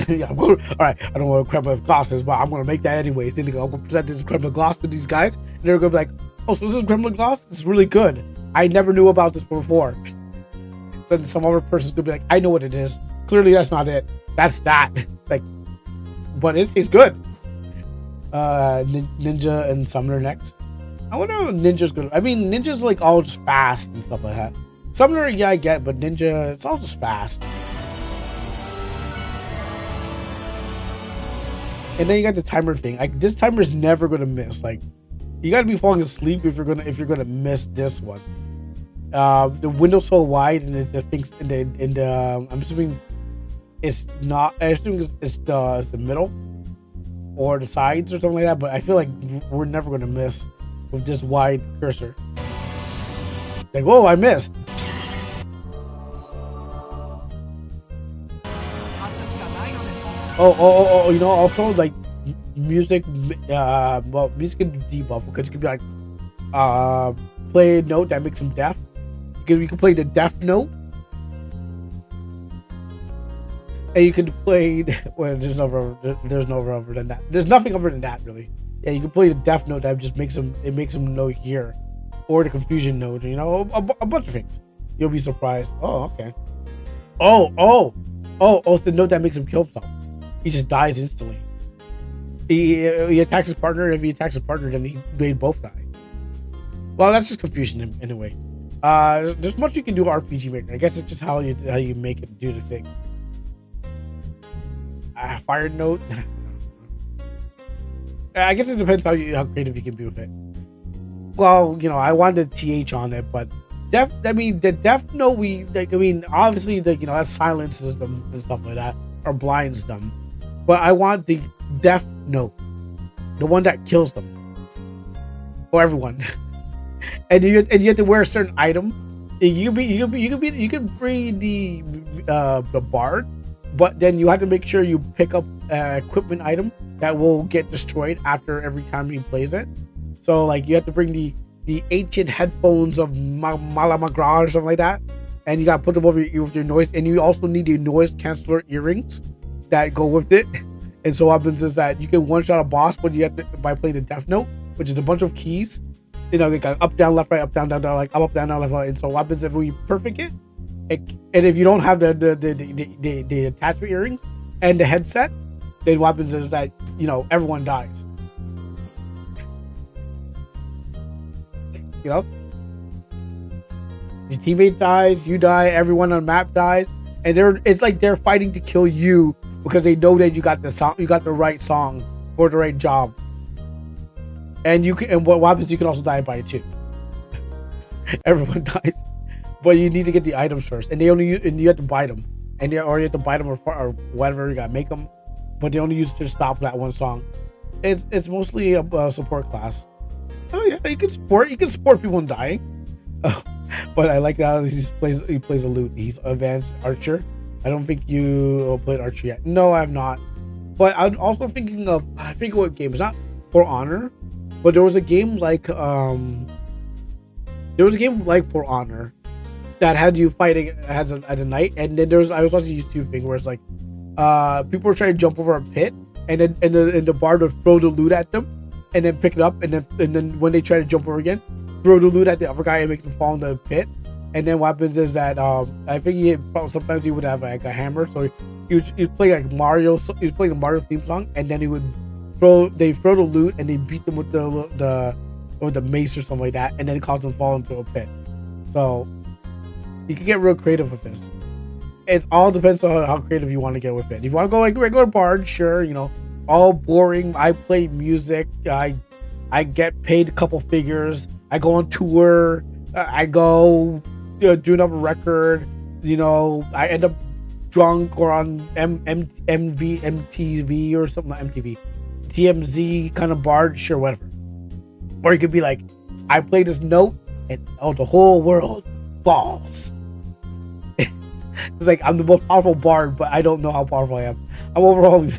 Yeah, I'm going. All right, I don't know what creme de glace is, but I'm gonna make that anyways. Then I'm gonna present this creme de glace to these guys, and they're gonna be like, oh, so this is creme de glace? It's really good. I never knew about this before. Then some other person's gonna be like, I know what it is. clearly that's not it. That's that. It's like, but it's good. Ninja and Summoner next. I wonder if Ninja's good. I mean, Ninja's like all just fast and stuff like that. Summoner, yeah, I get, but Ninja, it's all just fast. And then you got the timer thing. Like this timer is never gonna miss. Like you gotta be falling asleep if you're gonna miss this one. The window's so wide and the things in the I'm assuming it's not. I assume it's the middle or the sides or something like that. But I feel like we're never gonna miss with this wide cursor. Like, whoa, I missed. Oh, you know, also like music, well, music can debuff because you can be like, play a note that makes them deaf. You can play the deaf note, and you can play. Well, there's no other than that. There's nothing other than that, really. Yeah, you can play the deaf note that just makes them know here, or the confusion note. You know, a bunch of things. You'll be surprised. Oh, okay. Oh, it's the note that makes him kill himself. He just dies instantly. He attacks his partner. If he attacks his partner, then they both die. Well, that's just confusion anyway. There's much you can do RPG Maker. I guess it's just how you make it do the thing. Fire note. I guess it depends how creative you can be with it. Well, you know, I wanted TH on it, but the deaf note obviously that silences them and stuff like that or blinds them. But I want the deaf note, the one that kills them, or everyone. and you have to wear a certain item. You can bring the bard, but then you have to make sure you pick up an equipment item that will get destroyed after every time he plays it. So like you have to bring the ancient headphones of Malamagra or something like that, and you gotta put them over your ear with your noise, and you also need the noise canceller earrings that go with it. And so what happens is that you can one shot a boss, but you have to by playing the death note, which is a bunch of keys. You know, like up, down, left, right, up, down, like up, down, left, right. And so what happens if we perfect it, and if you don't have the attachment earrings and the headset, then what happens is that everyone dies. You know, your teammate dies, you die, everyone on the map dies, and it's like they're fighting to kill you because they know that you got the right song for the right job. And what happens? You can also die by it too. Everyone dies, but you need to get the items first, and you have to buy them, or you have to buy them or whatever, you gotta make them, but they only use it to stop that one song. It's mostly a support class. Oh yeah, you can support people in dying. But I like how he plays a lute. He's advanced archer. I don't think you played archer yet. No, I have not. But I'm also thinking of, I think what game, it's not For Honor, but there was a game like For Honor that had you fighting as a knight, and then I was watching a YouTube thing where it's like people were trying to jump over a pit, and then the bard would throw the loot at them, and then pick it up, and then when they try to jump over again, throw the loot at the other guy and make them fall in the pit. And then what happens is that I think sometimes he would have like a hammer, so he'd play like Mario. He'd play the Mario theme song, and then he would throw the loot, and they beat them with the mace or something like that, and then it causes them to fall into a pit. So you can get real creative with this. It all depends on how creative you want to get with it. If you want to go like regular bard, sure, all boring. I play music. I get paid a couple figures. I go on tour. I go do another record. I end up drunk or on MTV or something, like MTV, TMZ kind of bard, sure, whatever. Or you could be like, I play this note and the whole world falls. It's like I'm the most powerful bard, but I don't know how powerful I am. I'm overall in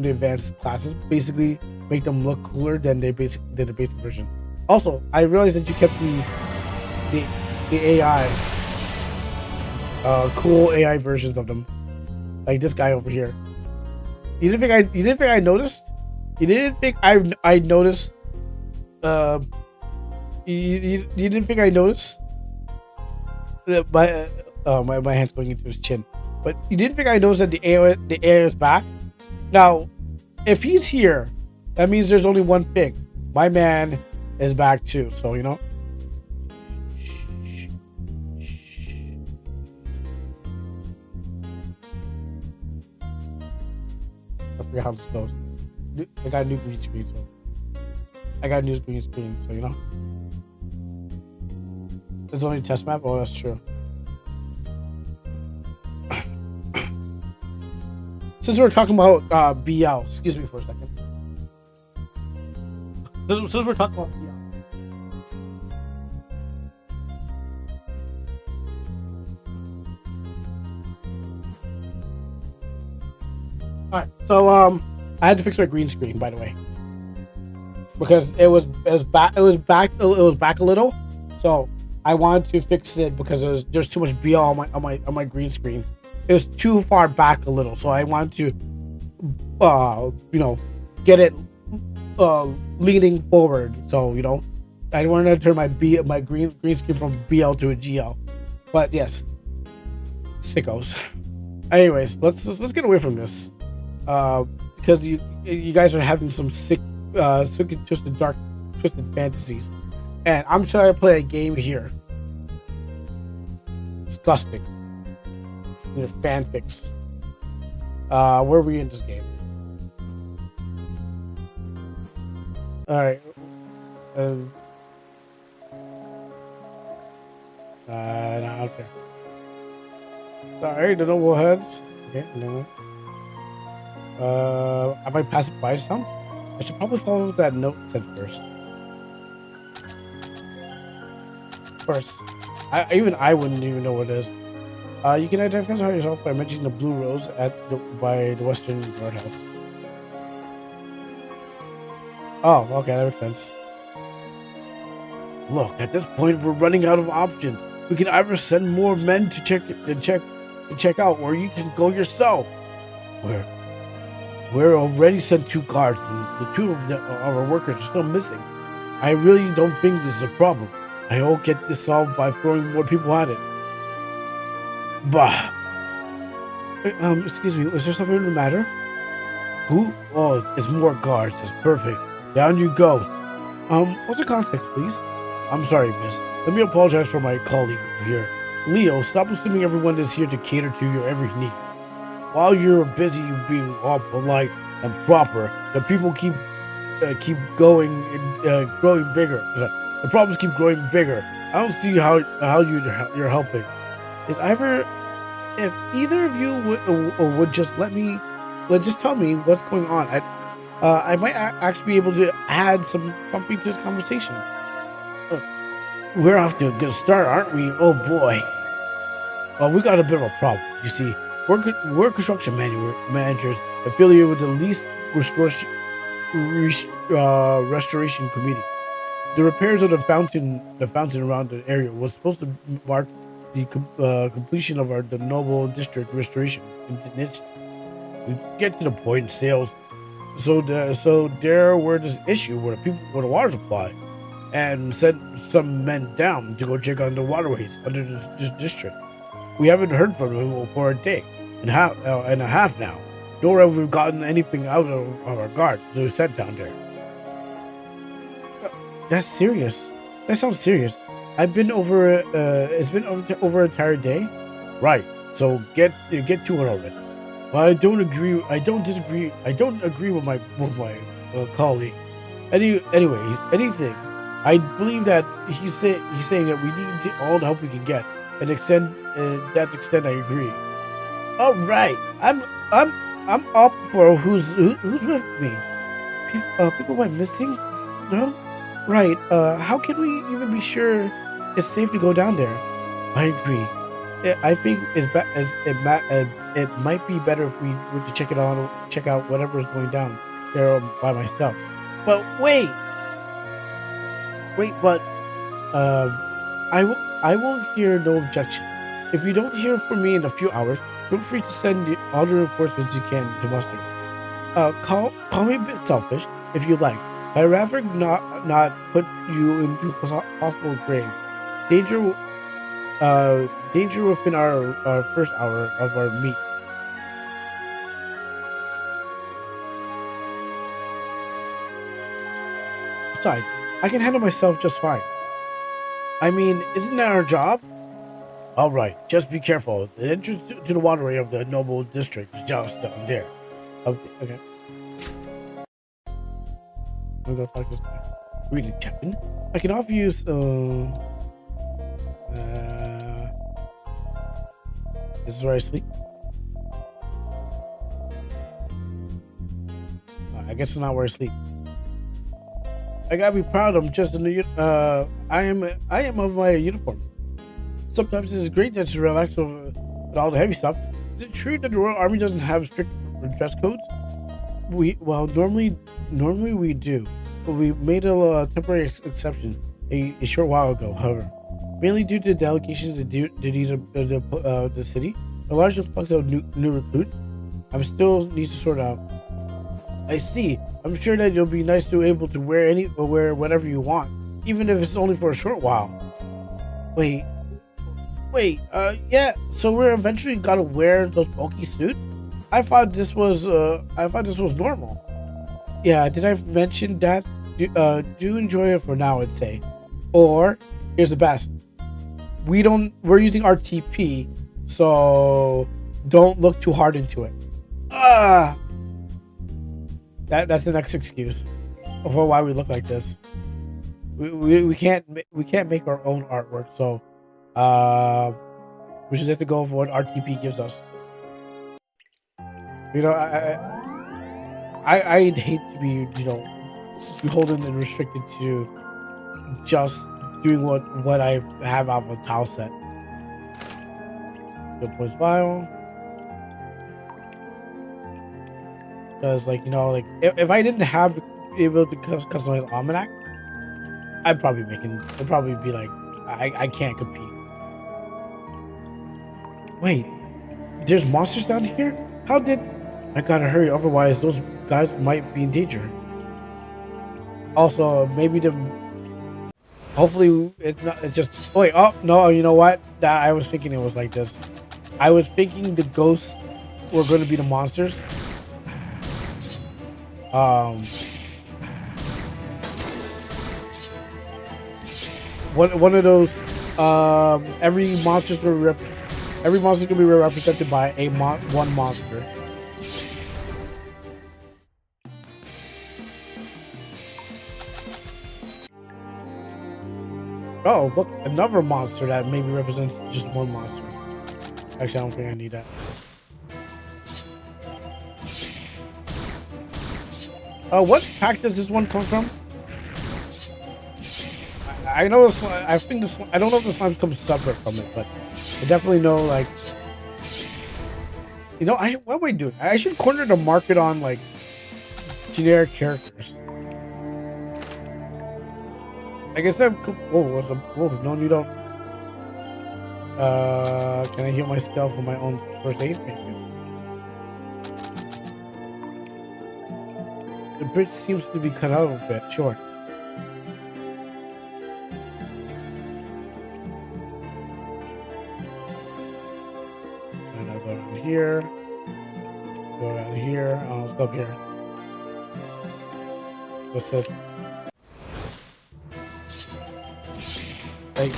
the advanced classes. Basically, make them look cooler than the basic version. Also, I realized that you kept the AI, cool AI versions of them, like this guy over here. You didn't think I noticed? You didn't think I noticed? You didn't think I noticed? My hand's going into his chin. But you didn't think I noticed that the air is back? Now, if he's here, that means there's only one thing. My man is back too. So you know. I forget how this goes. I got a new green screen, so you know. It's only a test map. Oh, that's true. Since we're talking about BL, excuse me for a second. Since we're talking about BL. Alright, so I had to fix my green screen, by the way. Because it was back a little. So I wanted to fix it because there's too much BL on my green screen. It was too far back a little, so I wanted to, you know, get it leaning forward. So you know, I wanted to turn my green screen from BL to a GL. But yes, sickos. Anyways, let's get away from this, because you guys are having some sick, twisted fantasies, and I'm trying to play a game here. Disgusting. Your fanfics. Where are we in this game? Alright. No, okay. Sorry, the noble heads. Okay, no. I might pass it by some. I should probably follow what that note said first. Even I wouldn't even know what it is. You can identify yourself by mentioning the blue rose by the western guardhouse. Oh, okay, that makes sense. Look, at this point, we're running out of options. We can either send more men to check out, or you can go yourself. We're already sent 2 guards, and the 2 of our workers are still missing. I really don't think this is a problem. I hope get this solved by throwing more people at it. Bah. Excuse me, is there something the matter? Who? Oh, it's more guards. That's perfect. Down you go. What's the context, please? I'm sorry, miss. Let me apologize for my colleague here. Leo, stop assuming everyone is here to cater to your every need. While you're busy being all polite and proper, the people keep going and growing bigger. The problems keep growing bigger. I don't see how you're helping. If either of you would just just tell me what's going on, I might actually be able to add some something to this conversation. We're off to a good start, aren't we? Oh boy. Well, we got a bit of a problem. You see, we're construction managers affiliated with the least restoration committee. The repairs of the fountain around the area was supposed to mark the completion of the Noble District restoration. We get to the point in sales. So there were this issue with the water supply, and sent some men down to go check on the waterways under this district. We haven't heard from him for a day and a half now. Nor have we gotten anything out of our guards who sent down there. That's serious. That sounds serious. It's been over an entire day. Right. So get to it already. But I don't disagree. I don't agree with my colleague. Anything. I believe that he's saying that we need all the help we can get, and that extent I agree. All right. I'm up for who's with me. People went missing. No. Right, how can we even be sure it's safe to go down there? I agree. I think it might be better if we were to check out whatever is going down there by myself. But wait, but I will hear no objections. If you don't hear from me in a few hours, feel free to send all the reinforcements you can to muster. Call me a bit selfish if you like. I'd rather not put you into possible grave. Danger danger within our first hour of our meet. Besides, I can handle myself just fine. I mean, isn't that our job? All right, just be careful. The entrance to the waterway of the noble district is just down there. Okay. I'm gonna talk to this guy. Greeting, Captain. I can offer you some. This is where I sleep. I guess it's not where I sleep. I gotta be proud. I'm just in the. I am of my uniform. Sometimes it's great that you relax with all the heavy stuff. Is it true that the Royal Army doesn't have strict dress codes? Normally we do, but we made a temporary exception a short while ago. However, mainly due to delegations and duties of the city, a large influx of new recruits. I'm still need to sort out. I see. I'm sure that you'll be nice to able to wear whatever you want, even if it's only for a short while. Yeah. So we're eventually gotta wear those bulky suits. I thought this was normal. Yeah. Did I mention that? Do enjoy it for now, I'd say. Or here's the best. We're using RTP, so don't look too hard into it. That's the next excuse for why we look like this. We can't make our own artwork, so we just have to go for what RTP gives us. You know, I'd hate to be beholden and restricted to just doing what I have out of a tile set. Skill points file. Because if I didn't have be able to customize Almanac, it'd probably be like I can't compete. Wait, there's monsters down here? I gotta hurry, otherwise those guys might be in danger. Also, hopefully it's not, it's just, wait, oh no, you know what? I was thinking it was like this. I was thinking the ghosts were going to be the monsters. One of those, every monster's gonna be represented by one monster. Oh, look, another monster that maybe represents just one monster. Actually, I don't think I need that. What pack does this one come from? I know. I think I don't know if the slimes come separate from it, but I definitely know. Like, what am I doing? I should corner the market on like generic characters. I guess that. No, you don't. Can I heal myself for my own first aid? The bridge seems to be cut out a bit short. And I'll go around here. Go around here. Let's go up here. What's this? Like,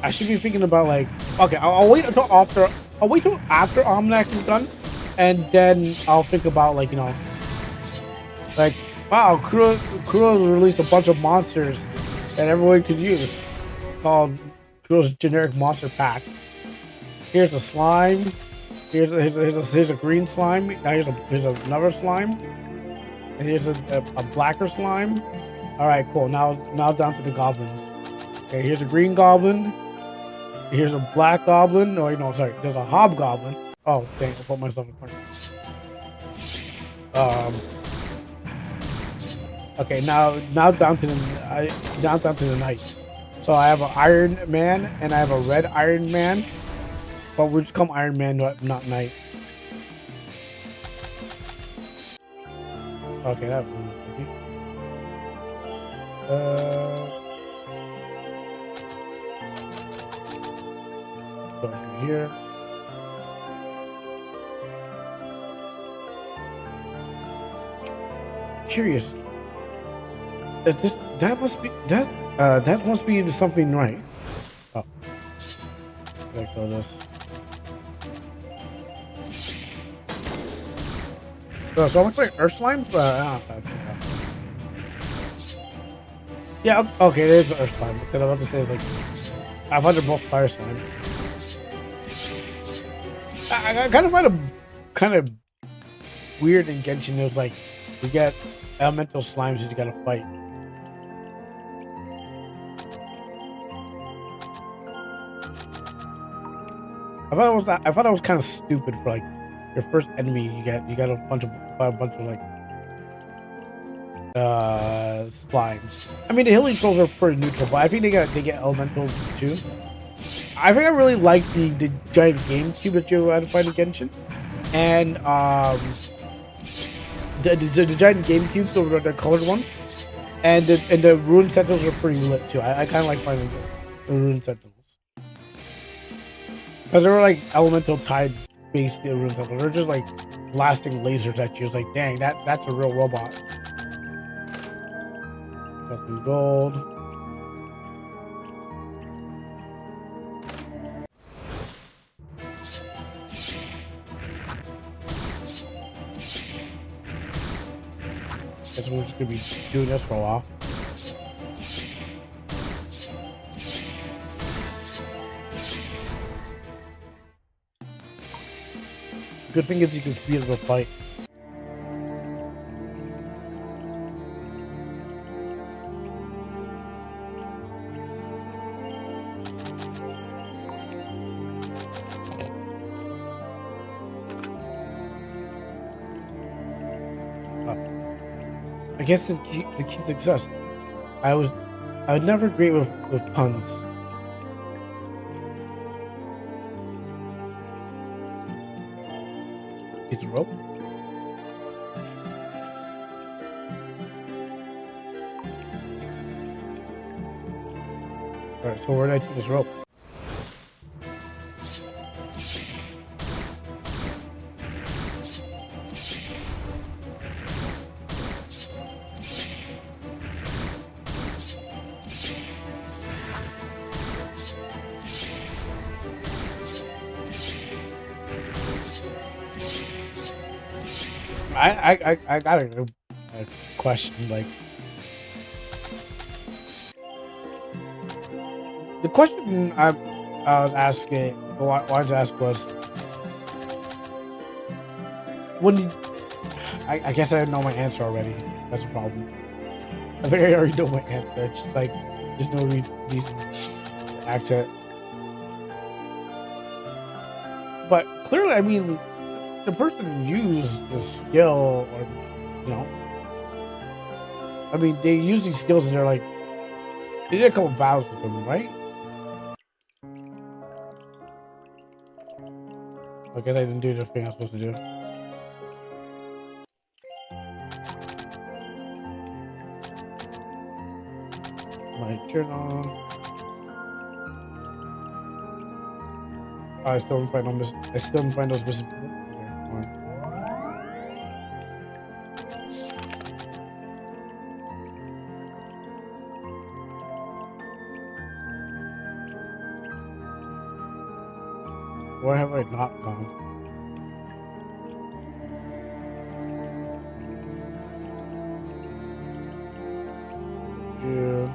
I should be thinking about like, okay, I'll wait until after. I'll wait till after Almanac is done, and then I'll think about like like, wow, Kuro released a bunch of monsters that everyone could use, called Kuro's generic monster pack. Here's a slime. Here's a green slime. Now here's another slime, and here's a blacker slime. All right, cool. Now down to the goblins. Okay, here's a green goblin. Here's a black goblin. No, sorry. There's a hobgoblin. Oh, dang! I put myself in the corner. Okay, now down to the knights. So I have an Iron Man and I have a red Iron Man, but we'll just call Iron Man, not knight. Okay, that was easy. here. Curious. That must be into something, right? Oh, let go this. So I'm playing Earth Slime. Yeah, okay, it is Earth Slime. Because I'm about to say it's like I've under both Fire Slimes. I kind of find it kind of weird in Genshin. It was like you get elemental slimes that you gotta fight. I thought it was kind of stupid for like your first enemy. You got a bunch of like slimes. I mean, the healing trolls are pretty neutral, but I think they get elemental too. I think I really like the giant GameCube that you had to fight in Genshin, and the giant GameCubes, so the colored ones, and the rune sentinels are pretty lit too. I kind of like fighting the rune sentinels because they were like elemental tide based rune sentinels. They're just like blasting lasers at you. It's like, dang, that's a real robot. Got some gold. Guess we're just gonna be doing this for a while. Good thing is you can speed up a fight. I guess the key to success. I was never great with puns. Piece of rope. Alright, so where did I take this rope? I got a question, like the question I was asking, wanted to ask was when you, I guess I know my answer already. That's a problem. I think I already know my answer. It's just like there's no reason to accent. But clearly, I mean, the person used the skill, or you know, I mean, they use these skills and they're like, they did a couple battles with them, right? I guess I didn't do the thing I was supposed to do. My journal. I still didn't find those missing people. Where have I not gone? Yeah.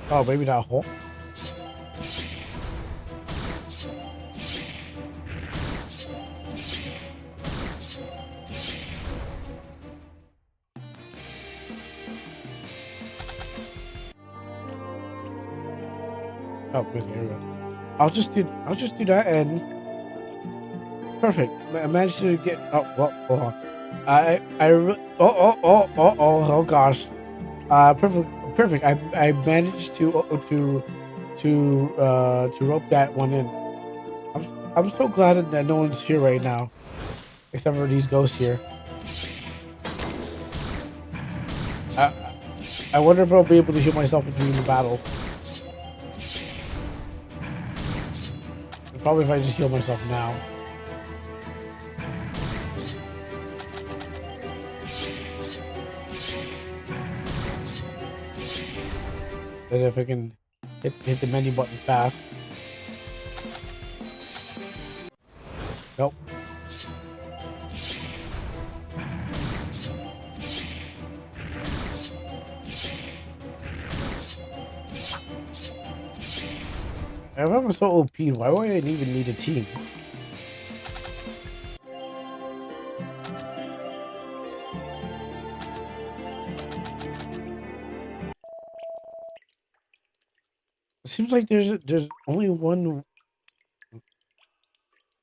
Oh, maybe that hole. Oh, okay, here we go. I'll just do that and perfect. I managed to get. Oh well, hold on. Oh gosh. Perfect. I managed to rope that one in. I'm so glad that no one's here right now, except for these ghosts here. I wonder if I'll be able to heal myself between the battles. Probably if I just heal myself now. And if I can hit the menu button fast. Nope. If I'm so OP, why would I even need a team? It seems like there's only one. It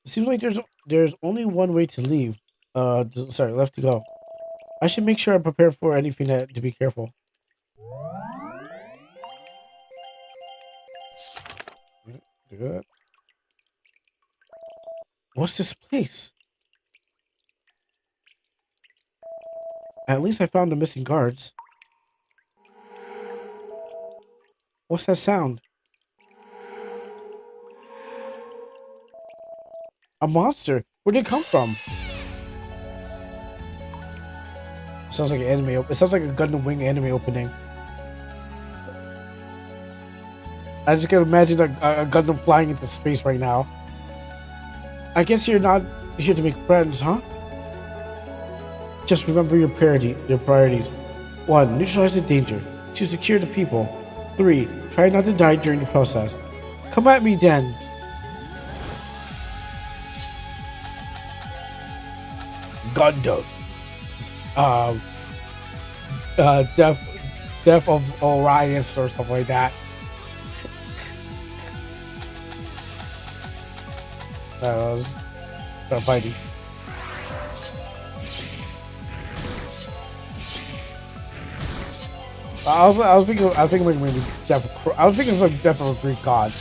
seems like there's only one way to leave. Sorry, left to go. I should make sure I'm prepared for anything to be careful. Do that. What's this place? At least I found the missing guards. What's that sound? A monster? Where'd it come from? Sounds like an anime. It sounds like a Gundam Wing anime opening. I just can imagine a Gundam flying into space right now. I guess you're not here to make friends, huh? Just remember your priorities. 1. Neutralize the danger. 2. Secure the people. 3. Try not to die during the process. Come at me then. Gundam. Death of Orion or something like that. Start fighting. I was thinking like maybe I was thinking like death of a Greek god.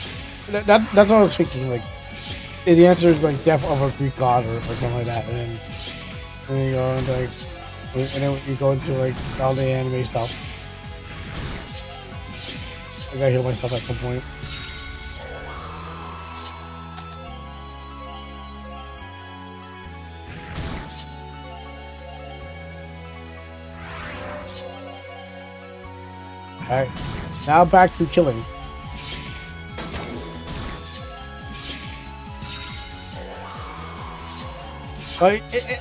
That's what I was thinking. Like the answer is like death of a Greek god or something like that, and then you go into like, and then you go into like all the anime stuff. I gotta heal myself at some point. Alright, now back to killing.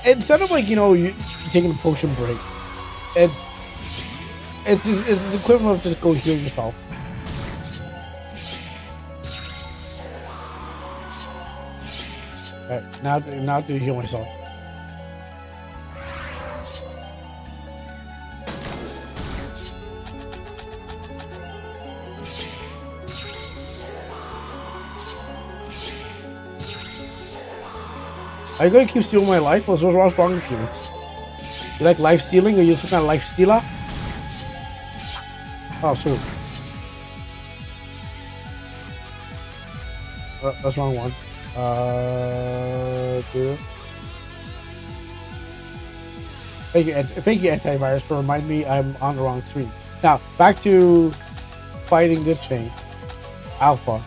Instead of like, you know, you taking a potion break, it's the equivalent of just go heal yourself. Alright, now to heal myself. Are you gonna keep stealing my life? What's wrong with you? You like life stealing? Are you some kind of life stealer? Oh, shoot. That's wrong one. Do this. Thank you, antivirus, for reminding me I'm on the wrong screen. Now, back to fighting this thing. Alpha.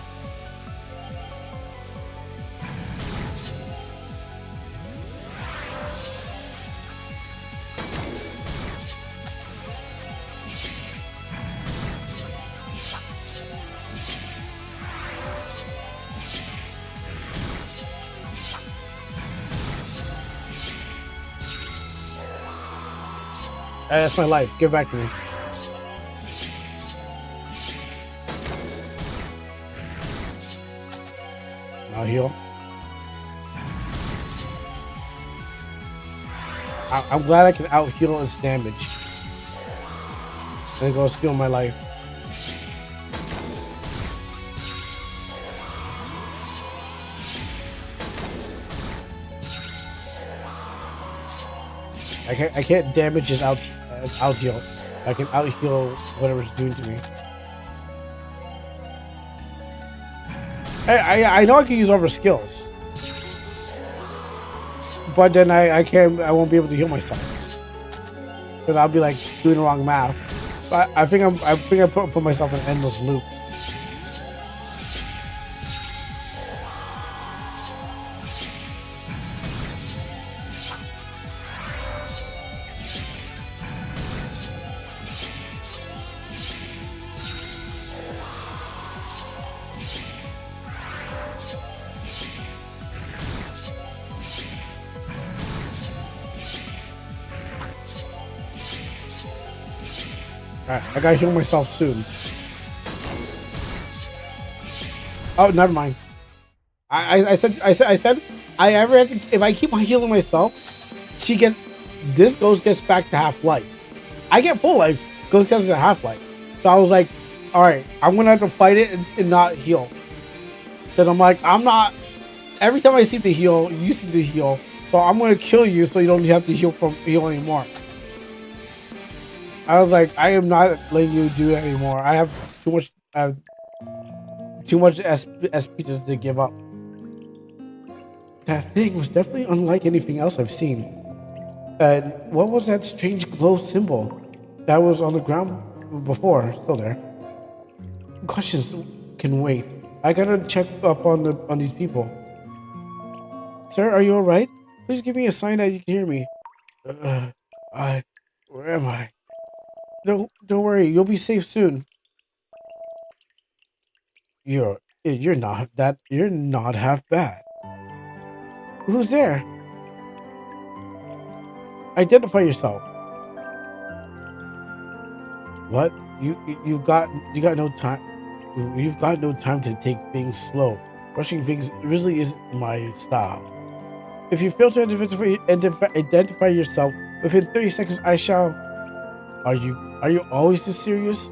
That's my life. Give it back to me. Now heal. I'm glad I can out heal its damage. And go steal my life. I can't damage his out heal. I can out heal whatever's doing to me. I know I can use other skills, but then I won't be able to heal myself. Because I'll be like doing the wrong math. But I think I put myself in an endless loop. Alright, I gotta heal myself soon. Oh, never mind. I said I ever have to, if I keep on healing myself, this ghost gets back to half life. I get full life, ghost gets to half life. So I was like, alright, I'm gonna have to fight it and not heal. Because I'm like, every time I seem to heal, you seem to heal. So I'm gonna kill you so you don't have to heal anymore. I was like, I am not letting you do it anymore. I have too much SP to give up. That thing was definitely unlike anything else I've seen. And what was that strange glow symbol that was on the ground before? Still there. Questions can wait. I gotta check up on these people. Sir, are you alright? Please give me a sign that you can hear me. Where am I? Don't worry, you'll be safe soon. You're not half bad. Who's there? Identify yourself. What? You've got no time. You've got no time to take things slow. Rushing things really isn't my style. If you fail to identify yourself within 30 seconds, I shall. Are you always this serious?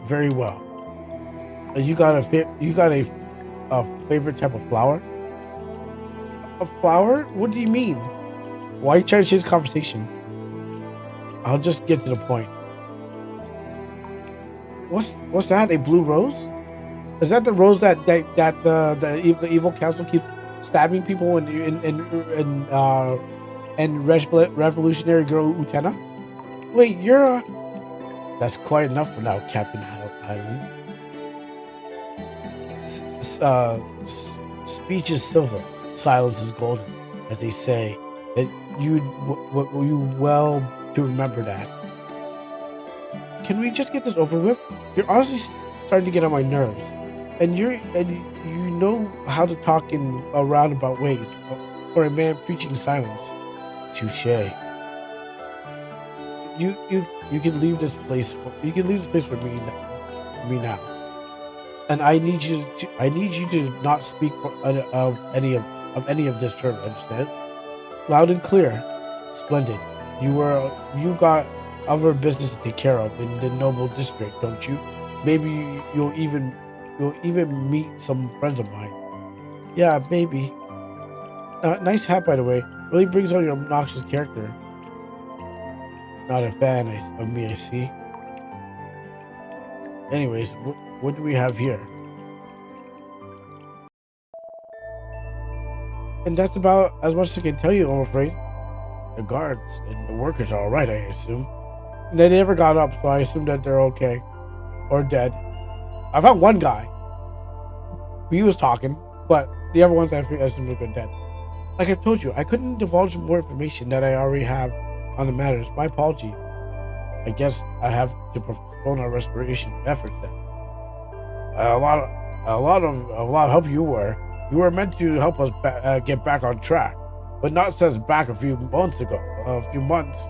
Very well. You got a favorite type of flower? A flower? What do you mean? Why are you trying to change the conversation? I'll just get to the point. What's that? A blue rose? Is that the rose that the evil council keeps stabbing people and revolutionary girl Utena? Wait, you're a... That's quite enough for now, Captain Highland. Speech is silver, silence is golden, as they say. That you well to remember that. Can we just get this over with? You're honestly starting to get on my nerves, and you know how to talk in roundabout ways, for a man preaching silence. Touché. You can leave this place. You can leave this place for me now. And I need you to not speak of any of this further. Understand? Loud and clear. Splendid. You got other business to take care of in the noble district, don't you? Maybe you'll even meet some friends of mine. Yeah, maybe. Nice hat, by the way. Really brings out your obnoxious character. Not a fan of me, I see. Anyways, what do we have here? And that's about as much as I can tell you, I'm afraid. The guards and the workers are alright, I assume. And they never got up, so I assume that they're okay. Or dead. I found one guy. He was talking, but the other ones I assume they're dead. Like I've told you, I couldn't divulge more information that I already have on the matters. My apology. I guess I have to postpone our restoration efforts then. A lot of help you were. You were meant to help us get back on track, but not since back a few months.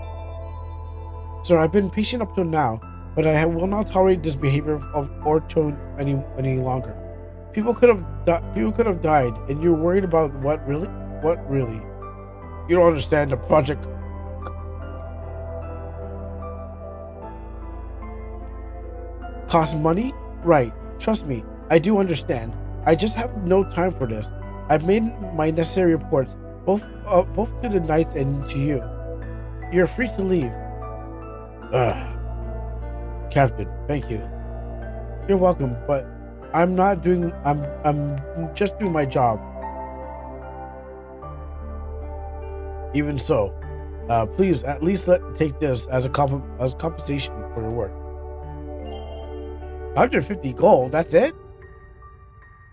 Sir, I've been patient up till now, but I will not tolerate this behavior of or tone any longer. People could have died, and you're worried about what really? What really? You don't understand. The project costs money? Right. Trust me, I do understand. I just have no time for this. I've made my necessary reports, both to the knights and to you. You're free to leave. Captain, thank you. You're welcome, but I'm just doing my job. Even so, please at least take this as compensation for your work. 150 gold, that's it?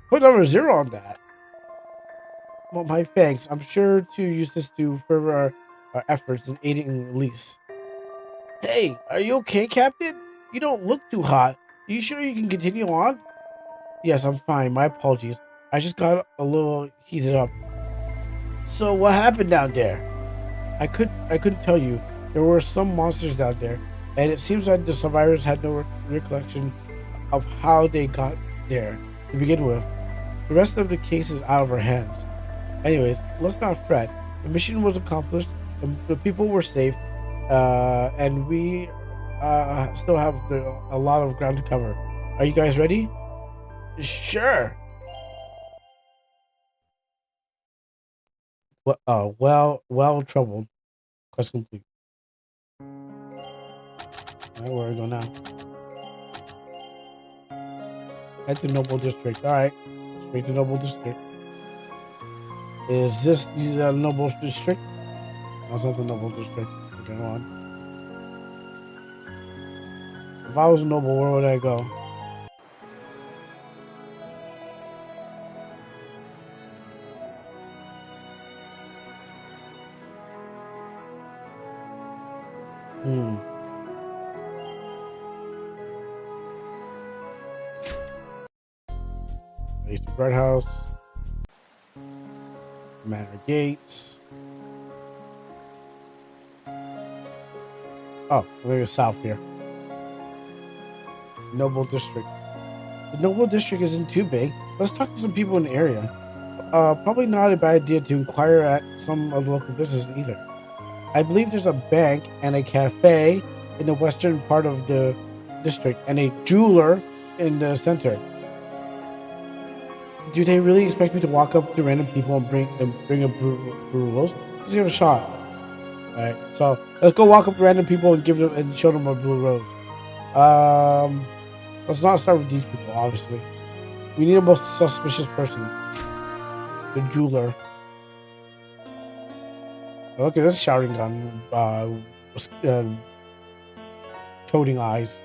Put number 0 on that. Well, my thanks. I'm sure to use this to further our efforts in aiding Elise. Hey, are you okay, Captain? You don't look too hot. Are you sure you can continue on? Yes, I'm fine. My apologies. I just got a little heated up. So what happened down there? I couldn't tell you. There were some monsters down there, and it seems like the survivors had no recollection of how they got there to begin with. The rest of the case is out of our hands. Anyways, let's not fret. The mission was accomplished, the people were safe, and we still have a lot of ground to cover. Are you guys ready? Sure. Well troubled. Quest complete. Alright, where we go now? Head to Noble District. Alright. Straight to Noble District. Is this the Noble District? That's not the Noble District. Okay, go on. If I was a noble, where would I go? East Bread House. Manor Gates. Oh, maybe south here. Noble District. The Noble District isn't too big. Let's talk to some people in the area. Probably not a bad idea to inquire at some of the local businesses either. I believe there's a bank and a cafe in the western part of the district and a jeweler in the center. Do they really expect me to walk up to random people and bring a brew roast? Let's give it a shot. Alright, so let's go walk up to random people and show them a blue rose. Let's not start with these people, obviously. We need a most suspicious person. The jeweler. Look at this shouting gun. Toting eyes.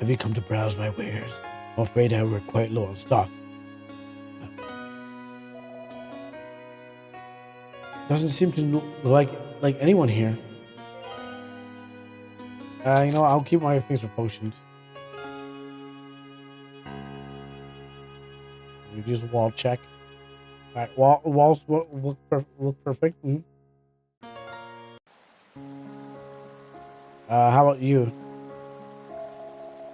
Have you come to browse my wares? I'm afraid I were quite low on stock. Doesn't seem to like anyone here. You know, I'll keep my things for potions. We use a wall check. Alright, walls look perfect. How about you?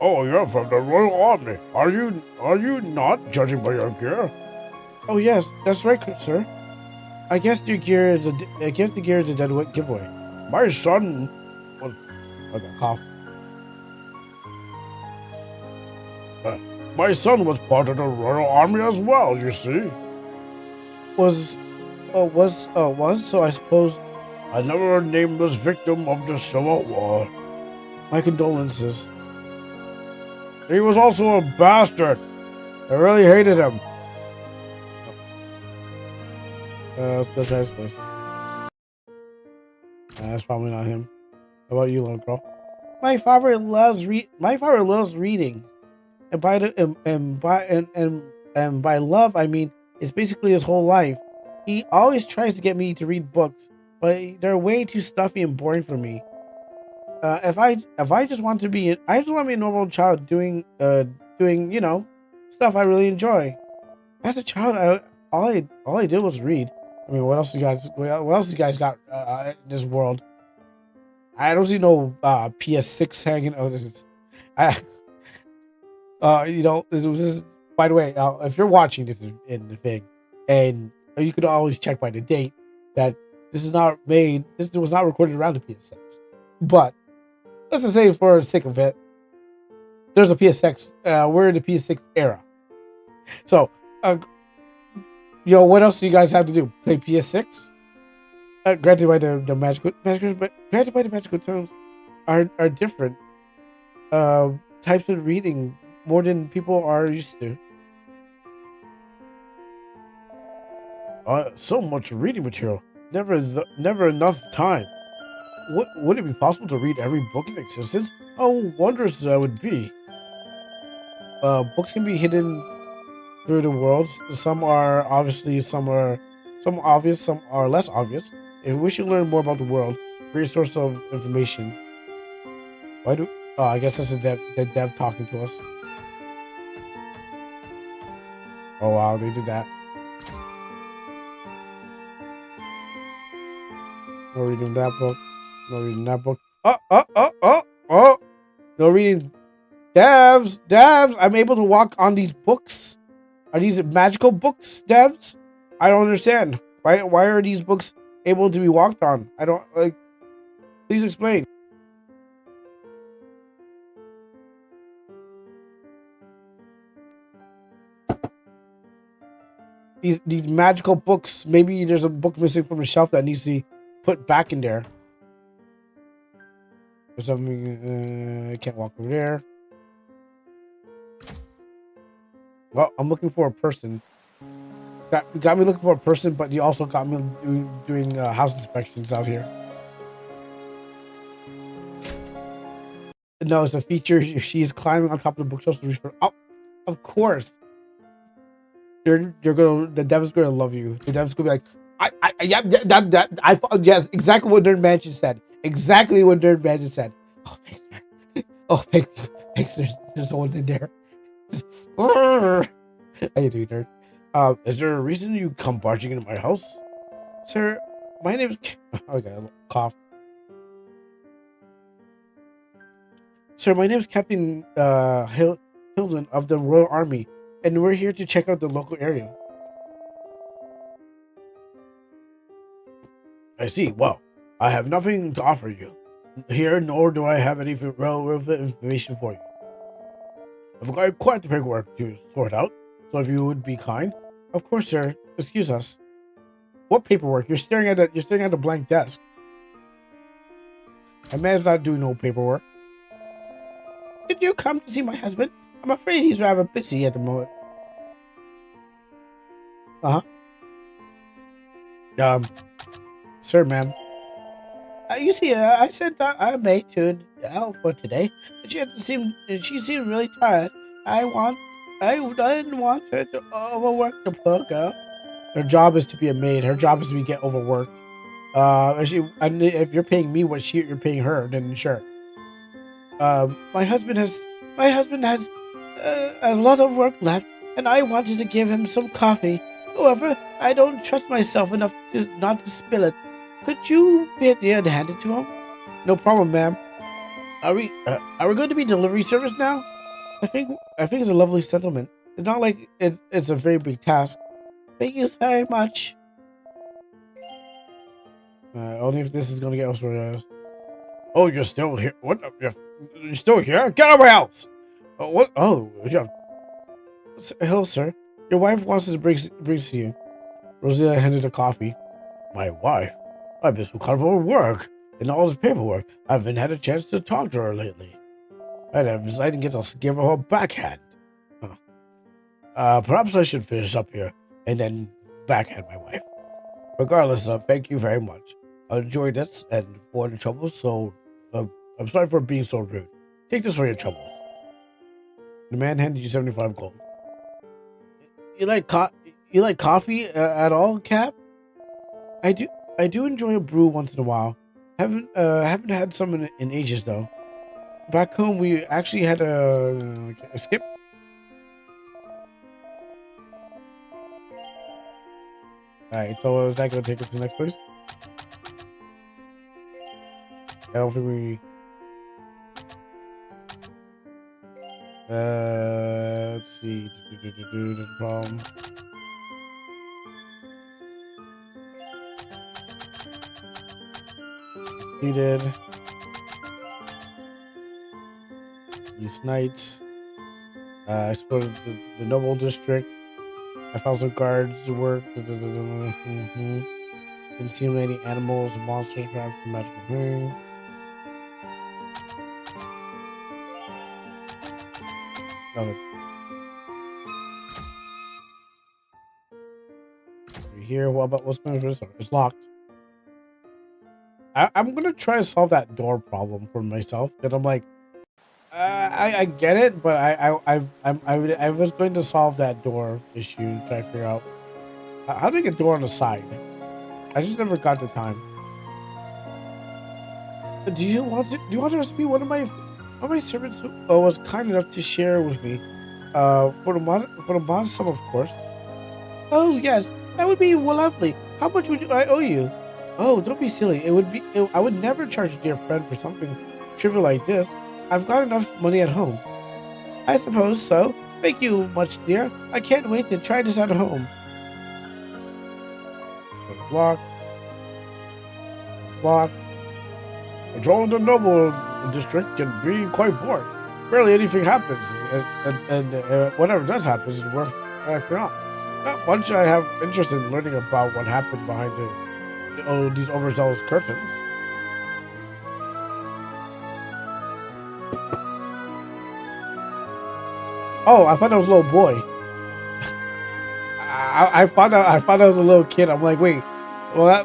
Oh, you're from the Royal Army. Are you not, judging by your gear? Oh yes, that's right, sir. I guess the gear is a dead weight giveaway. My son was cough. My son was part of the Royal Army as well, you see. Was so I suppose another nameless victim of the Civil War. My condolences. He was also a bastard. I really hated him. Let's go try this place. That's probably not him. How about you, little girl? My father loves reading, and by love I mean it's basically his whole life. He always tries to get me to read books, but they're way too stuffy and boring for me. If I just want to be a normal child doing you know stuff I really enjoy. As a child, all I did was read. I mean, what else you guys got in this world? I don't see no PS6 hanging out. You know, this is, by the way, if you're watching this in the thing, and you could always check by the date that this was not recorded around the PS6. But let's just say, for the sake of it, there's a PS6. We're in the PS6 era. So, you know, what else do you guys have to do? Play PS6? Granted by the granted by the magical terms are different types of reading more than people are used to. So much reading material, never enough time. Would it be possible to read every book in existence? How wondrous that would be. Books can be hidden through the worlds. Some are obviously, some obvious, some are less obvious. If you wish to learn more about the world, great source of information. Why do? Oh, I guess that's the dev talking to us. Oh wow, they did that. No reading that book. No reading that book. Oh! No reading. Devs. I'm able to walk on these books. Are these magical books, devs? I don't understand. Why are these books able to be walked on? I don't like. Please explain. These magical books. Maybe there's a book missing from the shelf that needs to be put back in there. Or something. I can't walk over there. Well, I'm looking for a person. Got me looking for a person, but you also got me doing house inspections out here. No, it's a feature. She's climbing on top of the bookshelf to reach for. Oh, of course. The devil's gonna love you. The devil's gonna be like, yeah, yes, exactly what Nerd Mansion said. Exactly what Nerd Mansion said. Oh, thanks, man. Oh, thanks. There's someone in there. How you doing, nerd? Is there a reason you come barging into my house, sir? My name is. Okay, a cough. Sir, my name is Captain Hilden of the Royal Army, and we're here to check out the local area. I see. Well, I have nothing to offer you here, nor do I have any relevant information for you. I've got quite the paperwork to sort out, so if you would be kind. Of course, sir. Excuse us. What paperwork? You're staring at a blank desk. A man's not doing no paperwork. Did you come to see my husband? I'm afraid he's rather busy at the moment. Sir, ma'am. You see, I sent our maid to out for today, and she seemed really tired. I didn't want her to overwork the poor girl. Her job is to be a maid. Her job is to get overworked. If you're paying me what you're paying her, then sure. My husband has a lot of work left, and I wanted to give him some coffee. However, I don't trust myself enough not to spill it. Could you be a dear and hand it to him? No problem, ma'am. Are we going to be delivery service now? I think it's a lovely settlement. It's not like it's a very big task. Thank you very much. Only if this is going to get us where. Oh, you're still here? What? You're still here? Get out of my house! What? Oh, yeah. Hello, sir. Your wife wants to bring to you. Rosia handed her coffee. My wife? I've been so caught up with work and all this paperwork. I haven't had a chance to talk to her lately. I decided to give her a backhand. Perhaps I should finish up here and then backhand my wife. Regardless, thank you very much. I enjoyed this and for the troubles, so I'm sorry for being so rude. Take this for your troubles. The man handed you 75 gold. You like coffee at all, Cap? I do enjoy a brew once in a while. Haven't had some in ages though. Back home, we actually had a skip. Alright, so is that going to take us to the next place? I don't think we... let's see. The problem. Completed. These nights. Explored the Noble District. I found some guards work. This inseminating animals, monsters, perhaps the magical thing. Nothing. Here, what about what's going on this door? It's locked. I'm gonna try to solve that door problem for myself because I'm like, I get it, but I was going to solve that door issue, try to figure out how to make a door on the side. I just never got the time. Do you want the recipe? One of my servants was kind enough to share with me. For the mod sum, of course. Oh yes, that would be lovely. How much would I owe you? Oh, don't be silly. I would never charge a dear friend for something trivial like this. I've got enough money at home. I suppose so. Thank you much, dear. I can't wait to try this at home. Locked. Locked. Patrolling the noble district can be quite boring. Barely anything happens, and whatever does happen is worth acting on. Not much I have interest in learning about what happened behind these overzealous curtains. Oh, I thought that was a little boy. I thought that was a little kid. I'm like, wait, well that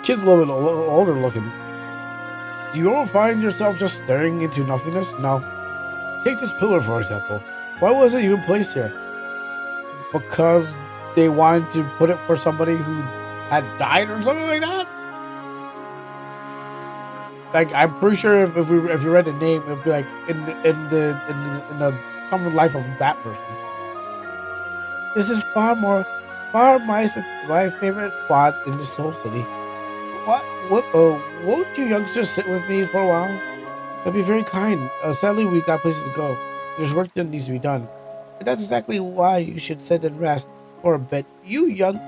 kid's a little bit older looking. Do you ever find yourself just staring into nothingness? No. Take this pillar for example. Why was it even placed here? Because they wanted to put it for somebody who had died or something like that. Like I'm pretty sure if you read the name, it'd be like in the common life of that person. This is far my favorite spot in this whole city. Won't you youngsters sit with me for a while? That'd be very kind. Sadly, we got places to go. There's work that needs to be done. And that's exactly why you should sit and rest for a bit. You young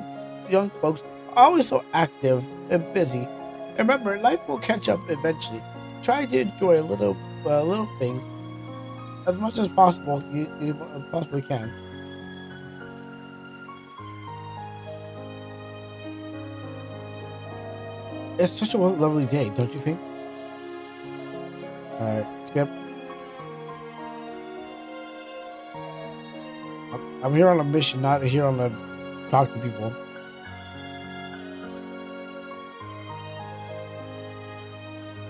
folks are always so active and busy. And remember, life will catch up eventually. Try to enjoy little things as much as possible. You possibly can. It's such a lovely day, don't you think? Alright, skip. I'm here on a mission, not here on a talk to people.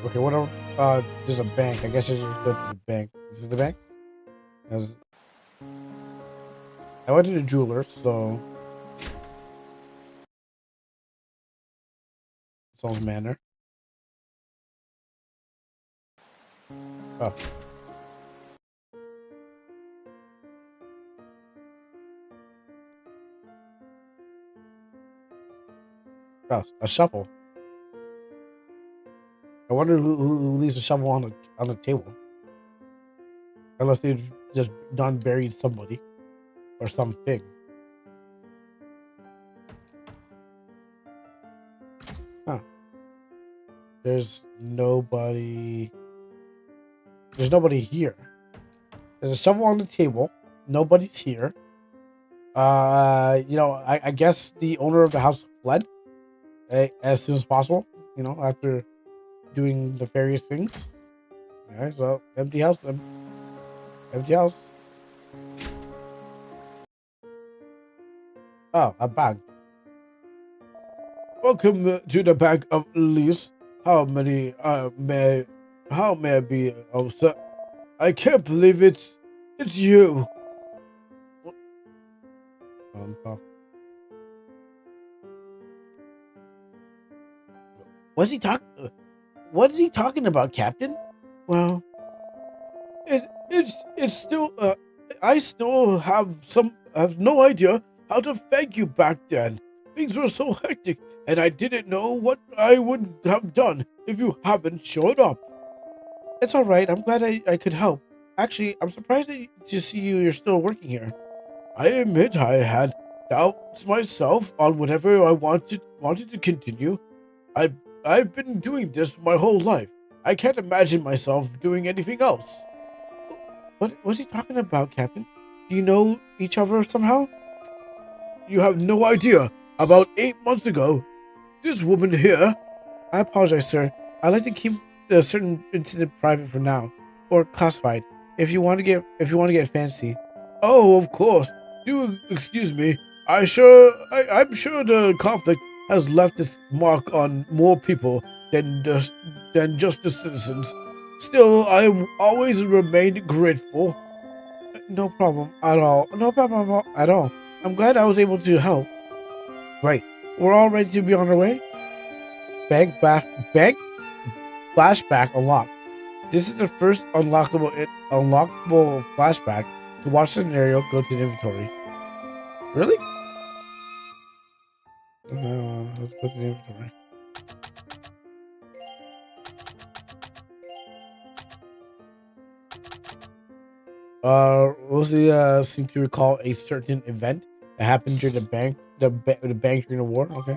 Okay, whatever. There's a bank. I guess I should go to the bank. This is the bank? I went to the jeweler, so... Soul's Manor. Oh. Oh, a shovel. I wonder who leaves a shovel on the table. Unless they've just done buried somebody or something. Huh. There's nobody here. There's a shovel on the table. Nobody's here. I guess the owner of the house fled as soon as possible, after doing nefarious things. Alright, so empty house. Empty house. Oh, a bank. Welcome to the Bank of Lease. How may I be sir? I can't believe it's you. What's he talking? What is he talking about, Captain? Well, it's still I still have no idea how to thank you back then. Things were so hectic, and I didn't know what I would have done if you haven't showed up. It's all right. I'm glad I could help. Actually, I'm surprised to see you're still working here. I admit I had doubts myself on whatever I wanted to continue. I've been doing this my whole life. I can't imagine myself doing anything else. What was he talking about, Captain? Do you know each other somehow? You have no idea. About 8 months ago, This woman here. I apologize, sir. I'd like to keep a certain incident private for now, or classified. If you want to get fancy. Oh, of course. Do excuse me. I'm sure the conflict has left its mark on more people than just the citizens. Still, I always remain grateful. No problem at all. No problem at all. I'm glad I was able to help. Right. We're all ready to be on our way? Bank flashback unlocked. This is the first unlockable flashback. To watch the scenario, go to the inventory. Really? Let's go to the inventory. Rosie seem to recall a certain event that happened during the bank during the war. Okay,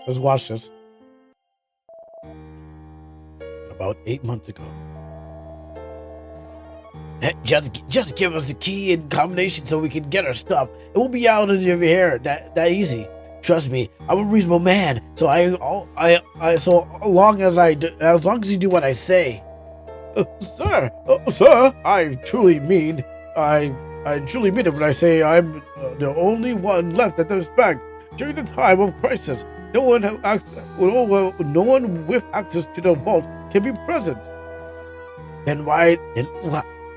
let's watch this. About 8 months ago. Just give us the key and combination so we can get our stuff. It will be out of your hair that easy. Trust me, I'm a reasonable man. So as long as you do what I say. Sir, I truly mean it when I say I'm the only one left at this bank during the time of crisis. No one with access to the vault can be present. Then why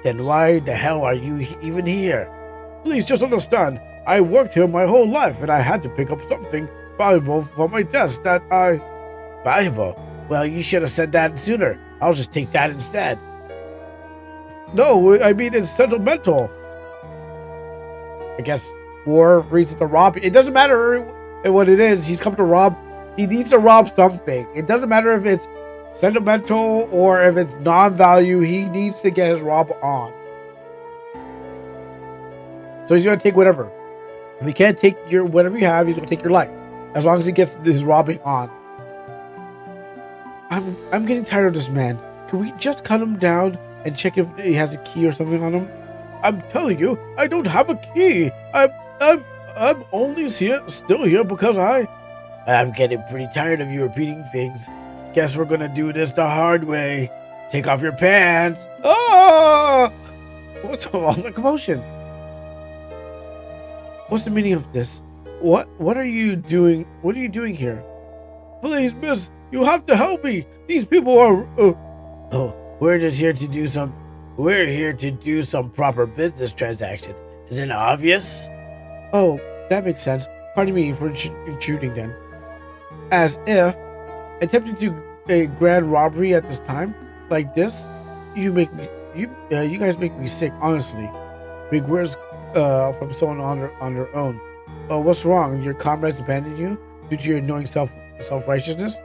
the hell are you even here? Please just understand, I worked here my whole life and I had to pick up something valuable from my desk valuable? Well, you should have said that sooner. I'll just take that instead. No, I mean it's sentimental. I guess war reason to rob. It doesn't matter what it is. He's come to rob. He needs to rob something. It doesn't matter if it's sentimental or if it's non-value. He needs to get his rob on. So he's gonna take whatever. If he can't take your whatever you have, he's gonna take your life. As long as he gets this robbing on. I'm getting tired of this man. Can we just cut him down and check if he has a key or something on him? I'm telling you, I don't have a key. I'm only still here because I'm getting pretty tired of you repeating things. Guess we're gonna do this the hard way. Take off your pants. Ah! What's all the commotion? What's the meaning of this? What are you doing? What are you doing here? Please, miss, you have to help me. These people are. We're here to do some proper business transaction. Isn't it obvious? Oh, that makes sense. Pardon me for intruding then. As if attempting to do a grand robbery at this time like this, you guys make me sick. Honestly, big words from someone on their own. What's wrong? Your comrades abandoned you due to your annoying self-righteousness?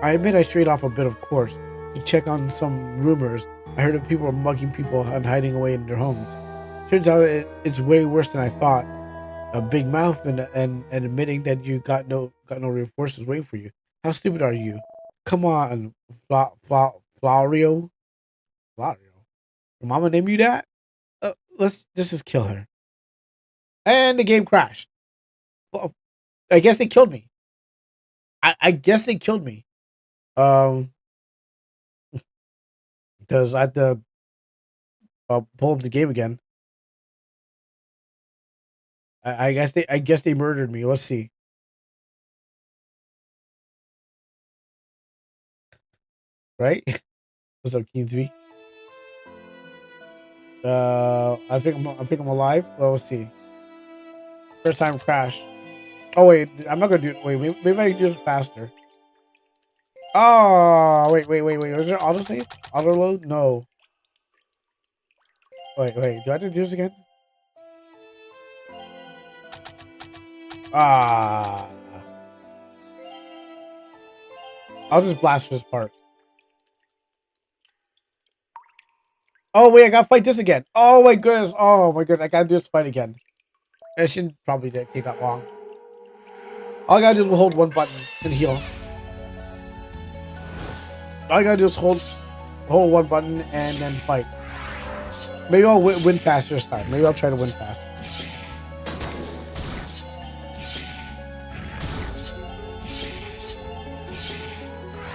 I admit I strayed off a bit, of course, to check on some rumors. I heard that people were mugging people and hiding away in their homes. Turns out it's way worse than I thought. A big mouth and admitting that you got no reinforcements waiting for you. How stupid are you? Come on, Florio. Your mama named you that? Let's just kill her. And the game crashed. Well, I guess they killed me. I guess they killed me. Because I had to pull up the game again. I guess they murdered me. Let's see. Right? What's up, Keensby? I think I'm alive. Well, let's see. First time crash. Oh wait, I'm not gonna do it. Wait, maybe I can do it faster. Oh wait. Was there auto save? Auto load? No. Wait. Do I have to do this again? I'll just blast this part. Oh wait, I gotta fight this again. Oh my goodness. I gotta do this fight again. It shouldn't probably take that long. All I gotta do is hold one button and heal. All I gotta do is hold one button and then fight. Maybe I'll win faster this time. Maybe I'll try to win faster.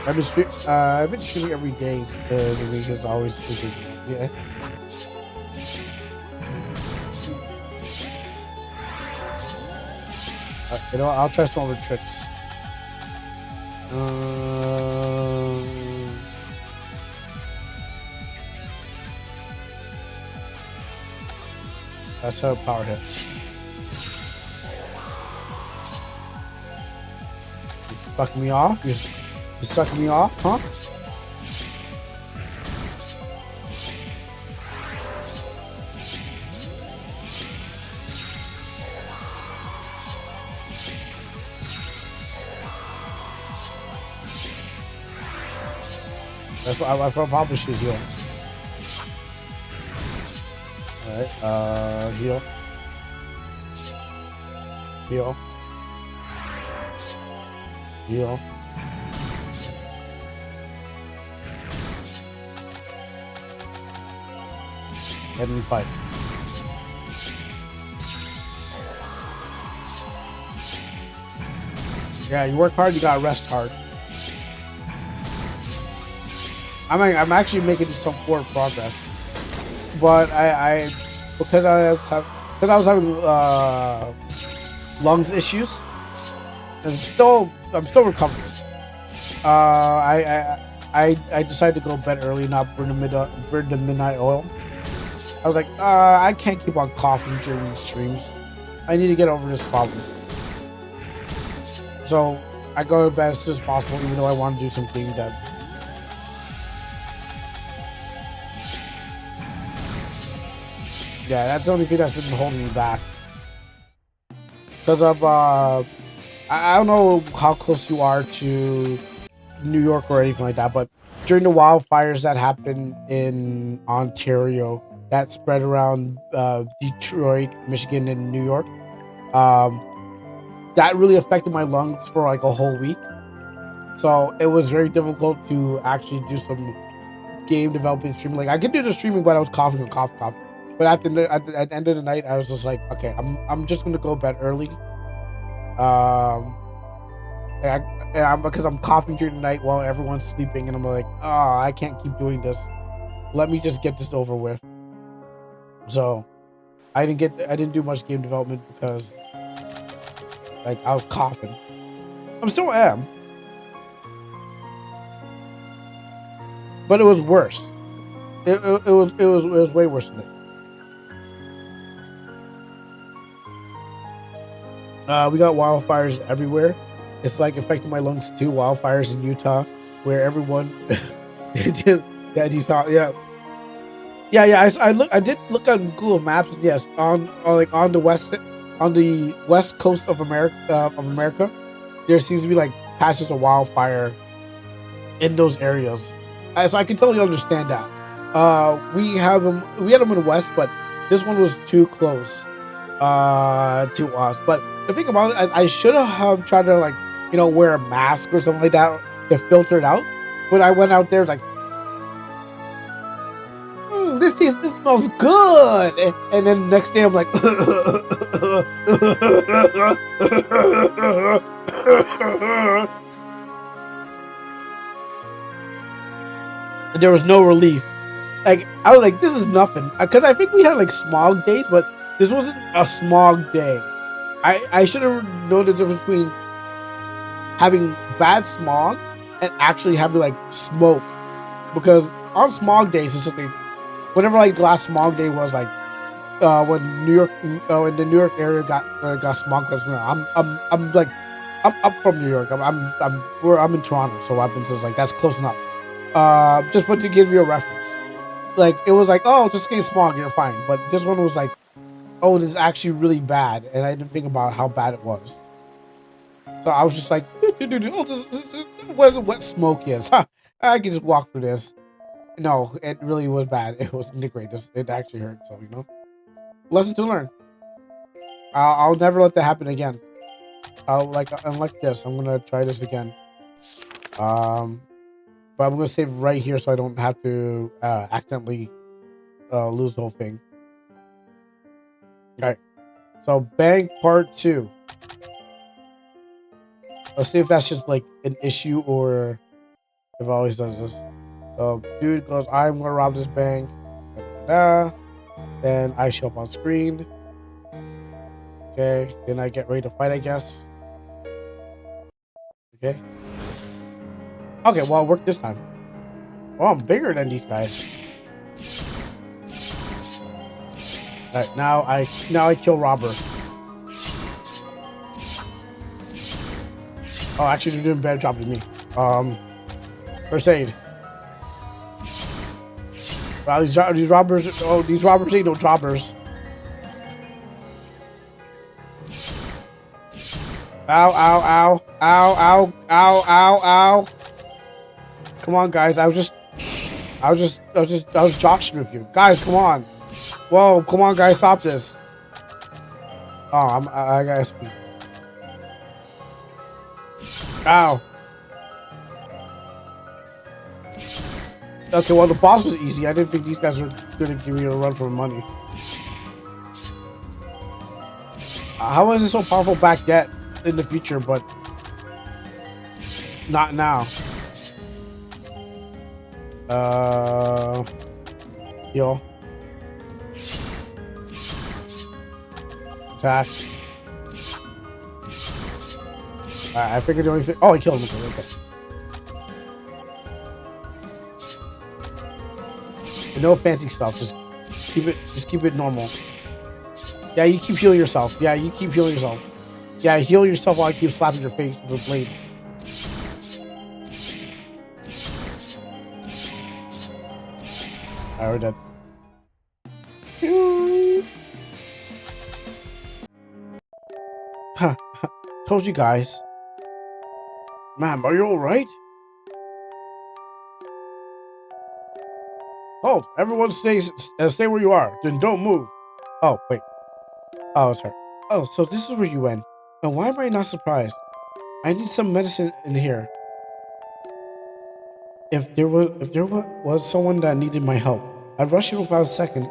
I've been streaming every day. The reason's always sleeping. Yeah. You know what? I'll try some other tricks. That's how power hits. You sucking me off? You sucking me off, huh? I probably should heal. Alright, heal. Heal. Heal. And we fight. Yeah, you work hard, you gotta rest hard. I'm actually making some forward progress, but because I was having lungs issues, and I'm still recovering. I decided to go to bed early, not burn the midnight oil. I was like, I can't keep on coughing during these streams. I need to get over this problem. So I go to bed as soon as possible, even though I want to do some cleaning dead. Yeah, that's the only thing that's been holding me back. Because of, I don't know how close you are to New York or anything like that, but during the wildfires that happened in Ontario, that spread around Detroit, Michigan, and New York, that really affected my lungs for like a whole week. So it was very difficult to actually do some game development streaming. Like I could do the streaming, but I was coughing and coughing. But at the end of the night, I was just like, okay, I'm just gonna go to bed early. Because I'm coughing during the night while everyone's sleeping, and I'm like, oh, I can't keep doing this. Let me just get this over with. So, I didn't do much game development because, like, I was coughing. I still am, but it was worse. It was way worse than it. We got wildfires everywhere. It's like affecting my lungs too. Wildfires in Utah, where everyone that he's hot. Yeah. I did look on Google Maps. And yes, on the west coast of America, there seems to be like patches of wildfire in those areas. So I can totally understand that. We had them in the west, but this one was too close to us. But the thing about it, I should have tried to wear a mask or something like that to filter it out. But I went out there like, this smells good, and then the next day I'm like, and there was no relief. Like I was like, this is nothing, because I think we had like smog days, but this wasn't a smog day. I should have known the difference between having bad smog and actually having like smoke, because on smog days it's just like, whenever like the last smog day was like when New York in the New York area got smog, because I'm from New York. I'm in Toronto, so I've been just like, that's close enough. Just but to give you a reference, like it was like, oh, just getting smog, you're fine. But this one was like, oh, this is actually really bad, and I didn't think about how bad it was. So I was just like, oh, this what smoke is. Huh, I can just walk through this. No, it really was bad. It wasn't the greatest. It actually hurt. So lesson to learn. I'll never let that happen again. Unlike this, I'm gonna try this again. But I'm gonna save right here so I don't have to accidentally lose the whole thing. All right. So bank part 2. Let's see if that's just like an issue or It always does this. So dude goes, I'm gonna rob this bank. Da, da, da. Then I show up on screen. Okay. Then I get ready to fight, I guess. Okay. Okay, well it worked this time. Oh, I'm bigger than these guys. Alright, now I kill Robber. Oh, actually they're doing a better job than me. First aid. Wow, these robbers ain't no jobbers. Ow, ow, ow, ow, ow, ow, ow, ow. Come on, guys. I was joshing with you. Guys, come on. Whoa, come on, guys. Stop this. Oh, I got SP. Ow. Okay, well, the boss was easy. I didn't think these guys were going to give me a run for money. How was it so powerful back then in the future, but not now? Heal. Attack. I figured the only thing. Oh, he killed him. Okay. No fancy stuff. Just keep it normal. Yeah, you keep healing yourself. Yeah, you keep healing yourself. Yeah, heal yourself while I keep slapping your face with a blade. Alright, we're dead. Huh. Told you guys. Ma'am, are you alright? Hold! Everyone stay where you are. Then don't move. Oh, wait. Oh, sorry. Oh, so this is where you went. Now, why am I not surprised? I need some medicine in here. If there was someone that needed my help, I'd rush it without a second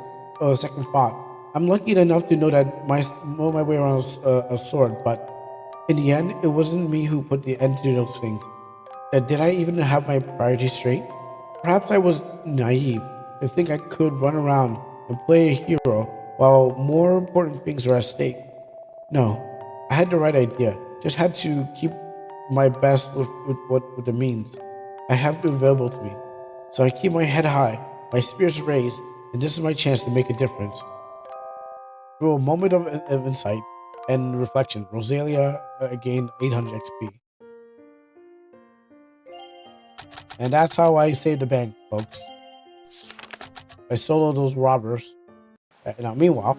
thought. I'm lucky enough to know my way around a sword, but in the end, it wasn't me who put the end to those things. Did I even have my priorities straight? Perhaps I was naive to think I could run around and play a hero while more important things are at stake. No, I had the right idea. Just had to keep my best with the means I have available to me. So I keep my head high, my spirits raised, and this is my chance to make a difference. Through a moment of insight and reflection, Rosalia gained 800 XP. And that's how I saved the bank, folks. I soloed those robbers. Now, meanwhile,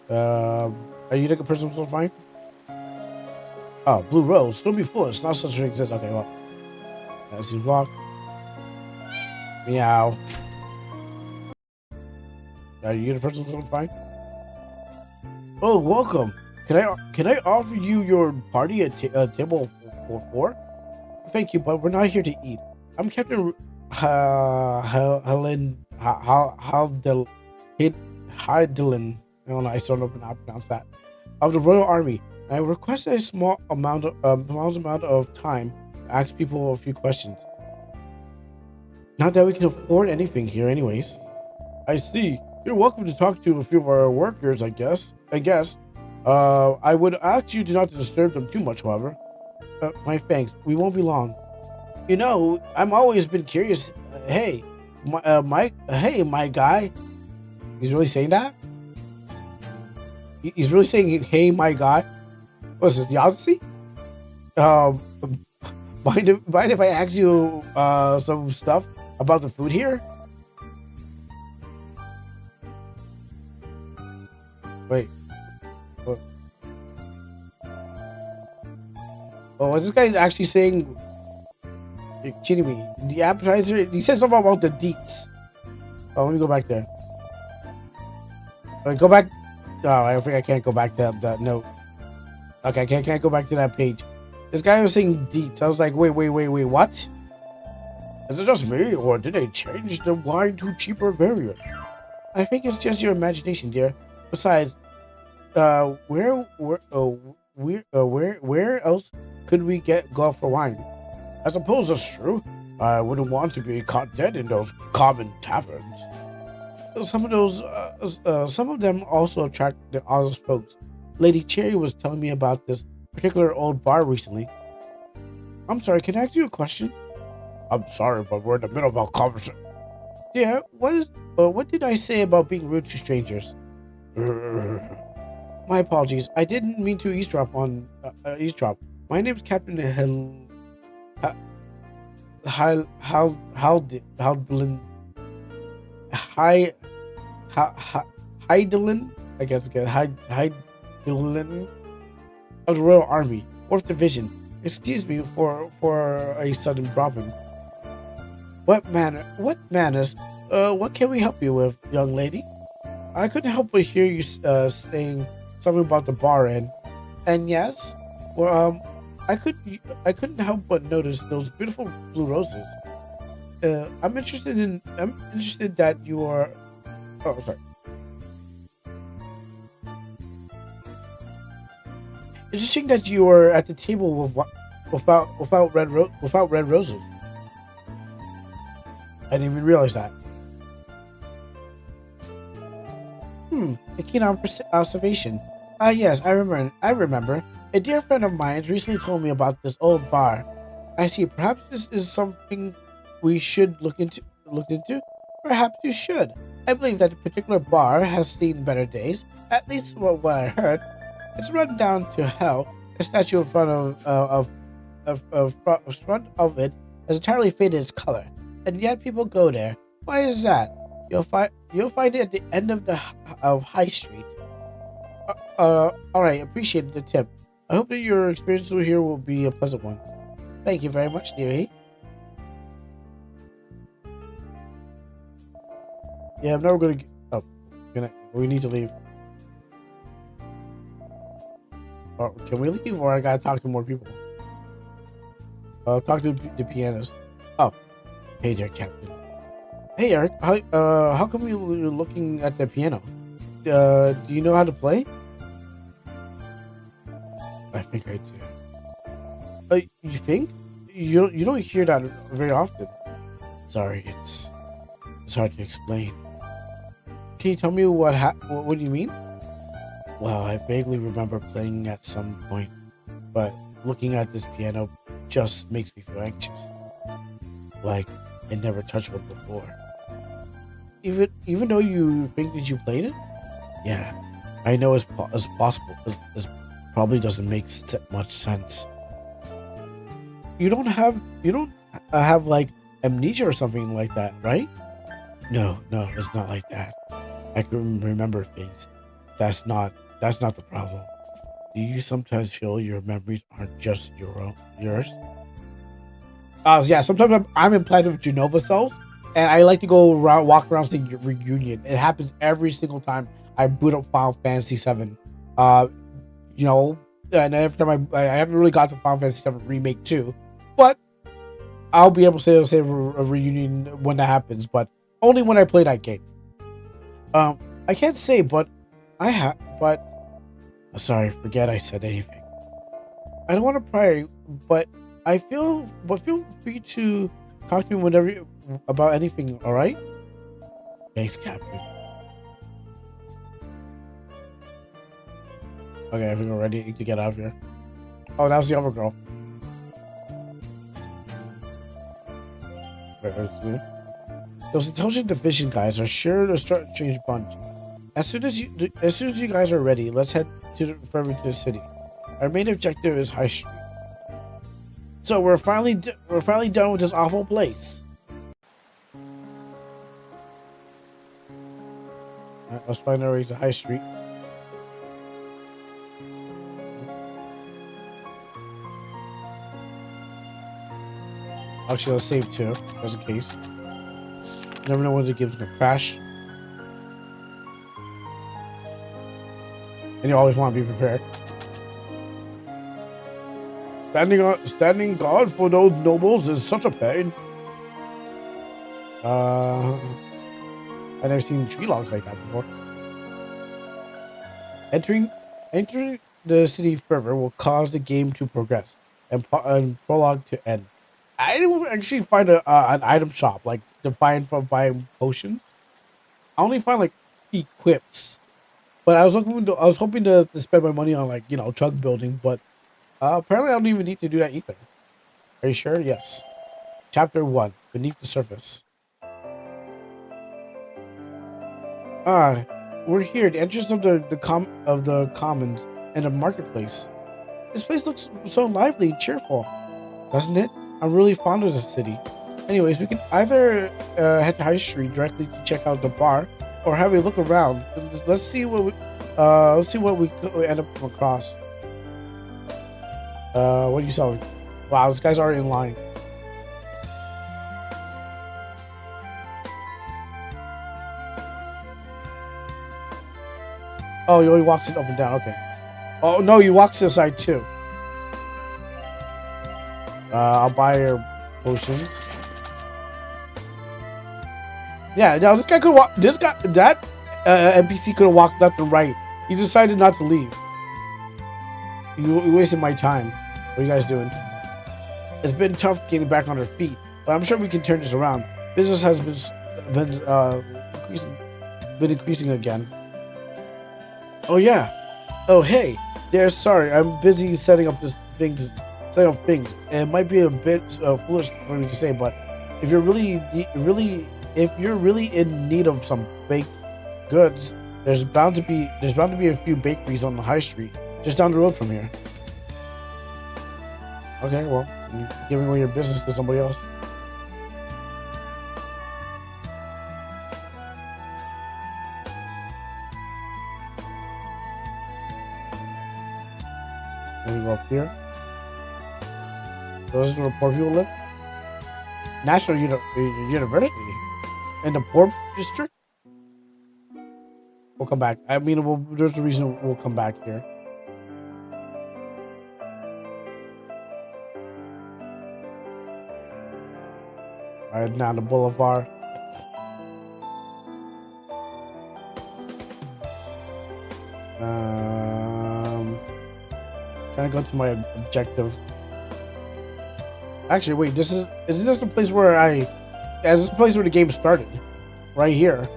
are you looking for something to find? Oh, Blue Rose. Don't be foolish. Not such an exist. Okay, well. That's his block. Meow. Are you the person to find? Oh, welcome. Can I offer you your party at table for 4? Thank you, but we're not here to eat. I'm Captain Helen Heidelin. I don't know. I still don't know how to pronounce that. Of the Royal Army. I request a small amount of time to ask people a few questions. Not that we can afford anything here, anyways. I see. You're welcome to talk to a few of our workers, I guess. I would ask you to not disturb them too much, however. My thanks. We won't be long. You know, I've always been curious. Hey, my guy. He's really saying that? He's really saying, hey, my guy? What's it, the Odyssey? Mind if I ask you some stuff about the food here? Wait. What? Oh, was this guy actually saying? You're kidding me. The appetizer. He said something about the deets. Oh, let me go back there. Wait, go back. Oh, I think I can't go back to that note. Okay, I can't go back to that page. This guy was saying deets. I was like, wait, what? Is it just me, or did they change the wine to cheaper variant? I think it's just your imagination, dear. Besides, where else could we go for wine? I suppose that's true. I wouldn't want to be caught dead in those common taverns. Some of them also attract the oddest folks. Lady Cherry was telling me about this particular old bar recently. I'm sorry, can I ask you a question? I'm sorry, but we're in the middle of our conversation. Yeah, what did I say about being rude to strangers? My apologies. I didn't mean to eavesdrop. My name's Captain Haldlin Heidelin, I guess again, Heidelin of the Royal Army, 4th Division. Excuse me for a sudden dropping. What manners? What can we help you with, young lady? I couldn't help but hear you saying something about the bar, and yes, well, I couldn't help but notice those beautiful blue roses. I'm interested that you are. Oh, sorry. Interesting that you are at the table without red roses. I didn't even realize that. A keen observation. Yes, I remember. A dear friend of mine recently told me about this old bar. I see. Perhaps this is something we should look into. Perhaps you should. I believe that particular bar has seen better days. At least what I heard. It's run down to hell. A statue in front front of it has entirely faded its color, and yet people go there. Why is that? You'll find it at the end of High Street. All right. Appreciate the tip. I hope that your experience here will be a pleasant one. Thank you very much, dearie. Yeah, I'm never gonna. We need to leave. Or can we leave, or I gotta talk to more people? Talk to the pianist. Oh, hey there, Captain. Hey, Eric. How come you're looking at the piano? Do you know how to play? I think I do. You think? You don't hear that very often. Sorry, it's hard to explain. Can you tell me what do you mean? Well, I vaguely remember playing at some point, but looking at this piano just makes me feel anxious. Like I never touched one before. Even though you think that you played it? Yeah, I know it's possible. It probably doesn't make much sense. You don't have like amnesia or something like that, right? No, it's not like that. I can remember things. That's not the problem. Do you sometimes feel your memories aren't just yours? Yeah, sometimes I'm implanted with Genova cells, and I like to walk around saying reunion. It happens every single time I boot up Final Fantasy 7. And every time I haven't really got to Final Fantasy 7 Remake 2, but I'll be able to say a reunion when that happens, but only when I play that game. I can't say, but sorry, forget I said anything. I don't want to pry, but feel free to talk to me whenever about anything, alright? Thanks, Captain. Okay, I think we're ready to get out of here. Oh, that was the other girl. Those intelligent division guys are sure to start to change bunch. As soon as you guys are ready, let's head further to the city. Our main objective is High Street. So we're finally done with this awful place. Let's find our way to High Street. Actually, let's save too, just in case. You never know when the game's gonna crash. And you always want to be prepared. Standing guard for those nobles is such a pain. I've never seen tree logs like that before. Entering the city further will cause the game to progress and prologue to end. I didn't actually find an item shop like defined for buying potions. I only find like equips. But I was hoping to spend my money on like truck building, but apparently I don't even need to do that either. Are you sure? Yes. Chapter 1: Beneath the Surface. Ah, we're here, the entrance of the commons and the marketplace. This place looks so lively and cheerful, doesn't it? I'm really fond of the city. Anyways, we can either head to High Street directly to check out the bar, or have a look around. Let's see what we end up coming across. What are you selling? Wow, this guy's already in line. Oh, he only walks it up and down. Okay. Oh no, he walks to the side too. I'll buy your potions. Yeah, now this guy could walk. That NPC could have walked left and right. He decided not to leave. You wasted my time. What are you guys doing? It's been tough getting back on our feet, but I'm sure we can turn this around. Business has been increasing again. Oh yeah. Oh hey. There. Sorry, I'm busy setting up things. It might be a bit foolish for me to say, but if you're really in need of some baked goods, there's bound to be a few bakeries on the high street just down the road from here. Okay, well, you're giving away your business to somebody else. Let me go up here. So this is where poor people live? National University in the poor district? We'll come back. I mean, there's a reason we'll come back here. Alright, now the boulevard. Trying to go to my objective. Actually, wait, isn't this the place where this is the place where the game started? Right here.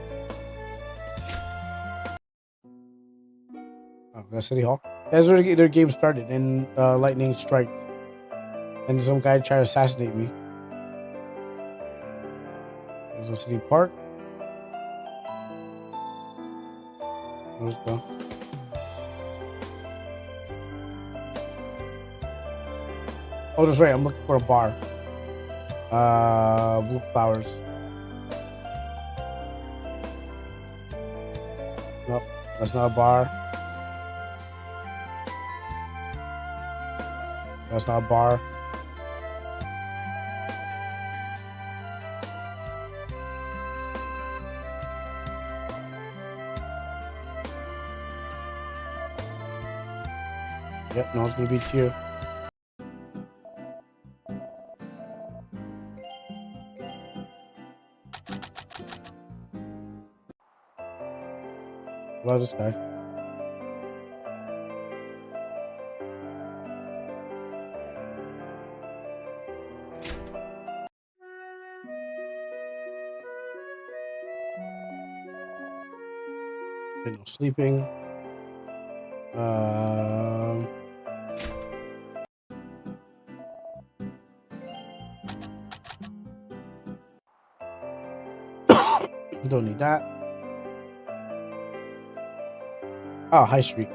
Oh, that's City Hall. That's where their game started, and lightning strike. And some guy tried to assassinate me. There's a City Park. Let's go. Oh, that's right. I'm looking for a bar. Blue flowers. Nope, that's not a bar. That's not a bar. Yep, no, it's gonna be here. Love this guy. No sleeping. Don't need that. Oh, High Street.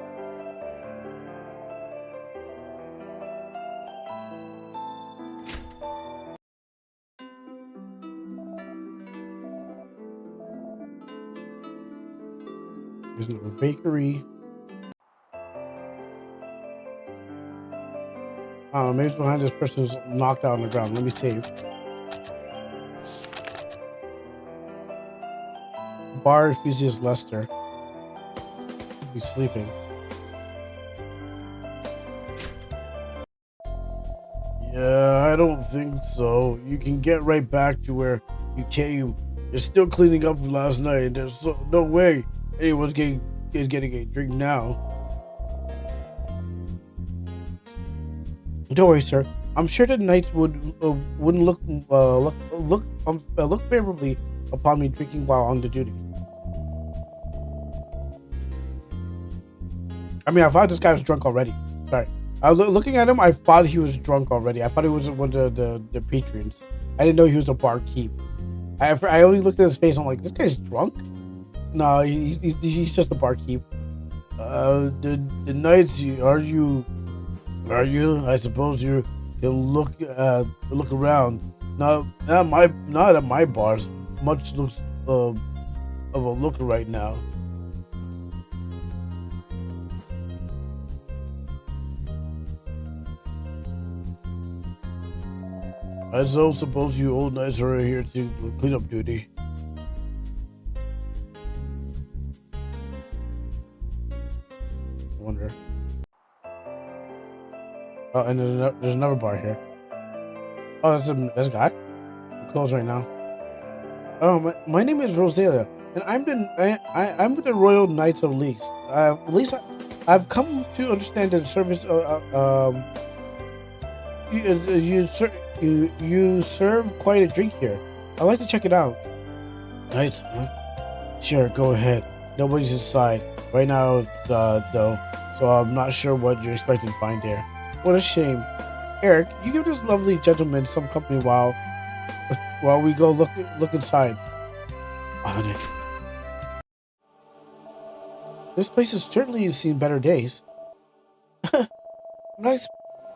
There's another bakery. I don't know, maybe it's behind this person's knocked out on the ground. Let me save. Bar refuses Lester. He's sleeping. Yeah, I don't think so. You can get right back to where you came. You're still cleaning up from last night. There's no way anyone's getting a drink now. Don't worry, sir. I'm sure the knights wouldn't look favorably upon me drinking while on the duty. I mean, I thought this guy was drunk already. Sorry. Looking at him, I thought he was drunk already. I thought he was one of the patrons. I didn't know he was a barkeep. I only looked at his face. I'm like, this guy's drunk? No, he's just a barkeep. The knights, are you? I suppose you can look around. Not at my bars. Much looks of a look right now. I so suppose you old knights are here to clean up duty. I wonder. Oh, and there's another bar here. Oh, that's a guy. I'm closed right now. Oh, my name is Rosalia, and I'm with the Royal Knights of Leaks. At least I've come to understand that the service. You serve quite a drink here. I'd like to check it out. Knights, huh? Sure, go ahead. Nobody's inside right now, though, so I'm not sure what you're expecting to find there. What a shame. Eric, you give this lovely gentleman some company while we go look inside. On it. This place has certainly seen better days.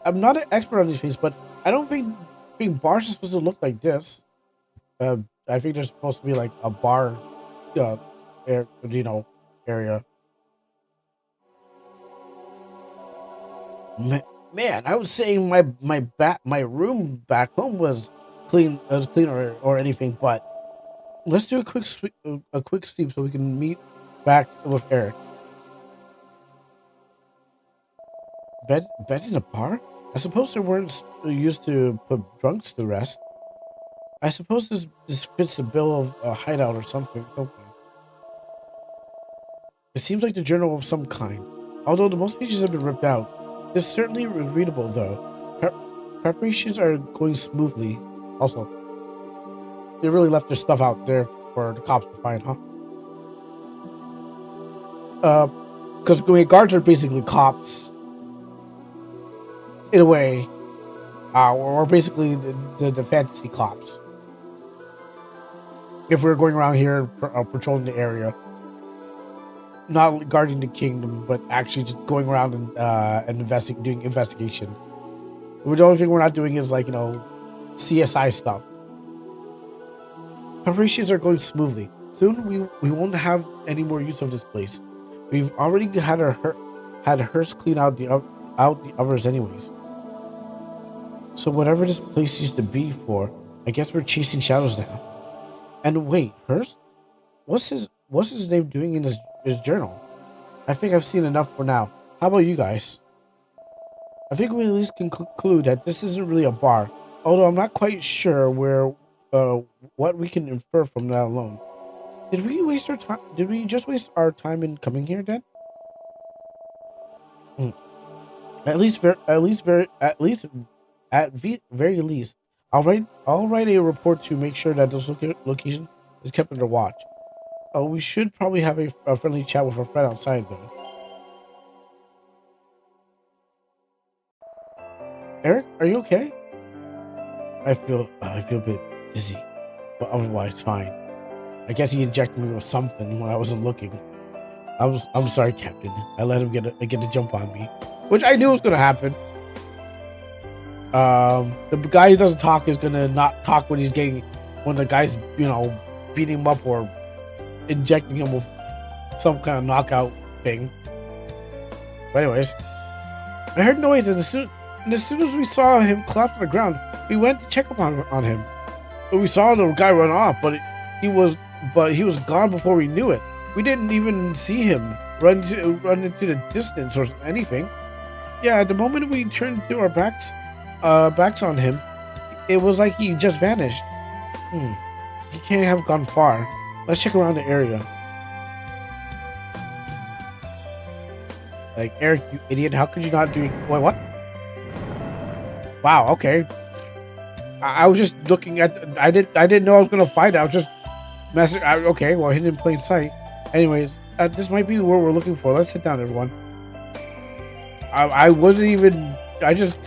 I'm not an expert on these things, but I don't think bars are supposed to look like this. I think they're supposed to be like a bar, area. Man, I was saying my room back home was clean, or anything, but let's do a quick sweep so we can meet back with Eric. Beds in a bar? I suppose they weren't used to put drunks to rest. I suppose this fits the bill of a hideout or something. It seems like the journal of some kind. Although the most pages have been ripped out, this certainly is readable though. Preparations are going smoothly. Also, they really left their stuff out there for the cops to find, huh? Because guards are basically cops. In a way, we're basically the fantasy cops. If we're going around here patrolling the area, not guarding the kingdom, but actually just going around and doing investigation. The only thing we're not doing is CSI stuff. Preparations are going smoothly. Soon we won't have any more use of this place. We've already had hers clean out the others anyways. So whatever this place used to be for, I guess we're chasing shadows now. And wait, hers? What's his name doing in his journal? I think I've seen enough for now. How about you guys? I think we at least can conclude that this isn't really a bar, although I'm not quite sure what we can infer from that alone. Did we waste our time? Did we just waste our time in coming here then? At very least, I'll write a report to make sure that this location is kept under watch. We should probably have a friendly chat with our friend outside, though. Eric, are you okay? I feel a bit dizzy, but otherwise fine. I guess he injected me with something when I wasn't looking. I'm sorry, Captain. I let him get a jump on me, which I knew was gonna happen. The guy who doesn't talk is gonna not talk when the guy's beating him up or injecting him with some kind of knockout thing. But anyways, I heard noise, and as soon as we saw him collapse on the ground, we went to check up on him. But we saw the guy run off, but he was gone before we knew it. We didn't even see him run into the distance or anything. Yeah, at the moment we turned to our backs on him, it was like he just vanished. He can't have gone far. Let's check around the area. Like, Eric, you idiot, how could you not do... Wait, what? Wow. Okay. I was just looking at. I didn't know I was gonna find it. I was just messing. Okay. Well, hidden in plain sight. Anyways, this might be what we're looking for. Let's sit down, everyone. I wasn't even. I just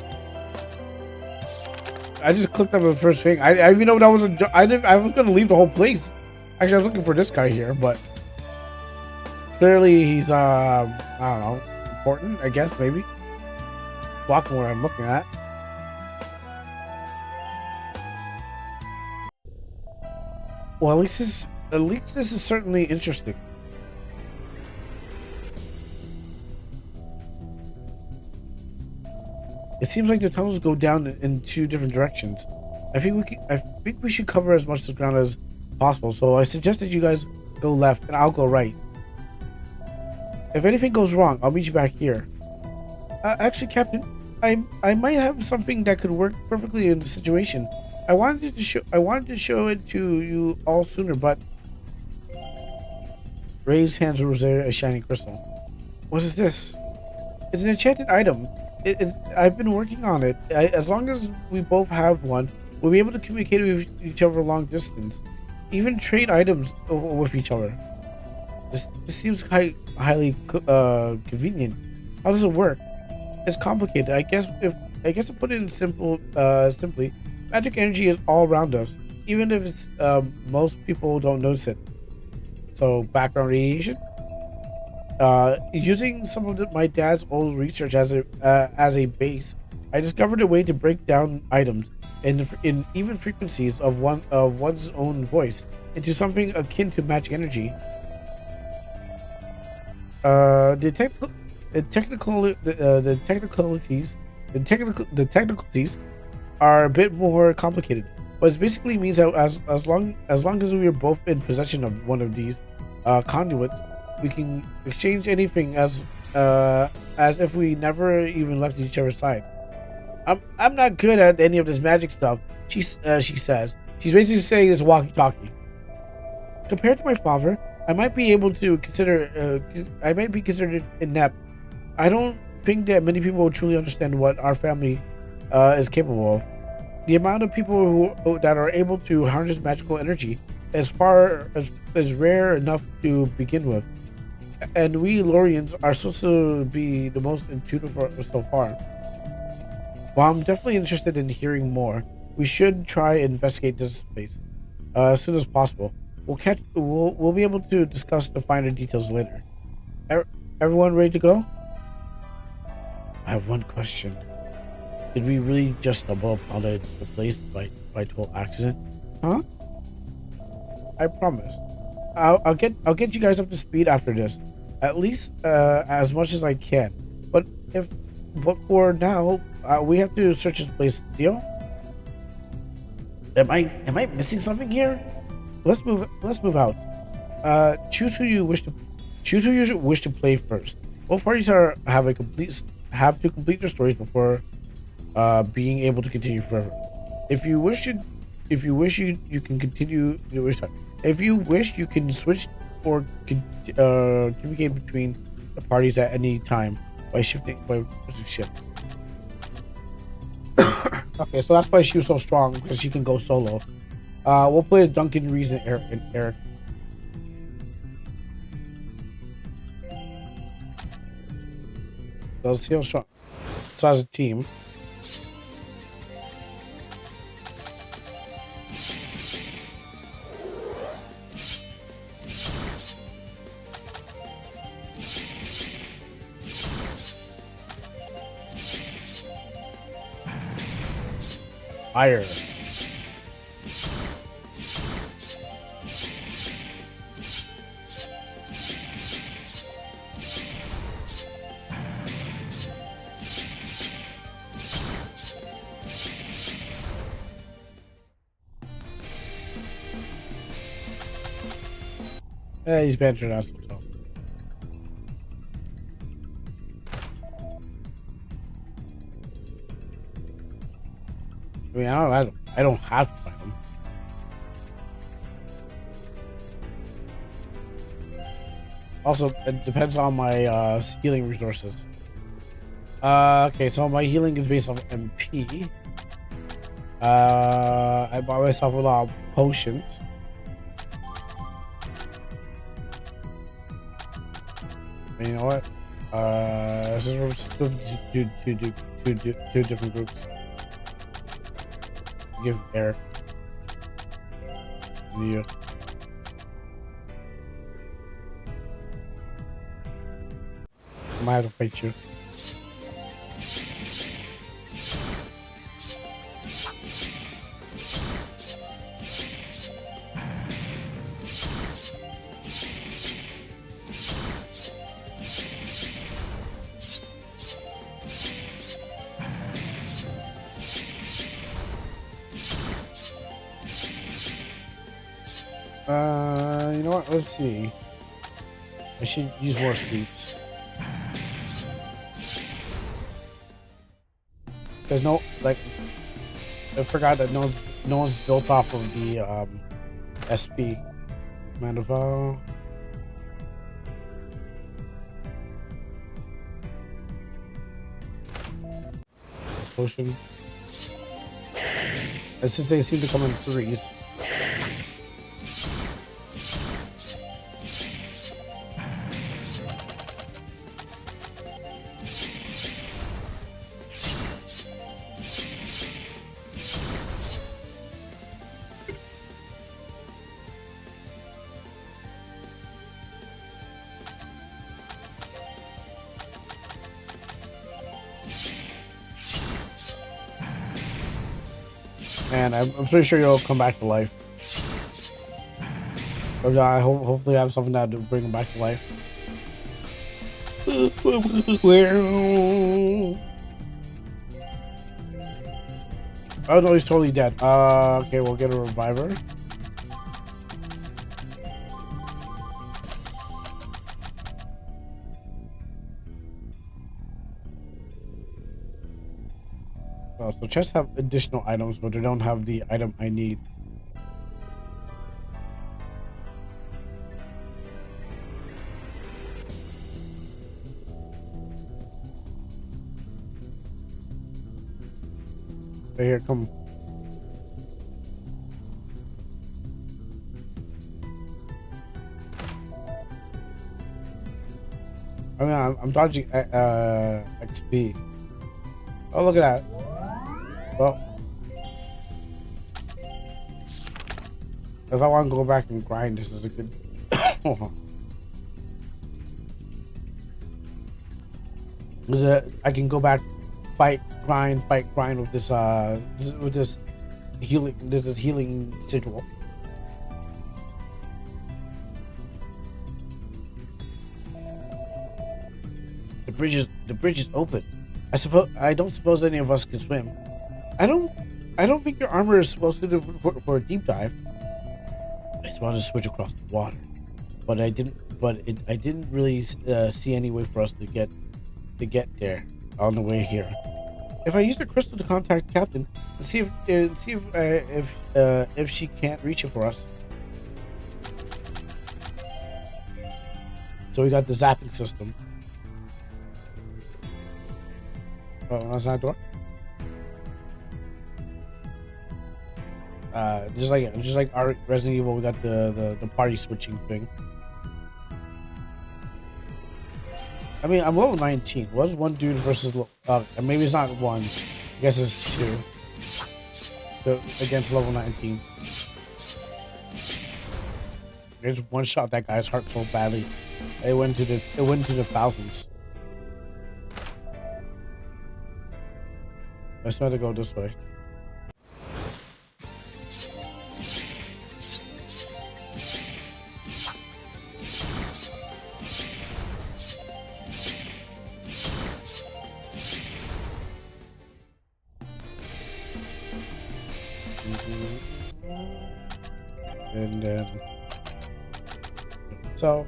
clicked on the first thing. I didn't even know that was a. I was gonna leave the whole place. Actually, I was looking for this guy here, but clearly he's I don't know, important. I guess maybe blocking what I'm looking at. Well, at least this is certainly interesting. It seems like the tunnels go down in two different directions. I think we should cover as much of the ground as possible. So I suggest that you guys go left and I'll go right. If anything goes wrong, I'll meet you back here. Actually, Captain, I might have something that could work perfectly in the situation. I wanted to show it to you all sooner, but Ray's hands rose a shining crystal. What is this? It's an enchanted item. I've been working on it. As long as we both have one, we'll be able to communicate with each other long distance, even trade items with each other. This seems highly convenient. How does it work? It's complicated. I guess to put it in simply, magic energy is all around us, even if it's most people don't notice it. So background radiation. Using some of my dad's old research as a base, I discovered a way to break down items in even frequencies of one's own voice into something akin to magic energy. The technicalities are a bit more complicated, but it basically means that as long as we are both in possession of one of these conduits, we can exchange anything as if we never even left each other's side. I'm not good at any of this magic stuff. She says. She's basically saying this walkie-talkie. Compared to my father, I might be considered inept. I don't think that many people will truly understand what our family is capable of. The amount of people that are able to harness magical energy is rare enough to begin with. And we Lorians are supposed to be the most intuitive so far. While I'm definitely interested in hearing more, we should try and investigate this space as soon as possible. We'll be able to discuss the finer details later. Everyone ready to go? I have one question. Did we really just stumble upon the place by total accident? Huh? I promise. I'll get you guys up to speed after this, at least as much as I can. But for now, we have to search this place. Deal? Am I missing something here? Let's move out. Choose who you wish to play first. Both parties have to complete their stories before being able to continue forever. If you wish, you can continue. If you wish, you can switch or communicate between the parties at any time by pushing shift. Okay, so that's why she was so strong, because she can go solo. We'll play Duncan, Reese, and Eric. So let's see how strong. So as a team. Fire. Yeah, he's bantered us. So. I mean, I don't have to fight him. Also, it depends on my healing resources. Okay, so my healing is based on MP. I bought myself a lot of potions. You know what? Let's just do two different groups. Give air. You. I might have to fight you. You know what? Let's see. I should use more sweets. There's no, like, I forgot that no one's built off of the SP. Mandival. Potion. And since they seem to come in threes. And I'm pretty sure you'll come back to life. Or hopefully I have something that to bring him back to life. Oh no, he's totally dead. Okay, we'll get a reviver. Oh, so chests have additional items, but they don't have the item I need. Right here, come. I mean, I'm dodging XP. Oh, look at that. Well, if I want to go back and grind, this is a good. I can go back, fight, grind with this healing sigil. The bridge is open. I don't suppose any of us can swim. I don't think your armor is well suited for a deep dive. I just wanted to switch across the water, but I didn't really see any way for us to get there on the way here. If I use the crystal to contact Captain and see if she can't reach it for us. So we got the zapping system. Oh, that's not a door. Just like our Resident Evil, we got the party switching thing. I mean, I'm level 19. What's one dude versus maybe it's not one. I guess it's two. So, against level 19. I just one shot that guy's heart so badly. It went to the thousands. I just had to go this way. And then so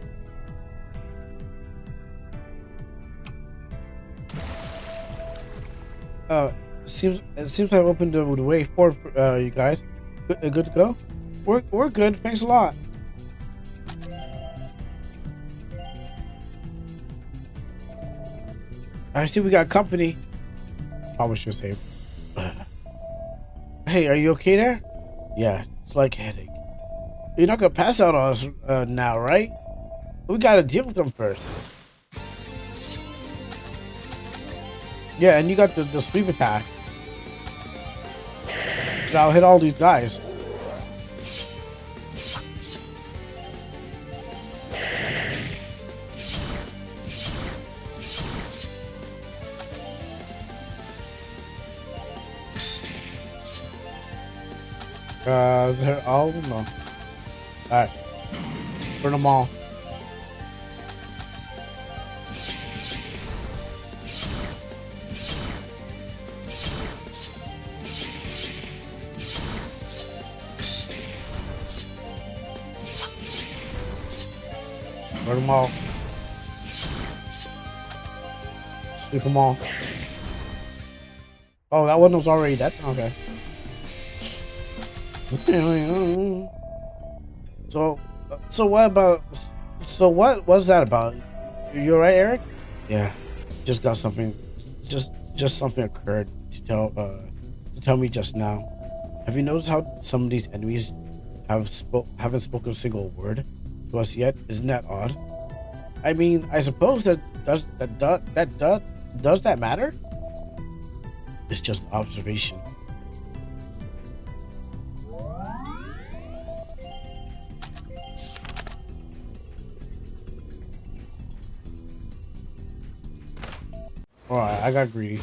it seems I've opened the way forward for you guys. Good to go. We're good. Thanks a lot. I see we got company. Probably should save. Hey, are you okay there? Yeah, it's like a headache. You're not gonna pass out on us now, right? We gotta deal with them first. Yeah, and you got the sweep attack. Now hit all these guys. They're all no. Alright. Burn them all. Burn them all. Sweep them all. Oh, that one was already dead? Okay. So what about? So what was that about? You alright, Eric? Yeah, just got something. Just something occurred to tell me just now. Have you noticed how some of these enemies haven't spoken a single word to us yet? Isn't that odd? I mean, I suppose does that matter? It's just an observation. Alright, I got greedy.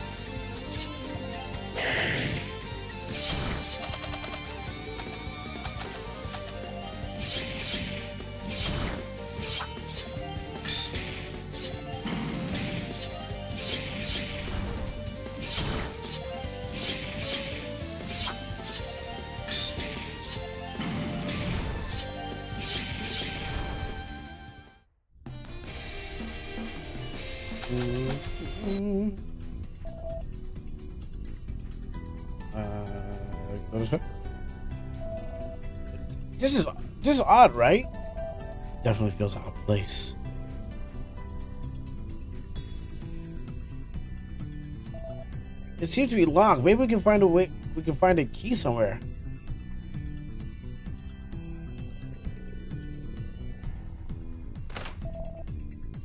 This is odd, right? Definitely feels out of place. It seems to be locked. Maybe we can find a way. We can find a key somewhere.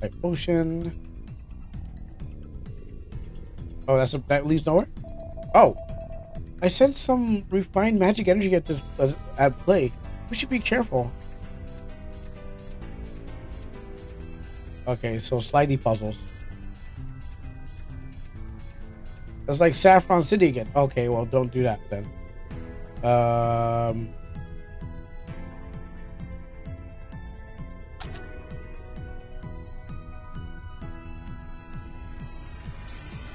Like potion. Oh, that leads nowhere. Oh, I sense some refined magic energy at play. We should be careful. Okay, so slidey puzzles. It's like Saffron City again. Okay, well, don't do that then.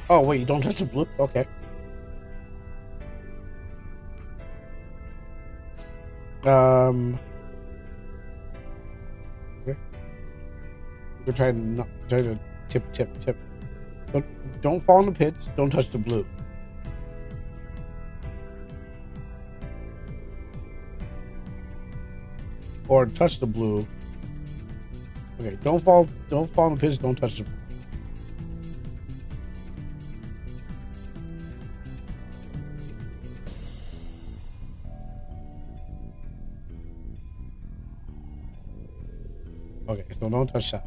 Oh wait, you don't touch the blue? Okay. Okay. We're trying to tip. Don't fall in the pits. Don't touch the blue. Or touch the blue. Okay, don't fall in the pits. Don't touch the blue. Okay, so don't touch that.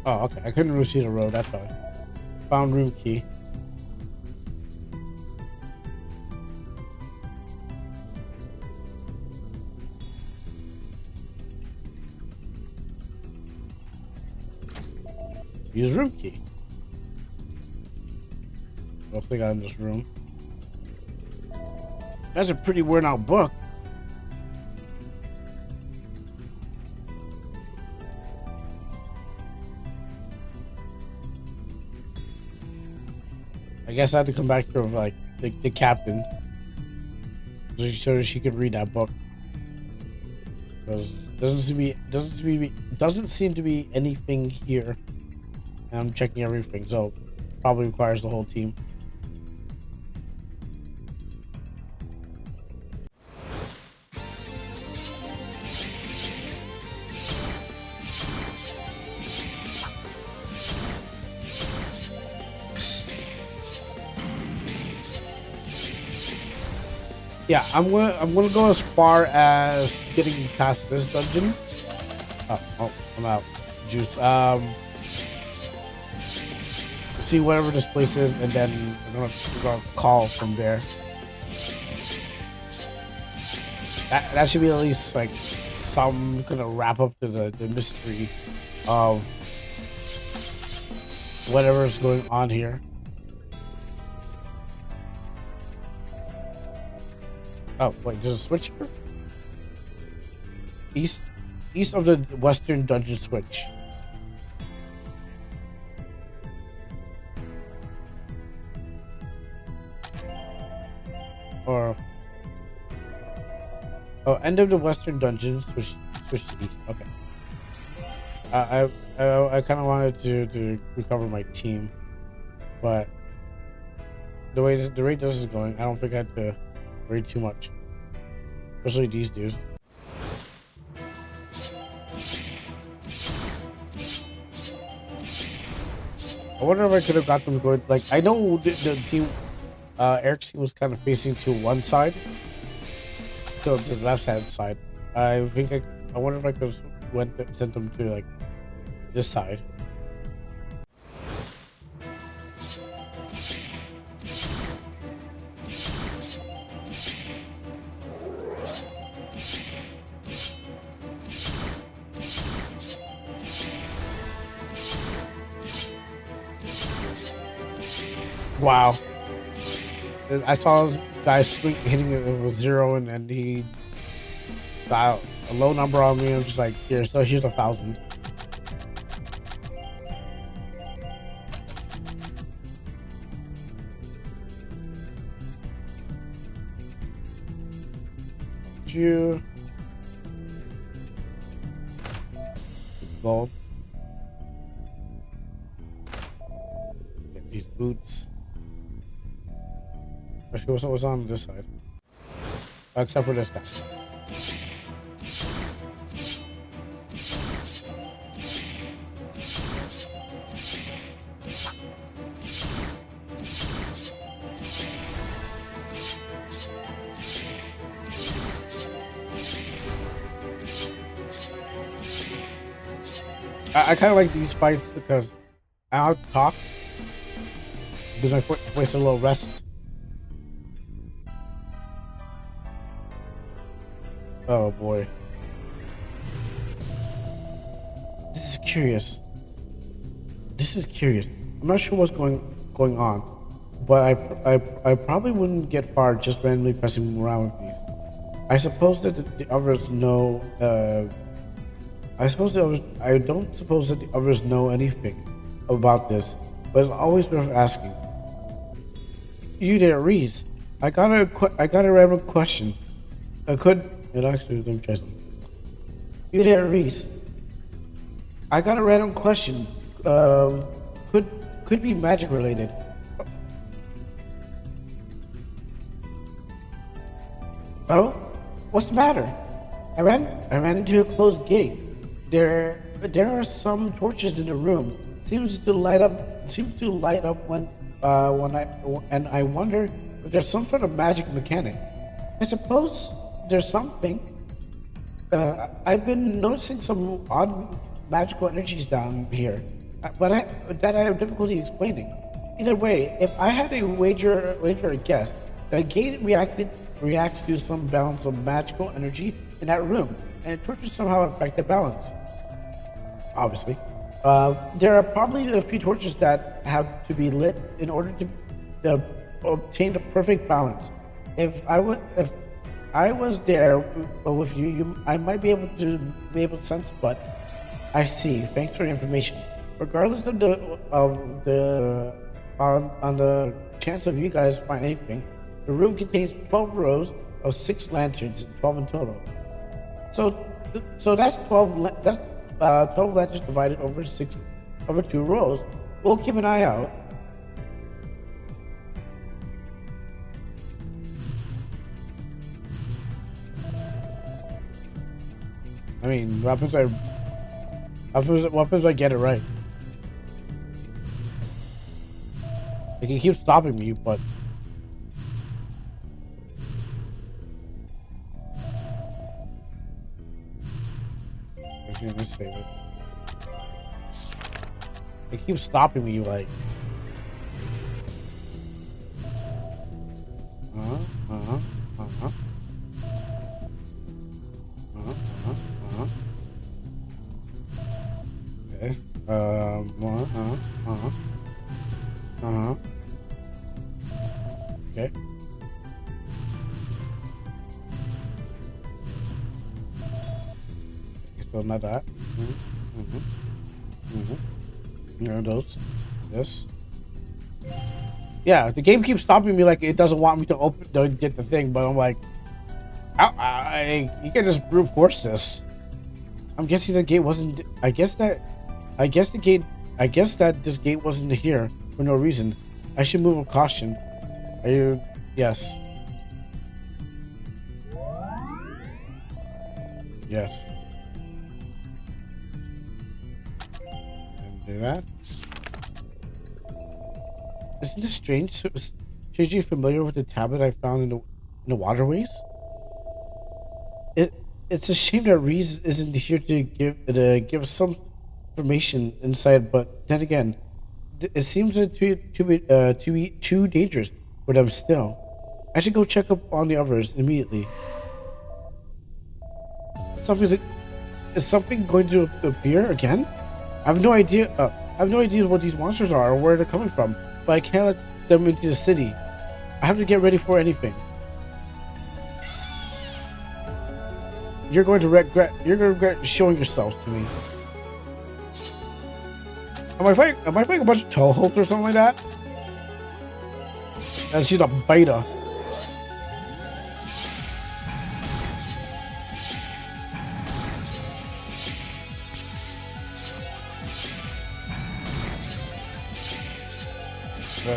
Oh, okay. I couldn't really see the road. That's all. Found room key. Use room key. What else we got in this room? That's a pretty worn out book. I guess I had to come back to like the captain so that she could read that book. Because doesn't seem to be anything here. and I'm checking everything, so probably requires the whole team. Yeah, I'm gonna go as far as getting past this dungeon. Oh, I'm out. Juice. See whatever this place is, and then we're gonna call from there. That should be at least like some kind of wrap up to the mystery of whatever's going on here. Oh wait, there's a switch here. East of the western dungeon switch. Or end of the western dungeon, switch to east. Okay. I kind of wanted to recover my team, but the way this is going, I don't think I have to worry too much, especially these dudes. I wonder if I could have got them going. Like, I know the team, Eric's team was kind of facing to one side, to the left hand side. I think I wonder if I could have sent them to like this side. Wow. I saw this guy hitting it with 0, and then he got a low number on me. I'm just like, here, so here's 1,000. You gold. Get these boots. Actually, what's on this side? Except for this guy. I kind of like these fights because I don't have to talk. Gives my voice a little rest. Oh boy. This is curious. I'm not sure what's going on, but I probably wouldn't get far just randomly pressing around with these. I suppose that the others know. I don't suppose that the others know anything about this, but it's always worth asking. You there, Reese? I got a random question. Let me try something. You there, Reese? I got a random question. Could be magic related. Oh, what's the matter? I ran into a closed gate. There are some torches in the room. Seems to light up when I wonder if there's some sort of magic mechanic. I suppose there's something. I've been noticing some odd magical energies down here, but I have difficulty explaining. Either way, if I had a wager a guess, the gate reacts to some balance of magical energy in that room, and torches somehow affect the balance. Obviously, there are probably a few torches that have to be lit in order to obtain the perfect balance. If I was there with you, I might be able to sense. But I see. Thanks for the information. Regardless of the chance of you guys find anything, the room contains 12 rows of 6 lanterns, 12 in total. So that's 12. That's 12 lanterns divided over 2 rows. We'll keep an eye out. I mean, weapons I get it right. They can keep stopping me, but let's save it. They keep stopping me, like. Okay. Okay. So not that. No, those. This. Yeah, the game keeps stopping me, like it doesn't want me to get the thing, but I'm like, you can just brute force this. I'm guessing the gate wasn't. I guess that this gate wasn't here for no reason. I should move with caution. Are you? Yes. Yes. And do that. Isn't this strange? Strangely familiar with the tablet I found in the waterways. It's a shame that Reese isn't here to give some information inside, but then again, it seems too dangerous for them still. I should go check up on the others immediately. Is something going to appear again? I have no idea. I have no idea what these monsters are or where they're coming from, but I can't let them into the city. I have to get ready for anything. You're going to regret showing yourself to me. Am I fighting a bunch of toeholds or something like that? And she's a beta.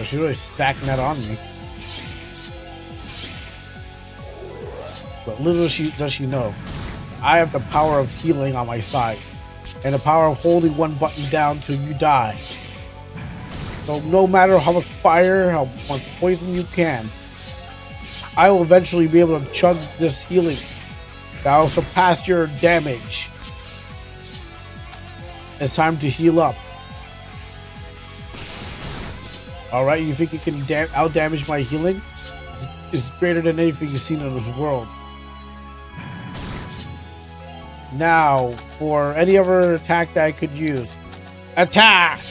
She's really stacking that on me. But little does she know, I have the power of healing on my side, and the power of holding one button down till you die. So no matter how much fire, how much poison you can, I will eventually be able to chug this healing that will surpass your damage. It's time to heal up. Alright, you think you can out-damage my healing? It's greater than anything you've seen in this world. Now, for any other attack that I could use. Attack!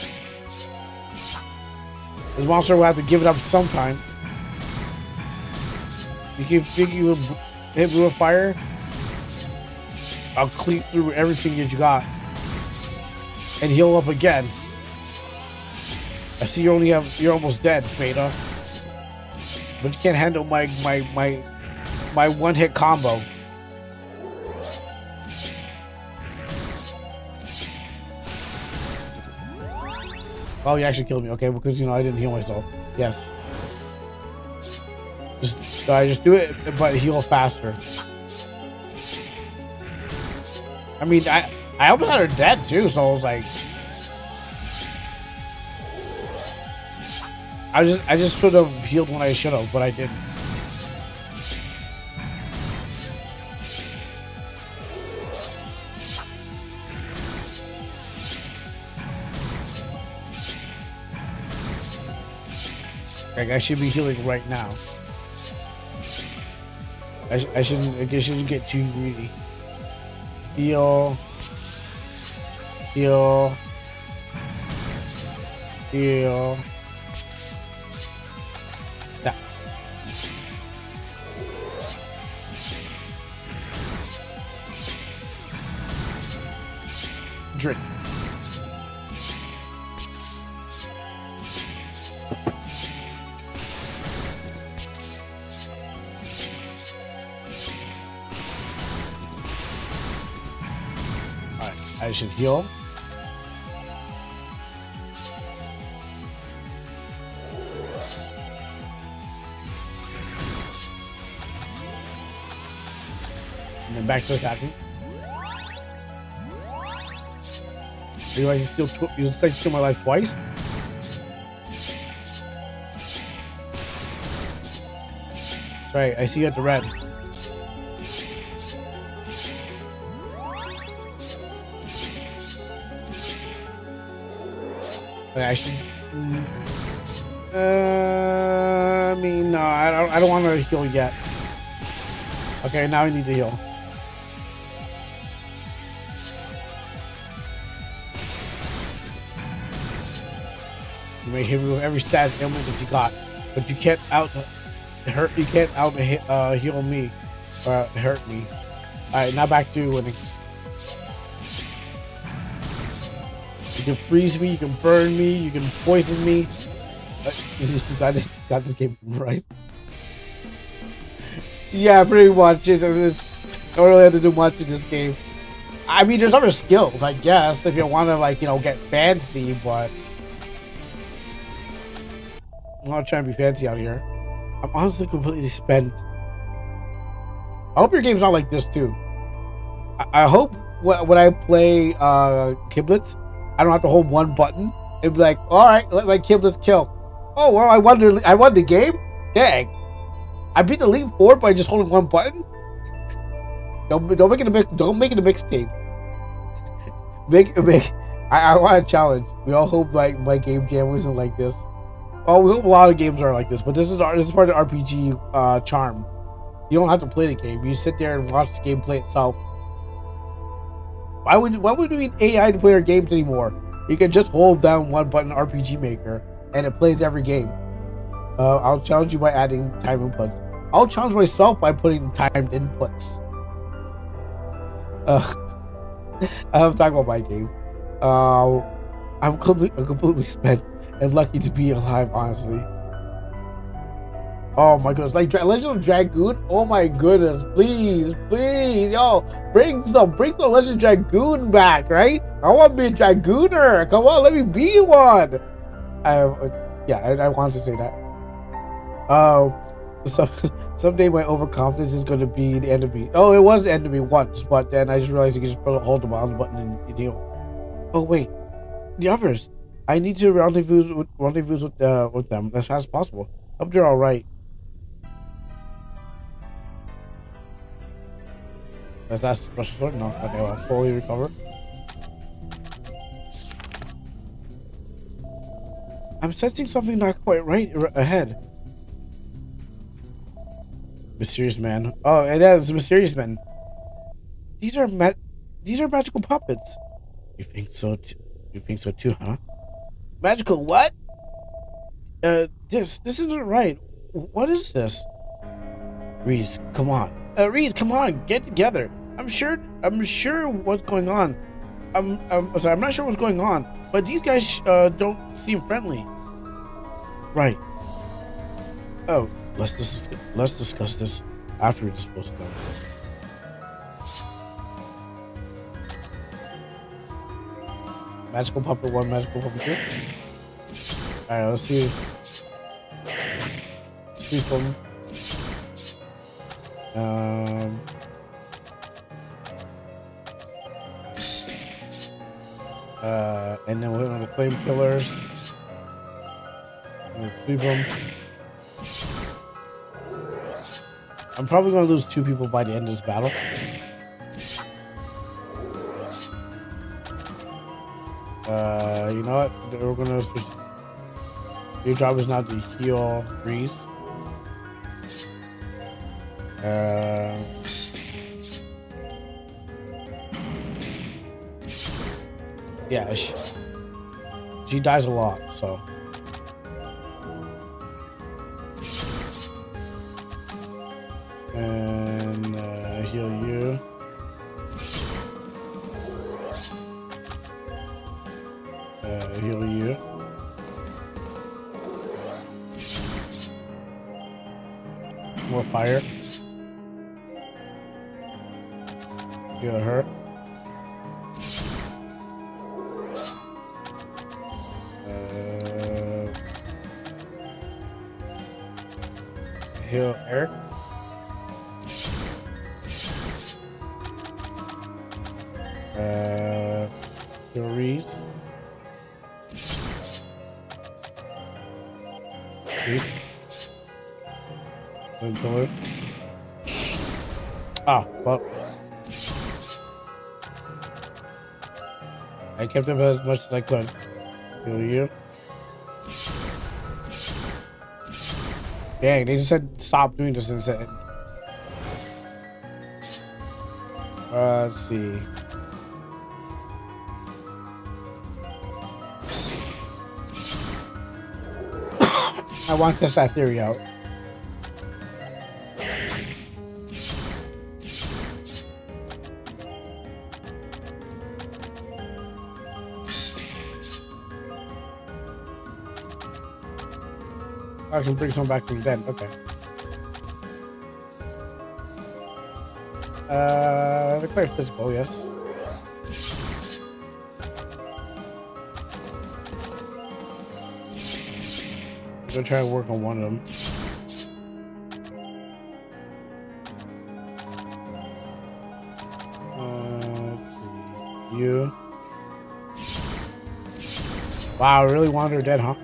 This monster will have to give it up sometime. You think you will hit me with fire? I'll clean through everything that you got. And heal up again. I see you're almost dead, Beta. But you can't handle my one-hit combo. Oh, you actually killed me. Okay, because I didn't heal myself. Yes. Just do it, but heal faster. I mean, I almost had her dead too, so I was like, I just should have healed when I should have, but I didn't. Like, I should be healing right now. I shouldn't get too greedy. Heal. Heal. Heal. That. Drink. I should heal. And then back to attacking. You like you steal my life twice? That's right, I see you at the red. Okay, I should. I mean, no, I don't want to heal yet. Okay, now I need to heal. You may heal with every status ailment that you got, but you can't hurt. You can't heal me or hurt me. All right, now back to winning. You can freeze me, you can burn me, you can poison me. Got this game right. Yeah, pretty much. I don't really have to do much in this game. I mean, there's other skills, I guess, if you want to, like, you know, get fancy, but I'm not trying to be fancy out here. I'm honestly completely spent. I hope your game's not like this too. I hope when I play Kiblets, I don't have to hold one button. It'd be like, all right, let my Kiblets kill. Oh well, I won the game. Dang, I beat the League 4 by just holding one button. Don't make it a mixtape. I want a challenge. We all hope my game jam isn't like this. Oh, we hope a lot of games are like this, but this is part of the RPG charm. You don't have to play the game. You sit there and watch the game play itself. Why would we need AI to play our games anymore? You can just hold down one button RPG Maker and it plays every game. I'll challenge you by adding time inputs. I'll challenge myself by putting timed inputs. I'm talking about my game. I'm completely spent and lucky to be alive, honestly. Oh my goodness, like Legend of Dragoon. Oh my goodness, please, yo, bring the Legend of Dragoon back, right? I want to be a Dragooner. Come on, let me be one. I wanted to say that. Someday my overconfidence is going to be the end of me. Oh, it was the end of me once, but then I just realized you can just hold the mouse button and heal. Oh wait, the others. I need to rendezvous with them as fast as possible. Hope they're all right. That's special sword? No. Okay, well, fully recover. I'm sensing something not quite right ahead. Mysterious man. Oh, and that is a mysterious man. These are magical puppets. You think so? You think so too, huh? Magical what? This isn't right. What is this? Reese, come on. Reese, come on, get together. I'm sure what's going on. I'm sorry, I'm not sure what's going on, but these guys don't seem friendly. Right. Oh, let's discuss this after we dispose of them. Magical puppet 1, magical puppet 2. Alright, let's see. Sweep them. And then we're gonna claim pillars. We'll sweep them. I'm probably gonna lose 2 people by the end of this battle. You know what? We're gonna switch. Your job is now to heal Reese. Yeah, she dies a lot, so. And heal you. Heal you. More fire. Heal her. Heal Eric. Theories. Pillars. Ah, well. I kept him as much as I could. Feel you. Dang, they just said stop doing this instead. Let's see. I want to test that theory out. I can bring someone back from the dead. Okay. They're quite physical, yes. I'm gonna try to work on one of them. Let's see. You. Wow, I really wanted her dead, huh?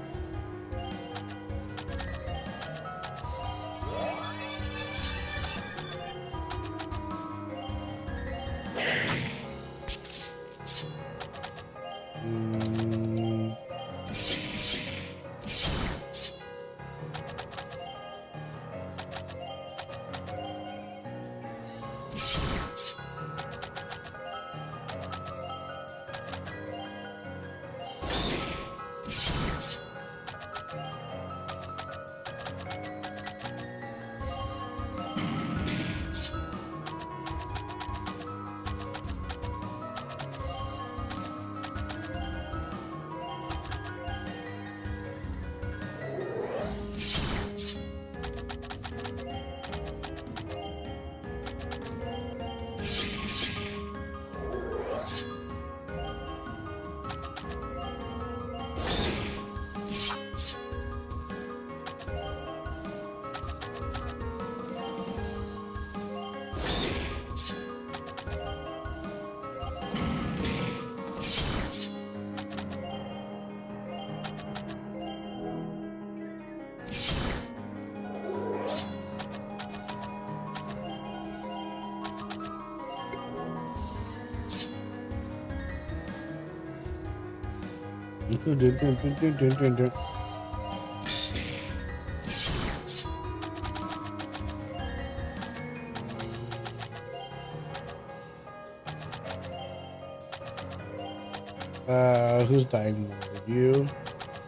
Who's dying more? You?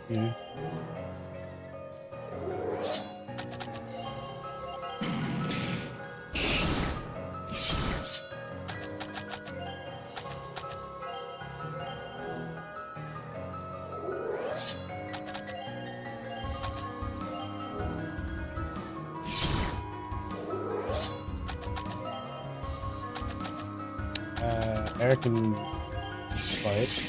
Yeah. Eric and Quiet.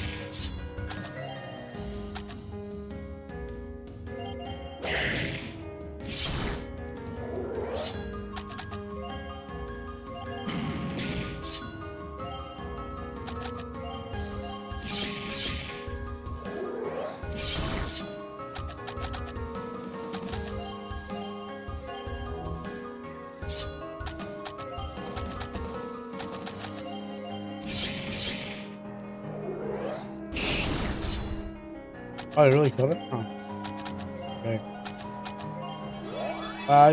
Oh, I really killed it? Huh. Okay.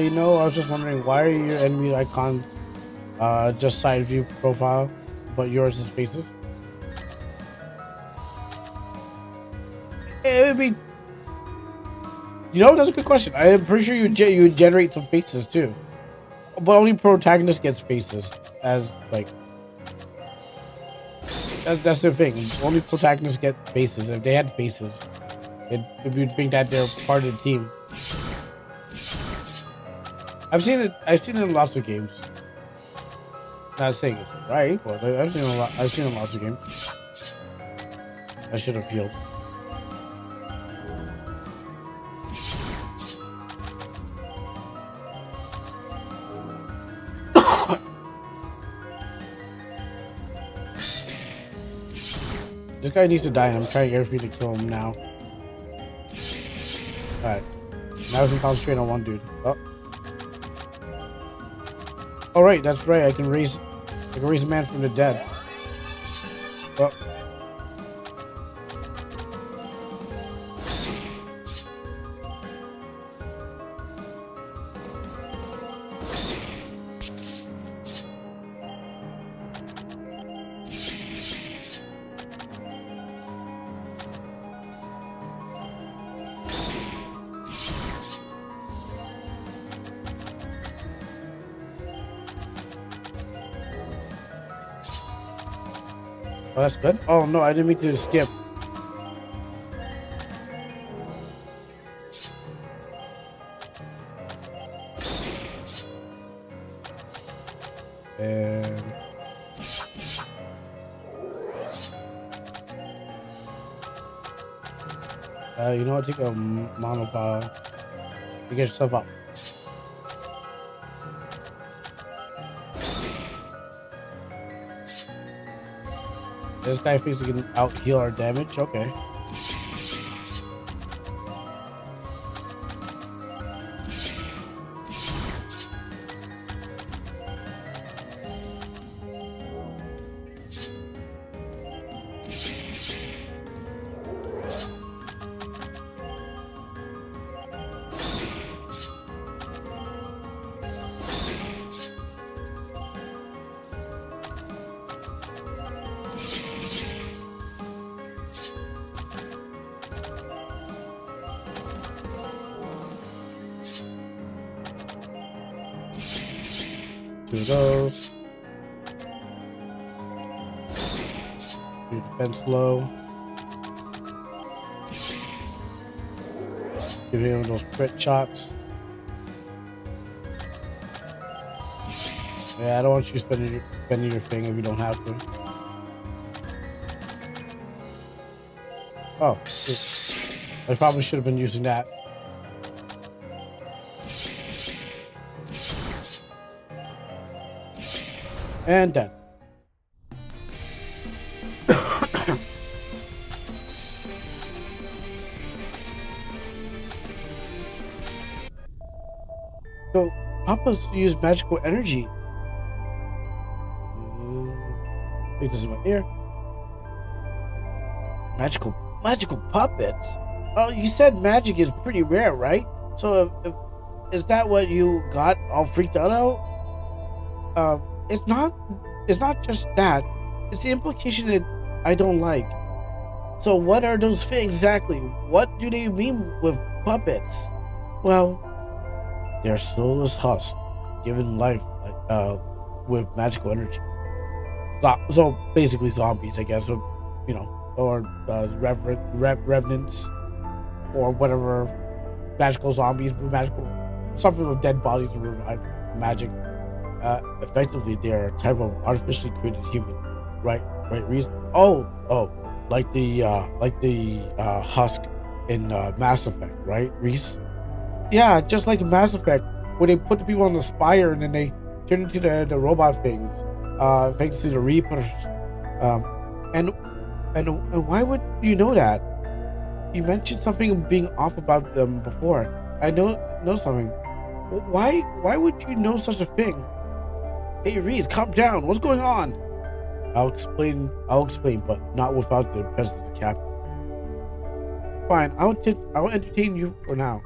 You know, I was just wondering, why are your enemy icons just side view profile, but yours is faces? It would be... You know, that's a good question. I'm pretty sure you generate some faces too. But only protagonist gets faces as, like... That's the thing. Only protagonists get faces. If they had faces, you'd think that they're part of the team. I've seen it in lots of games. Not saying it's right, but I've seen it in lots of games. I should have healed. This guy needs to die, and I'm trying everything to kill him now. Alright. Now we can concentrate on one dude. Oh. Alright, that's right. I can raise a man from the dead. Oh. Oh, that's good. Oh no, I didn't mean to skip. And you know what? Take a monopile to get yourself up. This guy thinks he can out heal our damage. Okay. Two of those. Do defense low. Give him those crit shots. Yeah, I don't want you spending your thing if you don't have to. Oh, shit. I probably should have been using that. And done. So, Papa's use magical energy. Wait, this is my ear. Magical puppets? Oh, you said magic is pretty rare, right? So, if is that what you got all freaked out out? It's not just that. It's the implication that I don't like. So what are those things exactly? What do they mean with puppets? Well, they're soulless husks given life with magical energy. So basically zombies, I guess, or, you know, or revenants, or whatever, magical zombies, something with dead bodies and revive magic. Effectively, they're a type of artificially created human, right? Reason. Oh, like the husk in Mass Effect, right, Reese? Yeah, just like in Mass Effect, where they put the people on the spire and then they turn into the robot things, thanks to the Reapers. And why would you know that? You mentioned something being off about them before. I know something. Why would you know such a thing? Hey Reese, calm down. What's going on? I'll explain, but not without the presence of the captain. Fine, I'll entertain you for now.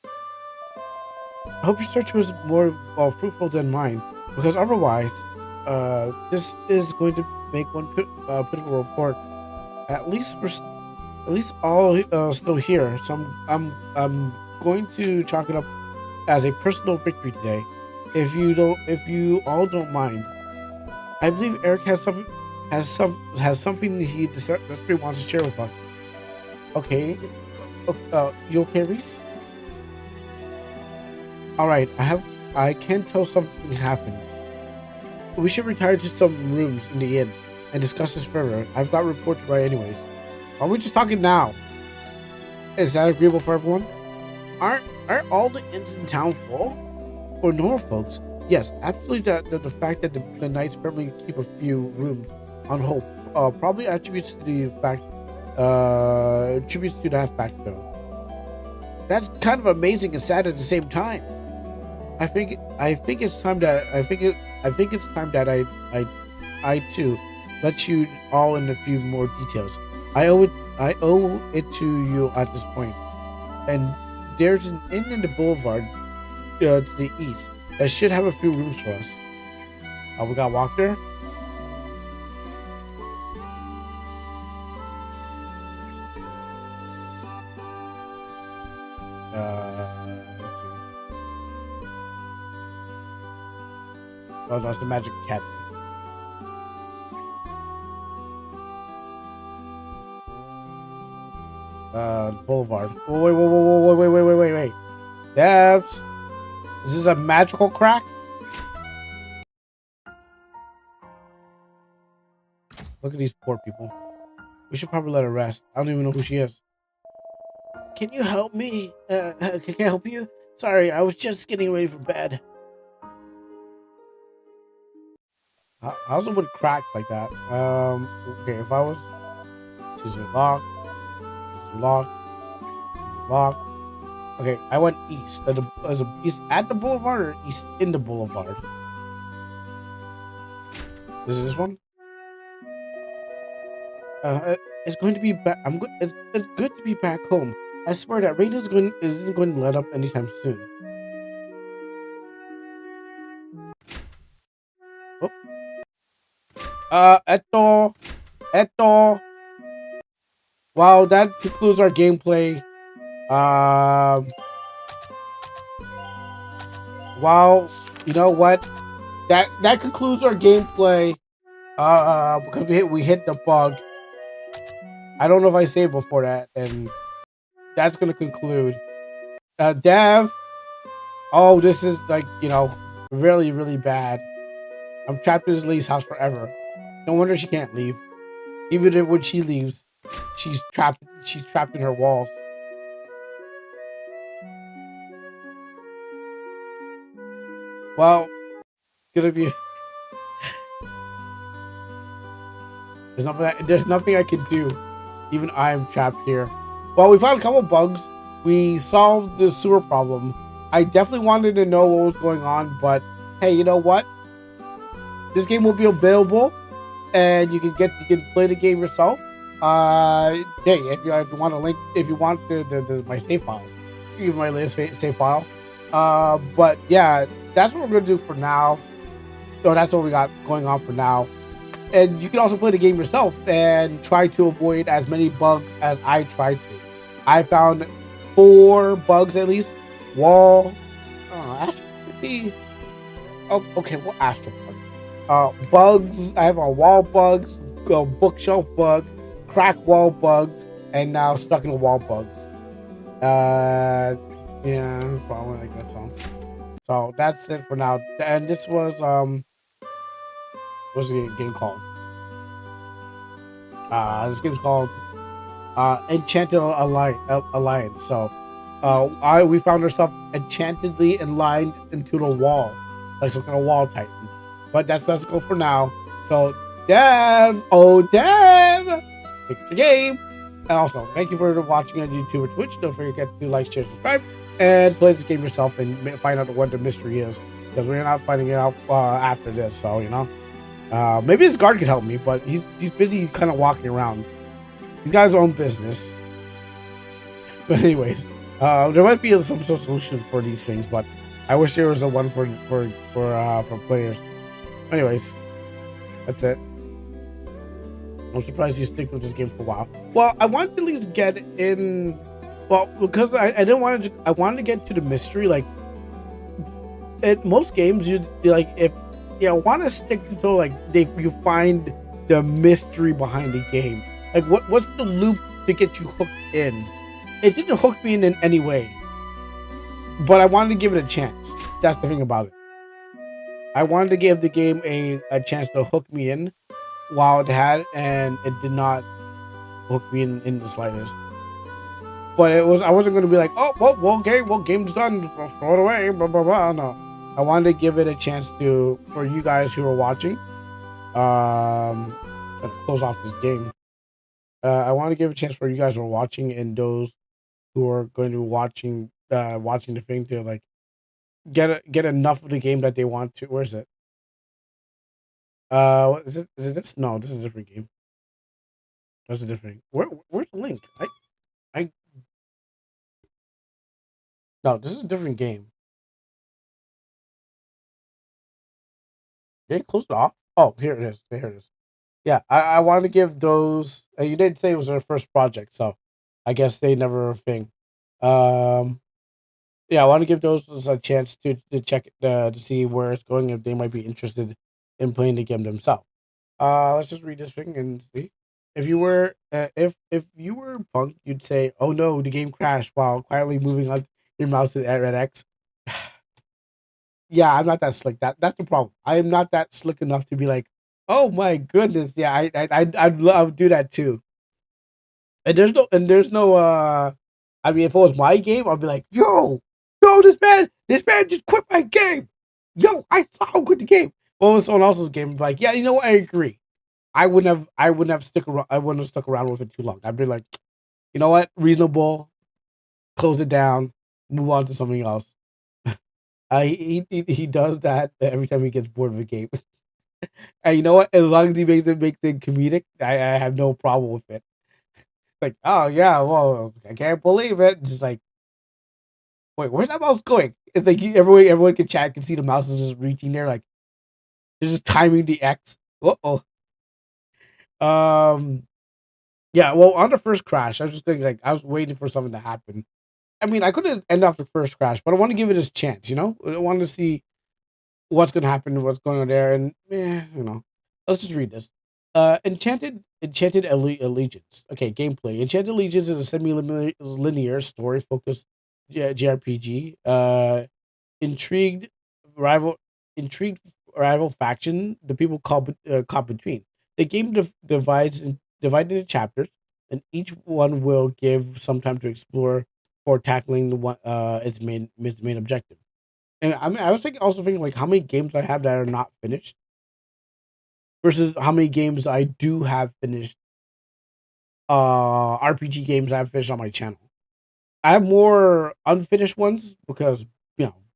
I hope your search was more fruitful than mine, because otherwise, this is going to make one pitiful report. At least all still here. So I'm going to chalk it up as a personal victory today. If you all don't mind, I believe Eric has something he desperately wants to share with us. Okay, you okay, Reese? All right, I can tell something happened. We should retire to some rooms in the inn and discuss this further. I've got reports to write anyways. Are we just talking now? Is that agreeable for everyone? Aren't all the inns in town full? For normal folks, yes, absolutely. The fact that the knights permanently keep a few rooms on hold probably attributes to the fact, attributes to that fact though. That's kind of amazing and sad at the same time. I think it's time that I too let you all in a few more details. I owe it to you at this point. And there's an inn in the boulevard to the east that should have a few rooms for us. We got walk there. Let's see. Oh, that's the Magic Academy. Boulevard. Oh, wait. Devs, is this a magical crack? Look at these poor people. We should probably let her rest. I don't even know who she is. Can you help me? Can I help you? Sorry, I was just getting ready for bed. How's it would crack like that? Okay, if I was... Excuse me, lock. Okay, I went east. East at the boulevard or east in the boulevard? Is it this one? It's going to be back. It's good to be back home. I swear that rain isn't going to let up anytime soon. Oh. Eto. Wow, that concludes our gameplay. Wow, you know what? That concludes our gameplay. Because we hit the bug. I don't know if I saved before that, and that's gonna conclude. Dev. Oh, this is like, really, really bad. I'm trapped in this lady's house forever. No wonder she can't leave. Even if when she leaves, she's trapped in her walls. Well, it's gonna be. There's nothing I can do. Even I am trapped here. Well, we found a couple bugs. We solved the sewer problem. I definitely wanted to know what was going on, but hey, you know what? This game will be available, and you can play the game yourself. Hey, if you want a link, if you want my save files, you give my latest save file. But yeah, that's what we're gonna do for now. So that's what we got going on for now. And you can also play the game yourself and try to avoid as many bugs as I tried to. I found 4 bugs at least. Wall. Astral could be. Oh, okay. Well, Astral bug. Bugs. I have a wall bugs, a bookshelf bug, crack wall bugs, and now stuck in the wall bugs. Yeah, probably I guess so. So that's it for now. And this was what's the game called? This game's called Enchanted Alliance. So we found ourselves enchantedly aligned into the wall, like some kind of wall titan. But let's go for now. So Dev, it's a game. And also, thank you for watching on YouTube or Twitch. Don't forget to like, share, subscribe, and play this game yourself and find out what the mystery is, because we're not finding it out after this. So maybe this guard could help me, but he's busy kind of walking around. He's got his own business. But anyways, there might be some sort of solution for these things, but I wish there was a one for players. Anyways, that's it. I'm surprised you stick with this game for a while. Well, I wanted to at least get in. Well, because I didn't want to. I wanted to get to the mystery. Like, at most games, you like if want to stick until like you find the mystery behind the game. Like, what's the loop to get you hooked in? It didn't hook me in any way, but I wanted to give it a chance. That's the thing about it. I wanted to give the game a chance to hook me in while it had, and it did not hook me in the slightest. But I wasn't going to be like, oh, well, okay, well, game's done, throw it away, blah, blah, blah. No. I wanted to give it a chance for you guys who are watching, close off this game. I want to give a chance for you guys who are watching and those who are going to be watching the thing to like get enough of the game that they want to. Where is it? What is it? Is it this? No, this is a different game. That's a different. Where's the link? I no, this is a different game. They closed it off. Oh, here it is. Here it is. Yeah, I want to give those. You did say it was their first project, so I guess they never thing. Um, yeah, I want to give those a chance to check to see where it's going if they might be interested in playing the game themselves. Let's just read this thing and see. If you were Punk, you'd say, "Oh no, the game crashed," while quietly moving on your mouse at red X. Yeah, I'm not that slick. That's the problem. I am not that slick enough to be like, "Oh my goodness, yeah, I would do that too." And there's no. I mean, if it was my game, I'd be like, yo, this man just quit my game. Yo, I saw him quit the game. Well, it was someone else's game. I'd be like, yeah, you know what? I agree. I wouldn't have stuck around with it too long. I'd be like, you know what? Reasonable. Close it down. Move on to something else. He does that every time he gets bored of a game. And you know what? As long as he makes it comedic, I have no problem with it. Like, oh yeah, well, I can't believe it. Just like, wait, where's that mouse going? It's like everyone can chat, can see the mouse is just reaching there, like they're just timing the X. Uh oh. Yeah. Well, on the first crash, I was just thinking like I was waiting for something to happen. I mean, I couldn't end off the first crash, but I want to give it his chance. I want to see what's going to happen and what's going on there. And let's just read this. Enchanted Allegiance. Okay, gameplay. Enchanted Allegiance is a semi-linear story-focused JRPG. Intrigued rival, intrigued rival faction. The people caught between. The game divided into chapters, and each one will give some time to explore for tackling the one its main objective. And I mean, I was also thinking like how many games I have that are not finished versus how many games I do have finished. RPG games I've finished on my channel. I have more unfinished ones because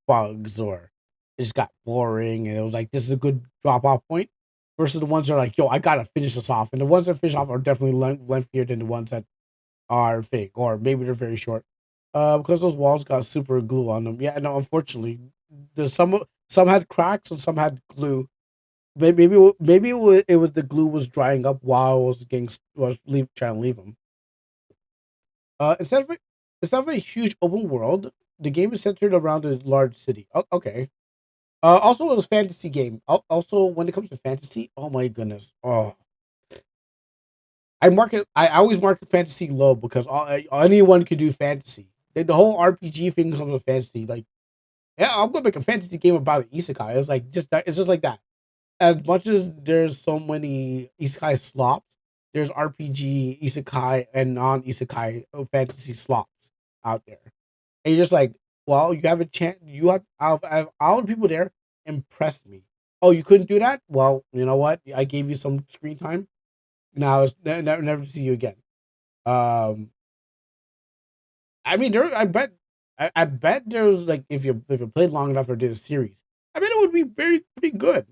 bugs or it just got boring and it was like this is a good drop off point. Versus the ones that are like yo I gotta finish this off, and the ones that finish off are definitely lengthier than the ones that are fake or maybe they're very short. Because those walls got super glue on them. Yeah, no, unfortunately, some had cracks and some had glue. Maybe it was the glue was drying up while I was trying to leave them. Uh, instead of a, instead of a huge open world, the game is centered around a large city. Oh, okay. Also, it was fantasy game. Also, when it comes to fantasy, oh my goodness. Oh, I always market fantasy low because anyone can do fantasy. The whole RPG thing comes with fantasy. Like, yeah, I'm gonna make a fantasy game about isekai. It's like just that. It's just like that. As much as there's so many isekai slops, there's RPG, isekai, and non isekai fantasy slops out there. And you're just like, well, you have a chance. You have out of all the people there impressed me. Oh, you couldn't do that? Well, you know what? I gave you some screen time. Now it's never to see you again. Um, I mean, I bet there was like if you played long enough or did a series, I bet it would be very pretty good.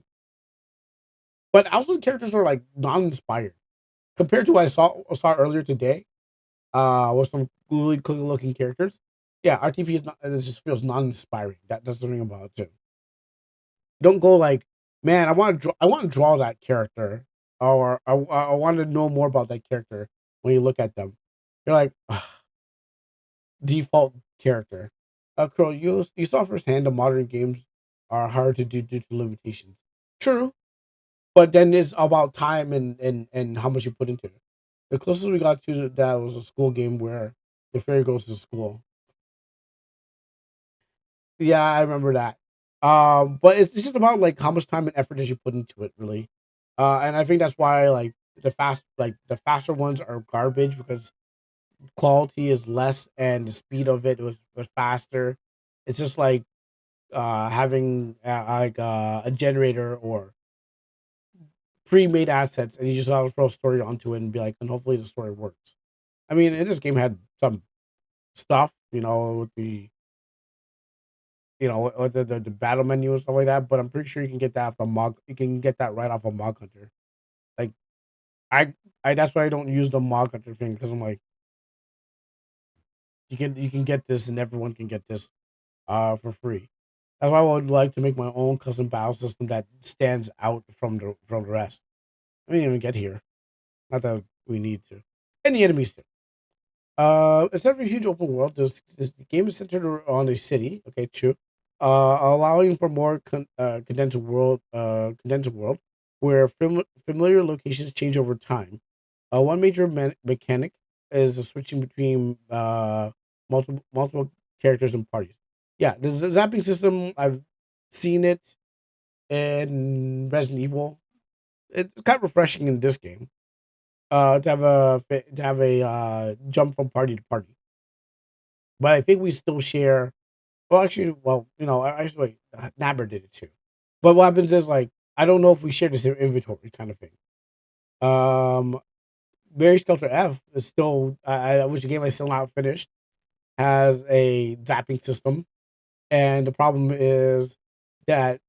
But also the characters are like non-inspired compared to what I saw earlier today. With some really cool looking characters. Yeah, RTP is not. It just feels non-inspiring. That's the thing about it too. Don't go like, man, I want to draw that character, or I want to know more about that character. When you look at them, you're like default character. Crow, you saw firsthand the modern games are hard to do due to limitations. True, but then it's about time and how much you put into it. The closest we got to that was a school game where the fairy goes to school. Yeah, I remember that. But it's just about like how much time and effort did you put into it, really. And I think that's why the faster ones are garbage because quality is less and the speed of it was faster. It's just like having a generator or pre-made assets, and you just have to throw a story onto it and be like, and hopefully the story works. I mean, and this game had some stuff, with the with the battle menu and stuff like that. But I'm pretty sure you can get that off the mod. You can get that right off of Mod Hunter. Like I, that's why I don't use the Mod Hunter thing because I'm like, you can get this and everyone can get this for free. That's why I would like to make my own custom battle system that stands out from the rest. I didn't even get here. Not that we need to. And the enemies too. It's not a huge open world. This game is centered on a city. Okay, true. Allowing for more condensed world, where familiar locations change over time. One major mechanic is the switching between multiple characters and parties. Yeah, the zapping system. I've seen it in Resident Evil. It's kind of refreshing in this game. To have a jump from party to party. But I think we still share. Well, actually, actually, Nabber did it too. But what happens is like I don't know if we share the same inventory kind of thing. Um, Mary Skelter F is still, which game I still not finished, has a zapping system, and the problem is that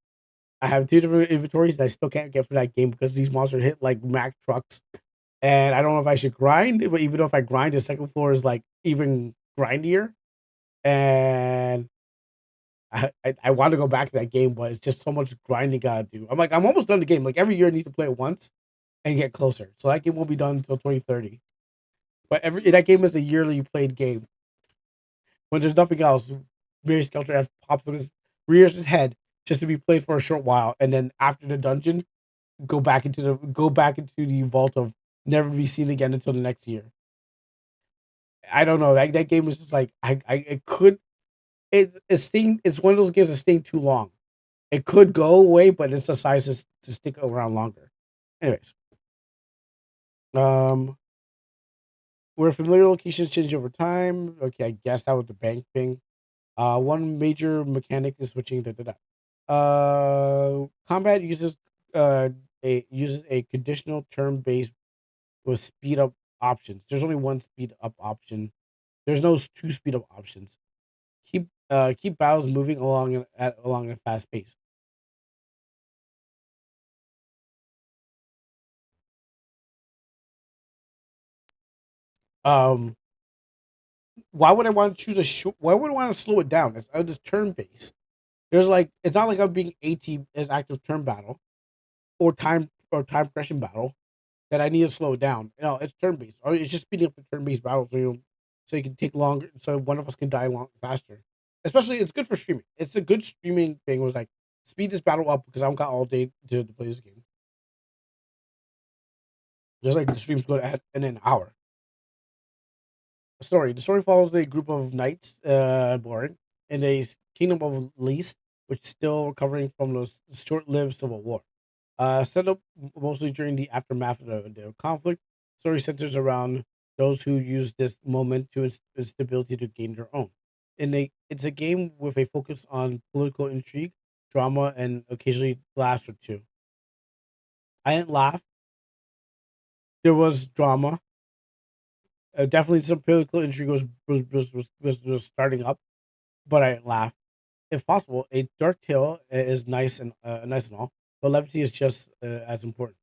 I have two different inventories that I still can't get for that game because these monsters hit like Mack trucks, and I don't know if I should grind. But even though if I grind, the second floor is like even grindier, and I want to go back to that game, but it's just so much grinding gotta do. I'm like, I'm almost done the game. Like every year, I need to play it once and get closer. So that game won't be done until 2030. But every that game is a yearly played game. When there's nothing else, Mary Skelter F pops up his rears his head just to be played for a short while, and then after the dungeon, go back into the vault of never be seen again until the next year. I don't know. That game is just like I it could it's one of those games that staying too long. It could go away, but it's the size to stick around longer. Anyways, um, where familiar locations change over time. Okay, I guess that was the bank thing. One major mechanic is switching. Da, da, da. Combat uses a conditional turn based with speed up options. There's only one speed up option. There's no two speed up options. Keep battles moving along a fast pace. Um, why would I want to choose a short? Why would I want to slow it down? It's just turn based. There's like it's not like I'm being AT as active turn battle or time pressing battle that I need to slow it down. It's turn based. Or it's just speeding up the turn based battle so you can take longer so one of us can die faster. Especially it's good for streaming. It's a good streaming thing was like speed this battle up because I don't got all day to play this game. Just like the streams go at in an hour. Story. The story follows a group of knights, born in a kingdom of Least, which is still recovering from the short-lived civil war. Set up mostly during the aftermath of the conflict, story centers around those who use this moment to instability to gain their own. It's a game with a focus on political intrigue, drama, and occasionally laughs or two. I didn't laugh. There was drama. Definitely some political intrigue was starting up, but I didn't laugh. If possible, a dark tale is nice and all, but levity is just as important.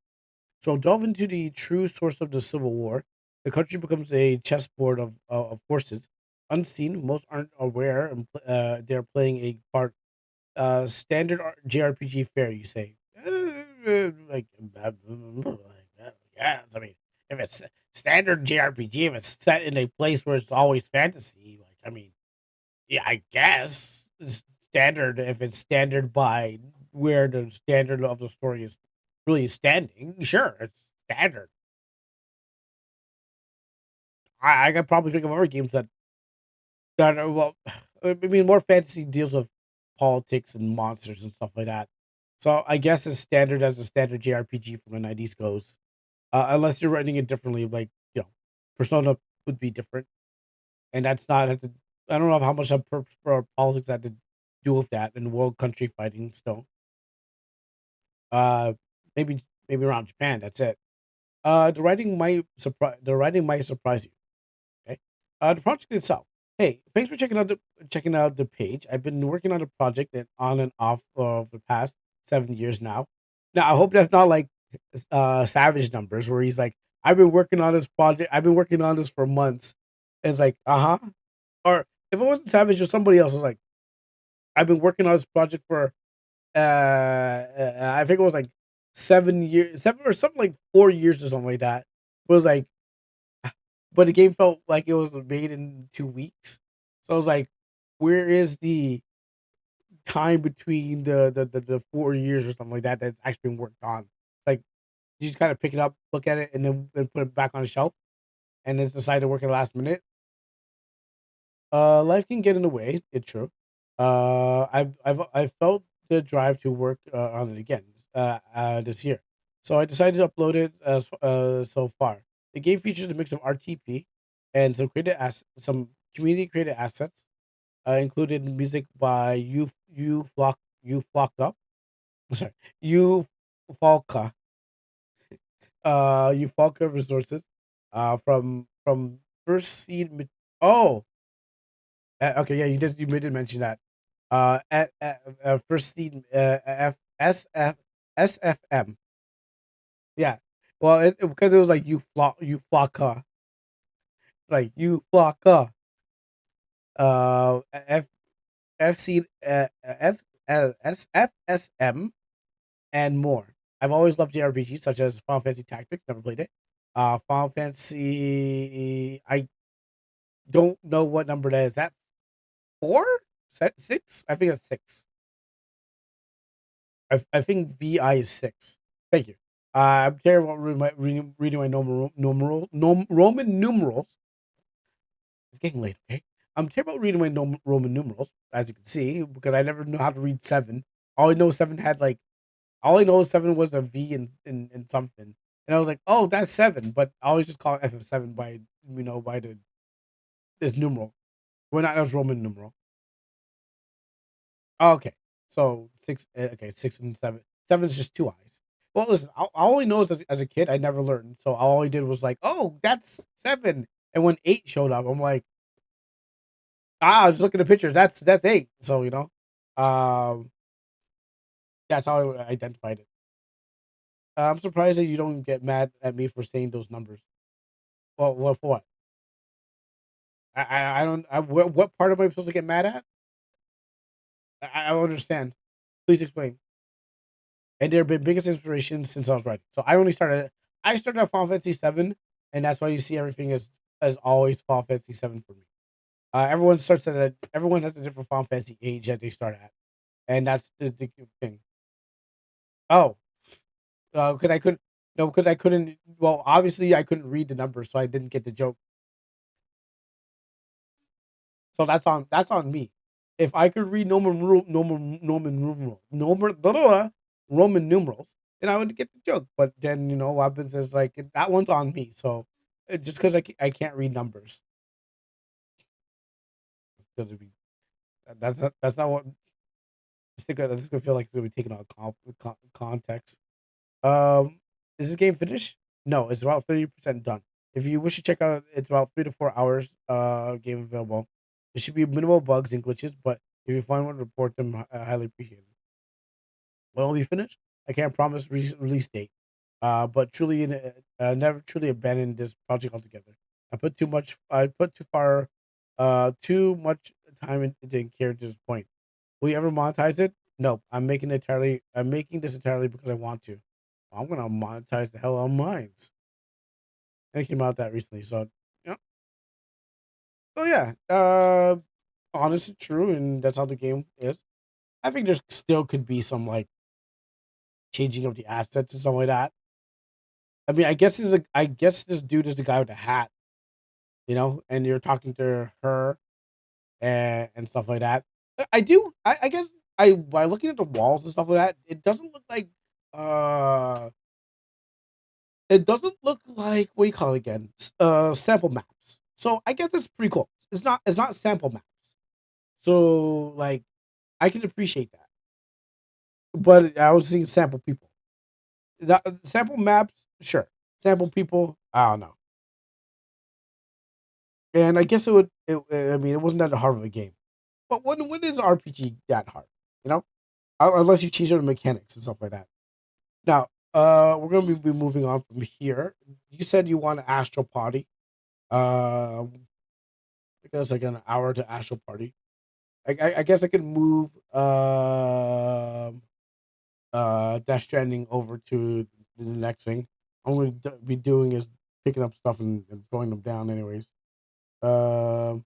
So delve into the true source of the Civil War. The country becomes a chessboard of forces, unseen. Most aren't aware, and they're playing a part. Standard JRPG fare, you say? Like, yes. I mean, if it's standard JRPG, if it's set in a place where it's always fantasy, like, I mean, yeah, I guess it's standard if it's standard by where the standard of the story is really standing. Sure, it's standard. I could probably think of other games that are well, I mean, more fantasy deals with politics and monsters and stuff like that. So I guess it's standard as a standard JRPG from the '90s goes, unless you're writing it differently. Like Persona would be different, and that's not. I don't know how much of politics had to do with that and world country fighting still. Uh, maybe maybe around Japan. That's it. The writing might surprise you. Okay. The project itself. Hey, thanks for checking out the page. I've been working on the project and on and off of the past 7 years now. Now I hope that's not like Savage numbers where he's like, I've been working on this project. I've been working on this for months. And it's like, or if it wasn't Savage or somebody else, was like, I've been working on this project for I think it was like 7 years, seven or something like 4 years or something like that. It was like, but the game felt like it was made in 2 weeks. So I was like, where is the time between the 4 years or something like that that's actually been worked on? Like you just kind of pick it up, look at it, and then put it back on the shelf, and then decide to work at the last minute. Life can get in the way. It's true. I've felt the drive to work on it again this year, so I decided to upload it so far. The game features a mix of RTP and some community created assets, included music by you flocked up. Sorry, you Falca, you Falca resources, from first seed. Oh, okay, yeah, you did mention that. First seed SFM. Yeah. Well, because it was like you flocka, like you flocka. F FC FSM and more. I've always loved JRPGs such as Final Fantasy Tactics. Never played it. Final Fantasy. I don't know what number that is. That four? Six? I think it's six. I think VI is six. Thank you. I'm terrible at reading my Roman numerals. It's getting late, okay? I'm terrible at reading my Roman numerals, as you can see, because I never knew how to read seven. All I know seven had like, all I know seven was a V in something, and I was like, oh, that's seven. But I always just call it FF7 by by this numeral. Well, not as Roman numeral. Oh, okay, so six. Okay, six and seven. Seven is just two eyes. Well, listen, I only know as a kid, I never learned. So all I did was like, oh, that's seven. And when eight showed up, I'm like, just look at the pictures. That's eight. So um, that's how I identified it. I'm surprised that you don't get mad at me for saying those numbers. Well, what for what? I don't. What part am I supposed to get mad at? I don't understand. Please explain. And they're been biggest inspiration since I was writing. So I started at Final Fantasy 7, and that's why you see everything as always Final Fantasy 7 for me. Everyone has a different Final Fantasy age that they start at, and that's the thing. Oh, because I couldn't. No, because I couldn't. Well, obviously I couldn't read the numbers, so I didn't get the joke. So that's on me. If I could read Roman numerals, then I would get the joke. But then what happens is like that one's on me. So just because I can't read numbers, it's gonna be that's not what this gonna feel like it's gonna be taken out of context. Is this game finished? No, it's about 30% done. If you wish to check out, it's about 3 to 4 hours. Game available. There should be minimal bugs and glitches, but if you find one, report them. Highly appreciated. When will be finished? I can't promise release date. But truly, never truly abandoned this project altogether. I put too much time into care to this point. Will you ever monetize it? No, I'm making this entirely because I want to. I'm gonna monetize the hell out of mines. And it came out that recently, so yeah. So yeah, honest and true, and that's how the game is. I think there still could be some like changing of the assets and something like that. I mean, I guess this dude is the guy with the hat, and you're talking to her and stuff like that. I guess by looking at the walls and stuff like that, uh it doesn't look like what you call it again, sample maps. So I guess it's pretty cool. It's not sample maps. So like I can appreciate that. But I was seeing sample people. Sample maps, sure. Sample people, I don't know. And I guess it would. I mean, it wasn't that hard of a game. But when is RPG that hard? You know, unless you change the mechanics and stuff like that. Now, we're gonna be moving on from here. You said you want an Astral Party. I guess like an hour to Astral Party. I guess I can move Death Stranding over to the next thing. I'm going to be doing is picking up stuff and throwing them down anyways. So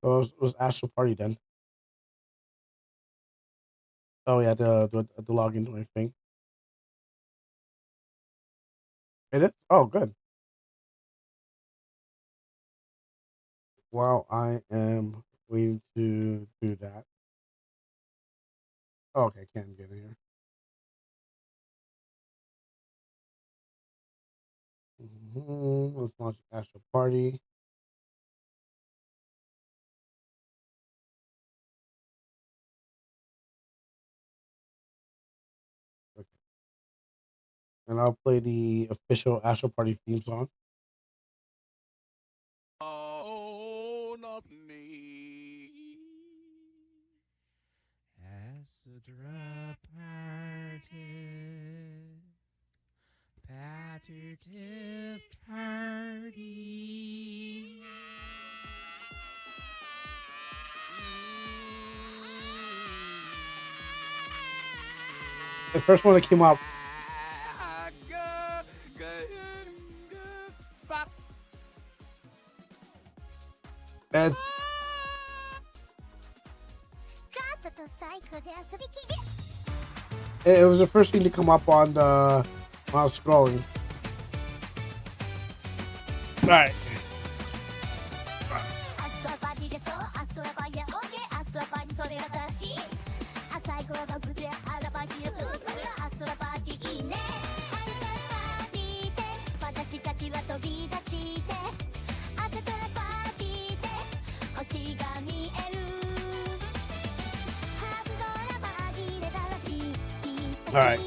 it was Astral Party then. Oh yeah, the login to my thing. Is it? Oh, good. While I am waiting to do that. Oh, okay, I can't get in here. Let's launch Astral Party. Okay. And I'll play the official Astral Party theme song. Oh, not me. Astral party. Pattertive party. The first one that came out. And it was the first thing to come up on the when I was scrolling. All right. All right.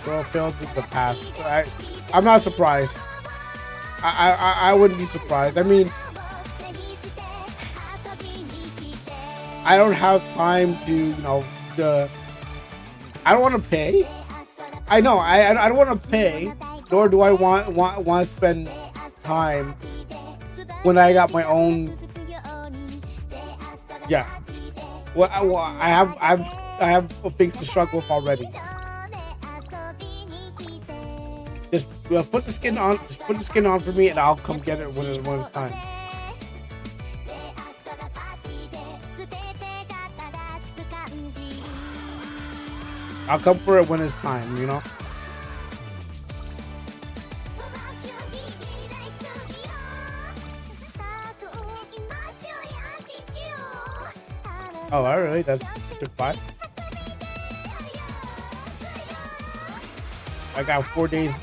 Girl failed with the past. I'm not surprised. I wouldn't be surprised. I mean, I don't have time to I don't want to pay. I know I don't want to pay, nor do I want to spend time when I got my own. Yeah. Well, I have things to struggle with already. Just put the skin on. Just put the skin on for me, and I'll come get it when it's time. I'll come for it when it's time. You know. Oh, alright, that's took 5. I got 4 days.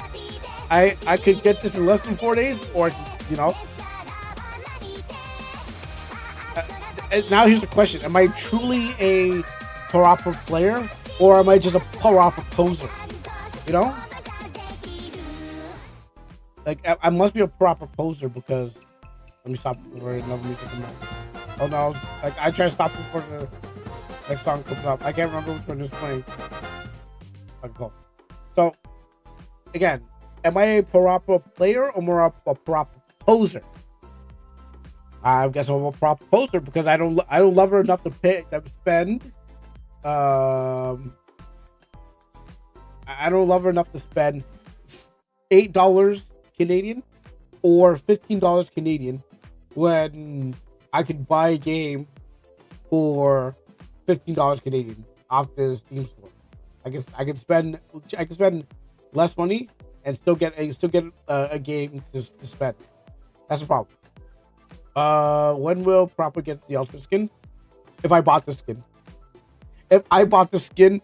I could get this in less than 4 days, or now here's the question: am I truly a proper player, or am I just a proper poser? You know, like I must be a proper poser because. Let me stop for another music. Oh no! Like I try to stop before the next song comes up. I can't remember which one is playing. Okay, cool. So again, am I a proper player or more a proper poser? I guess I'm a proper poser because I don't love her enough to spend. I don't love her enough to spend $8 Canadian or $15 Canadian when I could buy a game for $15 Canadian off the Steam store. I guess I can spend less money and still get a game to spend. That's the problem. When will Proper get the ultimate skin? If I bought the skin. If I bought the skin,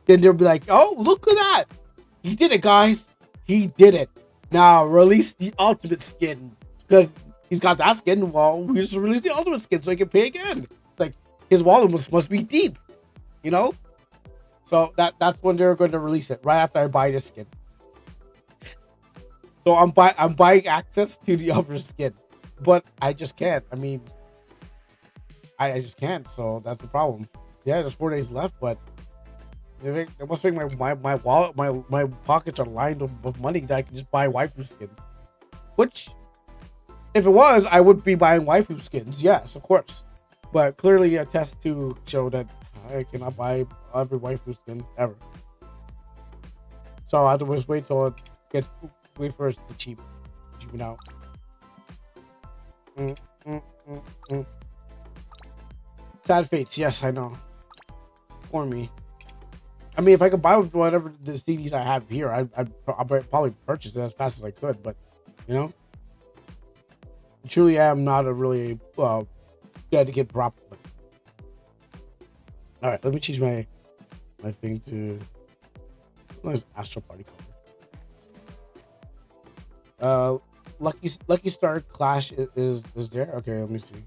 then they'll be like, oh, look at that. He did it, guys. He did it. Now release the ultimate skin. Because he's got that skin. Well, we just release the ultimate skin so he can pay again. Like, his wallet must be deep. You know? So that's when they're going to release it. Right after I buy this skin. So I'm buying access to the other skin. But I just can't. I mean, I just can't. So that's the problem. Yeah, there's 4 days left, but it must make my wallet, my pockets are lined with money that I can just buy waifu skins. Which, if it was, I would be buying waifu skins. Yes, of course. But clearly a test to show that I cannot buy every waifu skin ever. So I have to just wait till it gets, wait for it to cheapen out. Sad fates, yes, I know. For me. I mean, if I could buy with whatever the CDs I have here, I'd probably purchase it as fast as I could, but, you know? Truly, I am not a really dedicated prop. Alright, let me change my thing to nice Astral Party color. Lucky Star Clash is there? Okay, let me see.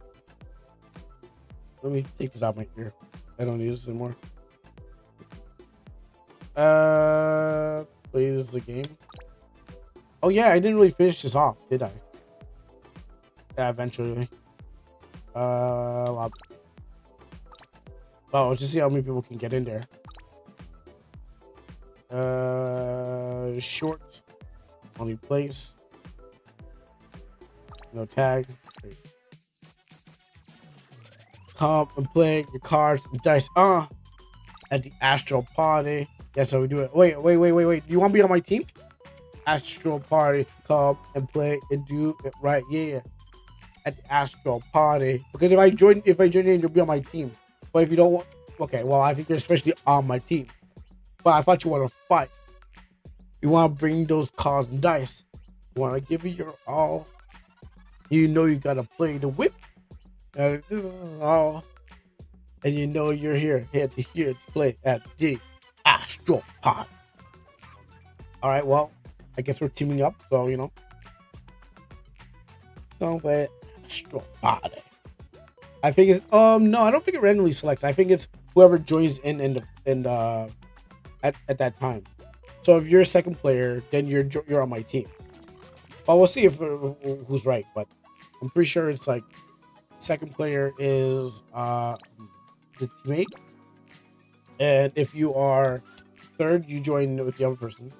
Let me take this out of my ear. I don't need this anymore. Play this the game. Oh yeah, I didn't really finish this off, did I? Yeah, eventually. Oh, let's just see how many people can get in there. Short. Only place. No tag. Great. Come and play your cards and dice. At the Astral Party. That's how we do it. Wait. Do you want to be on my team? Astral Party. Come and play and do it right. Yeah. At the Astral Party. Because if I join in, you'll be on my team. But if you don't want, okay, well, I think you're especially on my team. But I thought you want to fight. You want to bring those cards and dice. You want to give it your all. You know you gotta play the whip. And you know you're here to play at the Astral Party. Alright, well, I guess we're teaming up, so you know. Don't play Astral Party. I think it's no, I don't think it randomly selects. I think it's whoever joins in at that time. So if you're a second player, then you're on my team. But we'll see if who's right. But I'm pretty sure it's like second player is the teammate, and if you are third, you join with the other person.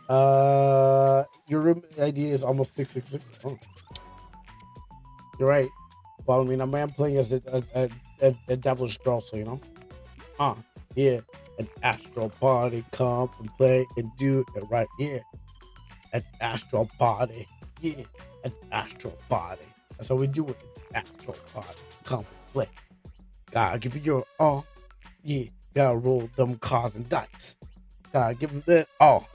Your room ID is almost 666. Oh. You're right. Well, I mean, I'm playing as a devilish girl, so you know. Yeah, an Astral Party, come and play and do it right. Yeah, an Astral Party. Yeah, an Astral Party. That's how we do it. Astral Party, come and play. Gotta give it your all. Yeah, gotta roll them cards and dice. Gotta give it that all.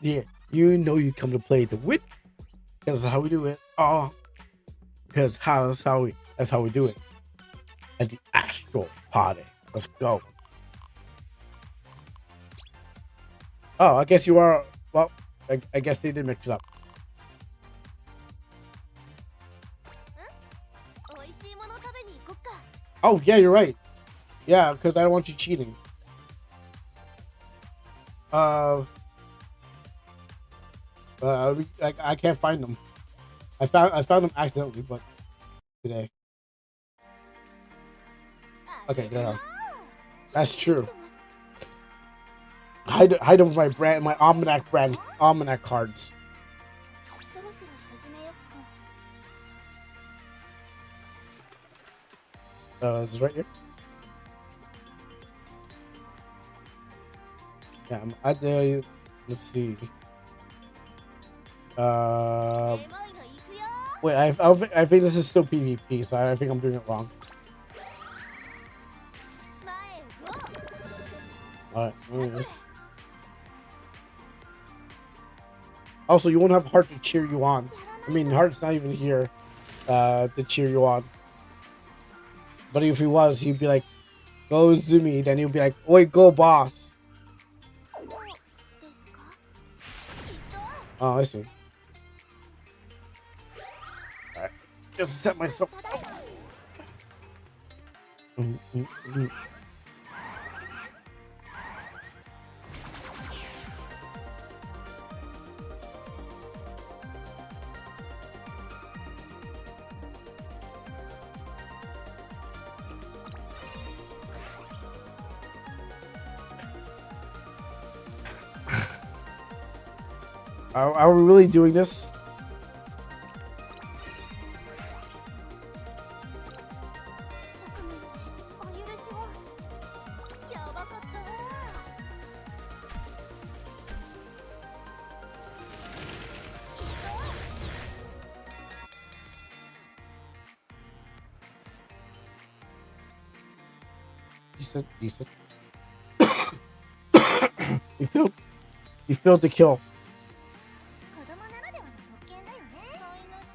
Yeah, you know you come to play the wit. That's how we do it. Because that's how we do it. At the Astral Party. Let's go. Oh, I guess you are. Well, I guess they did mix up. Oh, yeah, you're right. Yeah, because I don't want you cheating. I can't find them. I found them accidentally, but today. Okay, good. That's true. Hide them with my almanac cards. Is this right here? Yeah, I'm at the. Let's see. Wait, I think this is still PvP, so I think I'm doing it wrong. Alright, also, you won't have Heart to cheer you on. I mean, Heart's not even here to cheer you on. But if he was, he'd be like, goes to me, then he'll be like, "Oi, go, boss." ですか？きっと。 Oh, I see. All right, just set myself. ただいま。 Are we really doing this? 職務お許しを。やばかった。 Decent, decent. You failed to kill. 子供ならではの特権だよね。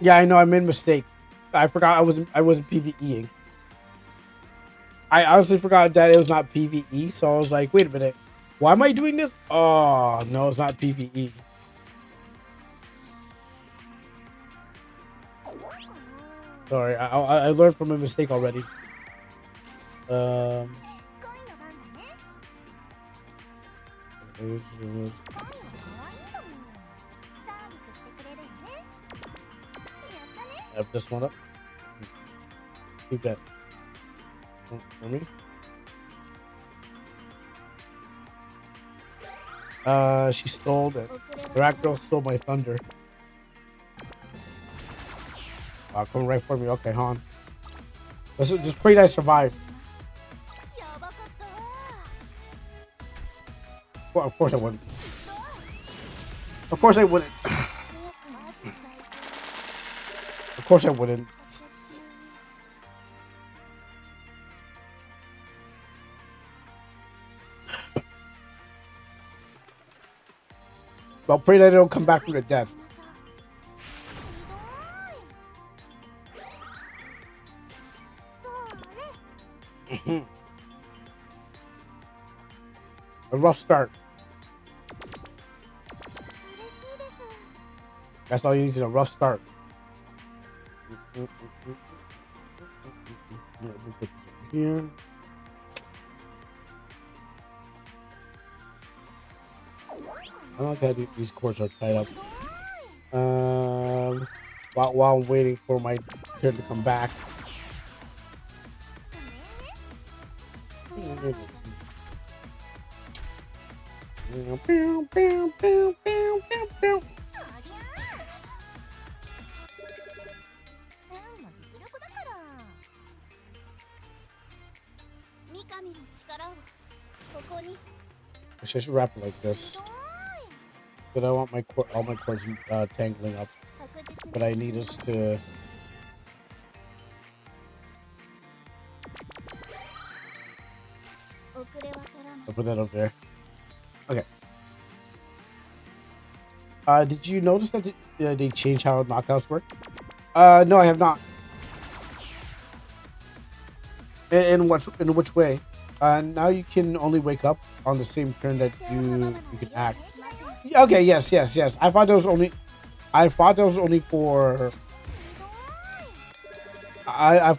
Yeah, I know. I made a mistake. I forgot I wasn't PVEing. I honestly forgot that it was not PVE. So I was like, wait a minute. Why am I doing this? Oh no, it's not PVE. Sorry, I learned from a mistake already. 恋の番だね。 恋は可愛いんだもん。サービスしてくれるよね。やったね。 Have this one up. Keep that. For me. She stole it. The rat girl stole my thunder. Coming right for me. Okay, Han. Let's just pray that I survive. やばかったわ。 Well, of course I wouldn't. Of course I wouldn't. マジ最高。 Of course I wouldn't. Well, pray that they don't come back from the dead. ひどい。そうね。 A rough start. 嬉しいです。 That's all you need to know. Rough start. Let me put this over here. I don't like how these cords are tied up. While I'm waiting for my turn to come back. ごめんね。近寄らないで。 Pew, pew, pew, pew, pew, pew. ありゃー。も実力だから。三上の力をここに。 I should wrap it like this. But I want my all my cords tangling up. What I need is to. I'll put that up there. Okay. Did you notice that they changed how knockouts work? No, I have not. In which way? Now you can only wake up on the same turn that you can act. Okay, yes. I thought that was only for. I thought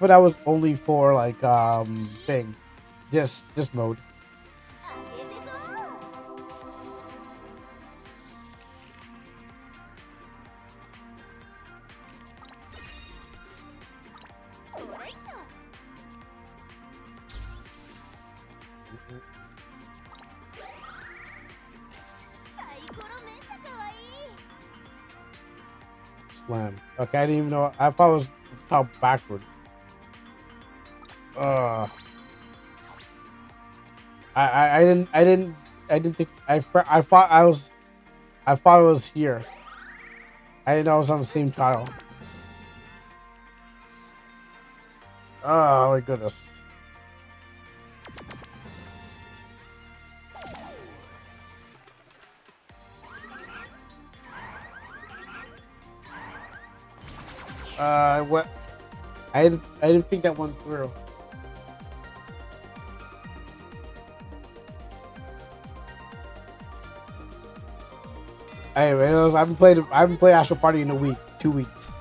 that was only for like thing, this mode. あげてこう。それっしょ。 サイコロめっちゃ可愛い。 Slam. Okay, I didn't even know. I thought it was how backwards. I didn't think I thought it was here. I didn't know it was on the same tile. Oh my goodness. What? I didn't think that went through. Anyway, I haven't played Astral Party in a week, 2 weeks.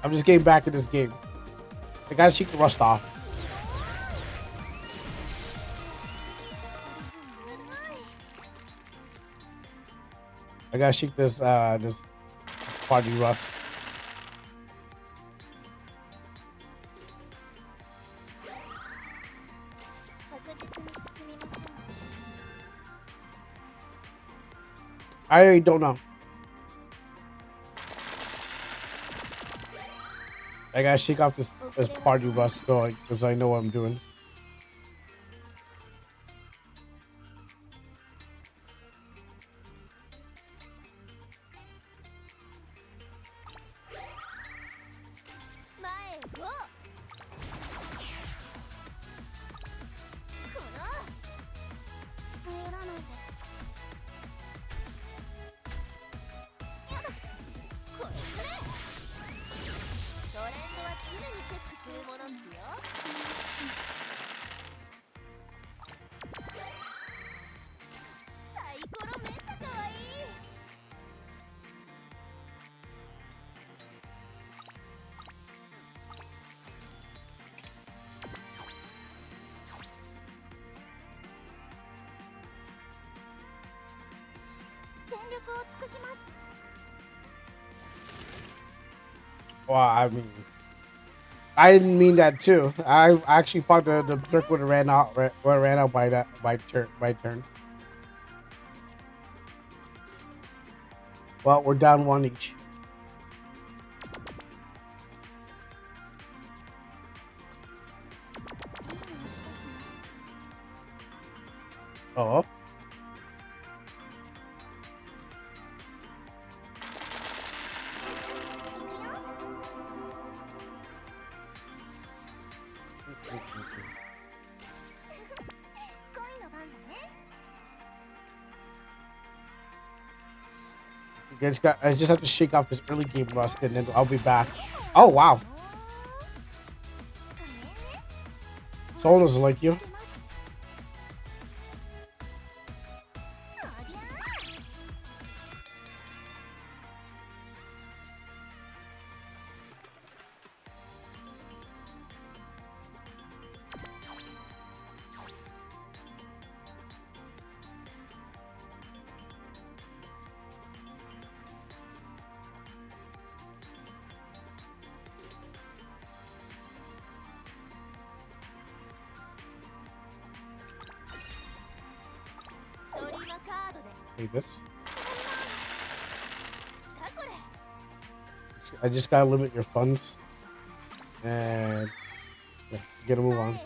I'm just getting back in this game. I gotta shake the rust off. I gotta shake this this party rust. I don't know. I gotta shake off this party rust going because I know what I'm doing. Well, I didn't mean that too. I actually thought the berserk would have ran out by turn. Well, we're down one each. Oh. I just have to shake off this early game rust and then I'll be back. Oh wow. Someone doesn't like you. This. I just gotta limit your funds and yeah, get a move on.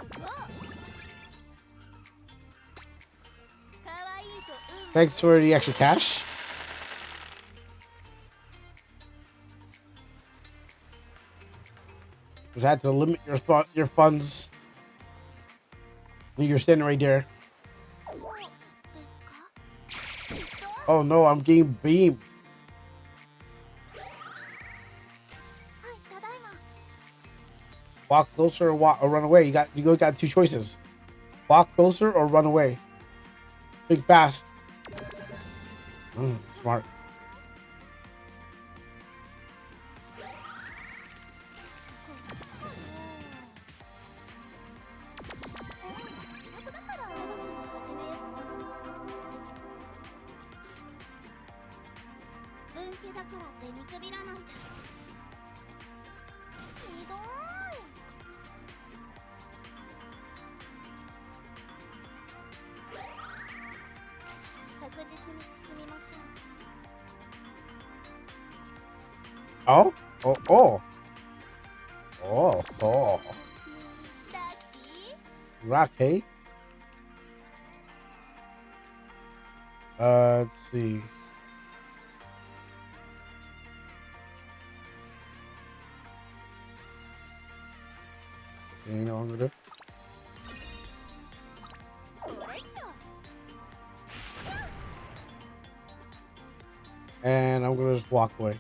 Thanks for the extra cash. Just had to limit your funds. You're standing right there. Oh no, I'm getting beamed. Walk closer or run away. You got two choices. Walk closer or run away. Think fast. Smart. Oh, so Rocky. Let's see. You know what I'm gonna do? And I'm gonna just walk away.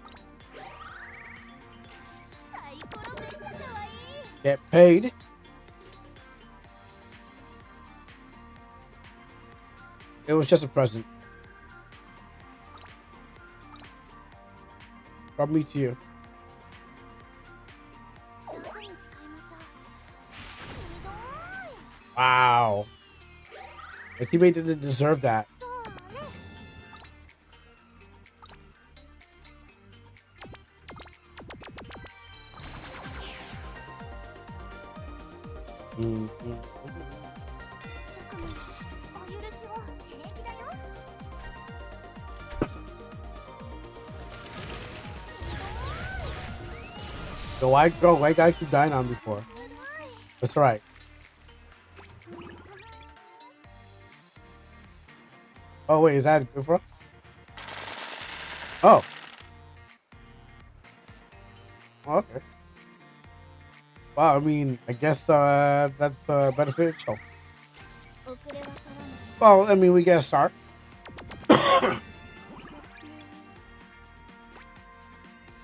Get paid. It was just a present. From me to you. 上手に使いましょう。ひどい。 Wow. My teammate didn't deserve that. そうね。 Mhm. 職務お許しを平気だよ。 So why gotta keep dying on me for? That's right. Oh wait, is that good for us? Oh. Okay. Wow, I mean, I guess that's beneficial. 遅れは取らない。 Well, I mean, we get a start. こっち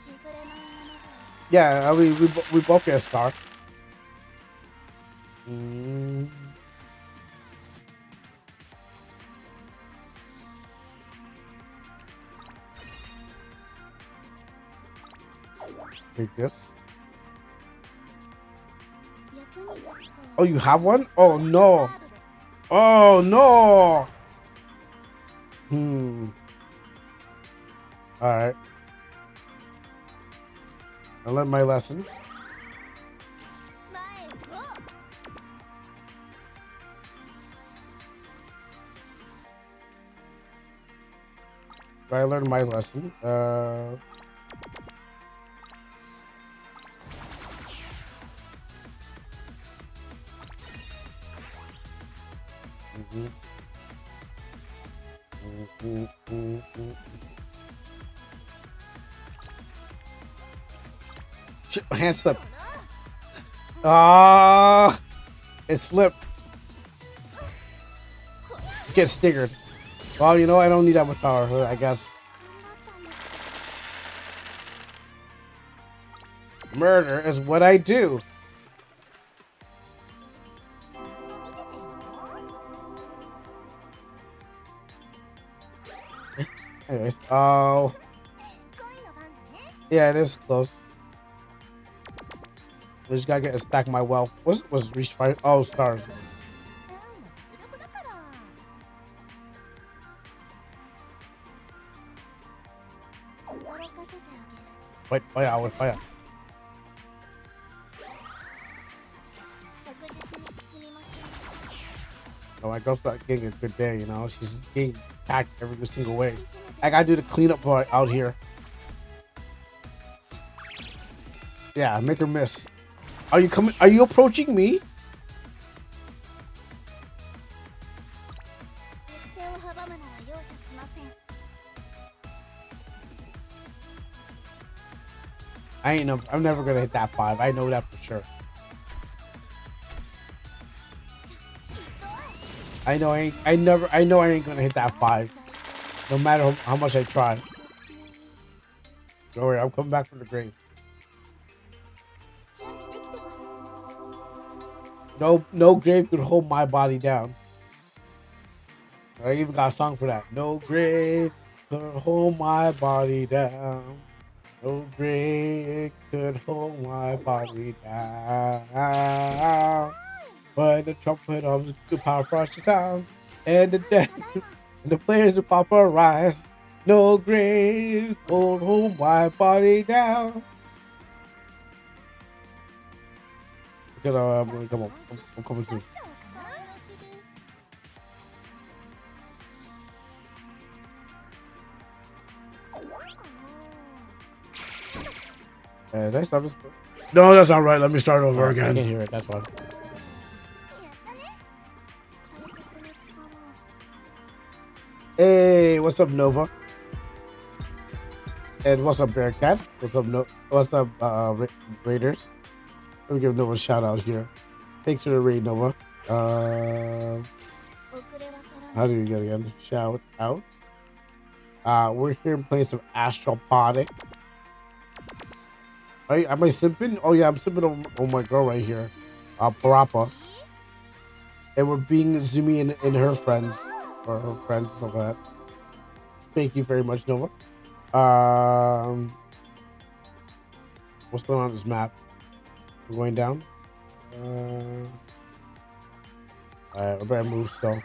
譲れないものが Yeah, I mean, we both get a star. Mm. Take this. 役に立つから。 Oh, you have one? Oh no! Oh no! All right. I learned my lesson. 前を。 I learned my lesson. Mhm. Shit, my hand slipped. Ah, it slipped. Get staggered. Well, you know, I don't need that much power, I guess. 頑張ったんです。 Murder is what I do. ちゃんと見ててよ。 Anyways, oh, 恋の番だね。 yeah, it is close. I just gotta get a stack of my wealth. Was reached by oh stars. うん、実力だから。 驚かせてあげる。 Wait, fire, fire. 確実に進みましょう。 So my girl's not getting a good day, you know. She's getting attacked every single way. I gotta do the cleanup part out here. Yeah, make her miss. Are you coming? Are you approaching me? 行く手を阻むなら容赦しません。 I'm never gonna hit that 5. I know that for sure. I know I ain't gonna hit that 5. No matter how much I try. Don't worry, I'm coming back from the grave. 準備できてます。 No grave could hold my body down. I even got a song for that. No grave could hold my body down. No grave could hold my body down. When the trumpet of the power crushes sound, and the dead and the players of Papa rise. No grave could hold my body down. Because I'm coming soon. Did I stop this? No, that's not right. Let me start over again. I can't hear it. That's fine. やったね。大切に使おう。 Hey, what's up, Nova? And what's up, Bearcat? What's up, Raiders? Let me give Nova a shout out here. Thanks for the raid, Nova. 遅れは取ら How ない。 do you get again? Shout out. We're here playing some Astral Party. Am I simping? Oh yeah, I'm simping on my girl right here, Parappa. And we're being Zumi and her friends, or her friends, so that. Thank you very much, Nova. What's going on this map? We're going down. Alright, I better move still.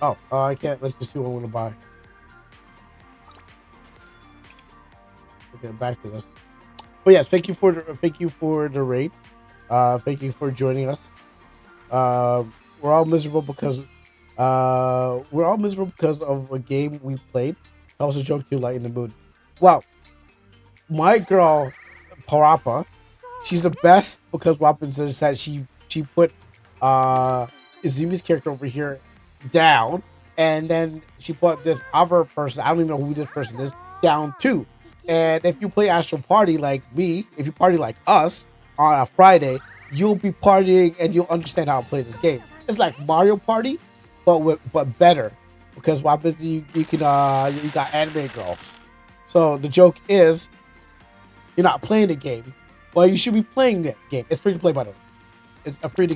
Oh, I can't. Let's just see what I want to buy. Okay, back to this. But yes, thank you for the raid. Thank you for joining us. We're all miserable because of a game we played. That was a joke too, light in the mood. Well, my girl Parappa, she's the best because what happens is that she put Izumi's character over here down, and then she put this other person, I don't even know who this person is, down too. And if you play Astral Party like me, if you party like us on a Friday, you'll be partying and you'll understand how to play this game. It's like Mario Party, but better. Because what happens is you got anime girls. So the joke is you're not playing the game. Well, you should be playing the game. It's free to play, by the way. It's a free to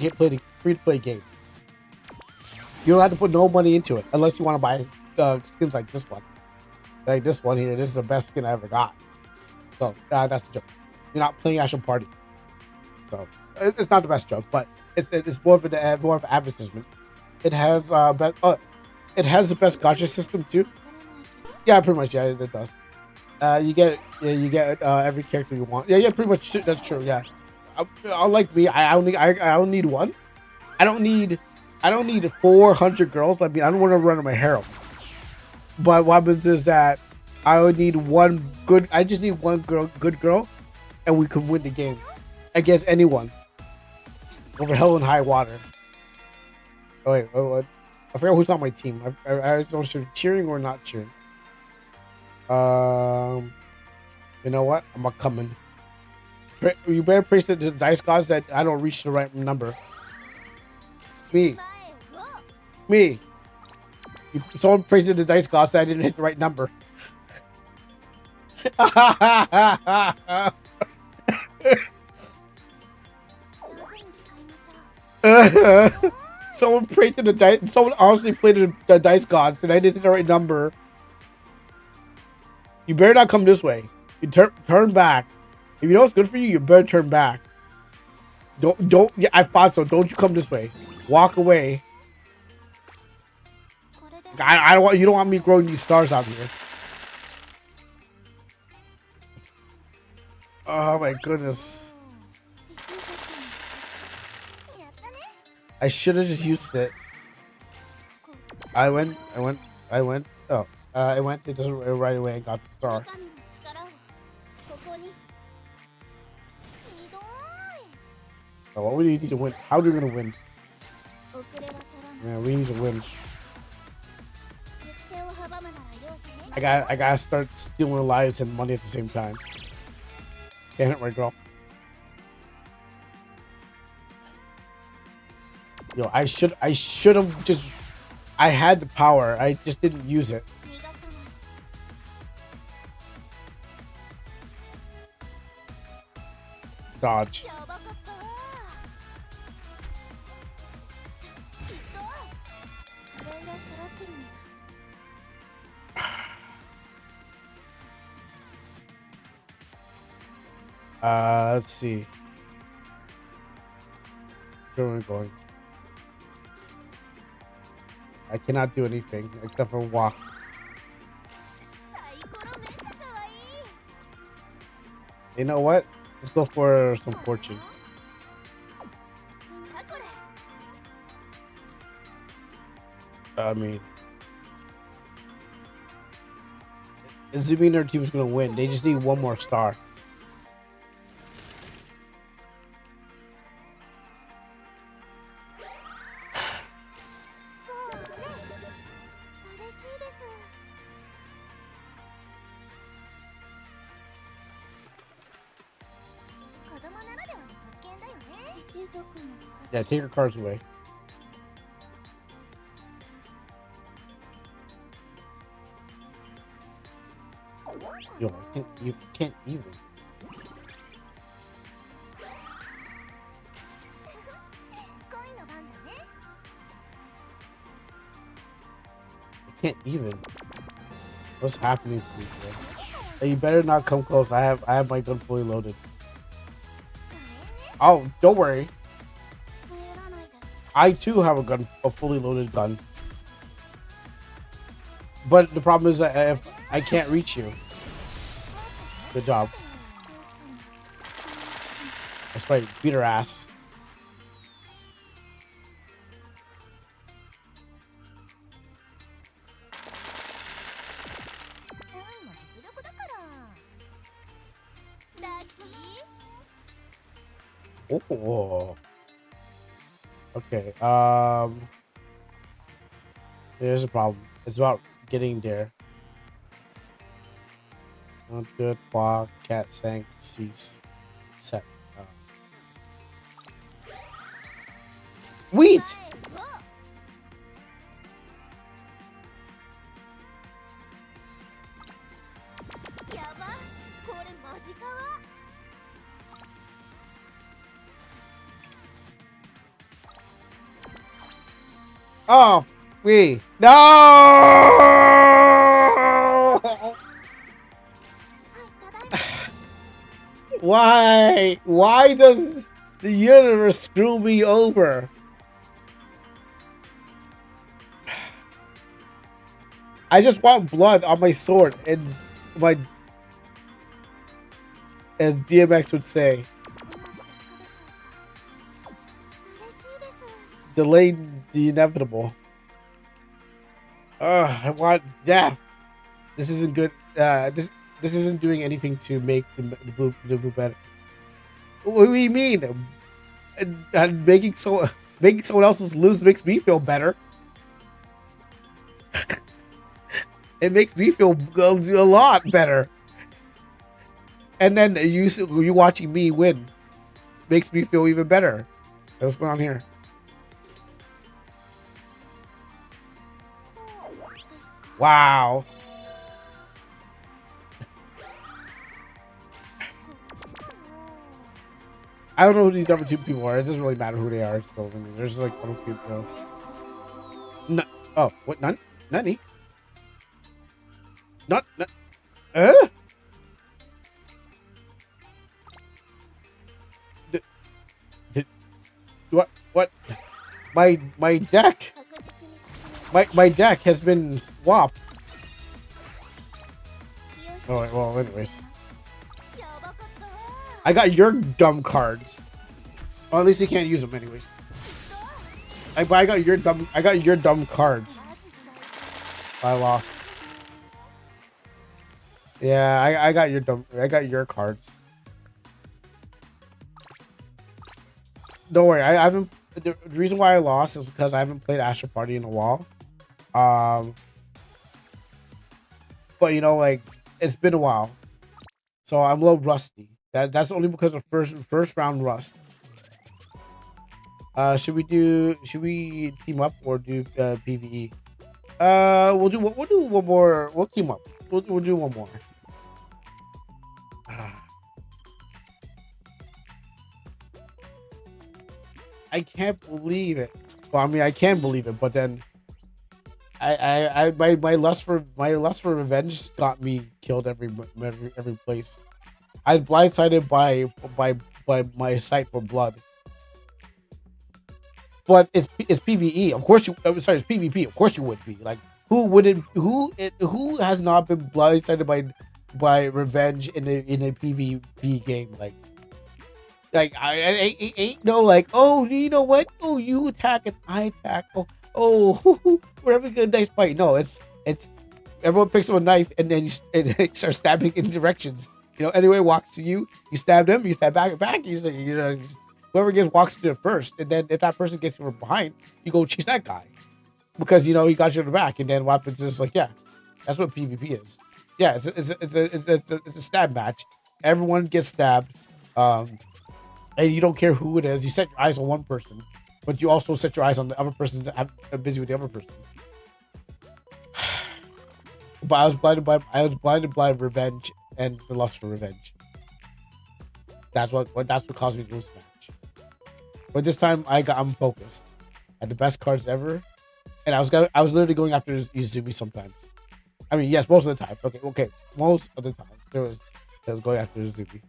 play game. You don't have to put no money into it unless you want to buy skins like this one. Like this one here. This is the best skin I ever got. So that's the joke. You're not playing Astral Party. So it's not the best joke, but it's more of an advertisement. It has it has the best gacha system too. Yeah, pretty much. Yeah, it does. You get every character you want. Yeah, pretty much. That's true. Yeah. Unlike me, I don't need one. I don't need 400 girls. I mean, I don't want to run my harem. But what happens is that I would need one good. I just need one good girl, and we can win the game against anyone over hell and high water. Oh wait, what? I forgot who's on my team. I was also cheering or not cheering. You know what? I'm not coming. You better praise the dice gods that I don't reach the right number. Me. Someone praised the dice gods that I didn't hit the right number. Someone prayed to the dice. Someone honestly played the dice gods, and I didn't hit the right number. You better not come this way. You turn back. If you know what's good for you, you better turn back. Don't. Yeah, I thought so. Don't you come this way. Walk away. I don't want. You don't want me growing these stars out here. Oh my goodness. I should have just used it. I went. Oh, I went to just right away and got the star. So what do you need to win? How are we gonna win? Yeah, we need to win. I gotta start stealing lives and money at the same time. Can't hit my girl. Yo, I should have just. I had the power. I just didn't use it. Dodge. Let's see. Where are we going? I cannot do anything except for walk. You know what? Let's go for some fortune. I mean, Izumi and their team's gonna win. They just need one more star. Yeah, take your cards away. Yo, you can't even. I can't even. What's happening to me, bro? Hey, you better not come close. I have my gun fully loaded. Oh, don't worry. I too have a fully loaded gun. But the problem is that if I can't reach you. Good job. That's right. Beat her ass. Oh. Okay. There's a problem. It's about getting there. Not good. Qua, cat, sank, cease, set. Wheat. Oh, we no. Why? Why does the universe screw me over? I just want blood on my sword, and my as DMX would say, delay the inevitable. I want death. This isn't good. This isn't doing anything to make the blue better. What do you mean? And making someone else's lose makes me feel better. It makes me feel a lot better. And then you watching me win makes me feel even better. What's going on here? Wow. I don't know who these other two people are. It doesn't really matter who they are. Still, I mean, there's like one people. No. Oh, what? None? Nani? Not. What? My deck. My deck has been swapped. Oh well. Anyways, I got your dumb cards. Well, at least you can't use them anyways. I got your dumb cards. I lost. Yeah, I got your cards. Don't worry, I haven't. The reason why I lost is because I haven't played Astral Party in a while. But you know, like it's been a while, so I'm a little rusty. That's only because of first round rust. Should we team up or do PvE? We'll do one more. We'll team up. We'll do one more. I can't believe it. Well, I mean, I can believe it, but then my lust for revenge got me killed every place. I was blindsided by my sight for blood. But it's PvE. Of course it's PvP. Of course you would be. Like who has not been blindsided by revenge in a PvP game? Like I ain't no like, oh, you know what? Oh, you attack and I attack. Oh, we're having a nice fight. No, it's everyone picks up a knife and then you start stabbing in directions. You know, anyway walks to you, you stab them, you stab back. You know, whoever walks to it first, and then if that person gets from behind, you go chase that guy because you know he got you in the back. And then what happens is like, yeah, that's what PvP is. Yeah, it's a stab match. Everyone gets stabbed. And you don't care who it is. You set your eyes on one person, but you also set your eyes on the other person that are busy with the other person. But I was blinded by revenge and the lust for revenge. That's what caused me to lose the match. But this time I'm focused. I had the best cards ever, and I was literally going after Izumi sometimes. I mean, yes, most of the time. Okay. Most of the time, there was going after Zuki.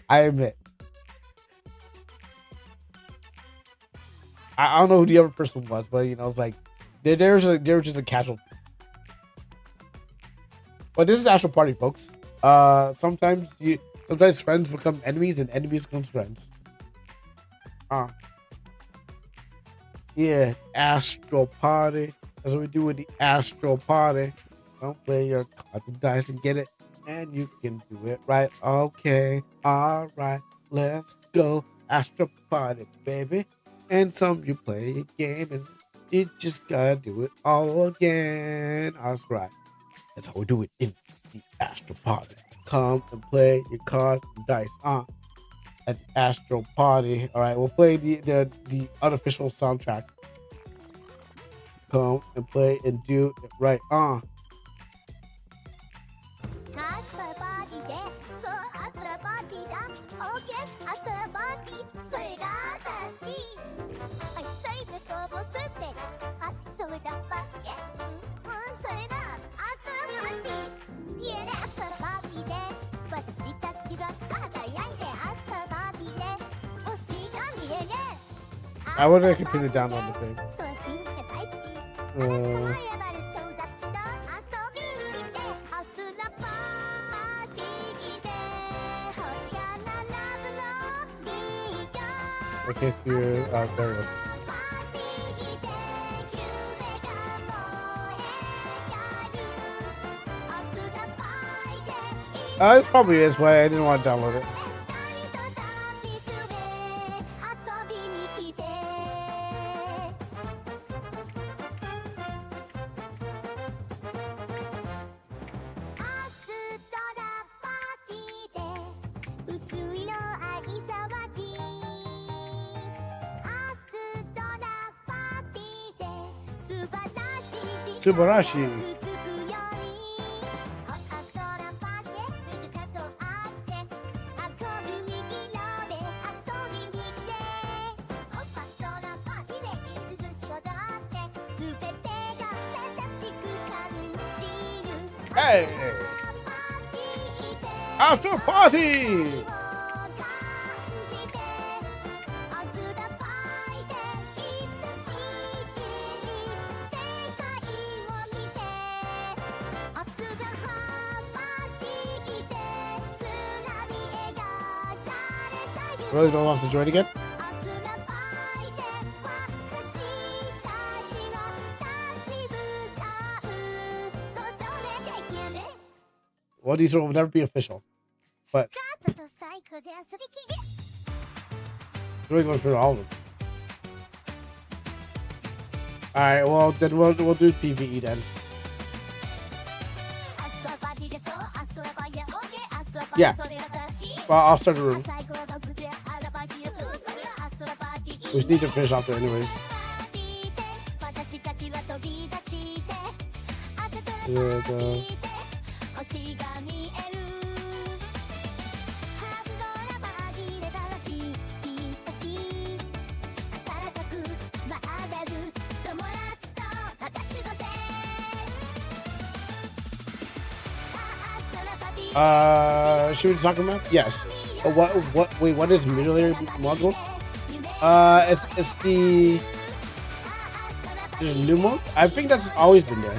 I admit. I don't know who the other person was, but you know, it's like they were just a casualty. But this is Astral Party, folks. Sometimes friends become enemies and enemies become friends. Yeah, Astral Party. That's what we do with the Astral Party. Don't play your cards and dice and get it, and you can do it right. Okay, all right, let's go Astral Party, baby. And some you play a game and you just gotta do it all again. That's right. That's how we do it in the Astral Party. Come and play your cards and dice at the Astral Party. All right, we'll play the unofficial soundtrack. Come and play and do it right. I want to continue down on the thing. I can't hear. There we go. This probably is, but I didn't want to download it. Subarashi. Hey! Astral Party! Really don't want to join again? Well, these will never be official, but really going through all of them. All right, well then we'll do PVE then. Yeah. Well, I'll start the room. We just need to finish off there anyways. Shoot soccer map? Yes. What is military modules? It's the there's a new mode. I think that's always been there.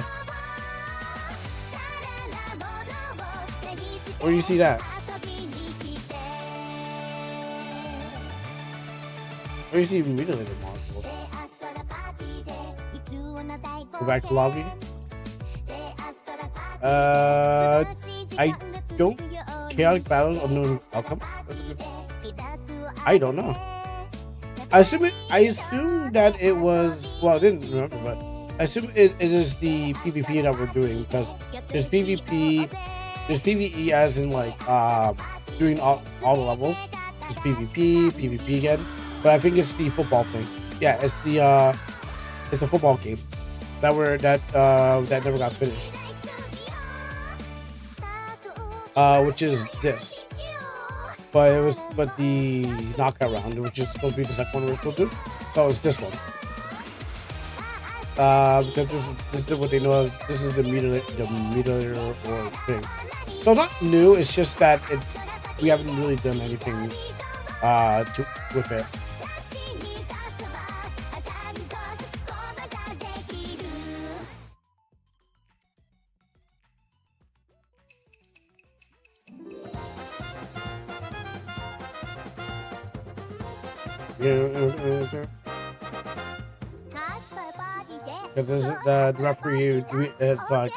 Where do you see that? Where do you see military modules? Go back to lobby. I don't. Chaotic battles of no outcome. I don't know. I assume that it was. Well, I didn't remember, but I assume it is the PvP that we're doing because there's PvP, there's PvE as in like doing all the levels. There's PvP again, but I think it's the football thing. Yeah, it's the football game that never got finished. Which is this, but the knockout round, which is supposed to be the second one we're supposed to do. So it's this one. because this is what they know as this is the mutilator or thing. So not new. It's just that we haven't really done anything with it. Because this is the referee. It's like.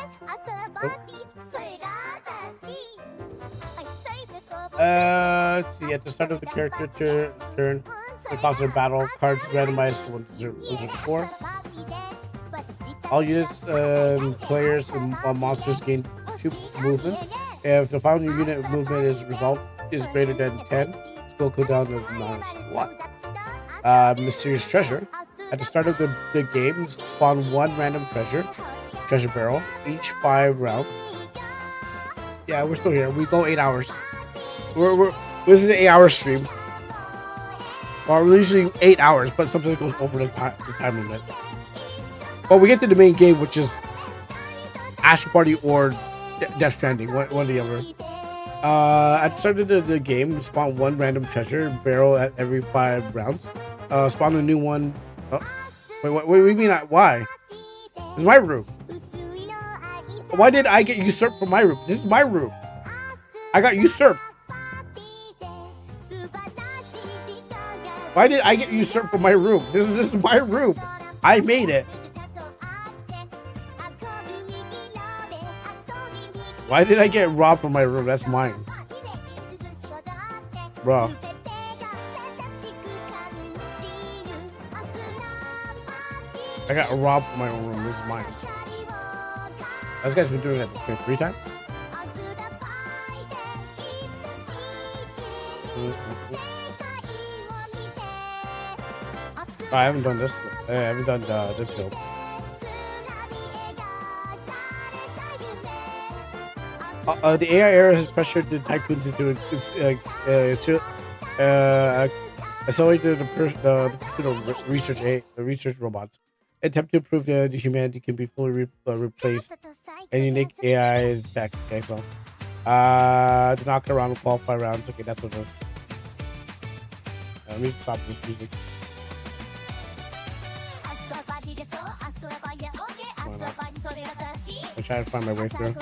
Let's see. At the start of the character turn, the cost of battle cards randomized to 1 to 4. All units, players, and monsters gain 2 movements. If the final unit movement is greater than 10, skill cooldown is -1. Mysterious treasure. At the start of the game, spawn 1 random treasure barrel each 5 rounds. Yeah, we're still here. We go 8 hours. This is an 8-hour stream. Well, we're usually 8 hours, but sometimes it goes over the time limit. But we get to the main game, which is Astral Party or Death Stranding, one or the other. At the start of the game, spawn 1 random treasure barrel at every 5 rounds. Spawn a new one. Oh, wait, what do you mean? Why? This is my room. Why did I get usurped from my room? This is my room. I got usurped. Why did I get usurped from my room? This is my room. I made it. Why did I get robbed from my room? That's mine. Bro. I got robbed from my own room. This is mine. This guy's been doing that 3 times. I haven't done this. I haven't done this film. The AI era has pressured the tycoons into accelerated the pursuit of research robots. Attempt to prove that humanity can be fully replaced and unique AI tech. Okay, so to knock around and qualify rounds. Okay, that's what it is. Let me stop this music. I'm trying to find my way through.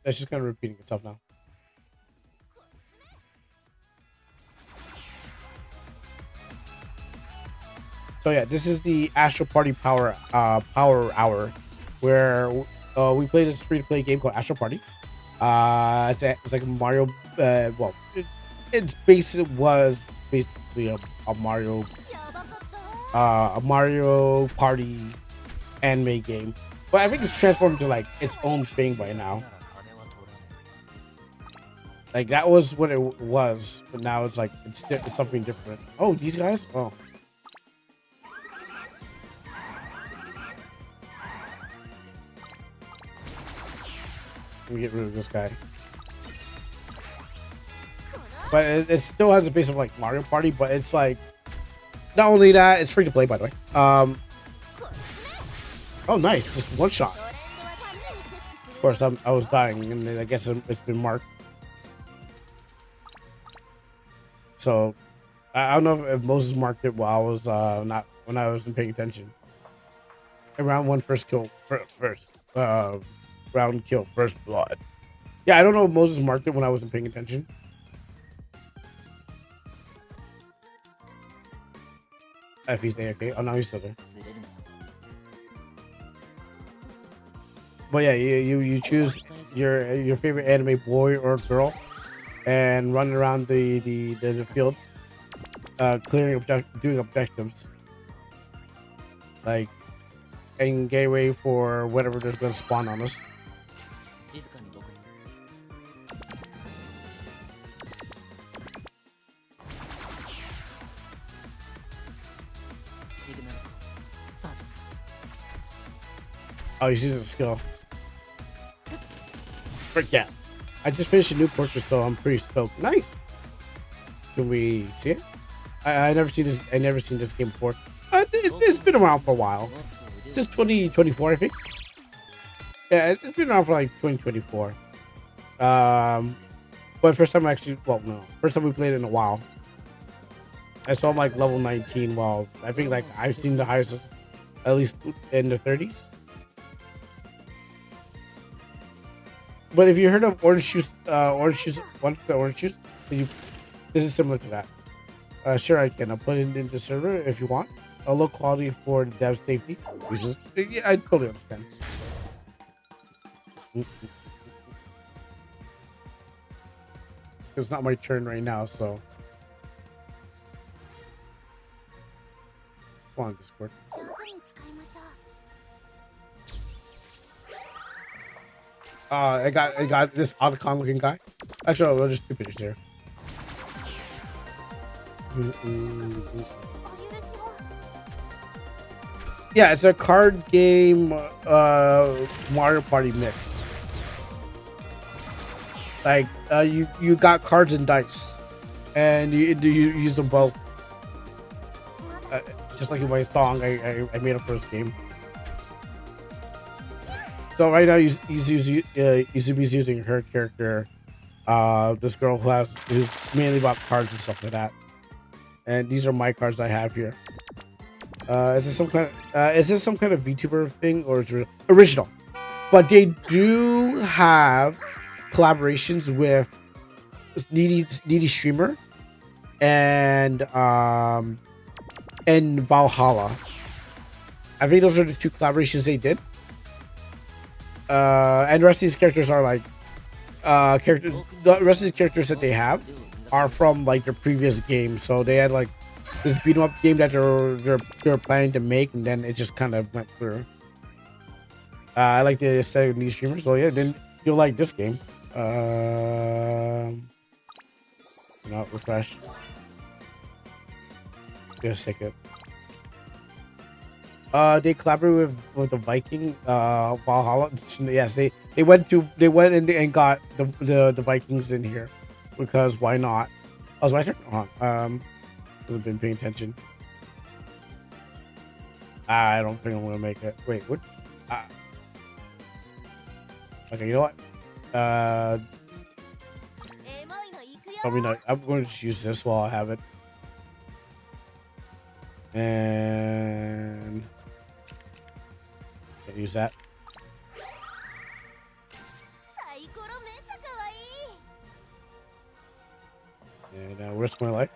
It's just kind of repeating itself now. So yeah, this is the Astral Party Power Hour, where we play this free-to-play game called Astral Party. It's like Mario. Well, was basically a Mario Party anime game, but I think it's transformed into like its own thing by now. Like that was what it was, but now it's like it's something different. Oh, these guys. Oh. Let me get rid of this guy. But it still has a base of like Mario Party, but it's like not only that, it's free to play, by the way. Oh, nice, just one shot. Of course, I was dying, and then I guess it's been marked. So I don't know if Moses marked it while I was not when I wasn't paying attention. Round 1, first kill, round kill, first blood. Yeah, I don't know if Moses marked it when I wasn't paying attention. If he's there, okay. Oh, no, he's still there. But yeah, you choose your favorite anime boy or girl, and run around the field, doing objectives, like, and get ready for whatever there's gonna spawn on us. Oh, he's using a skill. Frick yeah. I just finished a new portrait, so I'm pretty stoked. Nice. Can we see it? I never seen this. I never seen this game before. It's been around for a while. Since 2024, I think. Yeah, it's been around for like 2024. But first time actually, well, no, first time we played it in a while. I saw him like level 19. Well, I think like I've seen the highest at least in the 30s. But if you heard of orange juice, one of the orange juice, this is similar to that. Sure, I can. I'll put it into the server if you want. A low quality for dev safety reasons. Yeah, I totally understand. It's not my turn right now, so. Come on, Discord. I got this Otacon looking guy. Actually, we'll just do pictures here. Yeah, it's a card game Mario Party mix. Like you got cards and dice, and you use them both. Just like in my song, I made a first game. So right now Izumi's using her character, this girl who's mainly about cards and stuff like that. And these are my cards I have here. Is this some kind of VTuber thing or is it original? But they do have collaborations with Needy Streamer and Valhalla. I think those are the two collaborations they did. And the rest of these characters are like the rest of the characters that they have are from like their previous game. So they had like this beat 'em up game that they're planning to make, and then it just kind of went through. I like the aesthetic of these streamers, so yeah, then you'll like this game. No, refresh. Just a second. They collaborated with the Viking Valhalla. Yes, they went in and got the Vikings in here because why not? Oh, was my turn? Hasn't been paying attention. I don't think I'm gonna make it. Wait, what? Okay, you know what? Probably not. I'm going to just use this while I have it. And can use that. And risk my life.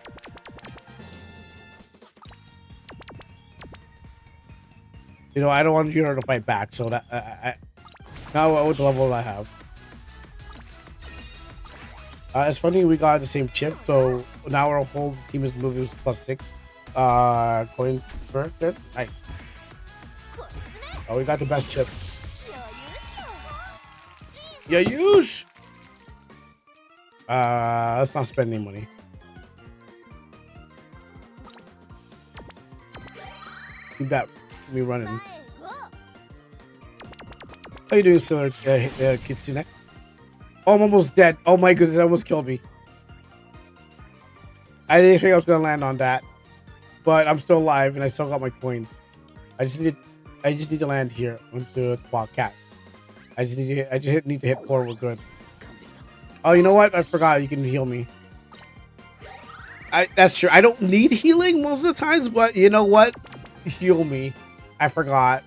You know, I don't want you to fight back, so that now with the level I have. It's funny we got the same chip, so now our whole team is moving +6 coins per good. Nice. Oh, we got the best chips. Yeah, use. Let's not spend any money. Keep that me running. How you doing, sir, Kitsune? Oh, I'm almost dead. Oh my goodness, that almost killed me. I didn't think I was gonna land on that, but I'm still alive and I still got my coins. I just need to land here onto Cat. I just need to hit 4. We're good. Oh, you know what? I forgot you can heal me. That's true. I don't need healing most of the times, but you know what? Heal me. I forgot.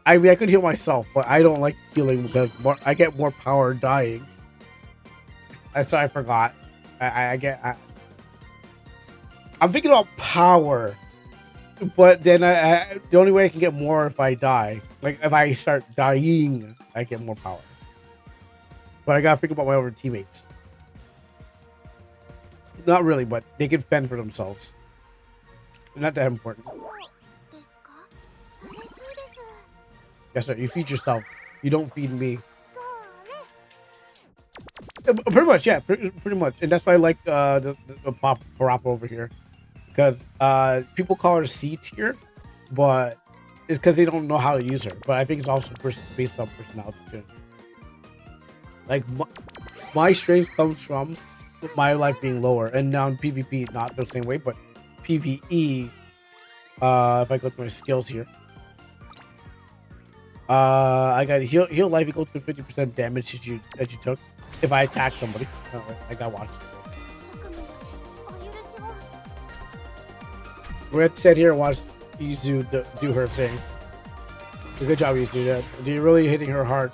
I mean, I could heal myself, but I don't like healing because I get more power dying. So I forgot. I'm thinking about power, but then the only way I can get more if I die. Like if I start dying, I get more power. But I gotta think about my other teammates. Not really, but they can fend for themselves. Not that important. Yes, sir. You feed yourself. You don't feed me. Pretty much, yeah. Pretty much, and that's why I like the Parappa over here, because people call her C tier, but it's because they don't know how to use her. But I think it's also based on personality too. Like my strength comes from my life being lower, and now in PvP not the same way, but PvE. If I go to my skills here, I got heal life equal to 50% damage that you took if I attack somebody. Oh, I got watched. We're gonna sit here and watch Izu do her thing. Good job, Izu. You're really hitting her hard.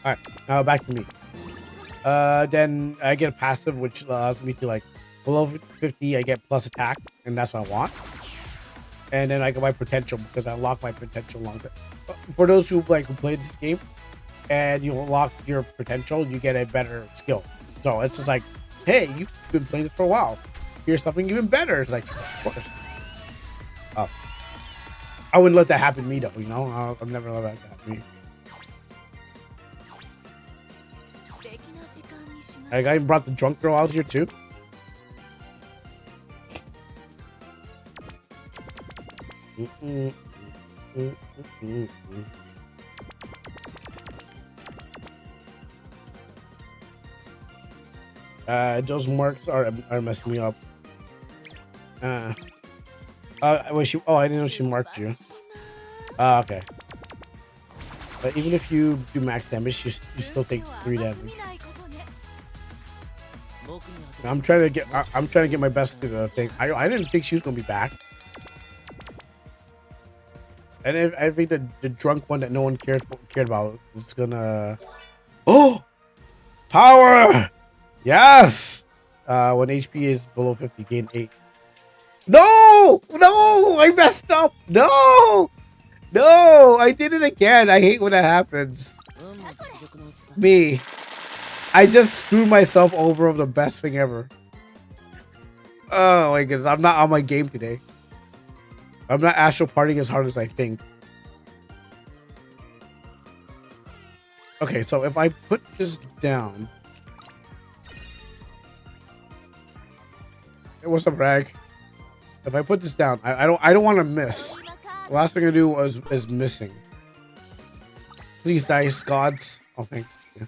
Alright, now back to me. Then I get a passive which allows me to, like, below 50 I get plus attack, and that's what I want. And then I get my potential because I unlock my potential longer. For those who who play this game and you unlock your potential, you get a better skill. So it's just like, hey, you've been playing this for a while. Here's something even better. It's like, of course. Oh. I wouldn't let that happen to me though, you know? I've never let that happen to me. I brought the drunk girl out here too. Those marks are messing me up. Was she? Oh, I didn't know she marked you. Okay. But even if you do max damage, you still take 3 damage. I'm trying to get my best to the thing. I didn't think she was gonna be back. And I think the drunk one that no one cared about is gonna. Oh, power! Yes. When HP is below 50, gain 8. No, I messed up. No, I did it again. I hate when that happens. Me, I just screwed myself over of the best thing ever. Oh my goodness, I'm not on my game today. I'm not Astral partying as hard as I think. Okay, so if I put this down. Hey, what's up, Rag? If I put this down, I don't want to miss. The last thing I do is missing. Please, dice gods. Oh, thank you.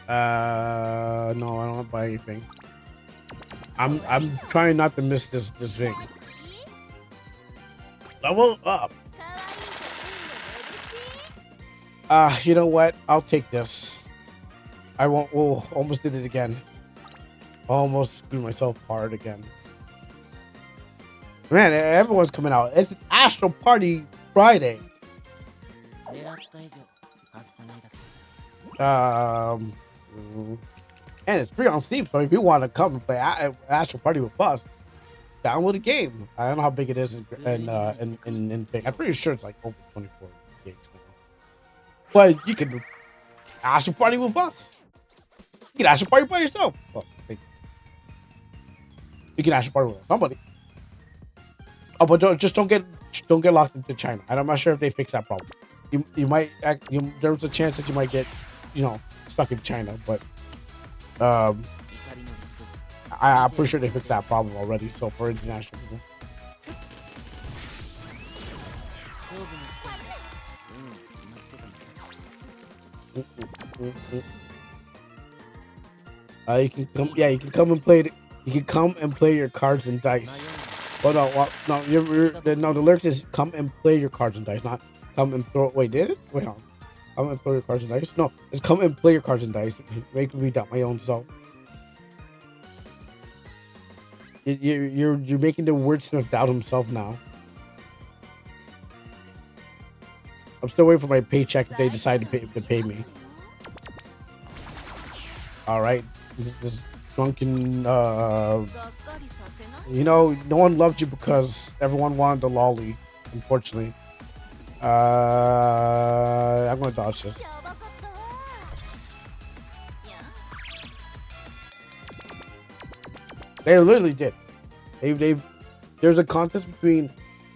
No, I don't want to buy anything. I'm trying not to miss this thing. Level up. You know what? I'll take this. I won't. Oh, almost did it again. Almost screwed myself hard again. Man, everyone's coming out. It's an Astral Party Friday. And it's free on Steam, so if you want to come and play Astral Party with us, download the game. I don't know how big it is in thing. I'm pretty sure it's like over 24 gigs now. But you can Astral Party with us. You can Astral Party by yourself. Well, you can Astral Party with somebody. Oh, but don't get locked into China. I'm not sure if they fix that problem. You might there's a chance that you might get, stuck in China, but I'm pretty sure they fixed that problem already. So for international people. You can come. Yeah, you can come and play. You can come and play your cards and dice. Oh no, the lyrics is come and play your cards and dice, not come and throw. Wait, did it? Wait on. Come and throw your cards and dice. No, it's come and play your cards and dice. Make me doubt my own self. You're making the wordsmith doubt himself now. I'm still waiting for my paycheck if they decide to pay me. All right, this drunken. No one loved you because everyone wanted the lolly. Unfortunately, I'm gonna dodge this. They literally did. There's a contest between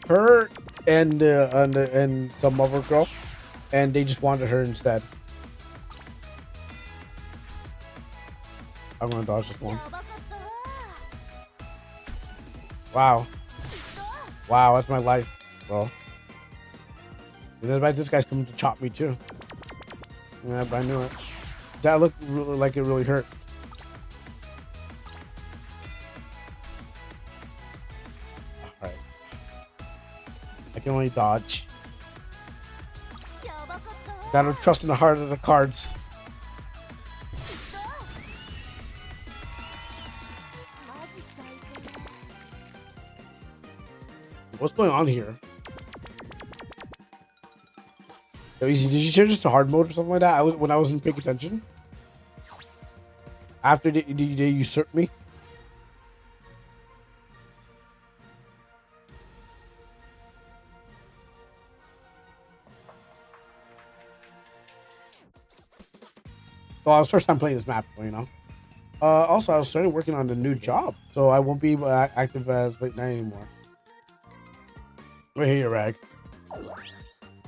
her and some other girl, and they just wanted her instead. I'm gonna dodge this one. Wow. Wow, that's my life, bro. And then this guy's coming to chop me too. Yeah, but I knew it. That looked really, like it really hurt. Alright. I can only dodge. Gotta trust in the heart of the cards. What's going on here? Yo, Easy, did you change this to hard mode or something like that? When I wasn't paying attention. After they usurped me. Well, I was first time playing this map, you know. Also, I was starting working on a new job, so I won't be active as late night anymore. Right here, Rag.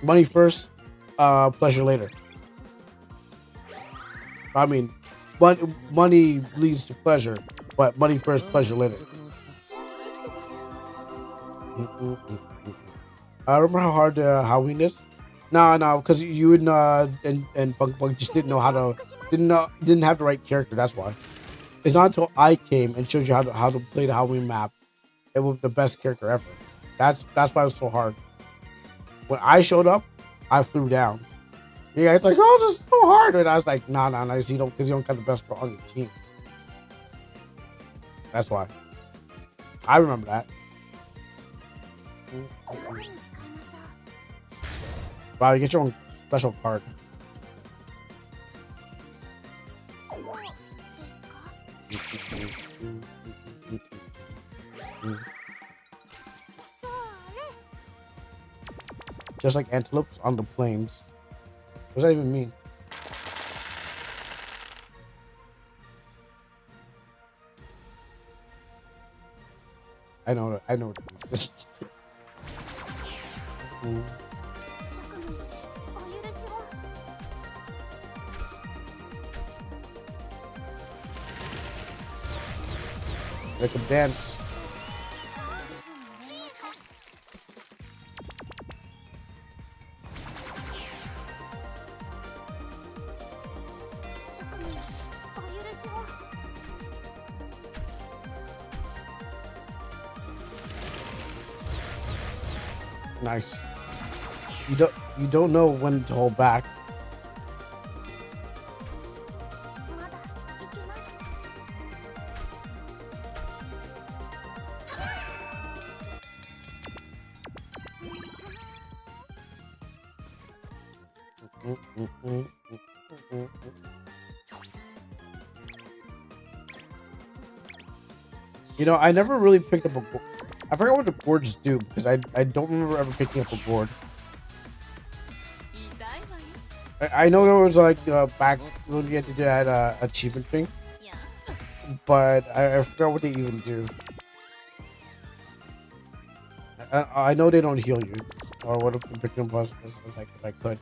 Money first, pleasure later. I mean, money leads to pleasure, but money first, pleasure later. I remember how hard Halloween is. No, because you and Punk just didn't know how to didn't have the right character. That's why. It's not until I came and showed you how to play the Halloween map. It was the best character ever. That's why it was so hard. When I showed up, I flew down. You guys like, oh, this is so hard, and I was like, nah, because you don't have the best girl on your team. That's why. I remember that. Wow, you get your own special card. Just like antelopes on the plains. What does that even mean? I know what it means. Like a dance. Nice. You don't know when to hold back. You know, I never really picked up a board. I forgot what the boards do because I don't remember ever picking up a board. I know there was like back when we had to do that achievement thing, but I forgot what they even do. I know they don't heal you, or what if I picked them up if I could.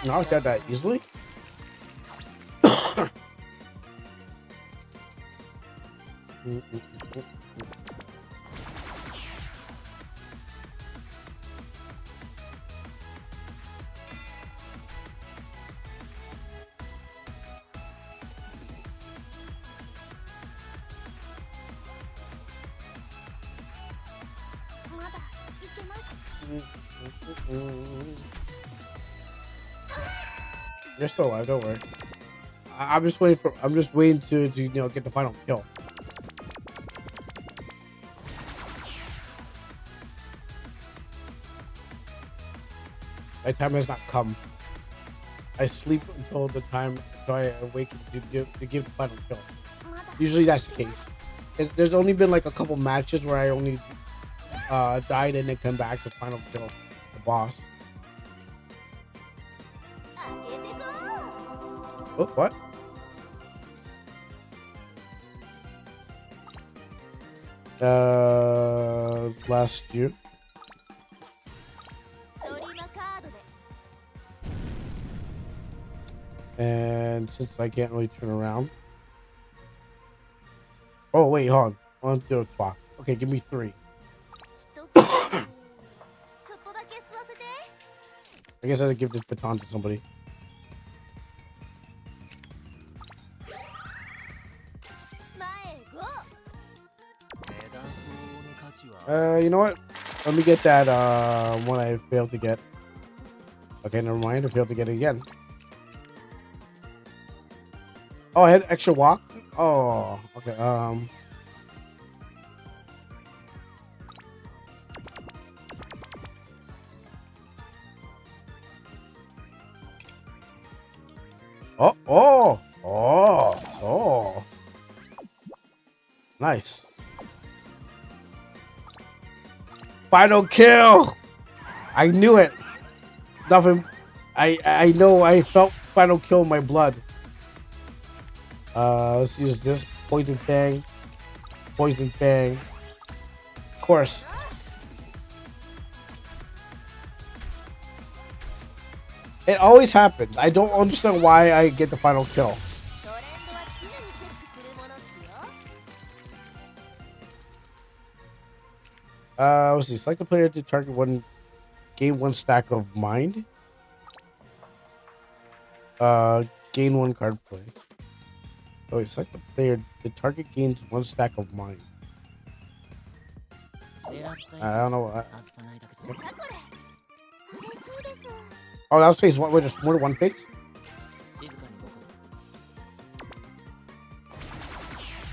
Knocked out that easily. You're still alive, don't worry. I'm just waiting to get the final kill. My time has not come. I sleep until I awaken to give the final kill. Usually that's the case. There's only been like a couple matches where I only died and then come back to final kill the boss. Oh, what? Last year. And since I can't really turn around. Oh, wait, hold on. 1, 2, 3. Okay, give me 3. I guess I have to give this baton to somebody. You know what? Let me get that one I failed to get. Okay, never mind. I failed to get it again. Oh, I had extra walk? Oh, okay. Oh. Nice. Final kill. I knew it. Nothing. I know. I felt final kill in my blood. Let's use this poison fang. Poison fang. Of course. It always happens. I don't understand why I get the final kill. Let's see. Select the player to target one. Gain 1 stack of mind. Gain 1 card play. Oh, wait, select the player. The target gains 1 stack of mind. I don't know what. Oh, that was phase 1. Wait, there's more than 1 phase?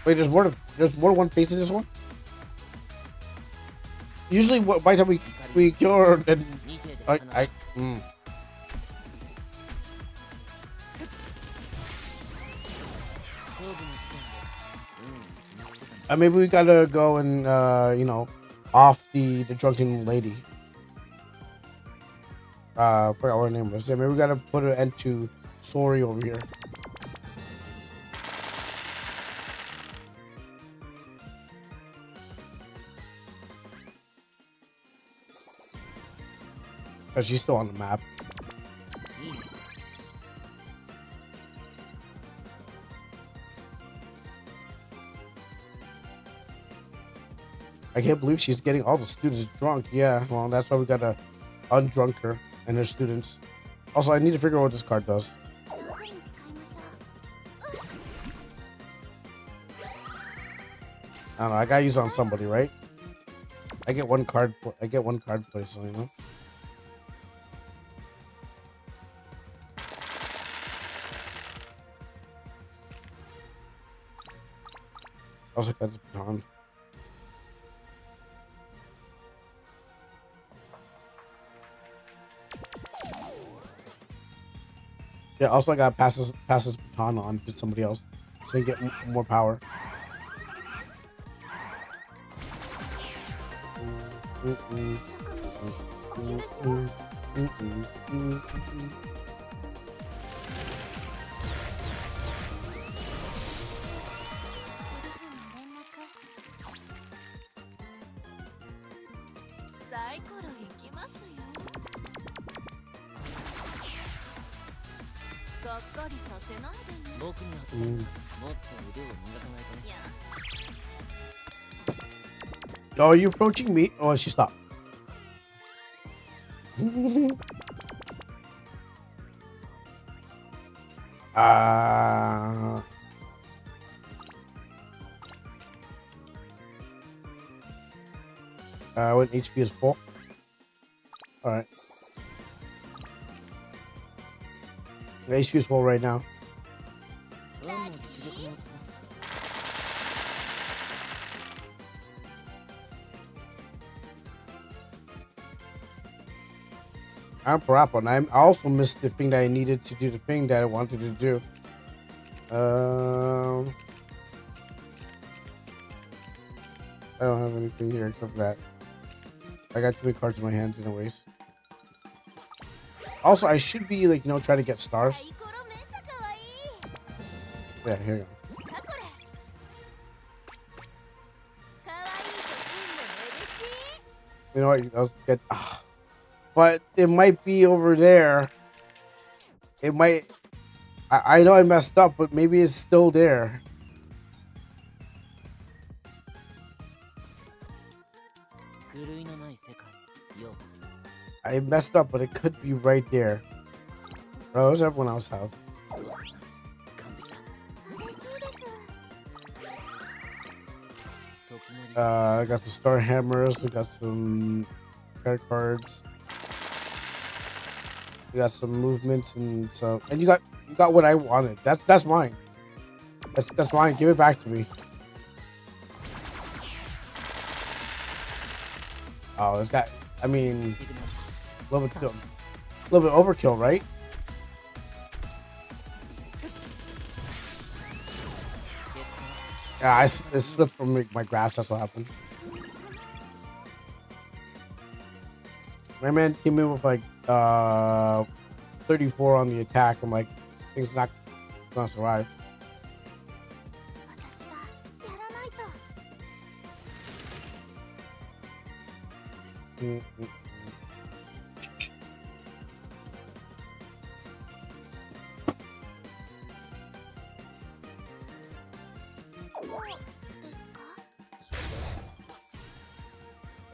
Wait, there's more than 1 phase in this one? Usually, by the time we kill her, then maybe we gotta go and you know, off the drunken lady. Forgot what her name was. Yeah, maybe we gotta put an end to Sori over here. Because she's still on the map. I can't believe she's getting all the students drunk. Yeah, well, that's why we gotta undrunk her and her students. Also, I need to figure out what this card does. I don't know. I gotta use it on somebody, right? I get 1 card. I get 1 card play, so you know. Also, that's baton. Yeah, also I gotta pass this baton on to somebody else so you get more power. Oh, are you approaching me? Oh, she stopped. When HP is full. All right. The HP is full right now. I'm proper, and I also missed the thing that I needed to do, the thing that I wanted to do. I don't have anything here except that. I got too many cards in my hands anyways. Also, I should be like, try to get stars. サイコロめっちゃ可愛い。 Yeah, here you go. かこれ。可愛いと運の目口。 You know what? I'll get. But it might be over there. It might. I know I messed up, but maybe it's still there. 狂いのない世界にようこ I messed up, but it could be right there. Bro, what does everyone else have? そ。どうします完璧だ。嬉しいです。時の利 I got some star hammers. We got some credit cards. We got some movements and some. And you got what I wanted. That's mine. That's mine. Give it back to me. Oh, it's got. I mean, a little bit overkill, right? Yeah, it slipped from my grasp. That's what happened. My man came in with like 34 on the attack. I'm like, I think it's not gonna survive. 私がやらないと。 Mm-mm.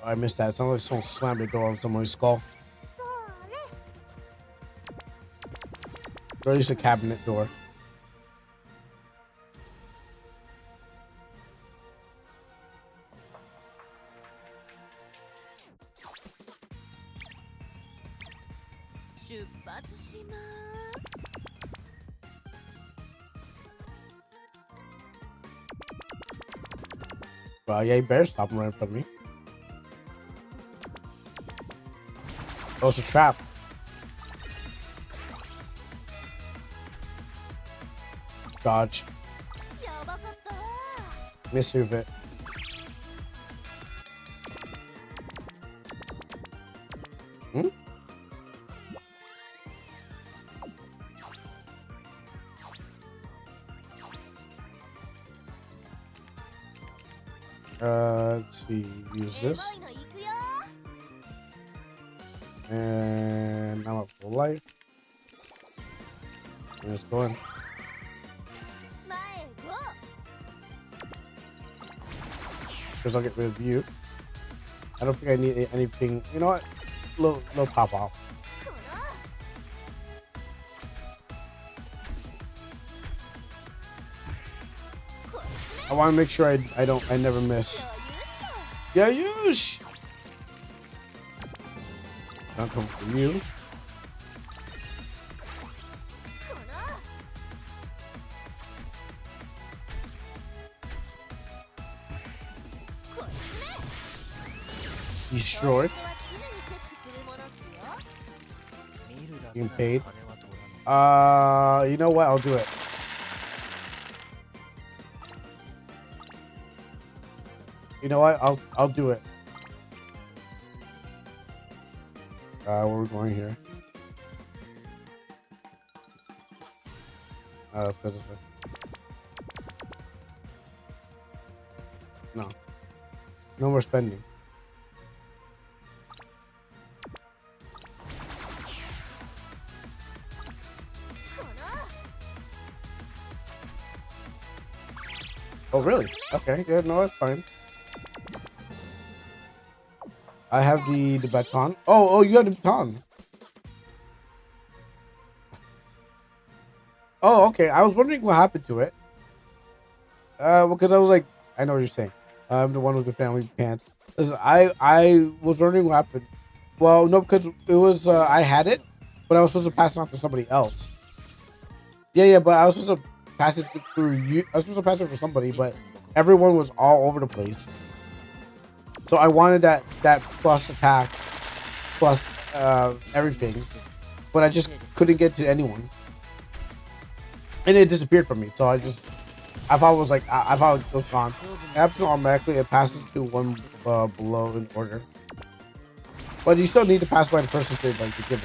I missed that. It sounded like someone slammed the door on someone's skull. それ。 Or at least a cabinet door. Well, yeah, you better stop him right in front of me. Oh, it's a trap. Dodge. やばかったわ。 Mismove it. Hmm? Let's see. Use エ this. モいの行くよ。 And I'm up full life. And it's going. 前へゴー。 Because I'll get rid of you. I don't think I need anything. You know what? Little pop off. この。 こいつね。 I want to make sure I never miss. 余裕っしょ。 Yeah, yush. Don't come for you. この。 こいつね。 Destroyed. これは常にチェックするものっすよ。見るだ Being けなら paid. 金は取らない You know what? I'll do it. You know what? I'll do it. Where are we going here? Let's go this way. No. No more spending. Oh, really? Okay, good. No, that's fine. I have the baton. Oh, you have the baton. Oh, okay. I was wondering what happened to it. Because I was like, I know what you're saying. I'm the one with the family pants. Listen, I was wondering what happened. Well, no, because it was I had it, but I was supposed to pass it on to somebody else. Yeah, but I was supposed to pass it through you. I was supposed to pass it for somebody, but everyone was all over the place. So I wanted that plus attack, plus everything, but I just couldn't get to anyone, and it disappeared from me. So I thought it was like I thought it was gone. It happens automatically. It passes to one below in order. But you still need to pass by the person to like to give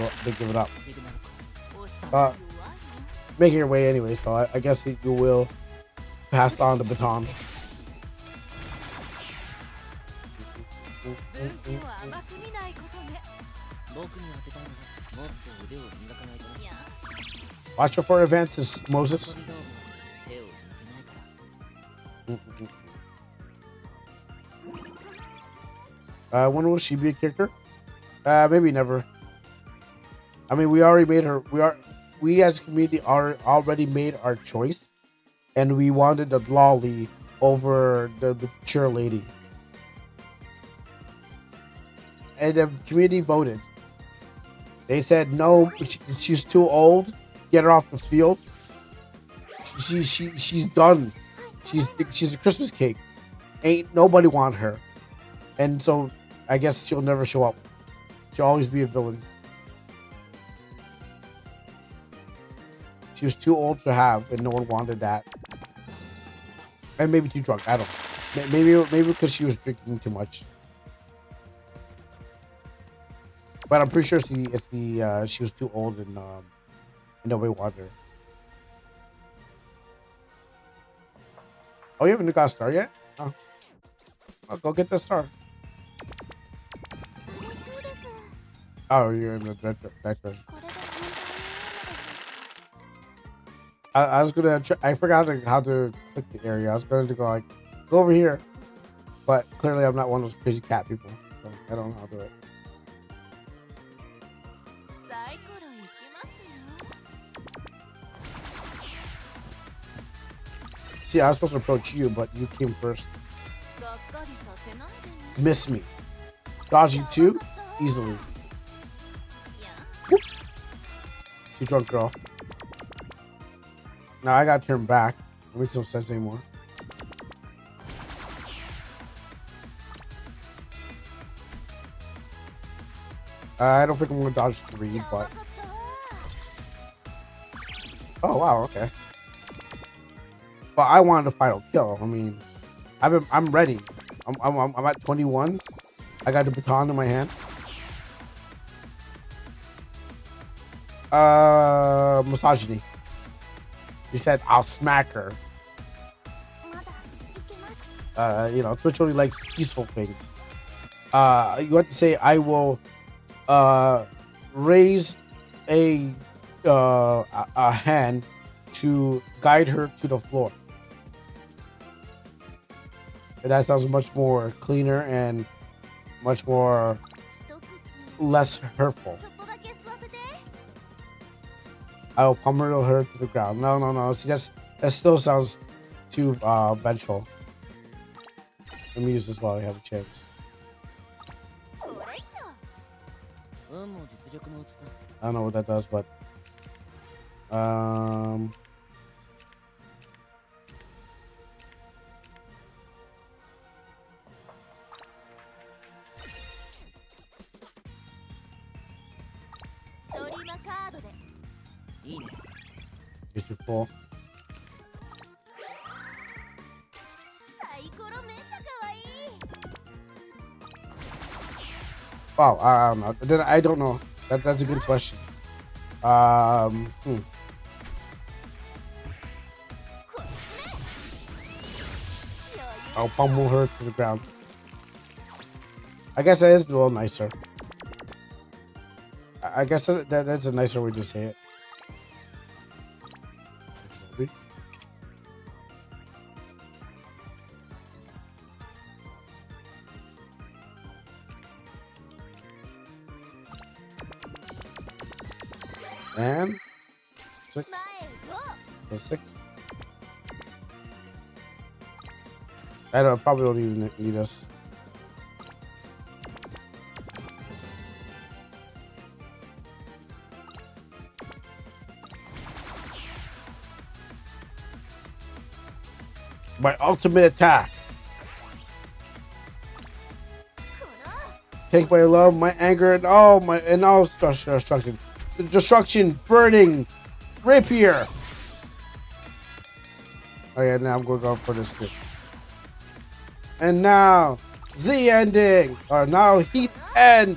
it up. Making your way anyway, so I guess you will pass on the baton. Watch out for advances, Moses. When will she be a kicker? Maybe never. I mean, we already made her. We as a community already made our choice, and we wanted the lolly over the mature lady. And the community voted. They said no, she's too old. Get her off the field. She's done. She's a Christmas cake. Ain't nobody want her, and so I guess she'll never show up. She'll always be a villain. She was too old to have, and no one wanted that. And maybe too drunk. I don't know. Maybe because she was drinking too much. But I'm pretty sure she was too old and nobody wanted her. Oh, you haven't got a star yet? Oh. I'll go get the star. Oh, you're in the background. I was gonna. I forgot how to click the area. I was going to go over here, but clearly I'm not one of those crazy cat people, so I don't know how to do it. See, I was supposed to approach you, but you came first. Miss me. Dodge you too? Easily. You drunk girl. Now I gotta turn back. It makes no sense anymore. I don't think I'm gonna dodge 3, but... Oh, wow, okay. But I wanted a final kill. I mean, I'm ready. I'm at 21. I got the baton in my hand. Misogyny. She said, I'll smack her. Twitch only likes peaceful things. You have to say, I will raise a hand to guide her to the floor. And that sounds much more cleaner and much more less hurtful. I will pummel her to the ground. No. See, that still sounds too vengeful. Let me use this while I have a chance. I don't know what that does, but get your full. Wow, I don't know. Then I don't know. That's a good question. I'll pummel her to the ground. I guess that is a little nicer. I guess that's a nicer way to say it. And 6. So 6. I probably don't even need us. My ultimate attack. Take my love, my anger, and all destruction. Destruction, burning, rapier. Oh yeah, now I'm going to go for this too. And now, the ending. Or now, heat end.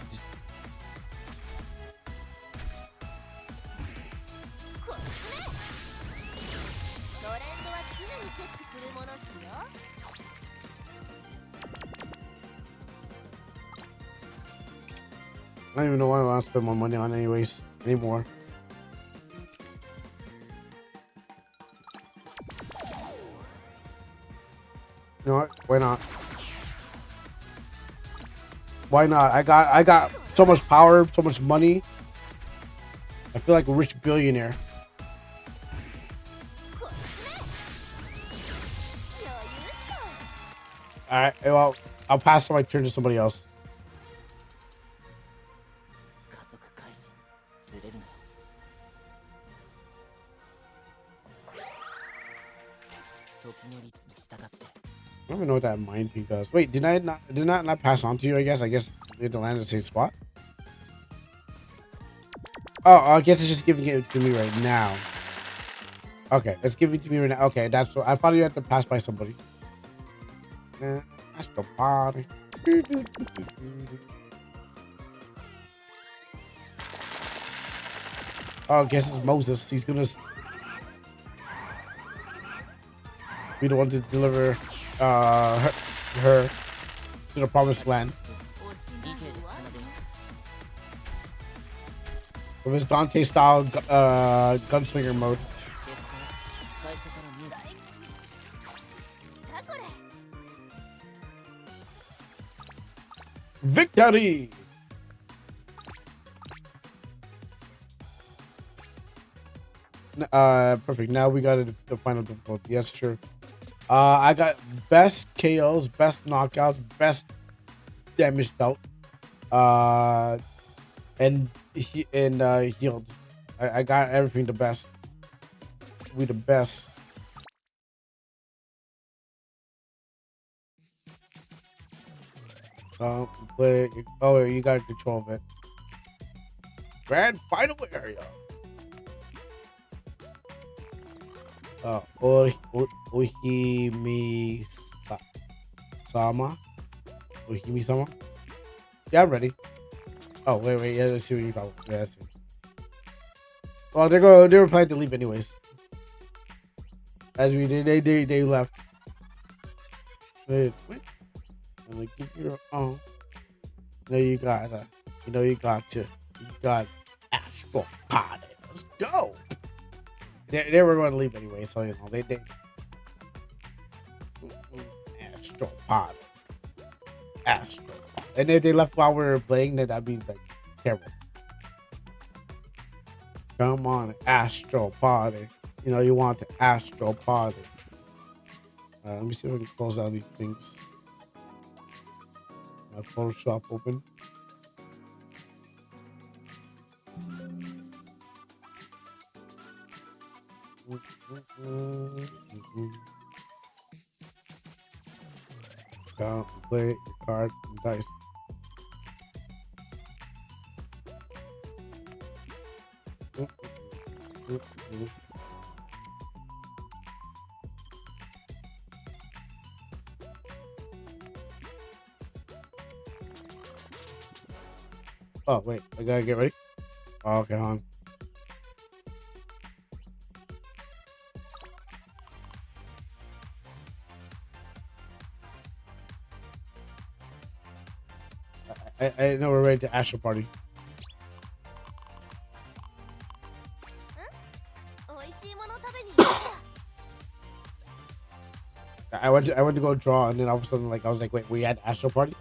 I don't even know what I want to spend my money on anyways anymore. You know what? Why not? Why not? I got so much power, so much money. I feel like a rich billionaire. Alright, well, I'll pass my turn to somebody else. I don't even know what that mind thing does. Wait, did I not pass on to you? I guess we had to land at the same spot. Oh, I guess it's just giving it to me right now. Okay, it's giving it to me right now. Okay, that's what I thought you had to pass by somebody. That's the body. Oh, I guess it's Moses. He's gonna be the one to deliver her to the promised land. With his Dante style gunslinger mode. Victory! Perfect. Now we got the final difficulty. Yes, sure. I got best KOs, best knockouts, best damage dealt, and healed. I got everything the best. We the best. But oh, you got control of it. Grand final area. Ohimi Sama. Ohimi Sama. Yeah, I'm ready. Oh wait, yeah, let's see what you got. Yeah, let's see. Well, they were planning to leave anyways. As we did, they left. Wait. I'm gonna give you own. You got Astral Party. Let's go. They were going to leave anyway, so you know they Astral Party. Astral. And if they left while we were playing, then that'd be like terrible. Come on, Astral Party. You know you want the Astral Party. Let me see if I can close out these things. Photoshop open. Play your cards and dice. Oh wait, I gotta get ready. Oh, okay, hold on. I know we're ready to Astral Party. I went to go draw, and then all of a sudden, like I was like, wait, we had Astral Party.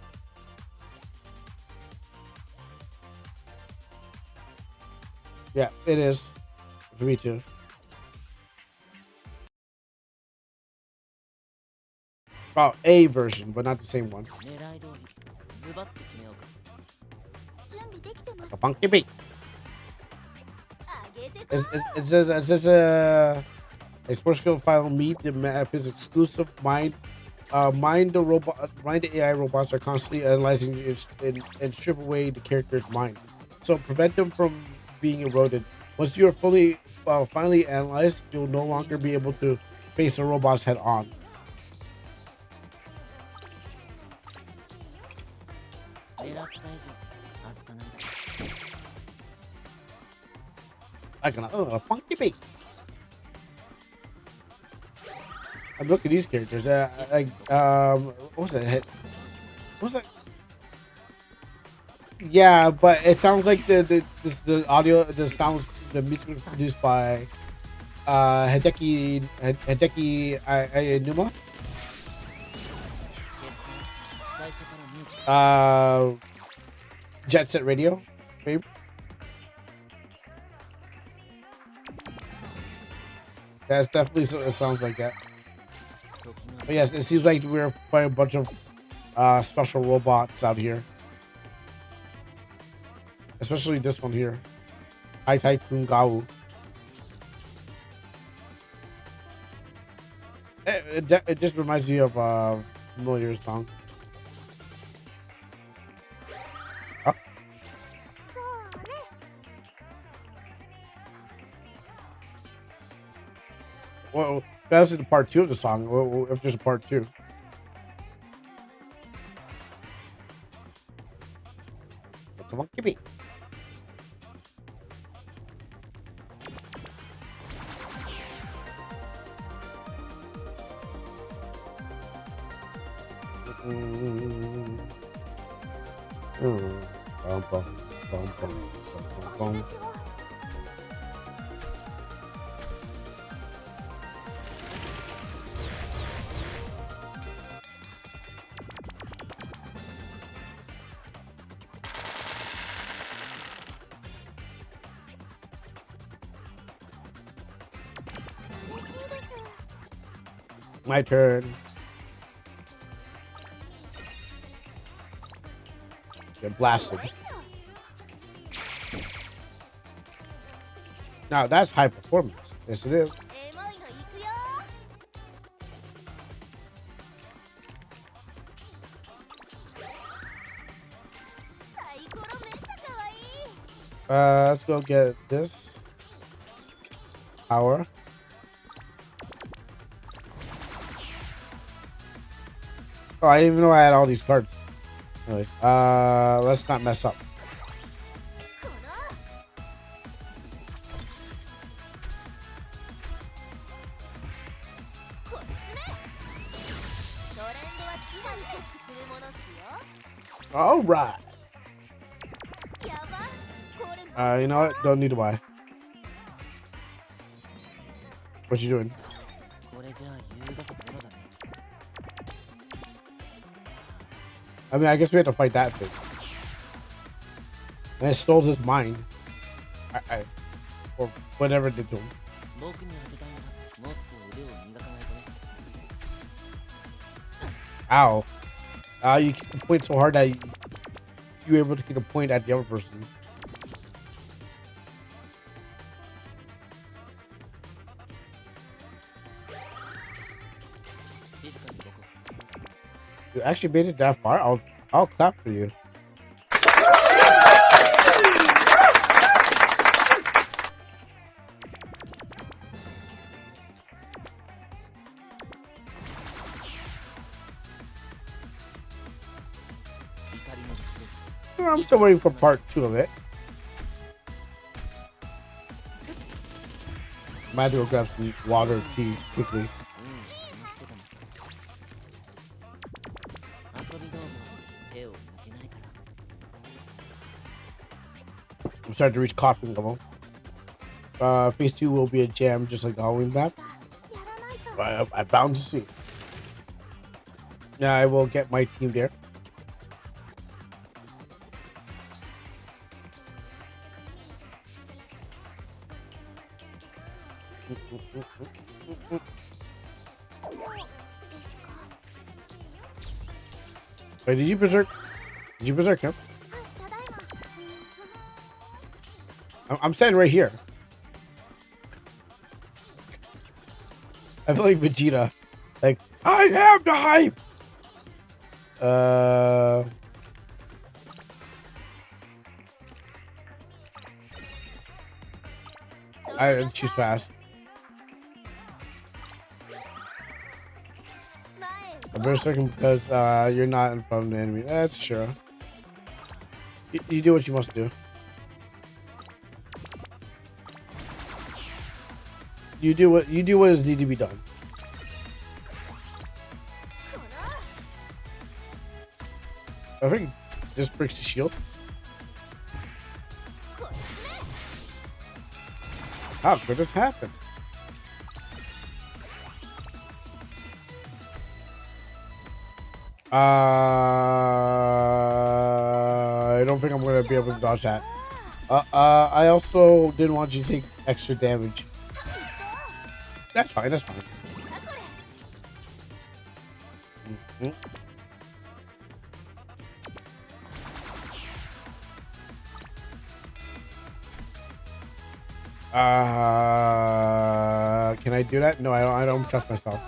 Yeah, it is. For me too. Oh, a version, but not the same one. Like a funky beat. It says a sports field final meet the map is exclusive. Mind the AI robots are constantly analyzing and strip away the character's mind, so prevent them from being eroded. Once you are finally analyzed, you'll no longer be able to face the robots head on. Like a funky beat. I'm looking at these characters. What was it? What was that? Yeah, but it sounds like the audio, the music was produced by Hideki Numa. Jet Set Radio, babe. That's definitely it sounds like that. But yes, it seems like we're playing a bunch of special robots out here. Especially this one here. Hai Tai Kungao. It just reminds me of a familiar song. Oh. Well, that's in part 2 of the song. If there's a part 2. What's a monkey be? My turn. Get blasted. Now that's high performance. Yes, it is. Let's go get this power. Oh, I didn't even know I had all these cards. Anyways, let's not mess up. All right. You know what? Don't need to buy. What you doing? I mean, I guess we have to fight that thing. And it stole his mind. Or whatever it did to him. Ow. You kick the point so hard that you were able to kick a point at the other person. You actually made it that far? I'll clap for you. I'm still waiting for part 2 of it. Might have to go grab some water or tea quickly. I'm starting to reach coughing level. Phase 2 will be a jam just like the Halloween map. I'm bound to see. Now I will get my team there. Wait, did you berserk? Did you berserk him? I'm standing right here. I feel like Vegeta. Like, I am the hype! I choose fast. I'm berserking because you're not in front of the enemy. That's true. You do what you must do. You do what is need to be done. I think this breaks the shield. How could this happen? I don't think I'm gonna be able to dodge that. I also didn't want you to take extra damage. That's fine. That's fine. Mhm. Can I do that? No, I don't. I don't trust myself.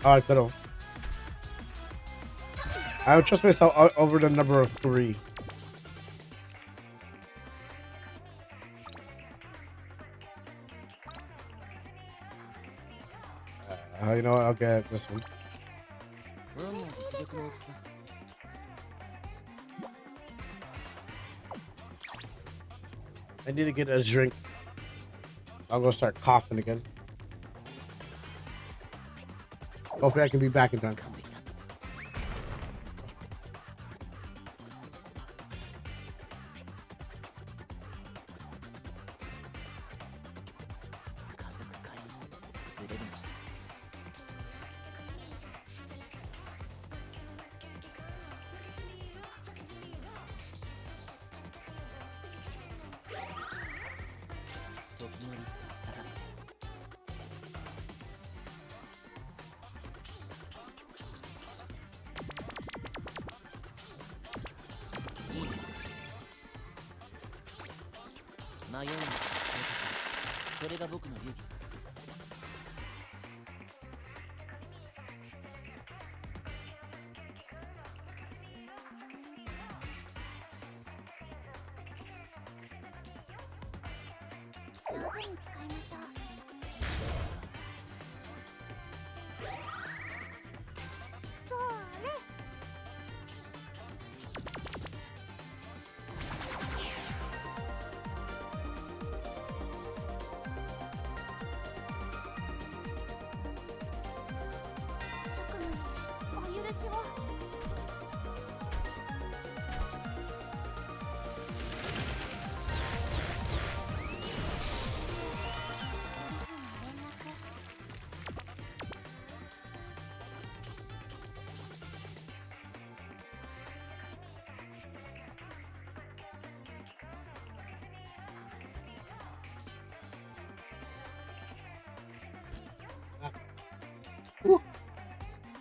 Oh, I could have. I don't trust myself over the number of 3. You know what? I'll get this one. I need to get a drink. I'll go start coughing again. Hopefully I can be back in time.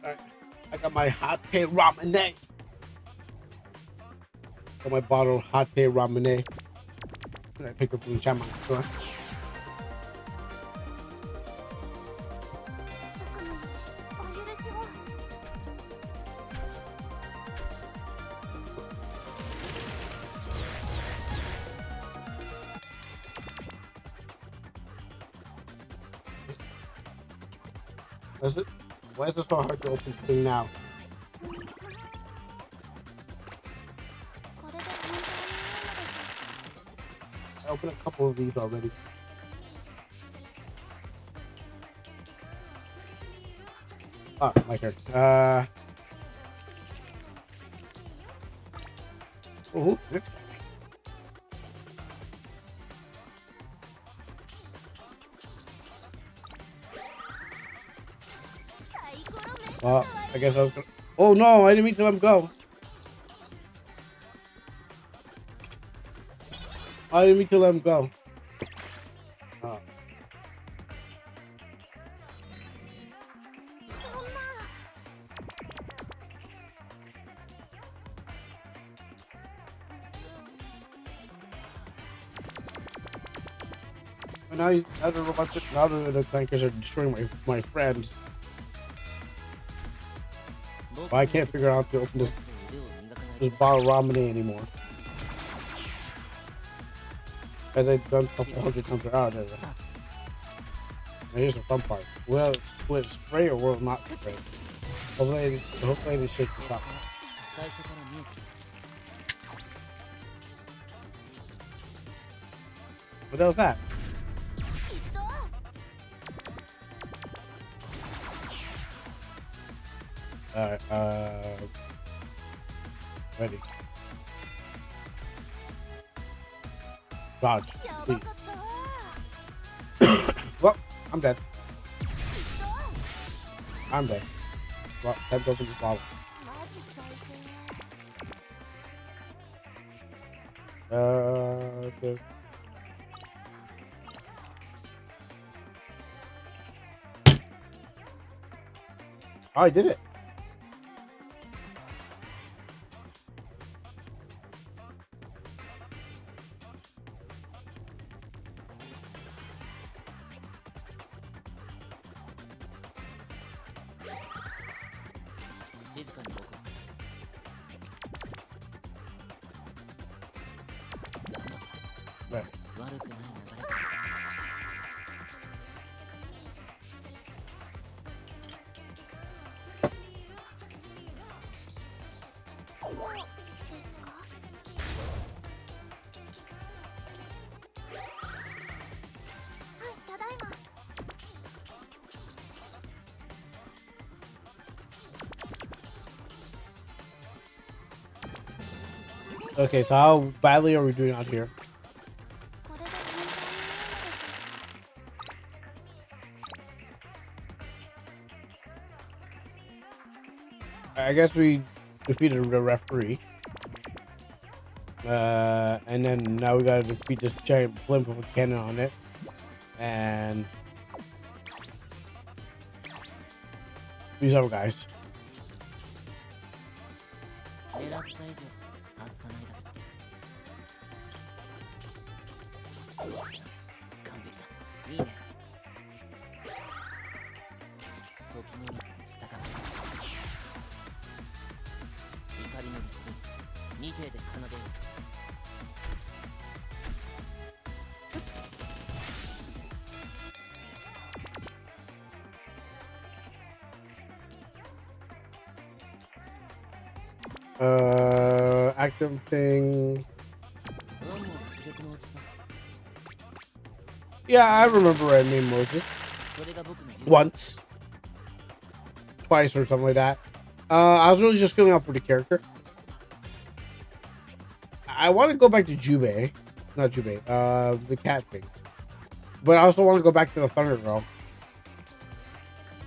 Alright, I got my hot pay ramen. Got my bottle of hot pay ramen. I picked up from the Chama store. Is it? Why is it so hard to open the thing now? I opened a couple of these already. Oh, my turn. Oh, who's this guy? Well, I guess I was gonna... Oh no, I didn't mean to let him go. I didn't mean to let him go. Oh. But now, now the tankers are destroying my friends. Well, I can't figure out how to open this bottle of ramen anymore. As I've done a couple hundred times out there. Now here's the fun part. Will it spray or will it not spray? Hopefully they shake this up. What the hell is that? Alright, Ready. Dodge. やば Please. かったわ Well, I'm dead. きっと I'm dead. Well, time to open this bottle. マジ最低 This. Oh, I did it. Right. 悪くない流れ。 ですかはいただいま Okay, so how badly are we doing out here? これで簡単になるでしょ I guess we defeated the referee. And then now we gotta defeat this giant blimp with a cannon on it. And these other guys. 狙った以上外さないだけ。完璧だ。いいね。時の律に従って怒りの律に2手で奏でよう。 Active thing. Yeah, I remember I made Moses once, twice, or something like that. I was really just feeling out for the character. I want to go back to Jubei, not Jubei, the cat thing. But I also want to go back to the Thunder Girl.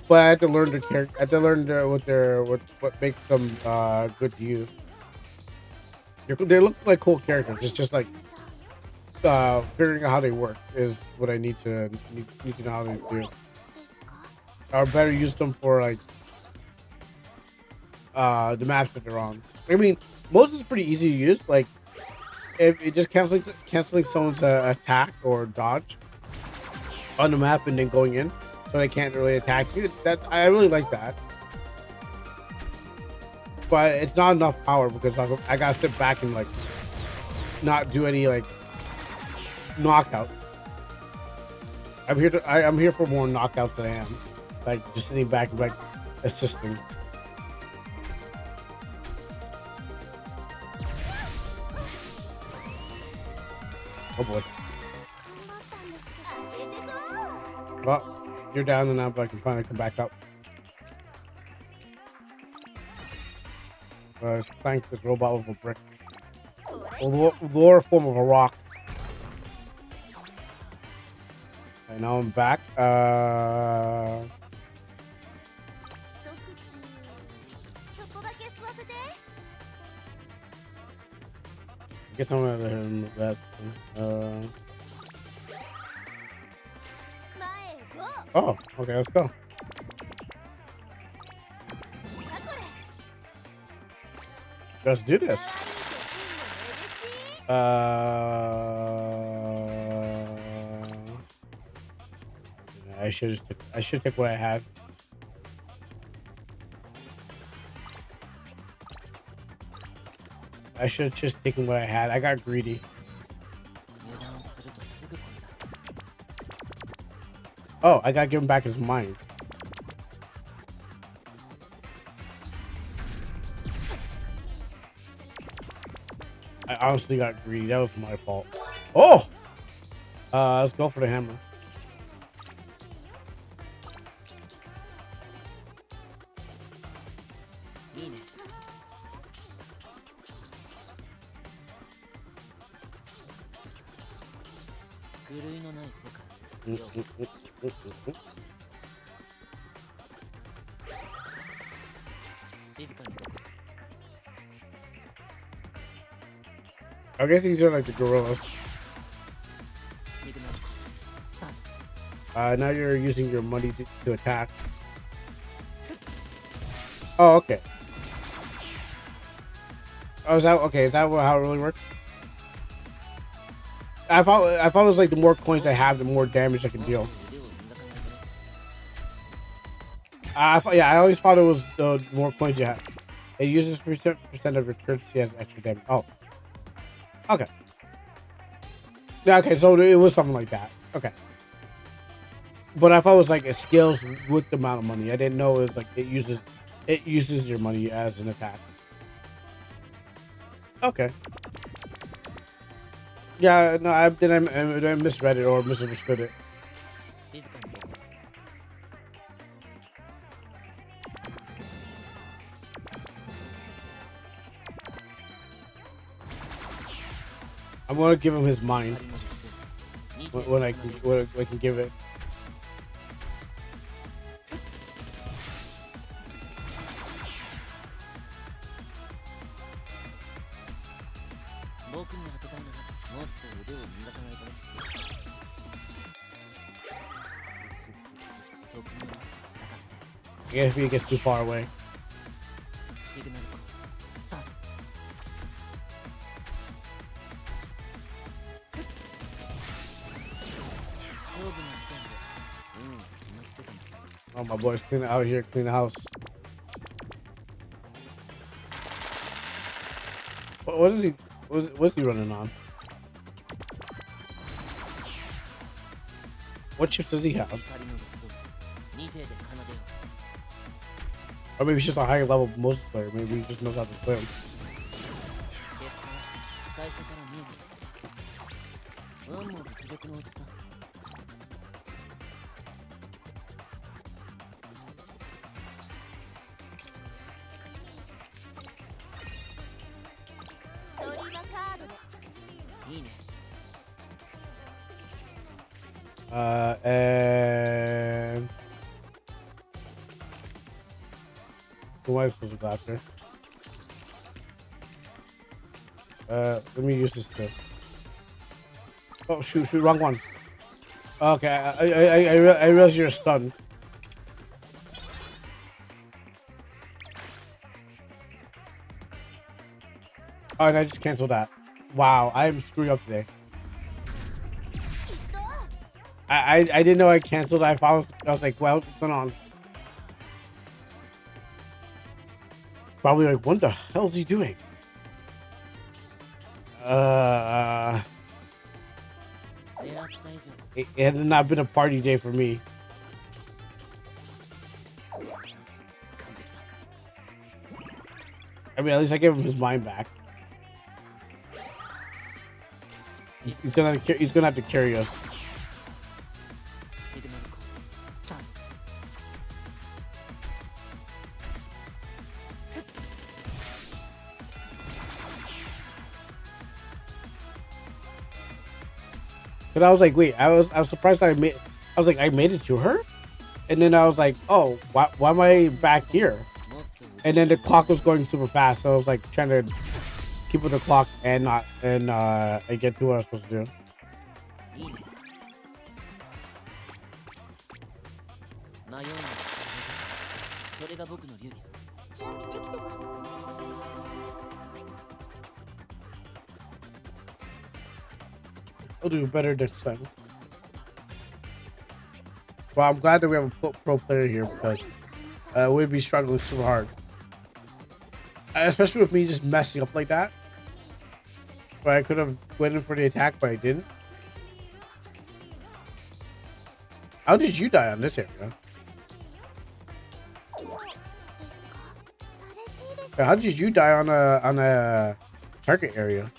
But I had to learn the character. I had to learn what makes them good to use. They look like cool characters. It's just like figuring out how they work is what I need to know how they do. Or better use them for like the maps that they're on. I mean, Moses is pretty easy to use. Like if it just canceling someone's attack or dodge on the map and then going in, so they can't really attack you. That I really like that. But it's not enough power because I gotta sit back and like not do any like knockouts. I'm here for more knockouts than I am like just sitting back and like assisting. Oh boy. Well, you're down and now, but I can finally come back up. Let's clank this robot with a brick. Lower form of a rock. Okay, now I'm back. I guess I'm gonna let him that. Oh, okay, let's go. Let's do this. I should take what I had. I should have just taken what I had. I got greedy. Oh, I gotta give him back his mind. I honestly got greedy. That was my fault. Oh! Let's go for the hammer. I guess these are like the gorillas. Now you're using your money to attack. Oh, okay. Oh, is that okay? Is that how it really works? I thought it was like the more coins I have, the more damage I can deal. I always thought it was the more coins you have. It uses percent of your currency as extra damage. Oh, okay. Yeah, okay. So it was something like that. Okay. But I thought it was like it scales with the amount of money. I didn't know it was like it uses your money as an attack. Okay. Yeah, no, I misread it or misunderstood it. I'm gonna give him his mind when I can give it. I guess if he gets too far away. Oh, my boy's cleaning out here, clean the house. What is he? What's he running on? What chips does he have? Or maybe he's just a higher level multiplayer. Maybe he just knows how to play him. And who am I supposed to go after? Let me use this too. Oh shoot, wrong one. Okay, I realize you're stunned. Oh, and I just canceled that. Wow, I am screwing up today. I didn't know I canceled. I was like, well, what's going on? Probably like, what the hell is he doing? It has not been a party day for me. I mean, at least I gave him his mind back. He's gonna have to carry us. Cause I was like, wait, I was surprised I made it to her, and then I was like, oh, why am I back here? And then the clock was going super fast, so I was like trying to keep with the clock and get to what I was supposed to do. I'll do better next time. Well, I'm glad that we have a pro player here because we'd be struggling super hard. Especially with me just messing up like that. But I could have went in for the attack, but I didn't. How did you die on this area? How did you die on a target area?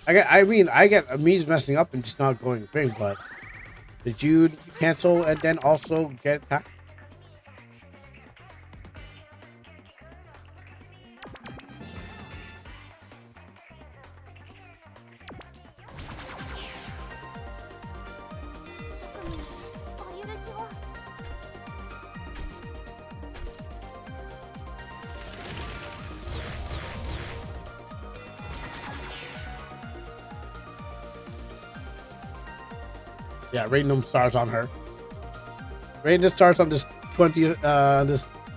I get me messing up and just not going big, but did you cancel and then also get attacked? Yeah, rating them stars on her. Rating the stars on this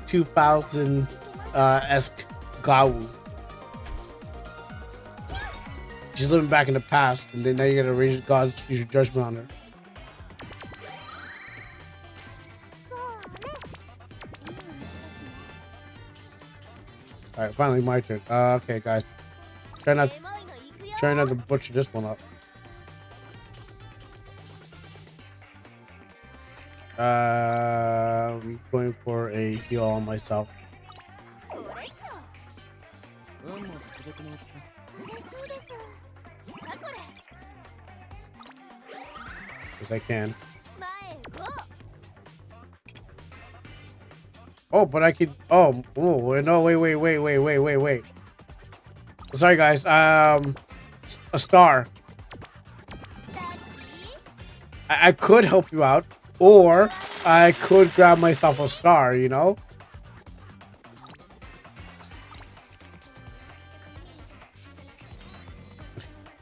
2000 esque Gawu. She's living back in the past, and then now you gotta raise God's future judgment on her. All right, finally my turn. Okay, guys, try not to butcher this one up. I'm going for a heal on myself. As I can. Oh, but I could. Oh, no! Wait. Sorry, guys. A star. I could help you out, or I could grab myself a star. You know.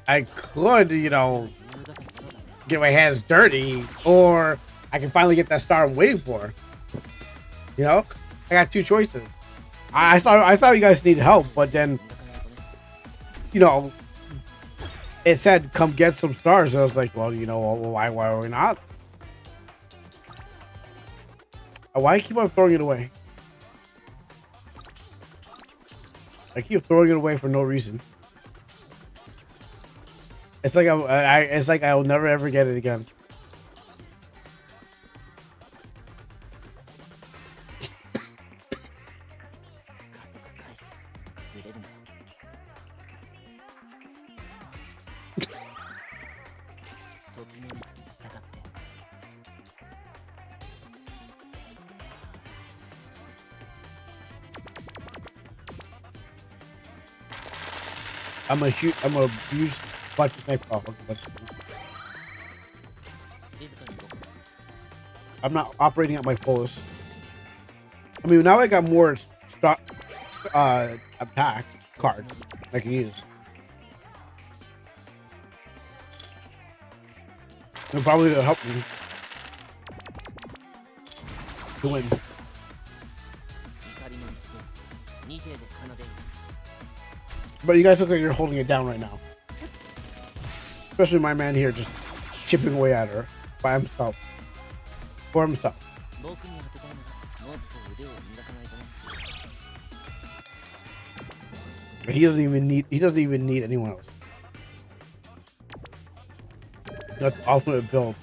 I could, you know, get my hands dirty, or I can finally get that star I'm waiting for. You know, I got two choices. I saw you guys need help, but then, you know, it said come get some stars. And I was like, well, you know, why are we not? Why keep on throwing it away? I keep throwing it away for no reason. It's like it's like I'll never ever get it again. I'm a huge bunch of sniper. Oh, I'm not operating at my fullest. I mean, now I got more attack cards I can use. And probably it'll help me to win. But you guys look like you're holding it down right now. Especially my man here just chipping away at her by himself. For himself. He doesn't even need anyone else. He's got the ultimate build.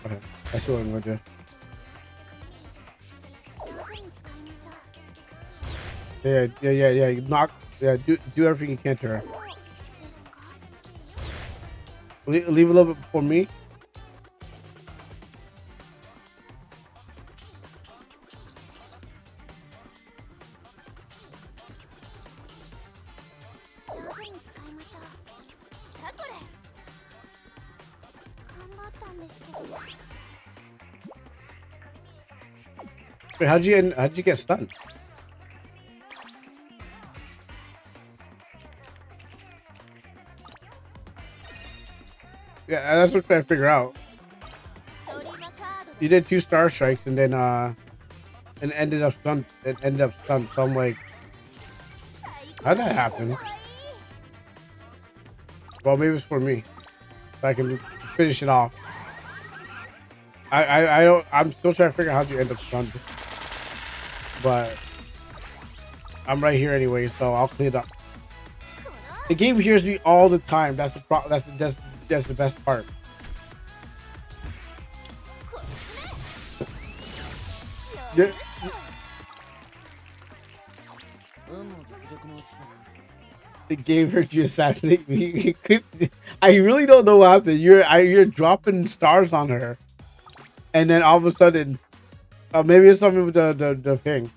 Okay, I see what I'm gonna do. Yeah. Knock. Yeah, do everything you can to her. Leave a little bit for me. Wait, how'd you get stunned? Yeah, that's what I'm trying to figure out. You did 2 star strikes and then and ended up stunned. So I'm like, how'd that happen? Well, maybe it's for me, so I can finish it off. I don't. I'm still trying to figure out how you end up stunned, but I'm right here anyway, so I'll clean it up. The game hears me all the time. That's the best part. Yeah. The game heard you assassinate me. I really don't know what happened. You're dropping stars on her, and then all of a sudden, maybe it's something with the thing.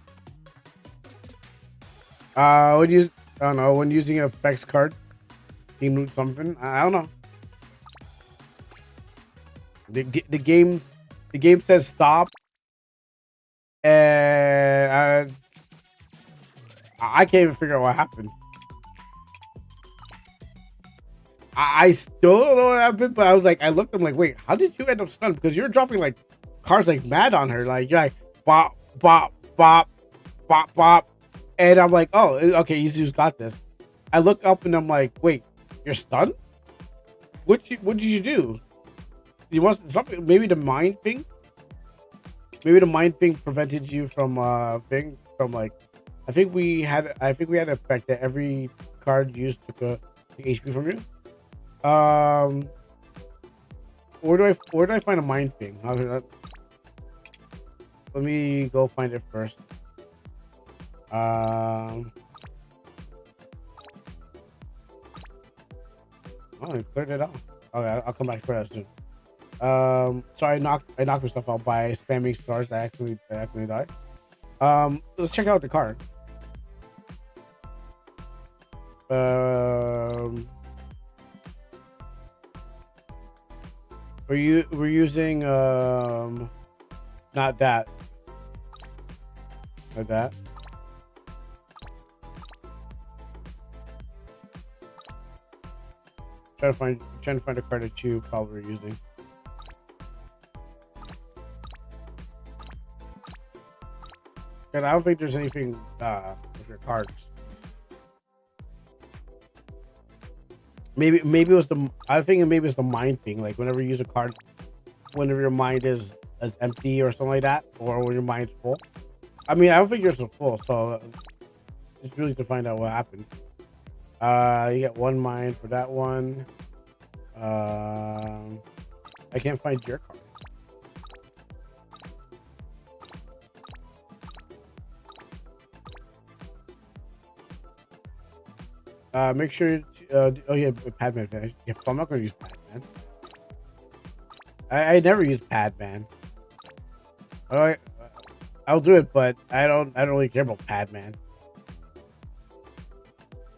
I don't know, when using an effects card, you lose something. I don't know. The games The game says stop, and I can't even figure out what happened. I still don't know what happened, but I was like, I looked, I'm like, wait, how did you end up stunned? Because you're dropping like cards like mad on her, like you're like bop, bop, bop, bop, bop, and I'm like, oh, okay, Izu's got this. I look up and I'm like, wait, you're stunned? What did you do? You want something? Maybe the mind thing. Maybe the mind thing prevented you from like. I think we had an effect that every card used took a HP from you. Where do I find a mind thing? Let me go find it first. Oh, I cleared it out. Okay, I'll come back for that soon. So I knocked myself out by spamming stars. I actually died. Let's check out the card. We're using not that. Like that. Trying to find a card that you probably are using. And I don't think there's anything with your cards. Maybe it was I think maybe it's the mind thing. Like whenever you use a card, whenever your mind is empty or something like that, or when your mind's full. I mean, I don't think yours is full, so it's really to find out what happened. You get one mind for that one. I can't find your card. Make sure. Oh yeah, Padman. Yeah, I'm not gonna use Padman. I never use Padman. I'll do it, but I don't really care about Padman.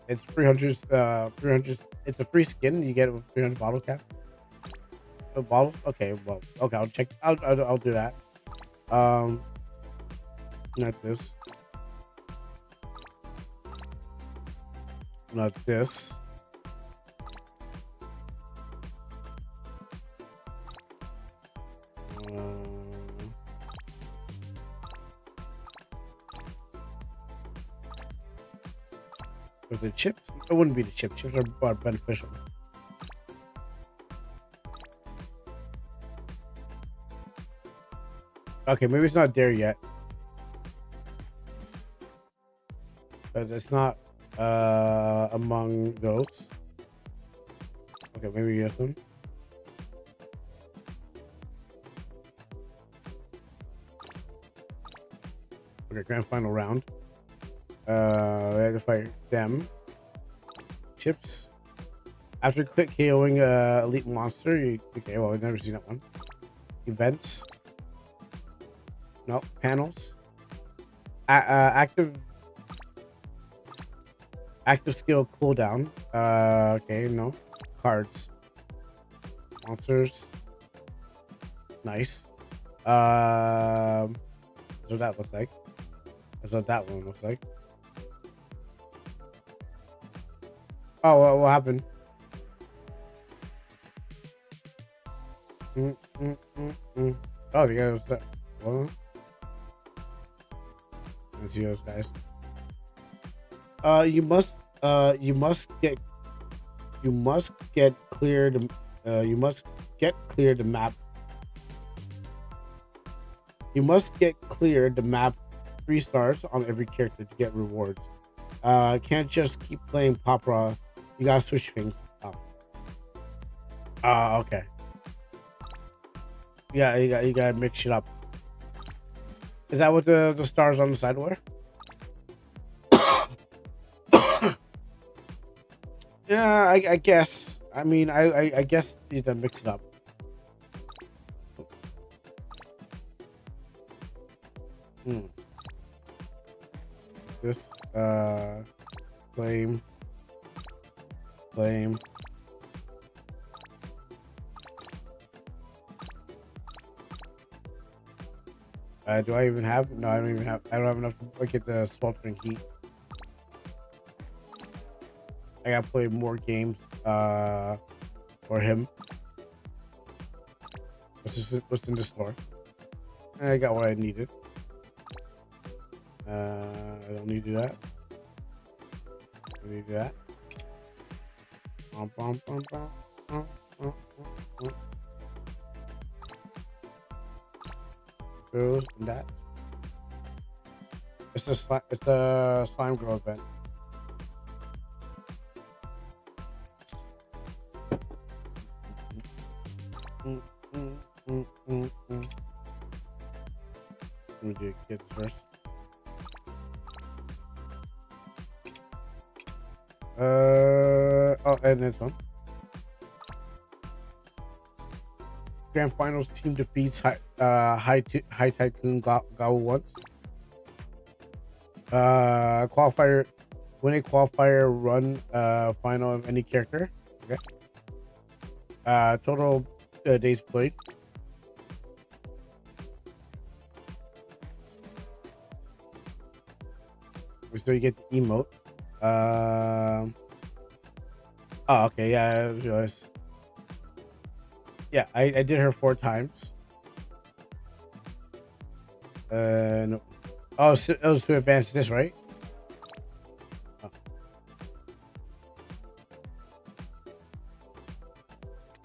It's 300. 300. It's a free skin. You get it with 300 bottle cap. Bottles. Okay. Well. Okay. I'll check. I'll do that. Not this. Not this. Was it chips? It wouldn't be the chips. Chips are beneficial. Okay, maybe it's not there yet. But it's not among those. Okay, maybe yes them. Okay, grand final round. We had to fight them. Chips. After quick KOing elite monster, okay, well, I've never seen that one. Events. No, panels. Active skill cooldown. Okay, no. Cards. Monsters. Nice. That's what that looks like. That's what that one looks like. Oh, what happened? Oh, you guys. Well, let's see those guys. You must get cleared. You must get cleared the map. You must get cleared the map 3 stars on every character to get rewards. Can't just keep playing Popra. You gotta switch things up. Okay. Yeah, you gotta mix it up. Is that what the stars on the side were? Yeah, I guess. I mean, I guess you gotta mix it up. Just claim. Do I even have? No, I don't even have. I don't have enough to look at the sweltering heat. I gotta play more games. For him. What's in the store? I got what I needed. I don't need to do that. I need to do that. Goes and that. It's a slime grow event. Let me do kids first. Oh, and this one. Grand Finals team defeats High Tycoon Gao once. Qualifier, win a qualifier run final of any character. Okay. Total days played. So you get the emote. Oh, okay, yeah, it was. Yeah, I did her 4 times. No. Oh, so it was to advance this, right?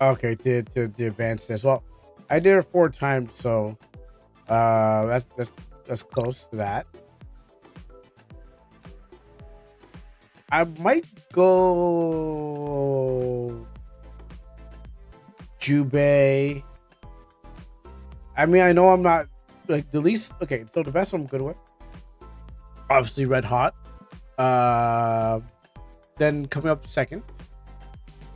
Oh. Okay, to advance this. Well, I did her 4 times, so that's close to that. I might go Jubei. I mean, I know I'm not like the least. Okay, so the best I'm good with, obviously Red Hot. Then coming up second,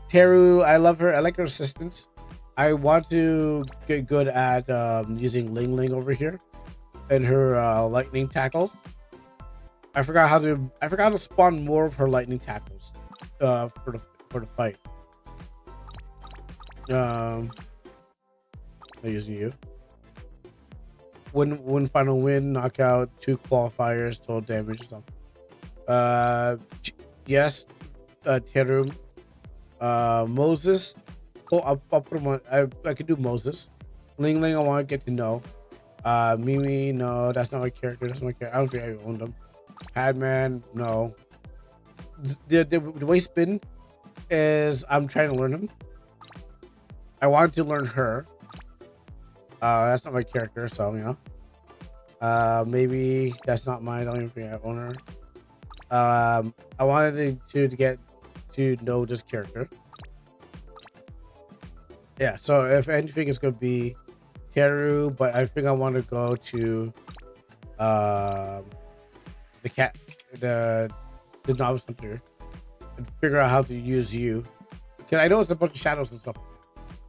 Teru. I love her. I like her assistance. I want to get good at using Ling Ling over here and her lightning tackles. I forgot how to spawn more of her lightning tackles for the fight. I'm using you. Win final win, knockout, 2 qualifiers, total damage stuff. Yes, Terum. Moses. Oh, I'll put him on. I could do Moses. Ling Ling, I want to get to know. Mimi, no, that's not my character. That's my character. I don't think I owned them. Padman, no. The way spin is I'm trying to learn him. I wanted to learn her. That's not my character, so you know. Maybe that's not mine. I don't even think I own her. I wanted to get to know this character. Yeah, so if anything, it's gonna be Teru, but I think I want to go to the cat, the novice hunter, and figure out how to use you, because I know it's a bunch of shadows and stuff.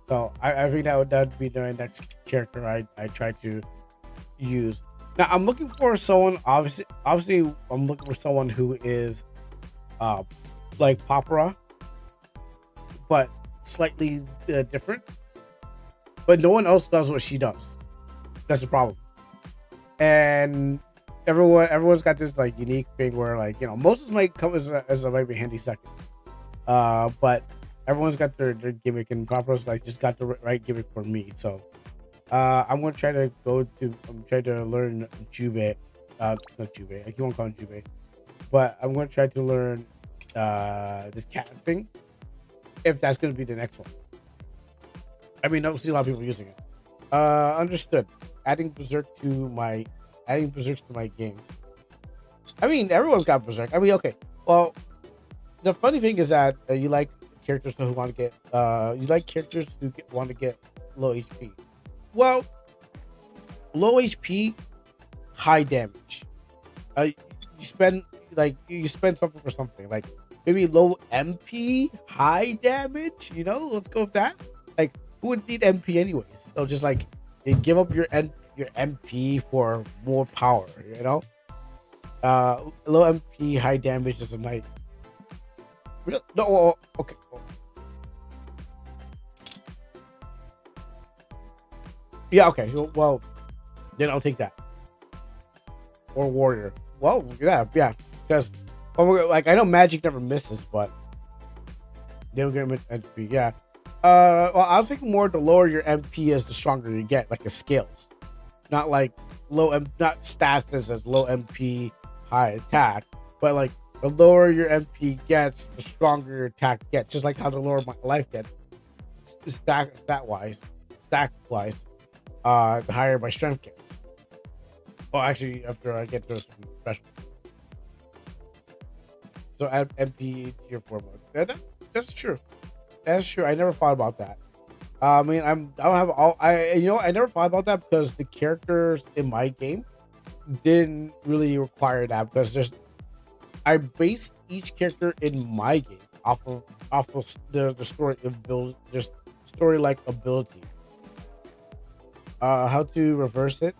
So I think that would be the next character I try to use. Now I'm looking for someone. Obviously I'm looking for someone who is like Papara, but slightly different. But no one else does what she does. That's the problem. And everyone's got this like unique thing where, like, you know, Moses might come as a maybe handy second, but everyone's got their gimmick, and Papa's like just got the right gimmick for me. So I'm gonna try to try to learn Jubei. Not Jubei. I keep on calling Jubei, but I'm gonna try to learn this cat thing, if that's gonna be the next one. I mean, I don't see a lot of people using it. Understood. Adding berserks to my game. I mean, everyone's got berserk. I mean, okay. Well, the funny thing is that you like characters who want to get want to get low HP. Well, low HP, high damage. You spend something for something, like maybe low MP, high damage. You know, let's go with that. Like, who would need MP anyways? So just like you give up your MP for more power. You know, low MP, high damage is a knight. No, okay. Yeah, okay. Well, then I'll take that. or warrior. Well, yeah. Because like I know magic never misses, but they don't get MP. Yeah. Well, I was thinking more the lower your MP is, the stronger you get, like the skills, not like not stats that says low MP, high attack, but like the lower your MP gets, the stronger your attack gets. Just like how the lower my life gets, stack wise, the higher my strength gets. Oh, actually, after I get to a special, so add MP to your 4 mode. That's true. That's true. I never thought about that. I mean, I don't have all. I never thought about that because the characters in my game didn't really require that because I based each character in my game off of the story ability, just story like ability. How to reverse it?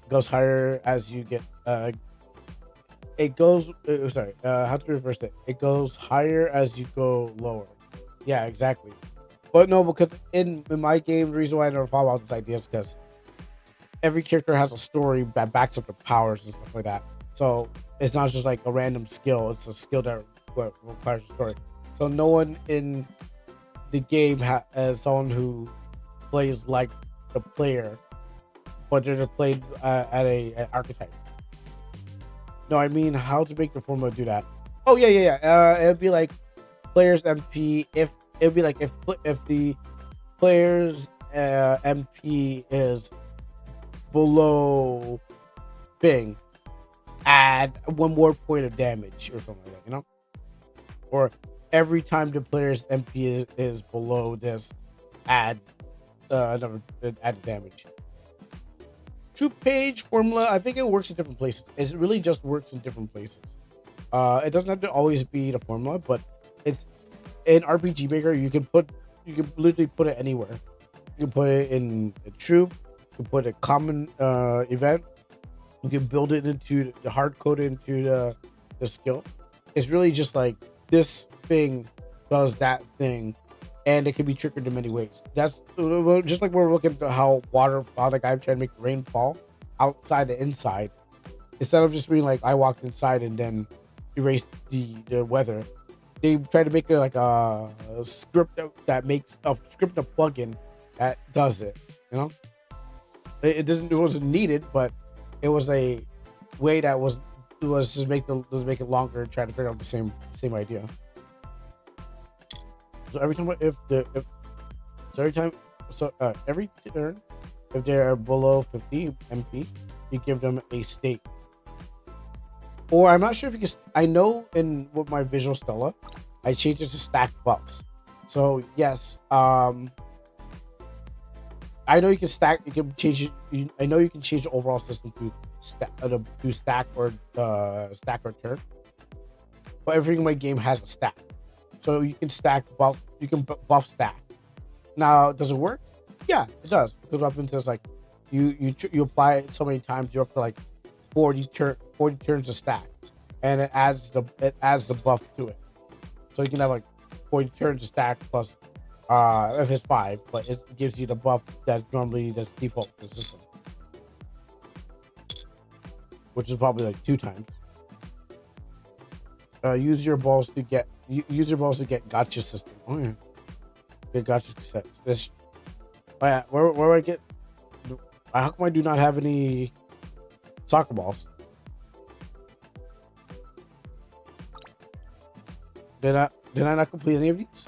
Goes higher as you get. It goes. Sorry. How to reverse it? It goes higher as you go lower. Yeah, exactly. But no, because in my game, the reason why I never thought about this idea is because every character has a story that backs up the powers and stuff like that. So it's not just like a random skill; it's a skill that requires a story. So no one in the game has someone who plays like the player, but they're just played at an archetype. No, I mean how to make the formula do that. Oh yeah. It'd be like players MP if it'd be like if the player's MP is below thing, add 1 more point of damage or something like that, you know? Or every time the player's MP is below this, add add damage. 2-page formula, I think it works in different places. It really just works in different places. It doesn't have to always be the formula, but it's in RPG Maker. You can literally put it anywhere. You can put it in a troop. You can put a common event. You can build it into the hard code into the skill. It's really just like this thing does that thing, and it can be triggered in many ways. That's just like we're looking at how water, like I'm trying to make rain fall outside and inside, instead of just being like I walked inside and then erased the weather. They try to make it like a script that makes a plugin that does it. You know, it wasn't needed, but it was a way that was just make it longer and try to figure out the same idea. So every time every turn, if they are below 50 MP, you give them a state. Or I'm not sure if you can. I know with my Visual Stella, I changed it to stack buffs. So yes, I know you can stack. You can change it. I know you can change the overall system to stack or turn. But everything in my game has a stack, so you can stack buff. You can buff stack. Now, does it work? Yeah, it does. It goes up into like you apply it so many times, you're up to like 40 turns of stack, and it adds the buff to it. So you can have like 40 turns of stack plus if it's 5, but it gives you the buff that's default to the system, which is probably like 2 times. Use your balls to get gotcha system. Oh yeah, get gotcha sets. This, oh yeah, where do I get? How come I do not have any soccer balls? Did I not complete any of these?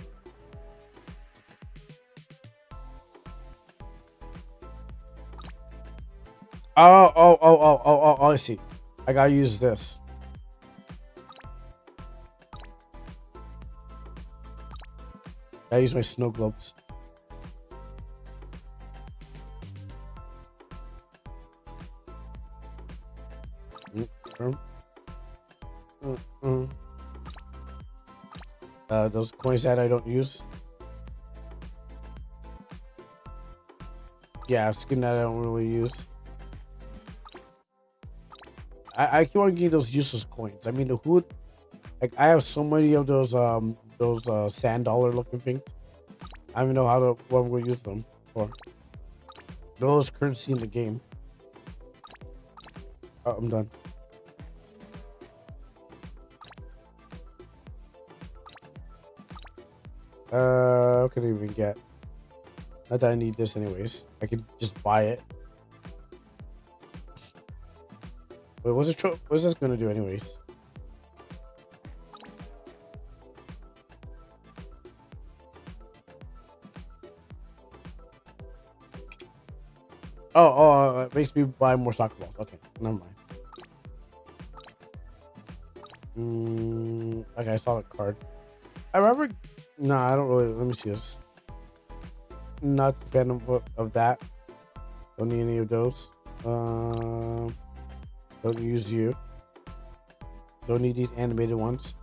Oh, I see. I gotta use this. I use my snow globes. Those coins that I don't use. Yeah, skin that I don't really use. I keep on getting those useless coins. I mean, the hood. Like I have so many of those sand dollar looking things. I don't even know what I'm gonna use them for. Those currency in the game. Oh, I'm done. What can I even get? Not that I need this anyways. I can just buy it. Wait, what's this gonna do anyways? Oh, it makes me buy more soccer balls. Okay, never mind. Okay, I saw the card. I remember. Nah, I don't really. Let me see this. Not a fan of that. Don't need any of those. Don't use you. Don't need these animated ones.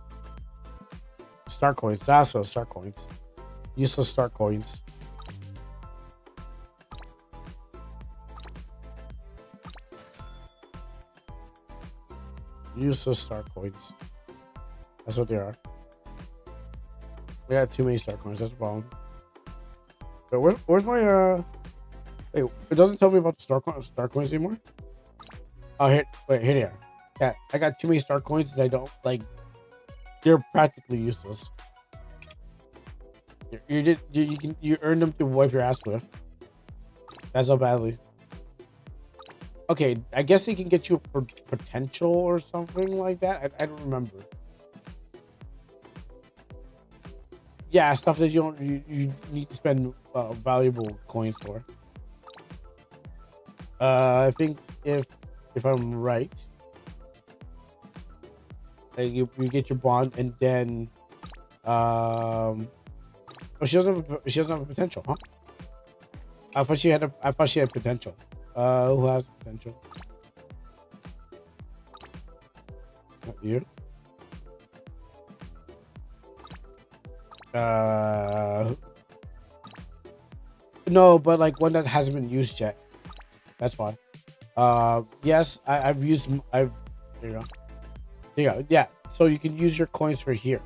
Star coins. That's what star coins. Useless star coins. Useless star coins. That's what they are. We got too many star coins. That's the problem. But where's my Wait, it doesn't tell me about the star coins anymore. Oh, here they are. Yeah, I got too many star coins that I don't like. They're practically useless. You earn them to wipe your ass with. That's how badly. Okay, I guess they can get you for potential or something like that. I don't remember. Yeah, stuff that you need to spend valuable coins for. I think if I'm right, like you get your bond and then oh, she doesn't have a potential, huh? I thought she had potential. Who has potential? Not you. No, but like one that hasn't been used yet. That's why. Yes, I've used. There you go. There you go. Yeah. So you can use your coins for here.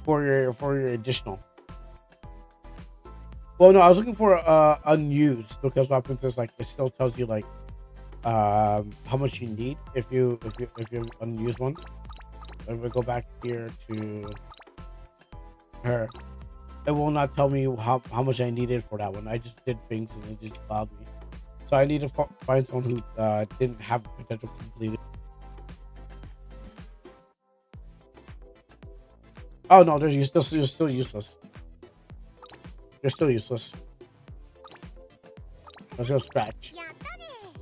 For your additional. Well, no, I was looking for unused because what happens is like it still tells you like how much you need if you unused ones. If we go back here to her, it will not tell me how much I needed for that one. I just did things and it just allowed me. So I need to find someone who didn't have potential completed. Oh no, you're still useless. You're still useless. Let's go scratch.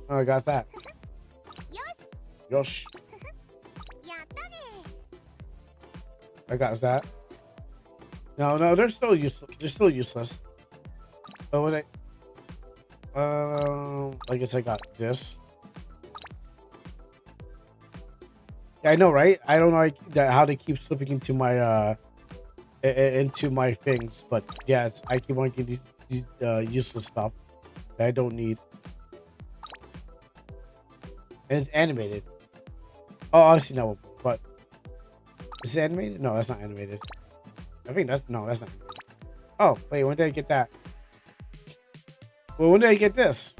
Oh, I got that. Yosh. I got that. No, they're still useless. They're still useless. But what I guess I got this. Yeah, I know, right? I don't know how they keep slipping into my things, but yeah, I keep on getting these useless stuff that I don't need. And it's animated. Oh, obviously no, but is it animated? No, that's not animated. I think that's not animated. Oh, wait, when did I get that? Well, when did I get this?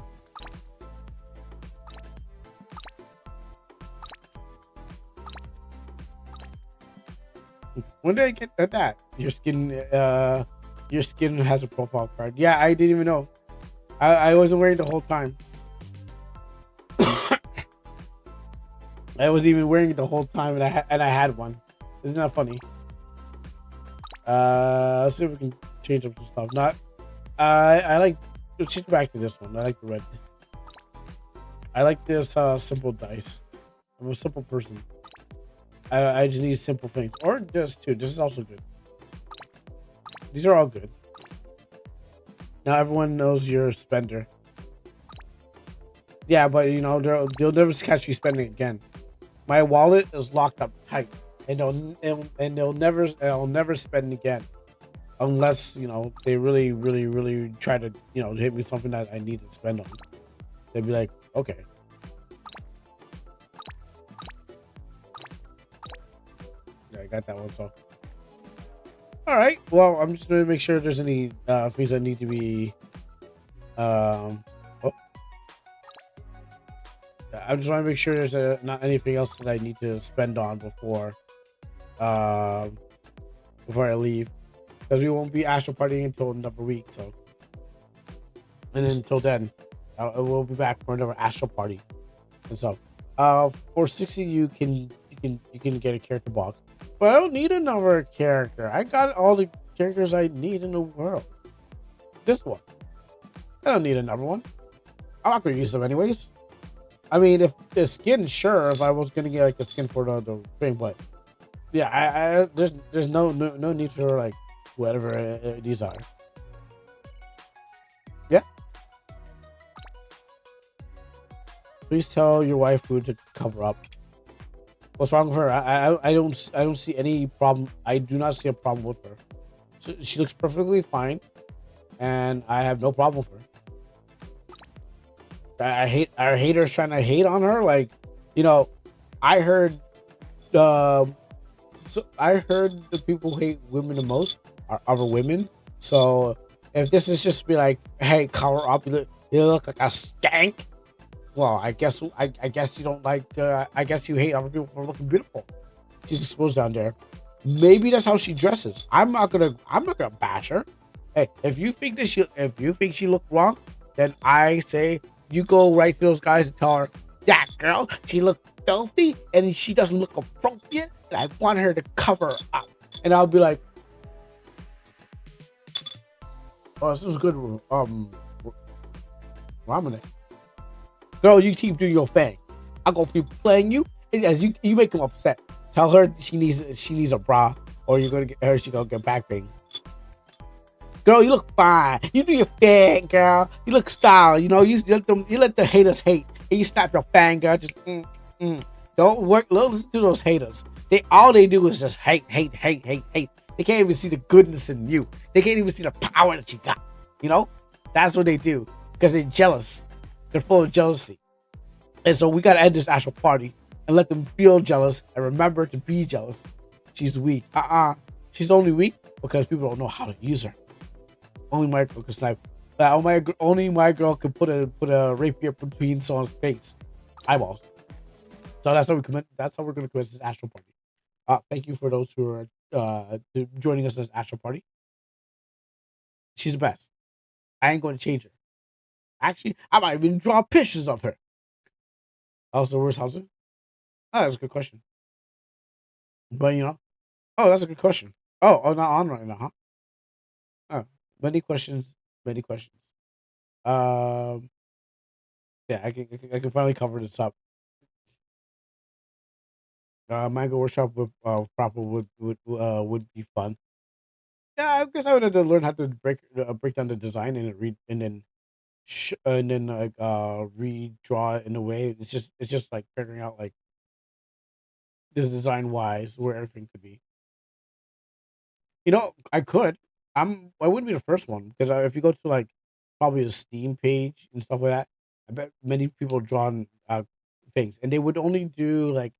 When did I get that? Your skin has a profile card. Yeah, I didn't even know. I wasn't wearing the whole time. I was even wearing it the whole time, and I had one. Isn't that funny? Let's see if we can change up some stuff. Not. I like. Let's change back to this one. I like the red. I like this simple dice. I'm a simple person. I just need simple things. Or this too. This is also good. These are all good. Now everyone knows you're a spender. Yeah, but you know they'll never catch you spending again. My wallet is locked up tight, and they'll never spend again, unless you know they really try to hit me something that I need to spend on. They'd be like, okay. Yeah, I got that one. So, all right. Well, I'm just gonna make sure there's any things that need to be. I just want to make sure there's not anything else that I need to spend on before I leave. because we won't be Astral partying until another week. So, and then until then, we'll be back for another Astral party. And so, for 60, you can get a character box, but I don't need another character. I got all the characters I need in the world. This one, I don't need another one. I'm not gonna use them anyways. I mean, if the skin, sure, if I was gonna get like a skin for the thing, but yeah, there's no need for like whatever these are. Yeah. Please tell your wife who to cover up. What's wrong with her? I don't see any problem. I do not see a problem with her. She looks perfectly fine, and I have no problem with her. I hate our haters trying to hate on her. Like, I heard, I heard the people who hate women the most are other women. So if this is just be like, hey, cover up, you look like a stank. Well, I guess you don't like. I guess you hate other people for looking beautiful. She's exposed down there. Maybe that's how she dresses. I'm not gonna bash her. Hey, if you think she looked wrong, then I say you go right to those guys and tell her, that girl, she looked filthy and she doesn't look appropriate, and I want her to cover up. And I'll be like, oh, this is good. Ramen. Girl, you keep doing your thing. I'm gonna keep playing you, and as you make him upset. Tell her she needs a bra, or you're gonna get her. She gonna get back pain. Girl, you look fine. You do your thing, girl. You look style. You let the haters hate, and you snap your fang, girl. Just don't work. Listen to those haters. All they do is just hate. They can't even see the goodness in you. They can't even see the power that you got. That's what they do because they're jealous. They're full of jealousy. And so we got to end this actual party and let them feel jealous and remember to be jealous. She's weak. She's only weak because people don't know how to use her. Only my girl can snipe. Only my girl can put a rapier between someone's face, eyeballs. So that's how we're gonna commit this astral party. Thank you for those who are joining us in this astral party. She's the best. I ain't going to change her. Actually, I might even draw pictures of her. Also, where's Hudson? Oh, that's a good question. But oh, that's a good question. Oh, not on right now, huh? Oh, many questions, many questions. Um, yeah, I can finally cover this up. Manga workshop with proper would be fun. Yeah, I guess I would have to learn how to break down the design and read and then like redraw it in a way. It's just like figuring out like the design wise where everything could be. I could. I wouldn't be the first one because if you go to like probably the Steam page and stuff like that, I bet many people drawn things, and they would only do like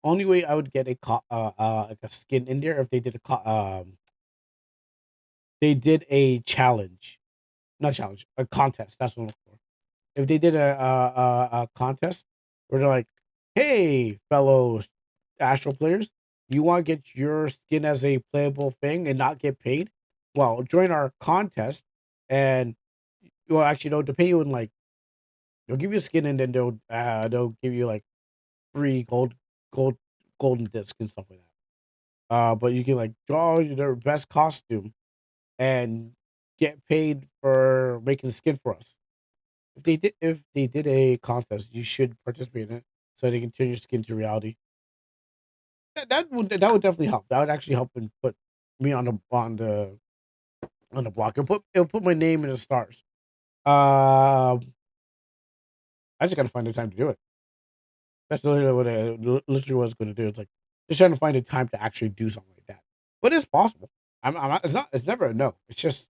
only way I would get like a skin in there if they did they did a challenge, not challenge, a contest. That's what I'm looking for. If they did a contest where they're like, "Hey, fellow Astral players, you want to get your skin as a playable thing and not get paid? Well, join our contest, and well, actually, they'll pay you in like they'll give you a skin, and then they'll give you like free gold golden disc and stuff like that. But you can like draw their best costume and get paid for making the skin for us. If they did a contest, you should participate in it so they can turn your skin to reality. That would definitely help. That would actually help and put me on the block. It'll put my name in the stars. I just gotta find the time to do it. That's literally what I was going to do. It's like just trying to find the time to actually do something like that. But it's possible. I'm not, it's not. It's never a no. It's just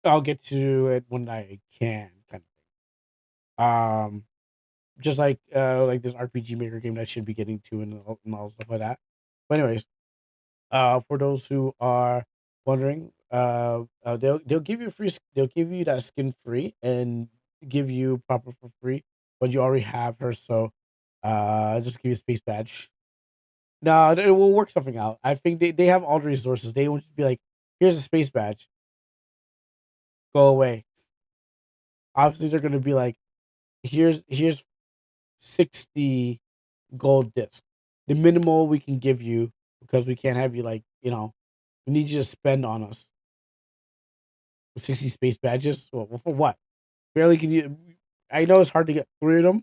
I'll get to it when I can, kind of thing. Just like this RPG Maker game that I should be getting to and all stuff like that. But anyways, for those who are wondering, they'll give you they'll give you that skin free and give you proper for free, but you already have her, so just give you a space badge. No, they will work something out. I think they have all the resources. They won't just be like, Here's a space badge. Go away. Obviously, they're gonna be like, here's 60 gold discs, the minimal we can give you because we can't have you like we need you to spend on us 60 space badges. Well, for what? Barely can you. I know it's hard to get through them,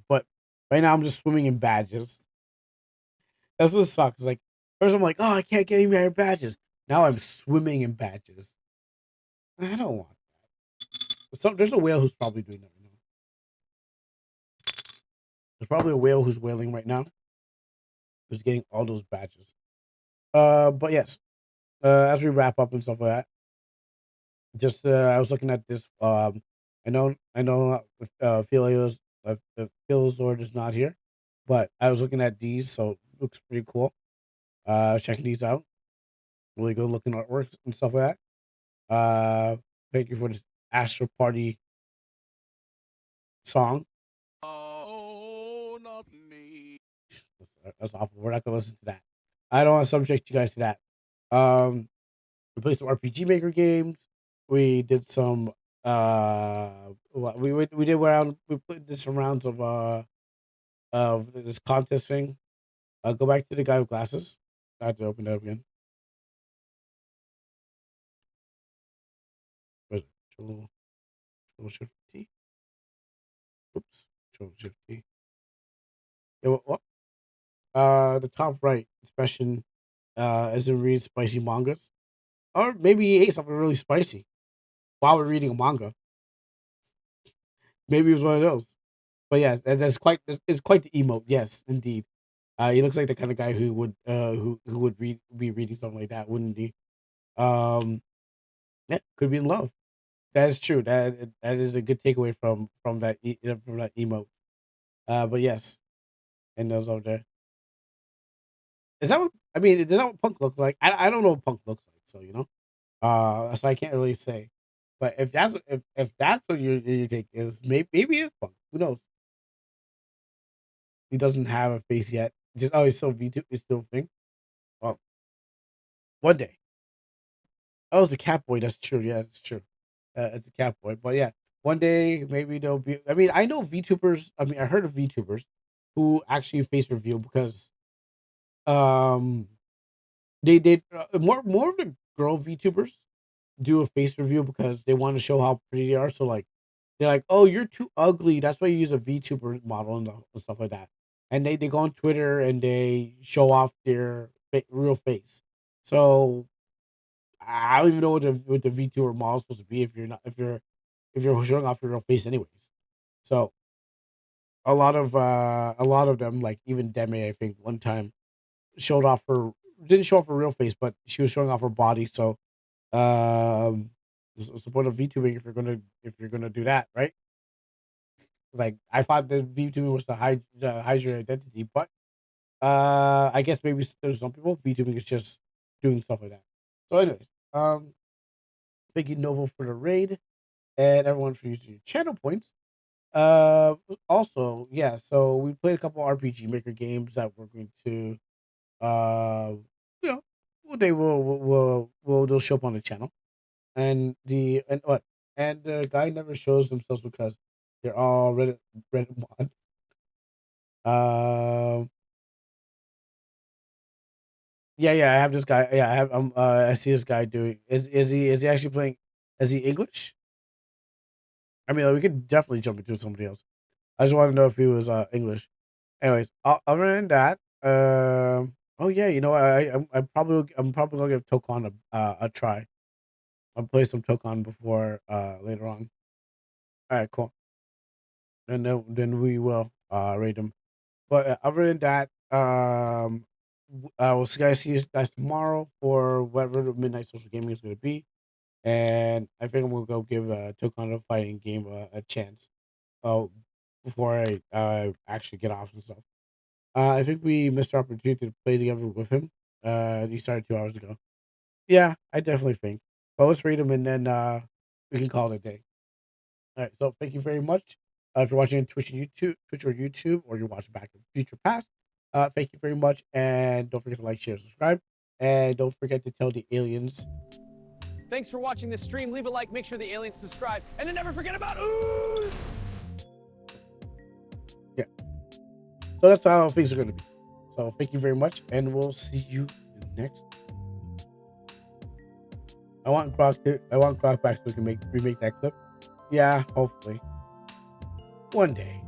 but right now I'm just swimming in badges. That's what sucks. Like first I'm like, oh, I can't get any more badges. Now I'm swimming in badges. I don't want that. There's a whale who's probably doing that right now. There's probably a whale who's whaling right now, who's getting all those badges. But yes, as we wrap up and stuff like that, just I was looking at this. I know, Philozord is not here, but I was looking at these, so it looks pretty cool. Checking these out, really good looking artworks and stuff like that. Thank you for this Astral Party song. Oh, not me. That's awful. We're not gonna listen to that. I don't want to subject you guys to that. We played some RPG Maker games. We did some we did round we did some rounds of this contest thing. Go back to the guy with glasses. I have to open it up again. Where's it? Control Shift T. Oops. Control Shift T. Yeah, what? The top right expression is in read spicy mangas. Or maybe he ate something really spicy while we're reading a manga. Maybe it was one of those. But yeah, that's quite it's quite the emote. Yes, indeed. He looks like the kind of guy who would be reading something like that, wouldn't he? Um, yeah, could be in love. That is true. That is a good takeaway from that emote. But yes, and those over there. Is that what I mean? Is that what punk looks like? I don't know what punk looks like, so so I can't really say. But if that's what your take is, maybe it's punk. Who knows? He doesn't have a face yet. Just he's still V2. He's still a thing. Well, one day. Oh, it's a cat boy. That's true. Yeah, that's true. It's a cat boy. But yeah, one day maybe there'll be. I mean, I know VTubers. I mean, I heard of VTubers who actually face reveal because um they did more of the girl VTubers do a face reveal because they want to show how pretty they are. So like they're like, "Oh, you're too ugly. That's why you use a VTuber model and stuff like that." And they go on Twitter and they show off their real face. So I don't even know what the VTuber model is supposed to be if you're showing off your real face anyways. So a lot of them like even Demi I think one time showed off her didn't show off her real face but she was showing off her body. So um what's the point of VTubing if you're gonna do that, right? Like I thought the VTubing was to hide your identity, but I guess maybe there's some people VTubing is just doing stuff like that. So anyways, thank you Novo for the raid and everyone for using your channel points. Also, yeah, so we played a couple RPG Maker games that we're going to you know one day they'll show up on the channel. And the guy never shows themselves because they're all Reddit mod. Um, yeah, I have this guy. Yeah, I have. I see this guy doing. Is he actually playing? Is he English? I mean, like, we could definitely jump into somebody else. I just want to know if he was English. Anyways, other than that, oh yeah, I'm probably gonna give Tokon a try. I'll play some Tokon before later on. All right, cool. And then we will rate them. But other than that, I will see you guys tomorrow for whatever the midnight social gaming is going to be. And I think I'm gonna go give Tokon a fighting game a chance. Uh, before I actually get off and stuff. I think we missed our opportunity to play together with him. He started 2 hours ago. Yeah, I definitely think. But let's rate him and then we can call it a day. All right. So thank you very much. If you're watching on Twitch or YouTube, or you're watching back in future past, thank you very much. And don't forget to like, share, subscribe. And don't forget to tell the aliens. Thanks for watching this stream. Leave a like, make sure the aliens subscribe, and then never forget about ooze! Yeah. So that's how things are going to be. So thank you very much, and we'll see you next. I want Grok back so we can remake that clip. Yeah, hopefully. One day.